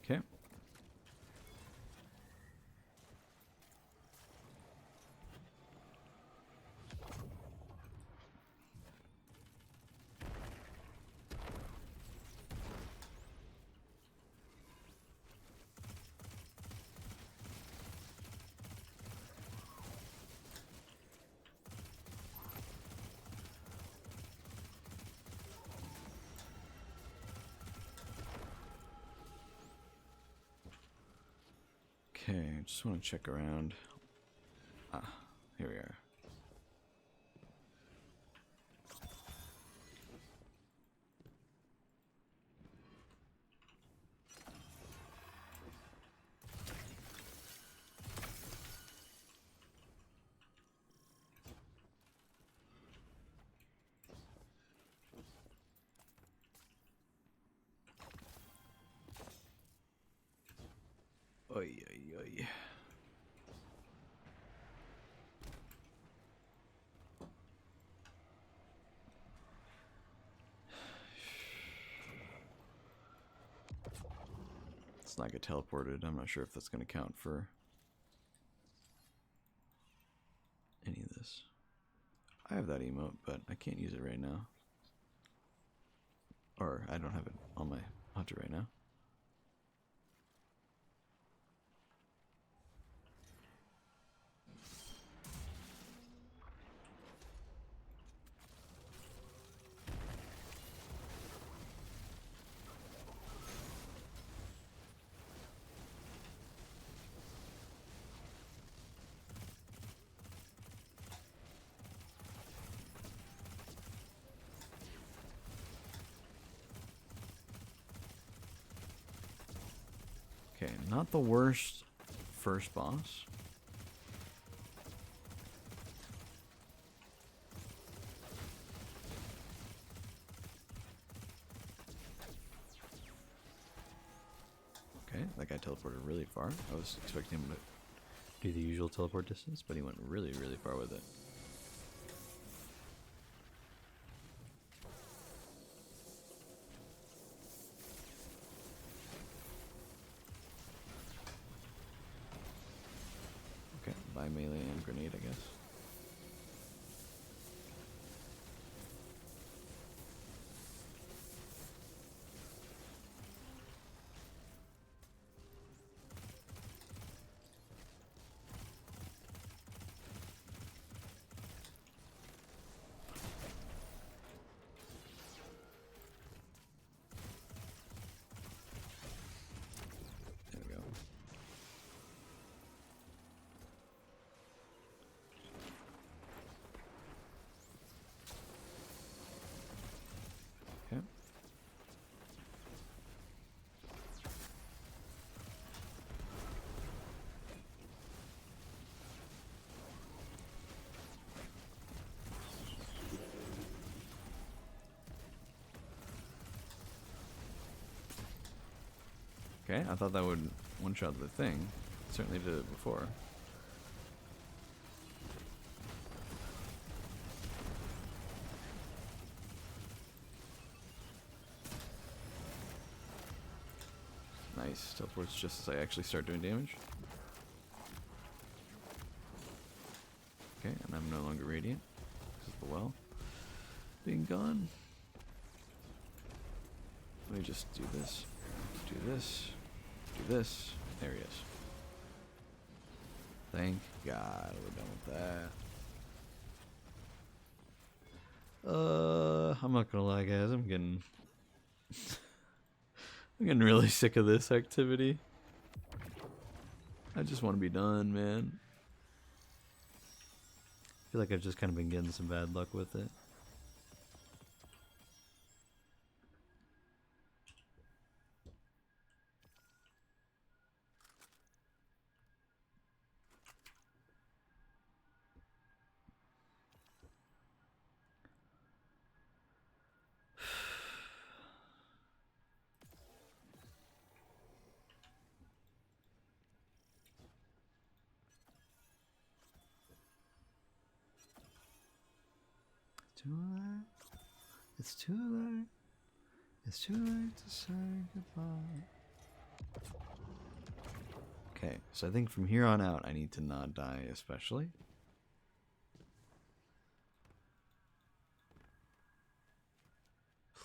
Okay. Okay, just want to check around. Ah, here we are. Oy, oy, oy. Let's not get teleported. I'm not sure if that's going to count for any of this. I have that emote, but I can't use it right now. Or I don't have it on my hunter right now. Okay, not the worst first boss. Okay, that guy teleported really far. I was expecting him to do the usual teleport distance, but he went really, really far with it. Okay, buy melee and grenade, I guess. There we go. Okay. Okay, I thought that would one-shot the thing. Certainly did it before. Nice. Teleports just as I actually start doing damage. Okay, and I'm no longer radiant. This is the well. Being gone. Let me just do this. Do this. Do this. There he is. Thank God we're done with that. I'm not gonna lie, guys. I'm getting really sick of this activity. I just want to be done, man. I feel like I've just kind of been getting some bad luck with it. Too late. It's too late. It's too late to say goodbye. Okay, so I think from here on out I need to not die, especially.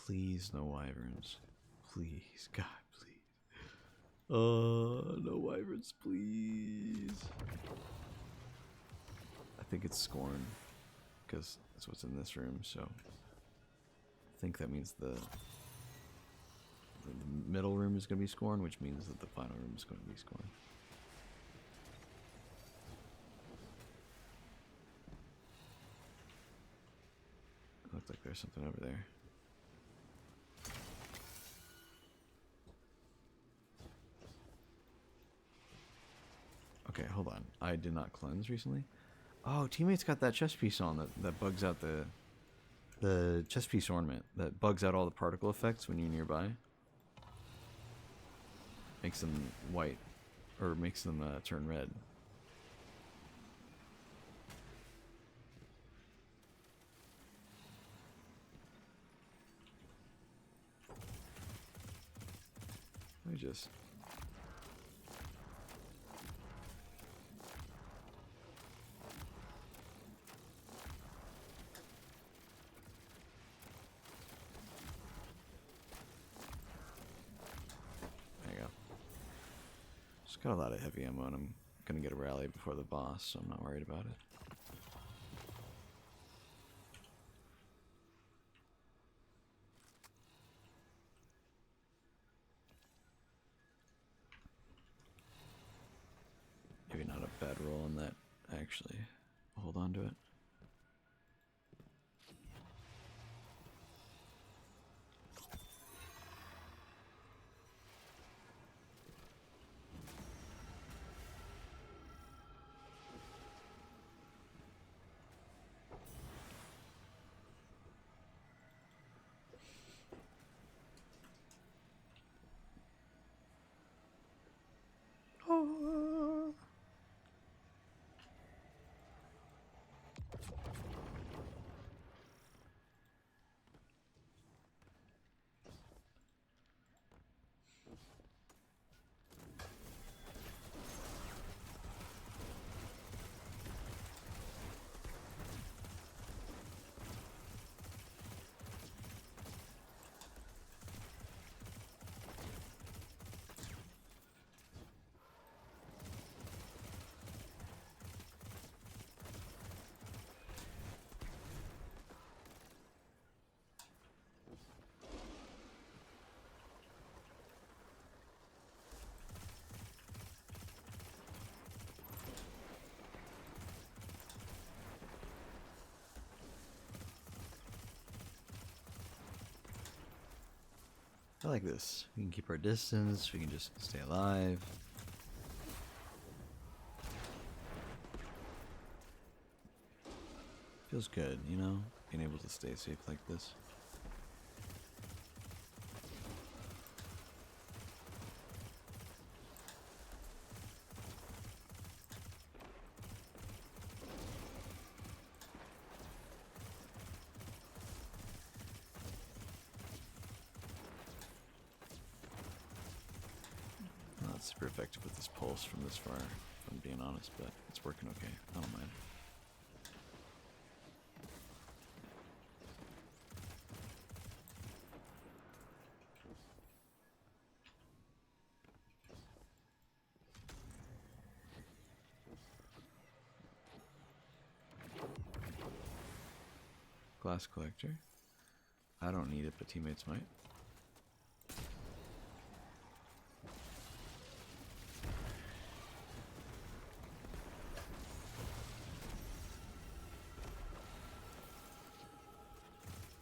Please, no wyverns. Please, God, please. No wyverns, please. I think it's Scorn, because that's what's in this room, so I think that means the middle room is going to be Scorn, which means that the final room is going to be Scorn. Looks like there's something over there. Okay, hold on. I did not cleanse recently. Oh, teammates got that chest piece on that bugs out the chest piece ornament that bugs out all the particle effects when you're nearby. Makes them white, or makes them turn red. Let me just... Got a lot of heavy ammo, and I'm gonna get a rally before the boss, so I'm not worried about it. Maybe not a bad roll on that, actually. Hold on to it. I like this. We can keep our distance, we can just stay alive. Feels good, you know? Being able to stay safe like this. Not super effective with this pulse from this far, if I'm being honest, but it's working okay. I don't mind. Glass collector. I don't need it, but teammates might.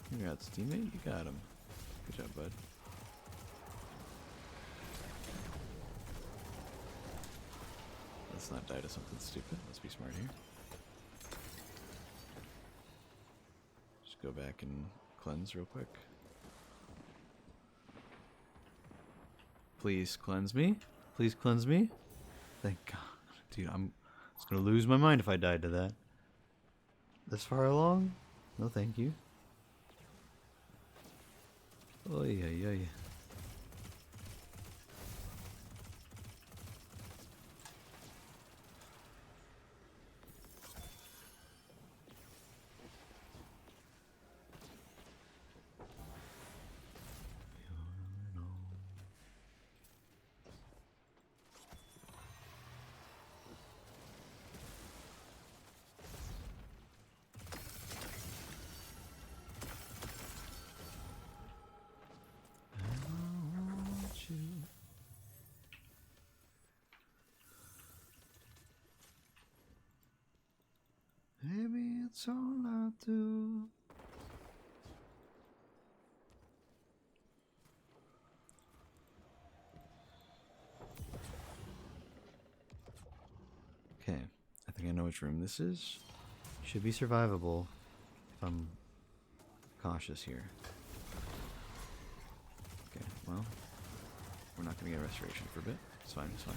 Congrats, teammate. You got him. Good job, bud. Let's not die to something stupid. Let's be smart here. Just go back and cleanse real quick. Please cleanse me. Please cleanse me. Thank God. Dude, I'm just gonna lose my mind if I died to that. This far along? No thank you. Oh yeah, yeah, yeah. Maybe it's all I do. Okay, I think I know which room this is. Should be survivable if I'm cautious here. Okay, well, we're not gonna get restoration for a bit. It's fine, it's fine.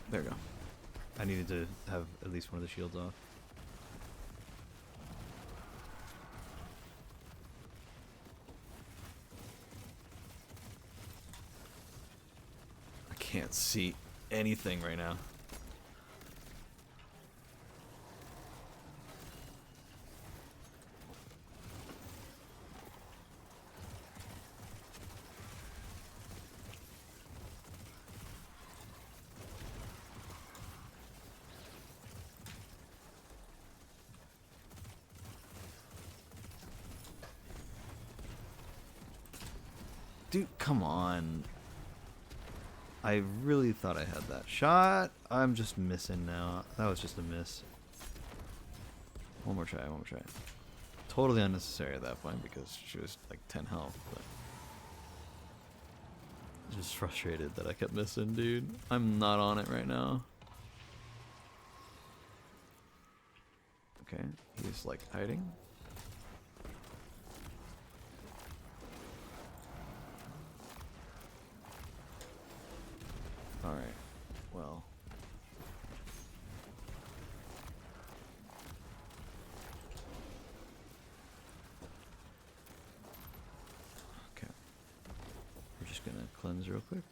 There we go. I needed to have at least one of the shields off. I can't see anything right now. Dude, come on. I really thought I had that shot. I'm just missing now. That was just a miss. One more try, one more try. Totally unnecessary at that point because she was like 10 health, but just frustrated that I kept missing, dude. I'm not on it right now. Okay, he's like hiding. Alright, well. Okay. We're just gonna cleanse real quick.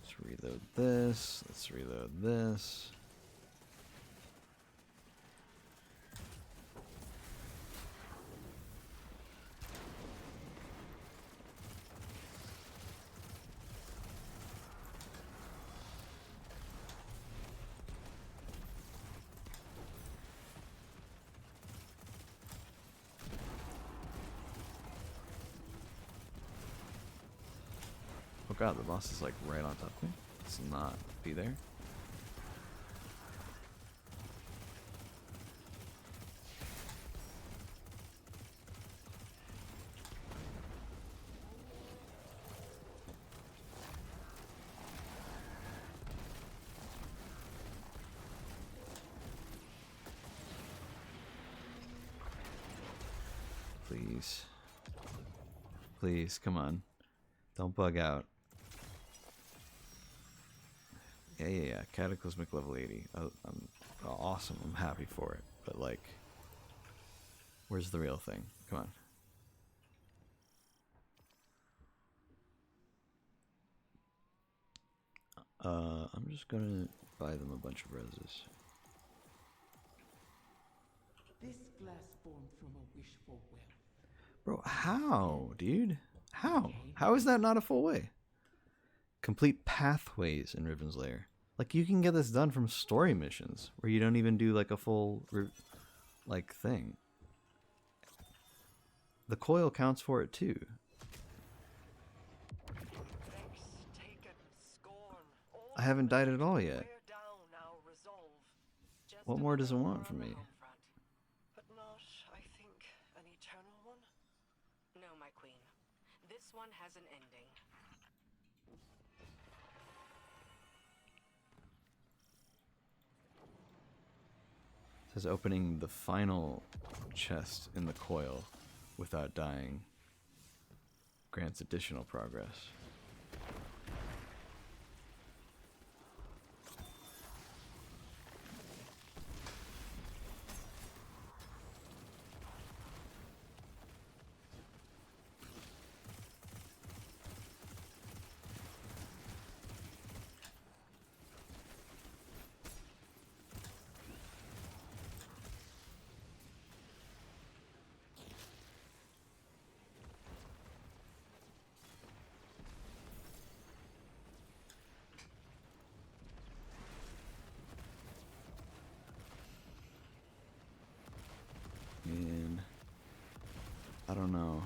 Let's reload this. Let's reload this. Oh god, the boss is like right on top of me. Let's not be there. Please. Please, come on. Don't bug out. Yeah. Cataclysmic level 80. I'm awesome. I'm happy for it. But like, where's the real thing? Come on. I'm just gonna buy them a bunch of roses. This glass formed from a wish for wealth. Bro, how, dude? How? How is that not a full way? Complete pathways in Riven's Lair. Like, you can get this done from story missions where you don't even do like a full like thing. The coil counts for it too. I haven't died at all yet. What more does it want from me? But not, I think, an eternal one? No, my queen. This one has an ending. It says opening the final chest in the coil without dying grants additional progress. Man, I don't know.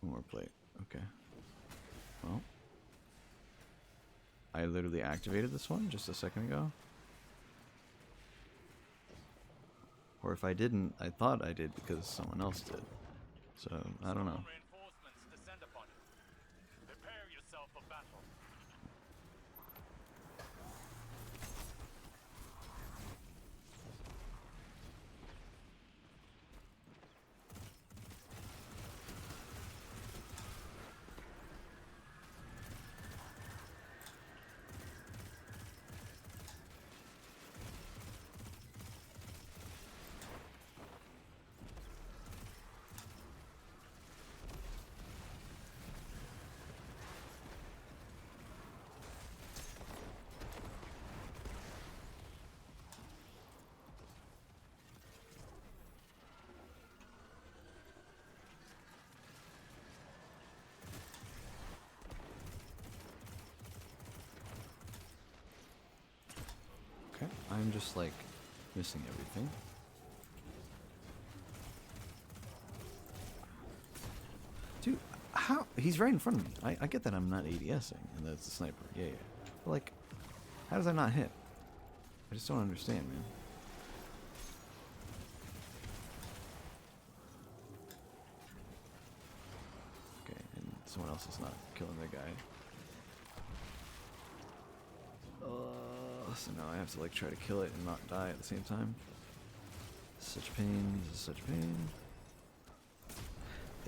One more plate. Okay. Well, I literally activated this one just a second ago. Or if I didn't, I thought I did because someone else did. So, I don't know. Reinforcements descend upon you. Prepare yourself for battle. I'm just like missing everything. Dude, how? He's right in front of me. I get that I'm not ADSing and that's a sniper. Yeah, yeah. But like, how does that not hit? I just don't understand, man. Okay, and someone else is not killing their guy. So now I have to like try to kill it and not die at the same time. Such pain. This is such pain.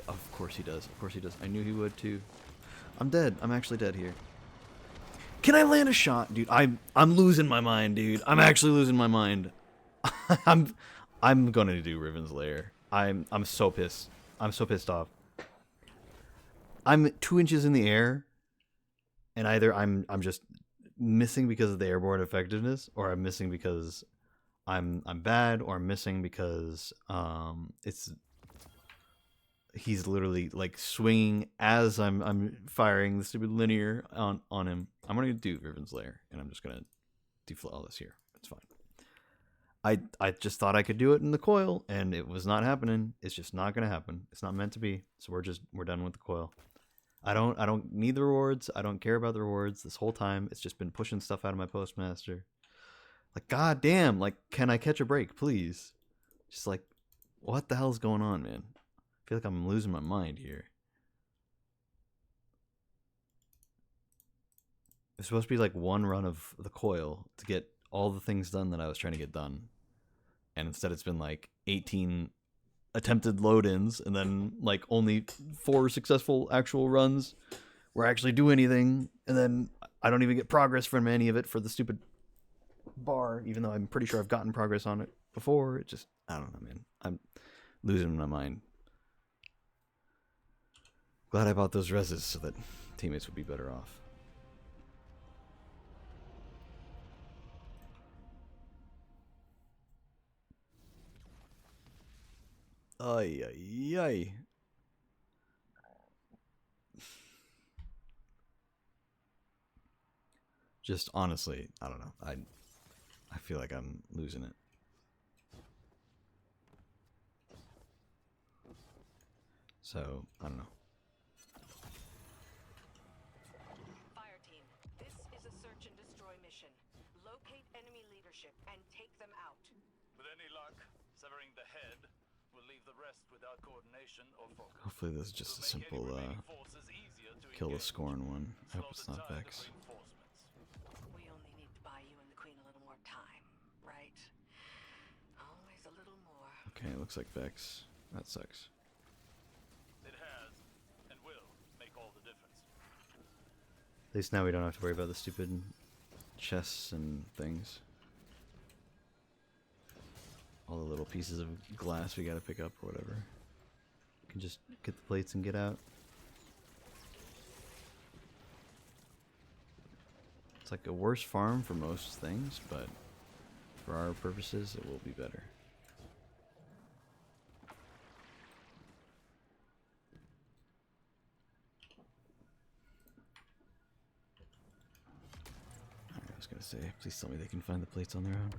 Of course he does. Of course he does. I knew he would too. I'm dead. I'm actually dead here. Can I land a shot, dude? I'm losing my mind, dude. I'm actually losing my mind. I'm gonna do Riven's Lair. I'm so pissed. I'm so pissed off. I'm 2 inches in the air, and either I'm just missing because of the airborne effectiveness, or I'm missing because I'm bad, or I'm missing because he's literally like swinging as I'm firing the stupid linear on him. I'm gonna do Riven's Lair, and I'm just gonna do flawless here. It's fine. I just thought I could do it in the coil, and it was not happening. It's just not gonna happen. It's not meant to be. So we're done with the coil. I don't need the rewards. I don't care about the rewards this whole time. It's just been pushing stuff out of my postmaster. Like, god damn, like, can I catch a break, please? Just like, what the hell's going on, man? I feel like I'm losing my mind here. It's supposed to be like one run of the coil to get all the things done that I was trying to get done. And instead it's been like 18 attempted load-ins, and then like only 4 successful actual runs where I actually do anything, and then I don't even get progress from any of it for the stupid bar, even though I'm pretty sure I've gotten progress on it before. It just, I don't know, man. I'm losing my mind. Glad I bought those reses so that teammates would be better off. Ay, ay, ay. Just honestly, I don't know. I feel like I'm losing it. So, I don't know. Fire team, this is a search and destroy mission. Locate enemy leadership and take them out. With any luck, severing the head will leave the rest without coordination or focus. Hopefully this is just a It'll make simple any remaining forces easier to kill the engage. scorn one. I hope Slow it's the not tide of Vex. reinforcements. We only need to buy you and the queen a little more time, right? Always a little more. Okay, it looks like Vex. That sucks. It has and will make all the difference. At least now we don't have to worry about the stupid chests and things. All the little pieces of glass we gotta pick up or whatever. We can just get the plates and get out. It's like a worse farm for most things, but for our purposes it will be better. Alright, I was gonna say, please tell me they can find the plates on their own.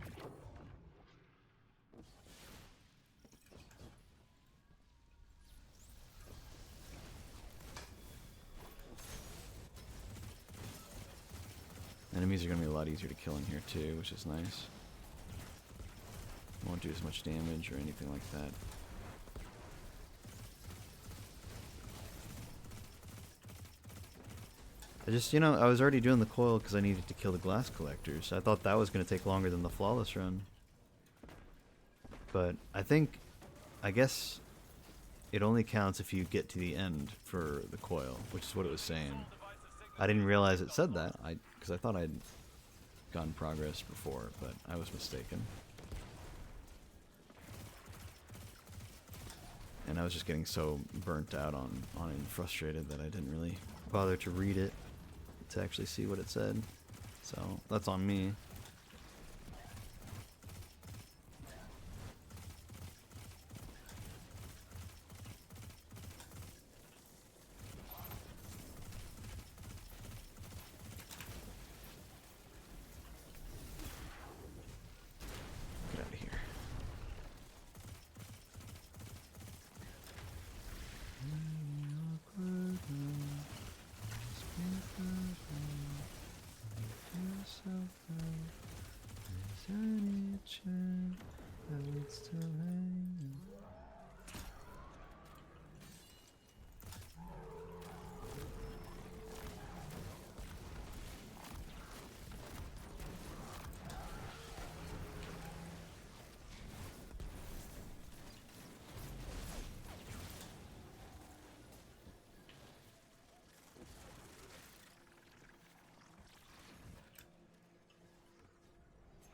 Enemies are going to be a lot easier to kill in here too, which is nice. Won't do as much damage or anything like that. I just, you know, I was already doing the coil because I needed to kill the glass collectors. I thought that was going to take longer than the flawless run. But I guess it only counts if you get to the end for the coil, which is what it was saying. I didn't realize it said that, because I thought I'd gotten progress before, but I was mistaken. And I was just getting so burnt out on it and frustrated that I didn't really bother to read it to actually see what it said. So that's on me.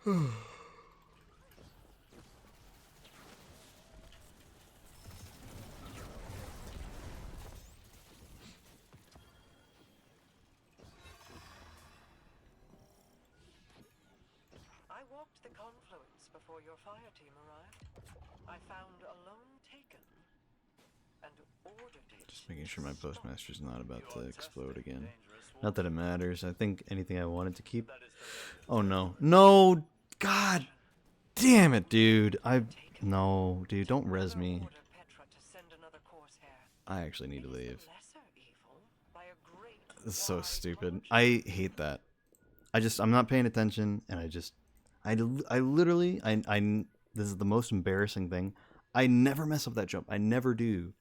I walked the confluence before your fire team arrived. I found a lone taken and ordered it. Just making sure my postmaster's not about to You are explode testing again. dangerous Not that it matters. I think anything I wanted to keep. That is the Oh no. No! God damn it, dude. No, dude, don't res me. Order Petra to send another corsair. I actually need to It is leave. the lesser evil by a great This is so wide stupid. margin. I hate that. I'm not paying attention, and I literally, this is the most embarrassing thing. I never mess up that jump. I never do.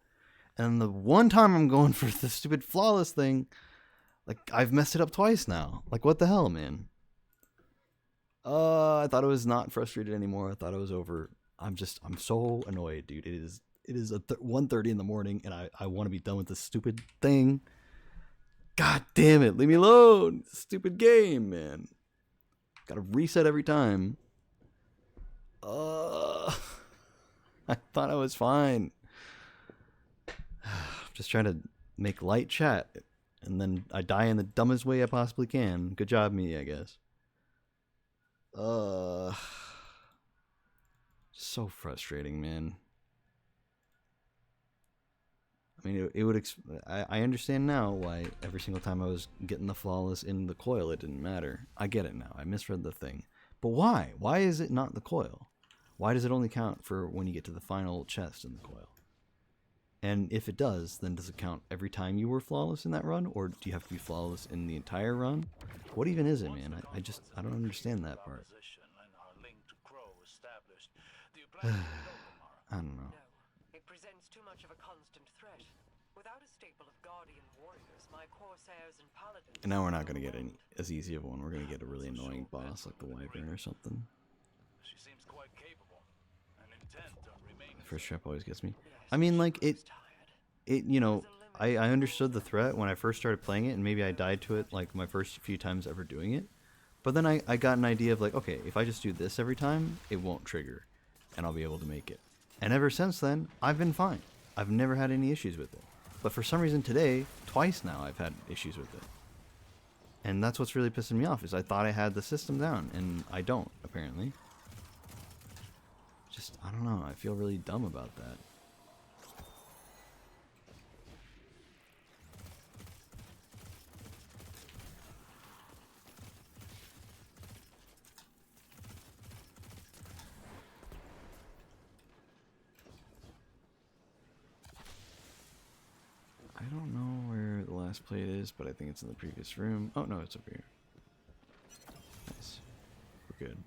And the one time I'm going for the stupid flawless thing, like, I've messed it up twice now. Like, what the hell, man? I thought it was not frustrated anymore. I thought it was over. I'm so annoyed, dude. It is 1:30 in the morning, and I want to be done with this stupid thing. God damn it, leave me alone. Stupid game, man. Gotta reset every time. I thought I was fine. Just trying to make light chat, and then I die in the dumbest way I possibly can. Good job, me, I guess. So frustrating, man. I mean, it would. I understand now why every single time I was getting the flawless in the coil, it didn't matter. I get it now. I misread the thing. But why? Why is it not the coil? Why does it only count for when you get to the final chest in the coil? And if it does, then does it count every time you were flawless in that run? Or do you have to be flawless in the entire run? What even is it, man? I don't understand that part. position and our link to Crow established. Do you plan to keep it open, Mara? I don't know. No, it presents too much of a constant threat. Without a staple of guardian warriors, my corsairs and paladins. And now we're not going to get as easy of one. We're going to get a really annoying boss like the Wyvern or something. She seems quite capable and intent on remaining. First trap always gets me. Yes, I mean, like, she was tired. you know, I understood the threat when I first started playing it, and maybe I died to it like my first few times ever doing it. But then I got an idea of like, okay, if I just do this every time, it won't trigger, and I'll be able to make it. And ever since then, I've been fine. I've never had any issues with it. But for some reason today, twice now, I've had issues with it. And that's what's really pissing me off, is I thought I had the system down, and I don't, apparently. Just, I don't know, I feel really dumb about that. I don't know where the last plate is, but I think it's in the previous room. Oh, no, it's up here. Nice. We're good.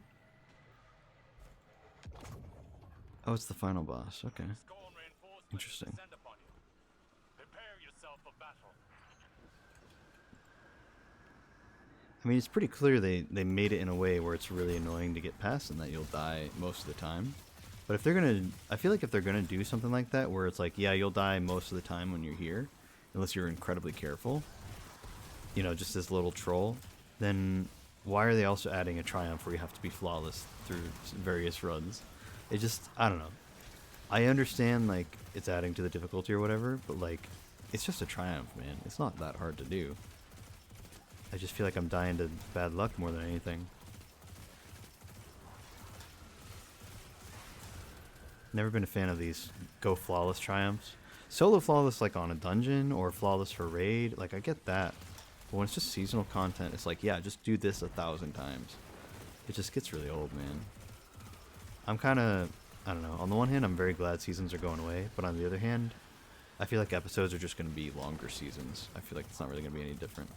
Oh, it's the final boss. Okay. Scorn reinforcements Interesting. descend upon you. Prepare yourself for battle. I mean, it's pretty clear they made it in a way where it's really annoying to get past and that you'll die most of the time. But if they're gonna, I feel like if they're gonna do something like that, where it's like, yeah, you'll die most of the time when you're here, unless you're incredibly careful, you know, just this little troll, then why are they also adding a triumph where you have to be flawless through various runs? It just, I don't know. I understand, like, it's adding to the difficulty or whatever, but, like, it's just a triumph, man. It's not that hard to do. I just feel like I'm dying to bad luck more than anything. Never been a fan of these go flawless triumphs. Solo flawless like on a dungeon or flawless for raid, like I get that. But when it's just seasonal content, it's like, yeah, just do this 1,000 times. It just gets really old, man. I'm kind of, I don't know, on the one hand I'm very glad seasons are going away, but on the other hand, I feel like episodes are just going to be longer seasons. I feel like it's not really going to be any different.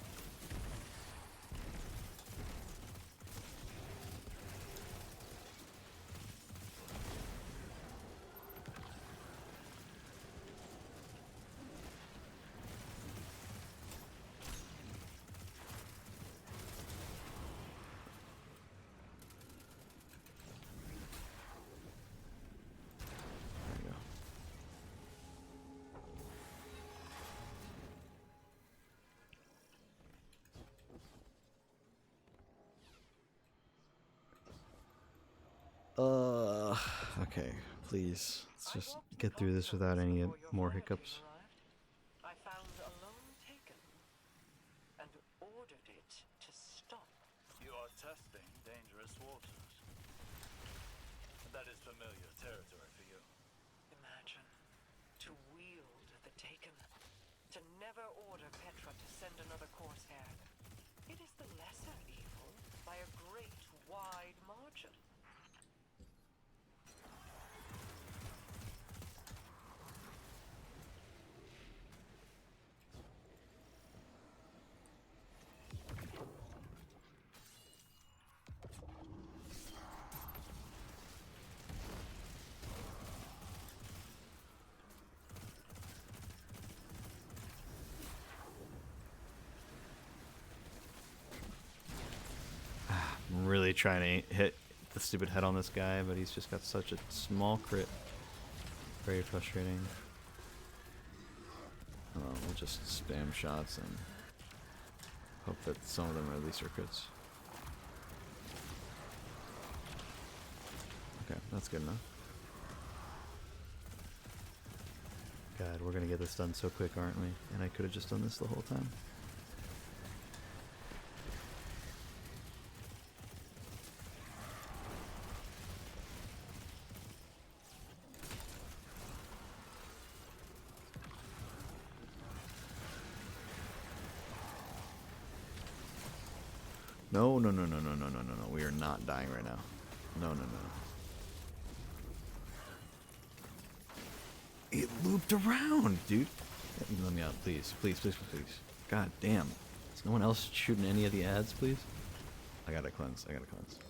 Okay, please. Let's just get through this without any more hiccups. I found a loan taken and ordered it to stop. You are testing dangerous waters. That is familiar territory for you. Imagine, to wield the taken, to never order Petra to send another Corsair. It is the lesser evil by a great wide margin. I'm really trying to hit the stupid head on this guy, but he's just got such a small crit. Very frustrating. We'll just spam shots and hope that some of them at least are crits. Okay, that's good enough. God, we're gonna get this done so quick, aren't we? And I could have just done this the whole time. No, no, no, no, no, no, no, no, no. We are not dying right now. No, no, no. It looped around, dude. Let me out, please. Please, please, please. God damn. Is no one else shooting any of the ads, please? I gotta cleanse. I gotta cleanse.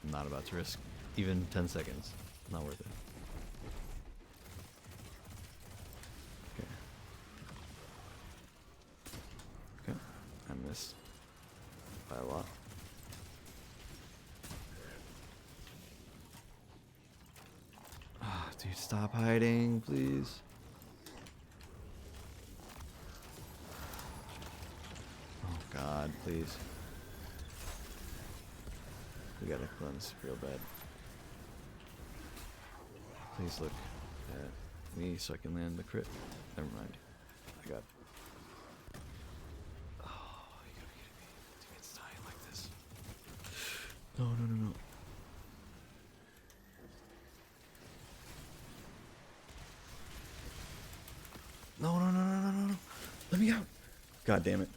I'm not about to risk even 10 seconds. Not worth it. Okay. Okay. I missed by a lot. Ah, dude, stop hiding, please. Oh God, please. We gotta cleanse real bad. Please look at me so I can land the crit. Never mind. I got. Oh, you gotta be kidding me. Dude, it's dying like this. No, no, no, no. No, no, no, no, no, no, no. Let me out. God damn it.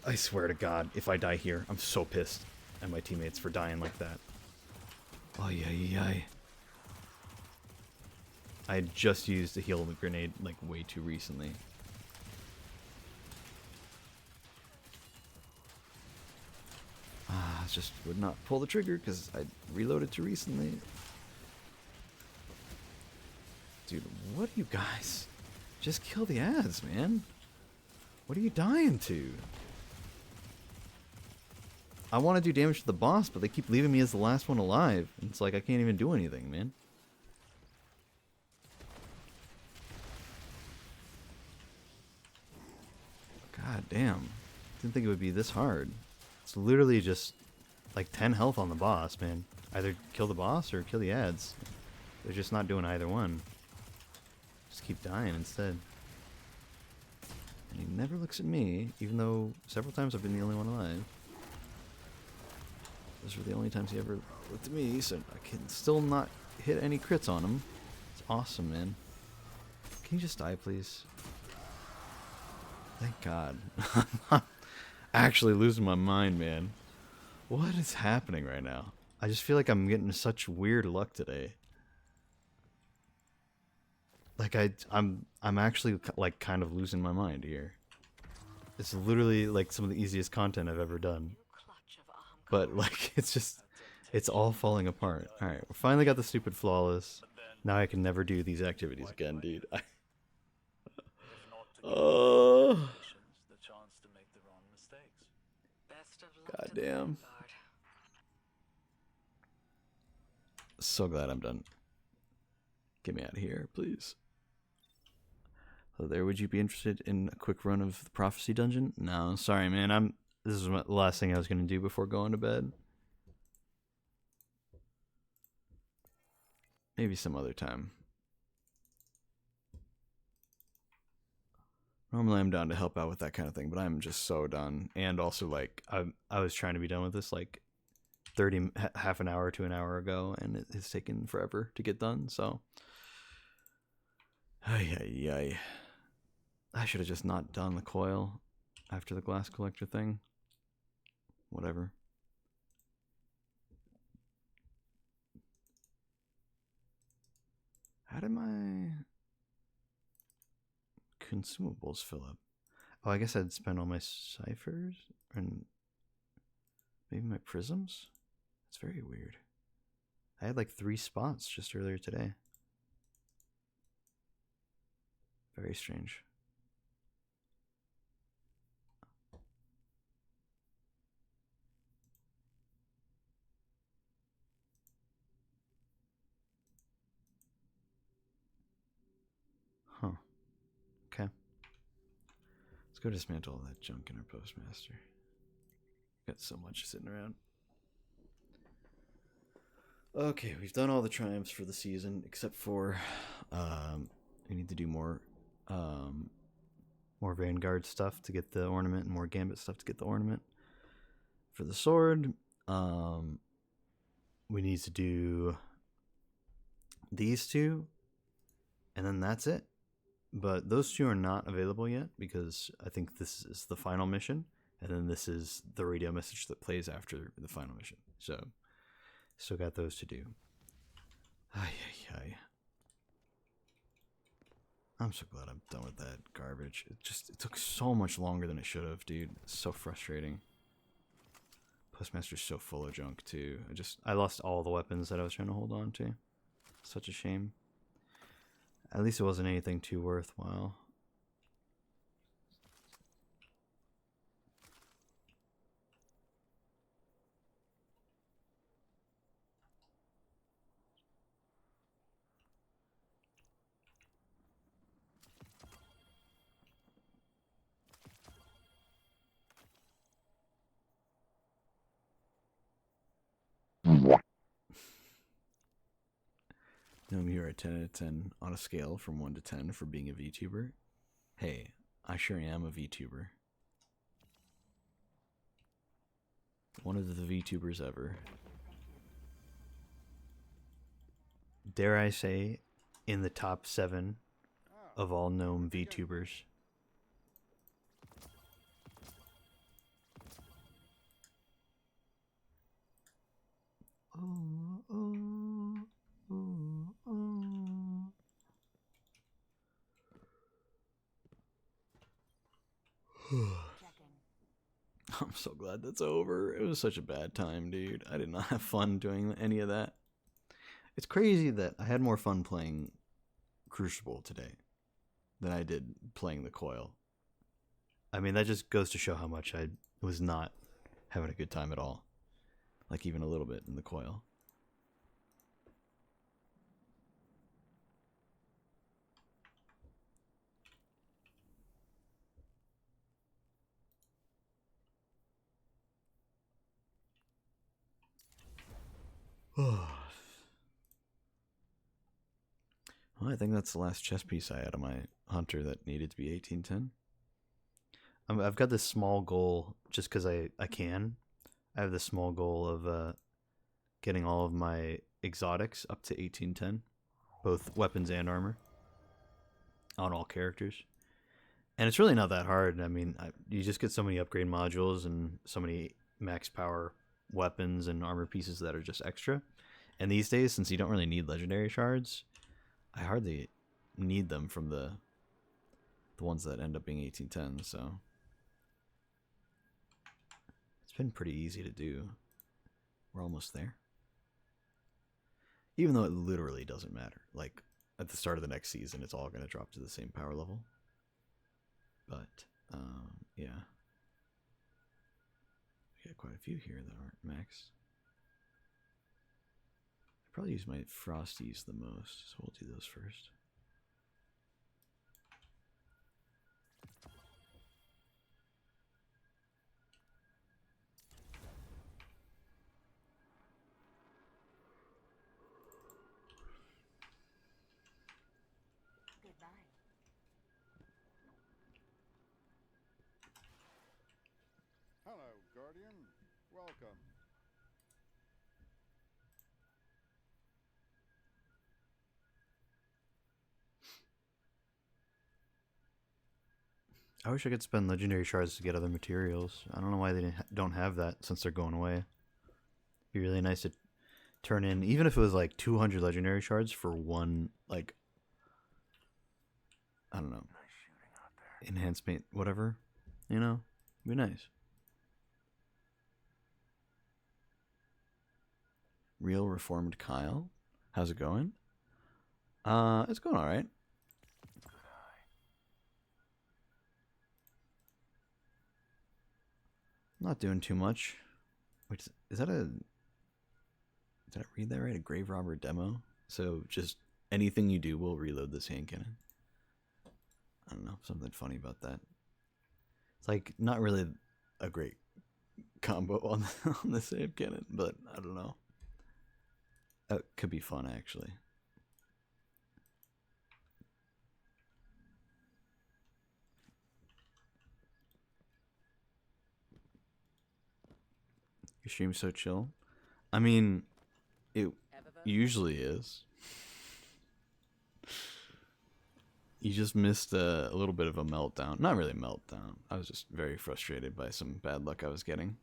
I swear to God, if I die here, I'm so pissed at my teammates for dying like that. Oh, yeah, yeah. I had just used a heal grenade like way too recently. I just would not pull the trigger because I reloaded too recently. Dude, what are you guys? Just kill the ads, man. What are you dying to? I want to do damage to the boss, but they keep leaving me as the last one alive. It's like I can't even do anything, man. God damn. Didn't think it would be this hard. It's literally just like 10 health on the boss, man. Either kill the boss or kill the ads. They're just not doing either one. Just keep dying instead. And he never looks at me, even though several times I've been the only one alive. Those were the only times he ever looked at me, so I can still not hit any crits on him. It's awesome, man. Can you just die, please? Thank God. I'm actually losing my mind, man. What is happening right now? I just feel like I'm getting such weird luck today. Like I'm actually like kind of losing my mind here. It's literally like some of the easiest content I've ever done. But like it's all falling apart. All right, we finally got the stupid flawless. Now I can never do these activities again, dude. Oh. The chance to make the wrong mistakes. Best of luck God to the damn. Vanguard. So glad I'm done. Get me out of here, please. So there, would you be interested in a quick run of the Prophecy Dungeon? No, sorry, man. This is the last thing I was gonna do before going to bed. Maybe some other time. Normally I'm down to help out with that kind of thing, but I'm just so done. And also, like, I was trying to be done with this like half an hour to an hour ago, and it has taken forever to get done. So, ay. I should have just not done the coil after the glass collector thing. Whatever. How did my consumables fill up? Oh, I guess I'd spend all my ciphers and maybe my prisms? It's very weird. I had like 3 spots just earlier today. Very strange. Huh. Okay. Let's go dismantle all that junk in our postmaster. Got so much sitting around. Okay, we've done all the triumphs for the season, except for we need to do more Vanguard stuff to get the ornament and more Gambit stuff to get the ornament. For the sword, we need to do these 2, and then that's it. But those 2 are not available yet because I think this is the final mission, and then this is the radio message that plays after the final mission. So, still got those to do. Ay. I'm so glad I'm done with that garbage. It took so much longer than it should have, dude. It's so frustrating. Postmaster's so full of junk too. I lost all the weapons that I was trying to hold on to. Such a shame. At least it wasn't anything too worthwhile. I'm here at 10 out of 10 on a scale from 1 to 10 for being a VTuber. Hey, I sure am a VTuber. One of the VTubers ever. Dare I say, in the top 7 of all known VTubers. I'm so glad that's over. It was such a bad time, dude. I did not have fun doing any of that. It's crazy that I had more fun playing Crucible today than I did playing the coil. I mean, that just goes to show how much I was not having a good time at all. Like, even a little bit in the coil. Well, I think that's the last chess piece I had on my hunter that needed to be 1810. I've got this small goal just because I can. I have this small goal of getting all of my exotics up to 1810, both weapons and armor, on all characters. And it's really not that hard. I mean, you just get so many upgrade modules and so many max power weapons and armor pieces that are just extra. And these days, since you don't really need legendary shards, I hardly need them from the ones that end up being 1810. So it's been pretty easy to do. We're almost there. Even though it literally doesn't matter. Like, at the start of the next season, it's all going to drop to the same power level. But, yeah. We got quite a few here that aren't maxed. I probably use my Frosties the most, so we'll do those first. Welcome. I wish I could spend legendary shards to get other materials. I don't know why they don't have that since they're going away. It'd be really nice to turn in, even if it was like 200 legendary shards for one, like, I don't know, enhancement, whatever, you know? It'd be nice. Real reformed Kyle, how's it going? It's going all right. Not doing too much. Wait, is that a? Did I read that right? A grave robber demo. So just anything you do will reload this hand cannon. I don't know, something funny about that. It's like not really a great combo on on the same cannon, but I don't know. That could be fun actually. Your stream's so chill. I mean, it usually is. You just missed a little bit of a meltdown. Not really a meltdown. I was just very frustrated by some bad luck I was getting.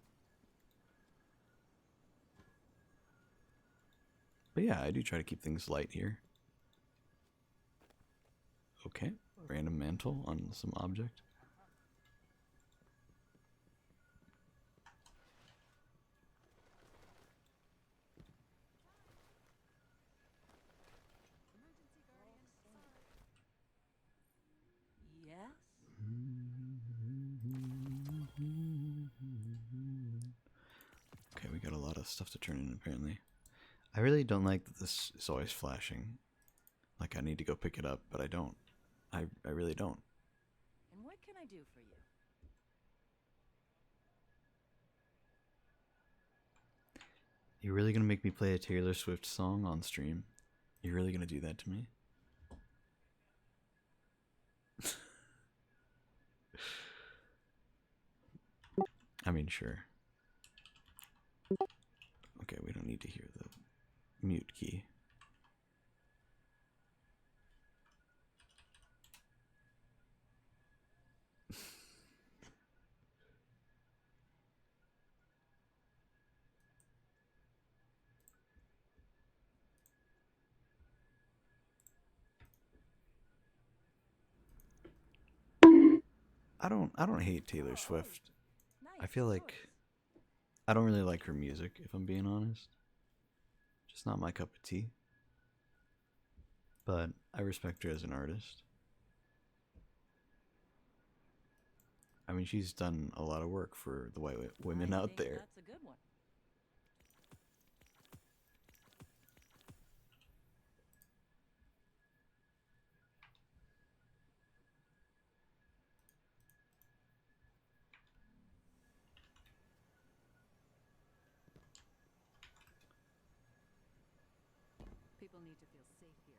But yeah, I do try to keep things light here. Okay, random mantle on some object. Yes? Okay, we got a lot of stuff to turn in apparently. I really don't like that this is always flashing. Like I need to go pick it up, but I don't. I really don't. And what can I do for you? You're really gonna make me play a Taylor Swift song on stream? You're really gonna do that to me? I mean, sure. Okay, we don't need to hear the mute key. I don't hate Taylor Swift. I feel like I don't really like her music, if I'm being honest. Just not my cup of tea. But I respect her as an artist. I mean, she's done a lot of work for the white women out there. That's a good one. People need to feel safe here.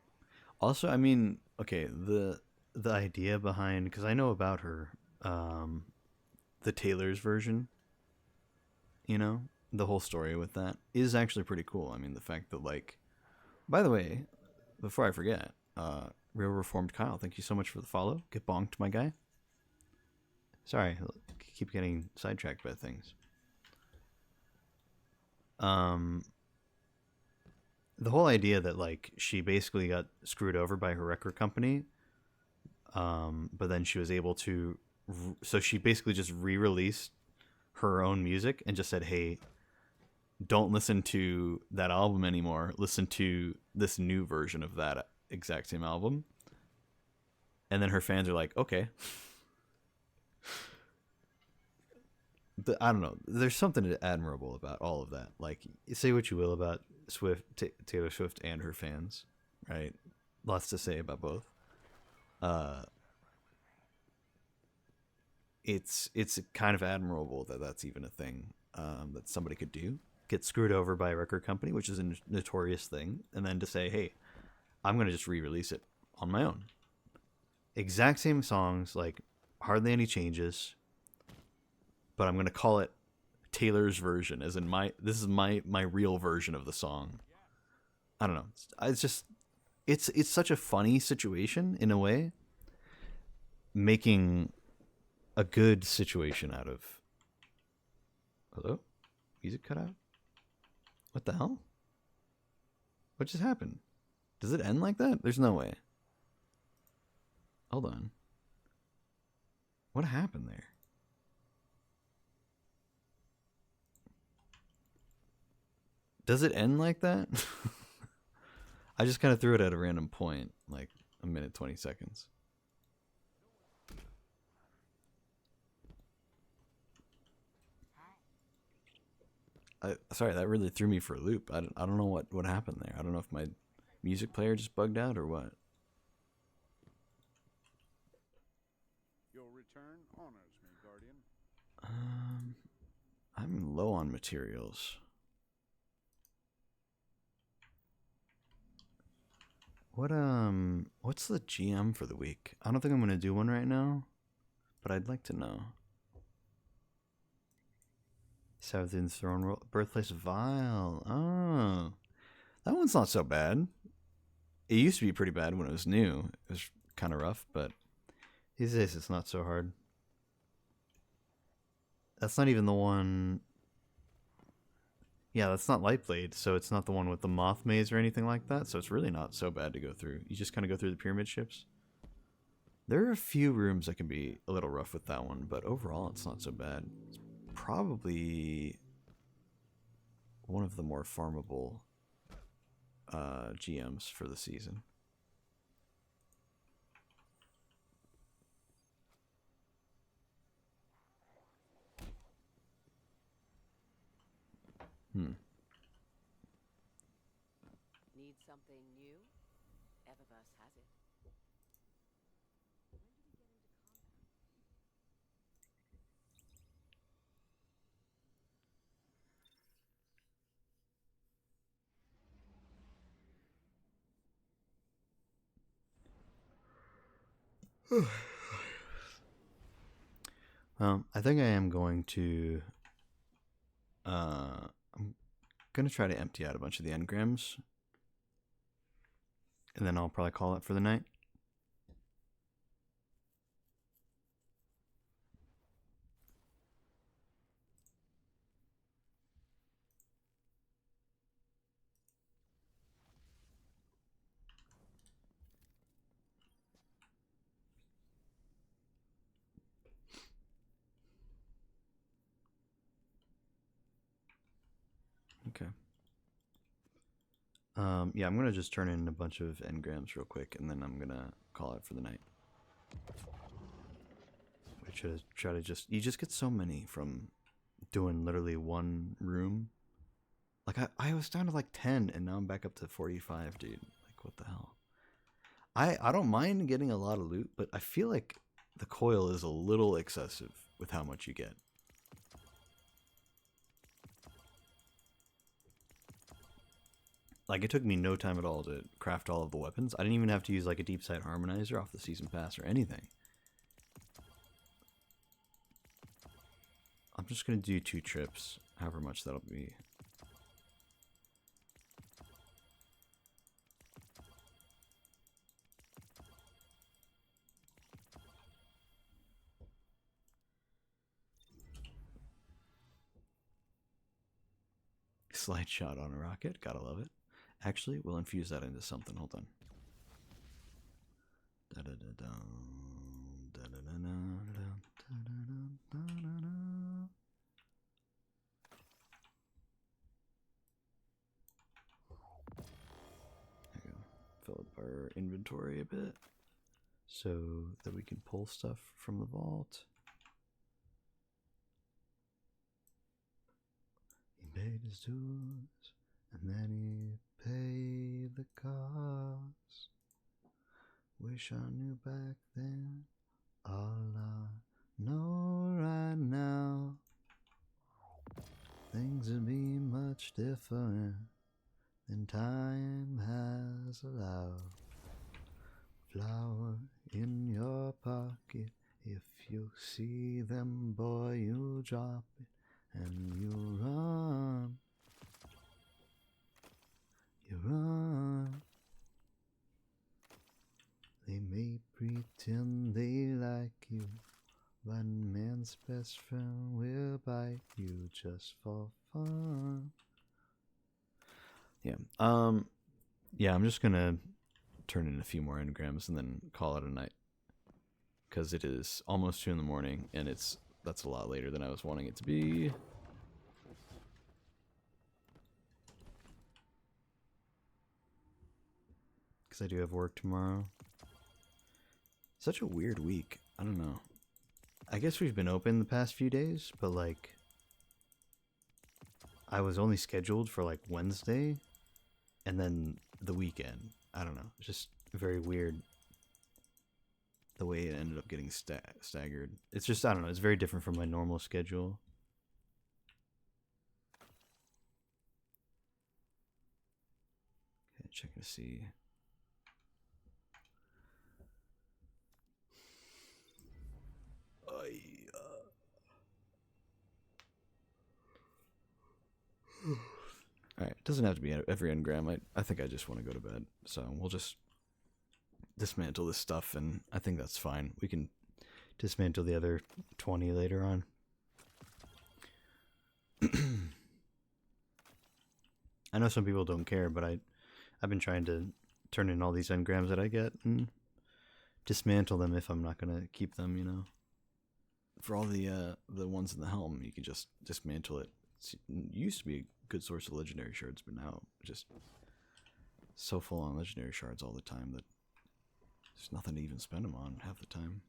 Also, I mean, okay, the idea behind, because I know about her, the Taylor's version, you know, the whole story with that is actually pretty cool. I mean, the fact that, like, by the way, before I forget, Real Reformed Kyle, thank you so much for the follow. Get bonked, my guy. Sorry, keep getting sidetracked by things. The whole idea that, like, she basically got screwed over by her record company, but then she was able to, so she basically just re-released her own music and just said, hey, don't listen to that album anymore, listen to this new version of that exact same album. And then her fans are like, okay. I don't know, there's something admirable about all of that. Like, say what you will about Taylor Swift and her fans, right? Lots to say about both. It's kind of admirable that that's even a thing, that somebody could do. Get screwed over by a record company, which is a notorious thing, and then to say, hey, I'm going to just re-release it on my own. Exact same songs, like hardly any changes, but I'm going to call it Taylor's version, as in this is my real version of the song. I don't know. It's just it's such a funny situation in a way, making a good situation out of. Hello? Music cut out? What the hell? What just happened? Does it end like that? There's no way. Hold on. What happened there? Does it end like that? I just kind of threw it at a random point, like a minute, 20 seconds. Sorry, that really threw me for a loop. I don't know what happened there. I don't know if my music player just bugged out or what. Your return honors me, Guardian. I'm low on materials. What's the GM for the week? I don't think I'm gonna do one right now, but I'd like to know. Southern Throne Birthplace of Vile. Oh, that one's not so bad. It used to be pretty bad when it was new. It was kind of rough, but these days it's not so hard. That's not even the one. Yeah, that's not Lightblade, so it's not the one with the moth maze or anything like that, so it's really not so bad to go through. You just kind of go through the pyramid ships. There are a few rooms that can be a little rough with that one, but overall it's not so bad. It's probably one of the more farmable GMs for the season. Need something new? Eververse has it. I think I am going to. I'm gonna try to empty out a bunch of the engrams, and then I'll probably call it for the night. Okay. Yeah, I'm gonna just turn in a bunch of engrams real quick, and then I'm gonna call it for the night. I try to just you just get so many from doing literally one room. Like I was down to like 10, and now I'm back up to 45, dude. Like what the hell? I don't mind getting a lot of loot, but I feel like the coil is a little excessive with how much you get. Like, it took me no time at all to craft all of the weapons. I didn't even have to use, like, a deep sight harmonizer off the season pass or anything. I'm just going to do 2 trips, however much that'll be. Slide shot on a rocket, gotta love it. Actually, we'll infuse that into something. Hold on. There we go. Fill up our inventory a bit so that we can pull stuff from the vault. He paid his dues, and then he paid the cost. Wish I knew back then all I know right now. Things would be much different than time has allowed. Flower in your pocket, if you see them, boy, you drop it And you run. You run. They may pretend they like you. One man's best friend will bite you just for fun. Yeah. Yeah, I'm just gonna turn in a few more engrams and then call it a night. Because it is almost 2 in the morning, and that's a lot later than I was wanting it to be. Because I do have work tomorrow. Such a weird week. I don't know. I guess we've been open the past few days, but like I was only scheduled for like Wednesday and then the weekend. I don't know. It's just very weird the way it ended up getting staggered. It's just, I don't know. It's very different from my normal schedule. Okay, checking to see. Alright, it doesn't have to be every engram. I think I just want to go to bed. So we'll just dismantle this stuff, and I think that's fine. We can dismantle the other 20 later on. I know some people don't care, but I've been trying to turn in all these engrams that I get and dismantle them if I'm not going to keep them, you know. For all the ones in the helm, you can just dismantle it. It used to be a good source of legendary shards, but now just so full on legendary shards all the time that there's nothing to even spend them on half the time.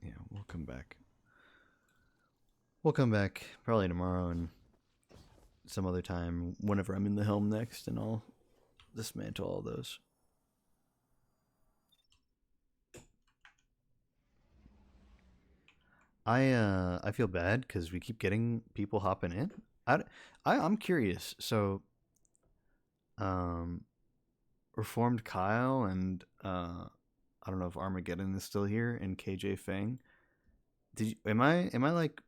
Yeah, we'll come back. We'll come back probably tomorrow and some other time whenever I'm in the helm next, and I'll dismantle all those. I feel bad because we keep getting people hopping in. I'm curious. So, Reformed Kyle and I don't know if Armageddon is still here, and KJ Fang. Am I like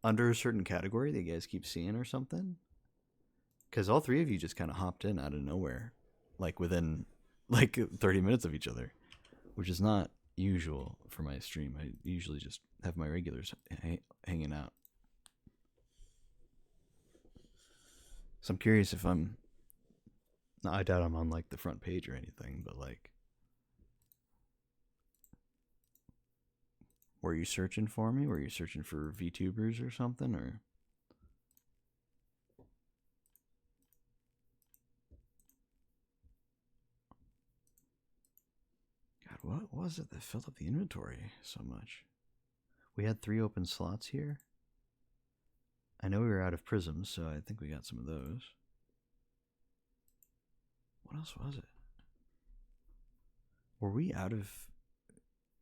under a certain category that you guys keep seeing or something? Because all three of you just kind of hopped in out of nowhere, like within like 30 minutes of each other, which is not usual for my stream. I usually just have my regulars hanging out. So I'm curious if I doubt I'm on like the front page or anything, but like, were you searching for me? Were you searching for VTubers or something, or? God, what was it that filled up the inventory so much? We had 3 open slots here. I know we were out of prisms, so I think we got some of those. What else was it? Were we out of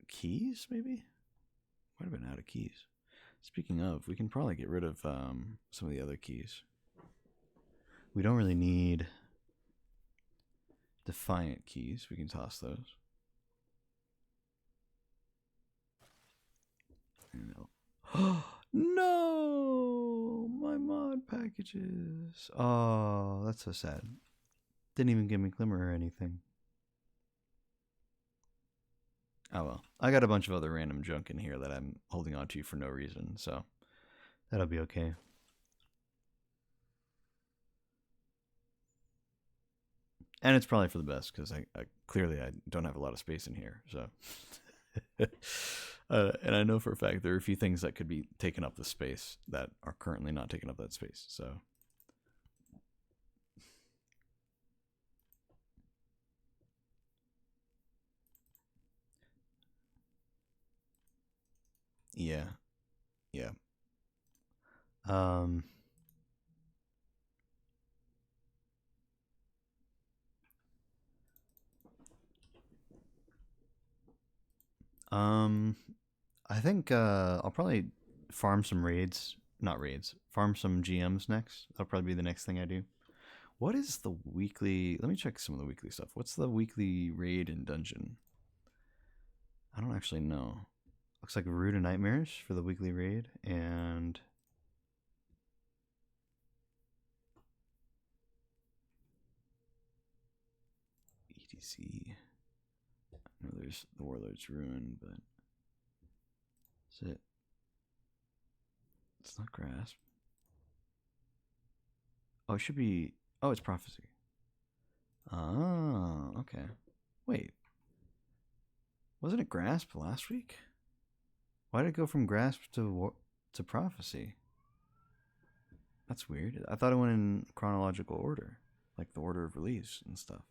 keys, maybe? Might have been out of keys. Speaking of, we can probably get rid of some of the other keys. We don't really need Defiant keys. We can toss those. No! My mod packages. Oh, that's so sad. Didn't even give me Glimmer or anything. Oh well. I got a bunch of other random junk in here that I'm holding on to for no reason, so that'll be okay. And it's probably for the best, because I clearly I don't have a lot of space in here, so. And I know for a fact there are a few things that could be taking up the space that are currently not taking up that space, so. Yeah. Yeah. I think I'll probably farm some raids, not raids, farm some GMs next. That'll probably be the next thing I do. What is the weekly? Let me check some of the weekly stuff. What's the weekly raid and dungeon? I don't actually know. Looks like Rude and Nightmares for the weekly raid, and ETC. I know there's the Warlord's Ruin, but that's it. It's not Grasp. Oh, it should be. Oh, it's Prophecy. Oh, okay. Wait. Wasn't it Grasp last week? Why did it go from Grasp to Prophecy? That's weird. I thought it went in chronological order, like the order of release and stuff.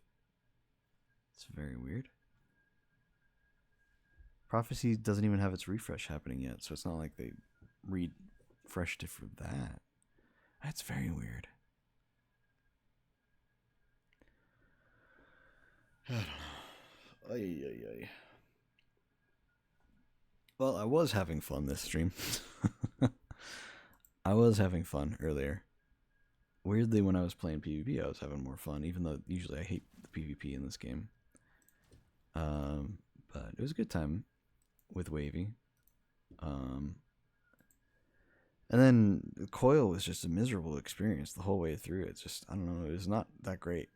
It's very weird. Prophecy doesn't even have its refresh happening yet, so it's not like they refreshed it for that. That's very weird. I don't know. Ay, ay, ay. Well, I was having fun this stream. I was having fun earlier. Weirdly, when I was playing PvP, I was having more fun, even though usually I hate the PvP in this game. But it was a good time with Wavy. And then Coil was just a miserable experience the whole way through. It's just, I don't know, it was not that great.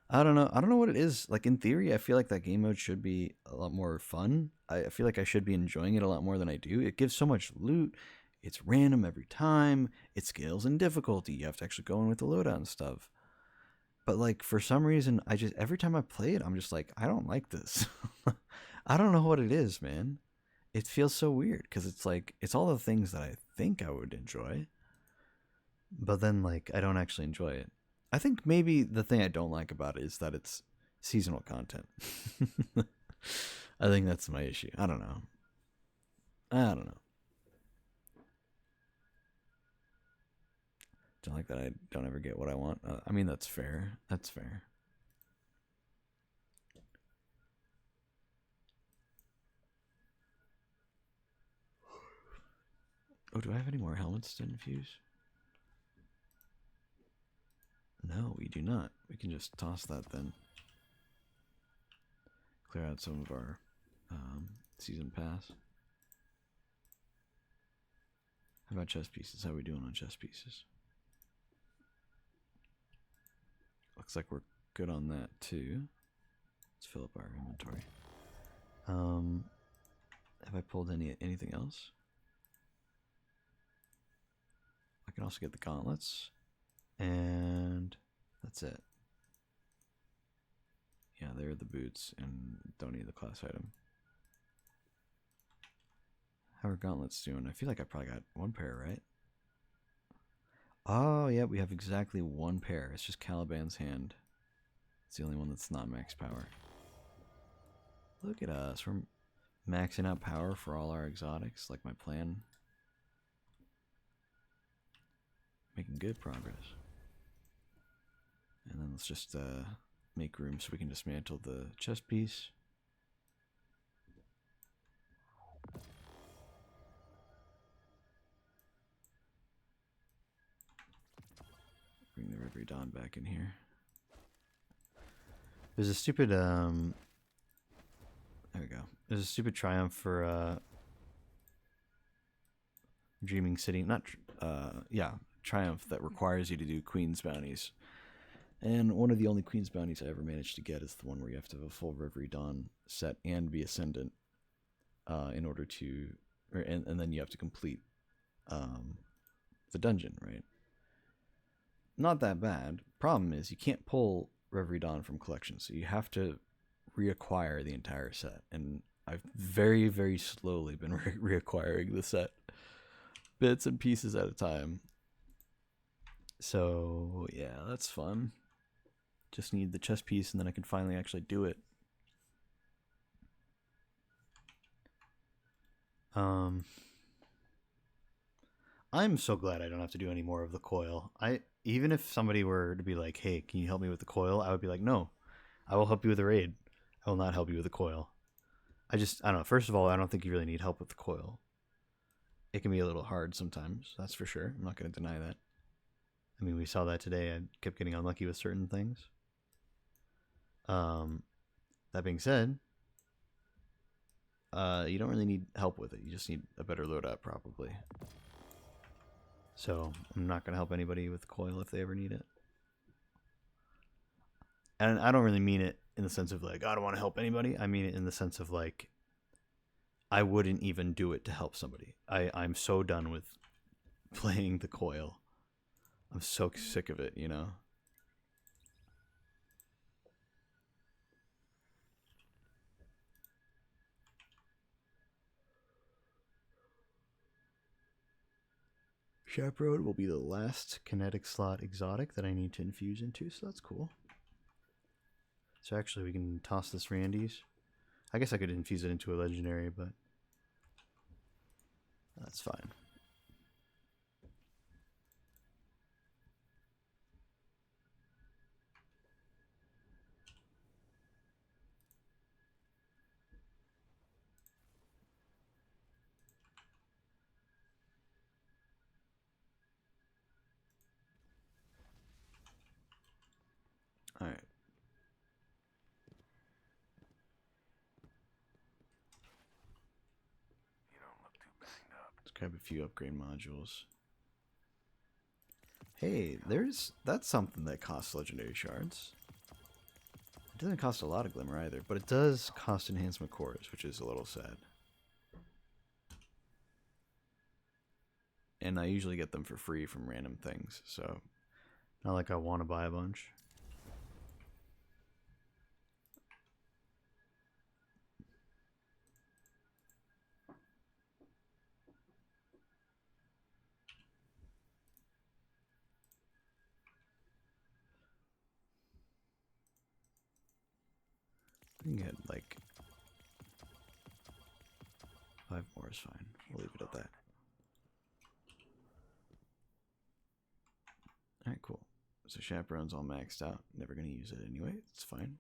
I don't know what it is. Like, in theory, I feel like that game mode should be a lot more fun. I feel like I should be enjoying it a lot more than I do. It gives so much loot. It's random every time. It scales in difficulty. You have to actually go in with the loadout and stuff. But, like, for some reason, every time I play it, I'm just like, I don't like this. I don't know what it is, man. It feels so weird because it's like, it's all the things that I think I would enjoy. But then, like, I don't actually enjoy it. I think maybe the thing I don't like about it is that it's seasonal content. I think that's my issue. I don't know. Don't like that I don't ever get what I want. I mean, that's fair. That's fair. Oh, do I have any more helmets to infuse? No, we do not. We can just toss that then. Clear out some of our season pass. How about chess pieces? How are we doing on chess pieces? Looks like we're good on that too. Let's fill up our inventory. Have I pulled anything else? I can also get the gauntlets. And that's it. Yeah, there are the boots, and don't need the class item. How are gauntlets doing? I feel like I probably got one pair, right? Oh, yeah, we have exactly one pair. It's just Caliban's hand. It's the only one that's not max power. Look at us. We're maxing out power for all our exotics, like my plan. Making good progress. And then let's just make room so we can dismantle the chest piece. Bring the Reverie Dawn back in here. There's a stupid there we go. There's a stupid triumph for Dreaming City. Not triumph that requires you to do Queen's bounties. And one of the only Queen's bounties I ever managed to get is the one where you have to have a full Reverie Dawn set and be Ascendant in order to, and then you have to complete the dungeon, right? Not that bad. Problem is you can't pull Reverie Dawn from collection, so you have to reacquire the entire set. And I've very, very slowly been reacquiring the set, bits and pieces at a time. So yeah, that's fun. Just need the chess piece and then I can finally actually do it. I'm so glad I don't have to do any more of the coil. Even if somebody were to be like, hey, can you help me with the coil? I would be like, no, I will help you with the raid. I will not help you with the coil. I don't know. First of all, I don't think you really need help with the coil. It can be a little hard sometimes, that's for sure. I'm not going to deny that. I mean, we saw that today. I kept getting unlucky with certain things. That being said, you don't really need help with it. You just need a better loadout, probably. So I'm not gonna help anybody with the coil if they ever need it. And I don't really mean it in the sense of like I don't want to help anybody. I mean it in the sense of like I wouldn't even do it to help somebody. I'm so done with playing the coil. I'm so sick of it, you know. Chaperone will be the last kinetic slot exotic that I need to infuse into, so that's cool. So actually we can toss this Randy's. I guess I could infuse it into a legendary, but that's fine. All right. You don't look too banged up. Let's grab a few upgrade modules. Hey, that's something that costs legendary shards. It doesn't cost a lot of glimmer either, but it does cost enhancement cores, which is a little sad. And I usually get them for free from random things, so not like I want to buy a bunch. We can get like 5 more is fine. We'll leave it at that. Alright, cool. So Chaperone's all maxed out. Never gonna use it anyway. It's fine.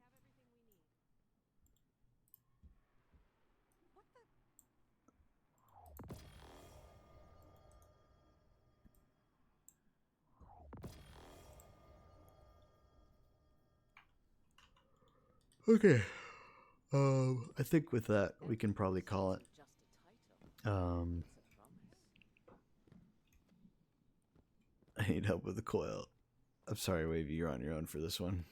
Okay. I think with that we can probably call it. I need help with the coil. I'm sorry, Wavy, you're on your own for this one.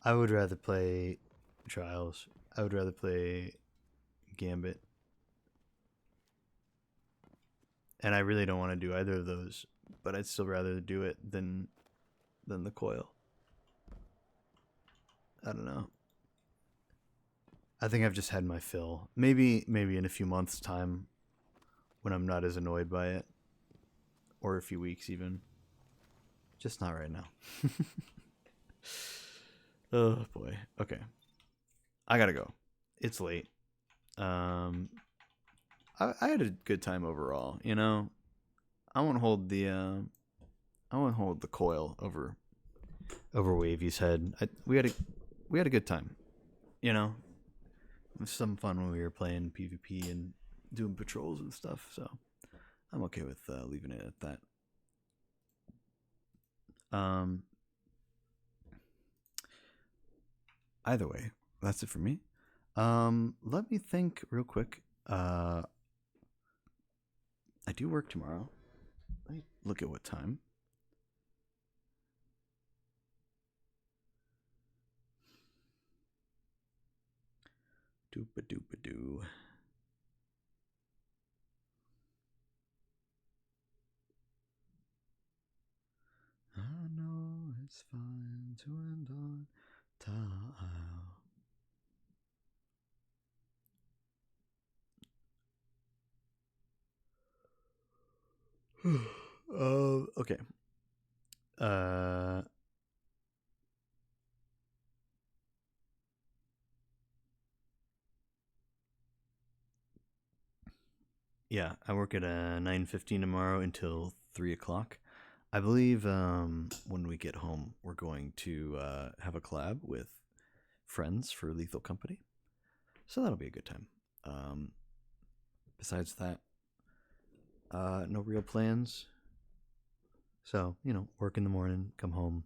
I would rather play Trials. I would rather play Gambit. And I really don't want to do either of those, but I'd still rather do it than the coil. I don't know. I think I've just had my fill. Maybe in a few months' time when I'm not as annoyed by it. Or a few weeks even. Just not right now. Oh boy. Okay. I gotta go. It's late. I had a good time overall, you know. I won't hold the coil over Wavy's head. We had a good time. You know. It was some fun when we were playing PvP and doing patrols and stuff, so I'm okay with leaving it at that. Either way, that's it for me. Let me think real quick. I do work tomorrow. Let me look at what time. Doopa-doopa-doo. I know it's fine to end on time. Okay. Yeah, I work at 9:15 tomorrow until 3 o'clock. I believe when we get home, we're going to have a collab with friends for Lethal Company. So that'll be a good time. Besides that, no real plans. So, you know, work in the morning, come home,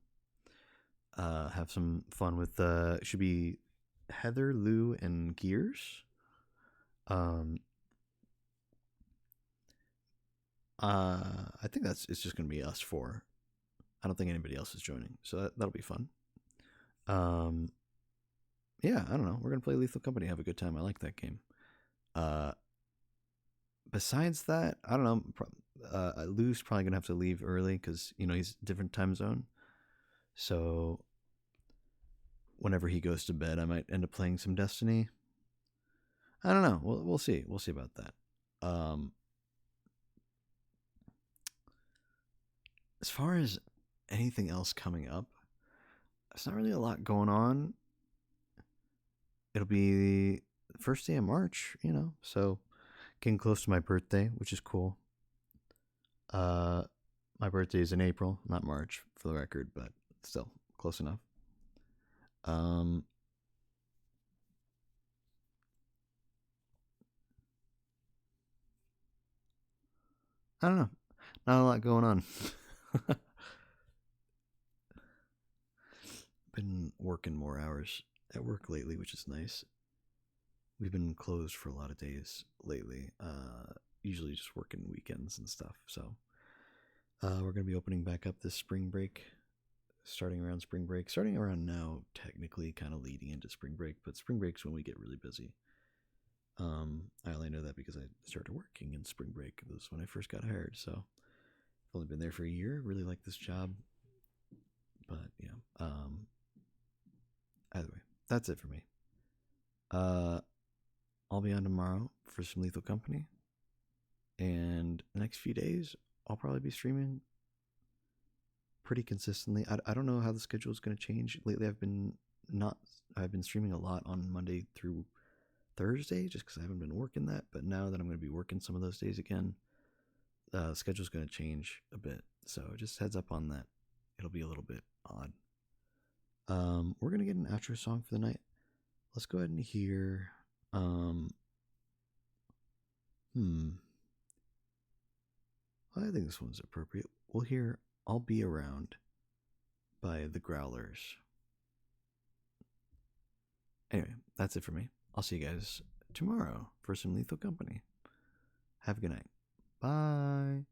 have some fun with, should be Heather, Lou, and Gears. Um, I think it's just gonna be us four. I don't think anybody else is joining, so that'll be fun. Um, yeah, I don't know. We're gonna play Lethal Company, have a good time. I like that game. Besides that, I don't know. Lou's probably gonna have to leave early because he's different time zone. So whenever he goes to bed, I might end up playing some Destiny. I don't know. We'll see. We'll see about that. As far as anything else coming up, there's not really a lot going on. It'll be the first day of March, so getting close to my birthday, which is cool. My birthday is in April, not March, for the record, but still close enough. I don't know. Not a lot going on. Been working more hours at work lately, which is nice. We've been closed for a lot of days lately. Usually just working weekends and stuff. So we're gonna be opening back up this spring break, starting around spring break, starting around now, technically, kind of leading into spring break. But spring break's when we get really busy. I only know that because I started working in spring break. This was when I first got hired. So I've only been there for a year. Really like this job. But yeah. Either way, that's it for me. I'll be on tomorrow for some Lethal Company. And the next few days, I'll probably be streaming pretty consistently. I don't know how the schedule is going to change. Lately, I've been streaming a lot on Monday through Thursday just because I haven't been working that. But now that I'm going to be working some of those days again, the schedule's going to change a bit. So just heads up on that. It'll be a little bit odd. We're going to get an outro song for the night. Let's go ahead and hear. I think this one's appropriate. We'll hear I'll Be Around by the Growlers. Anyway, that's it for me. I'll see you guys tomorrow for some Lethal Company. Have a good night. Bye.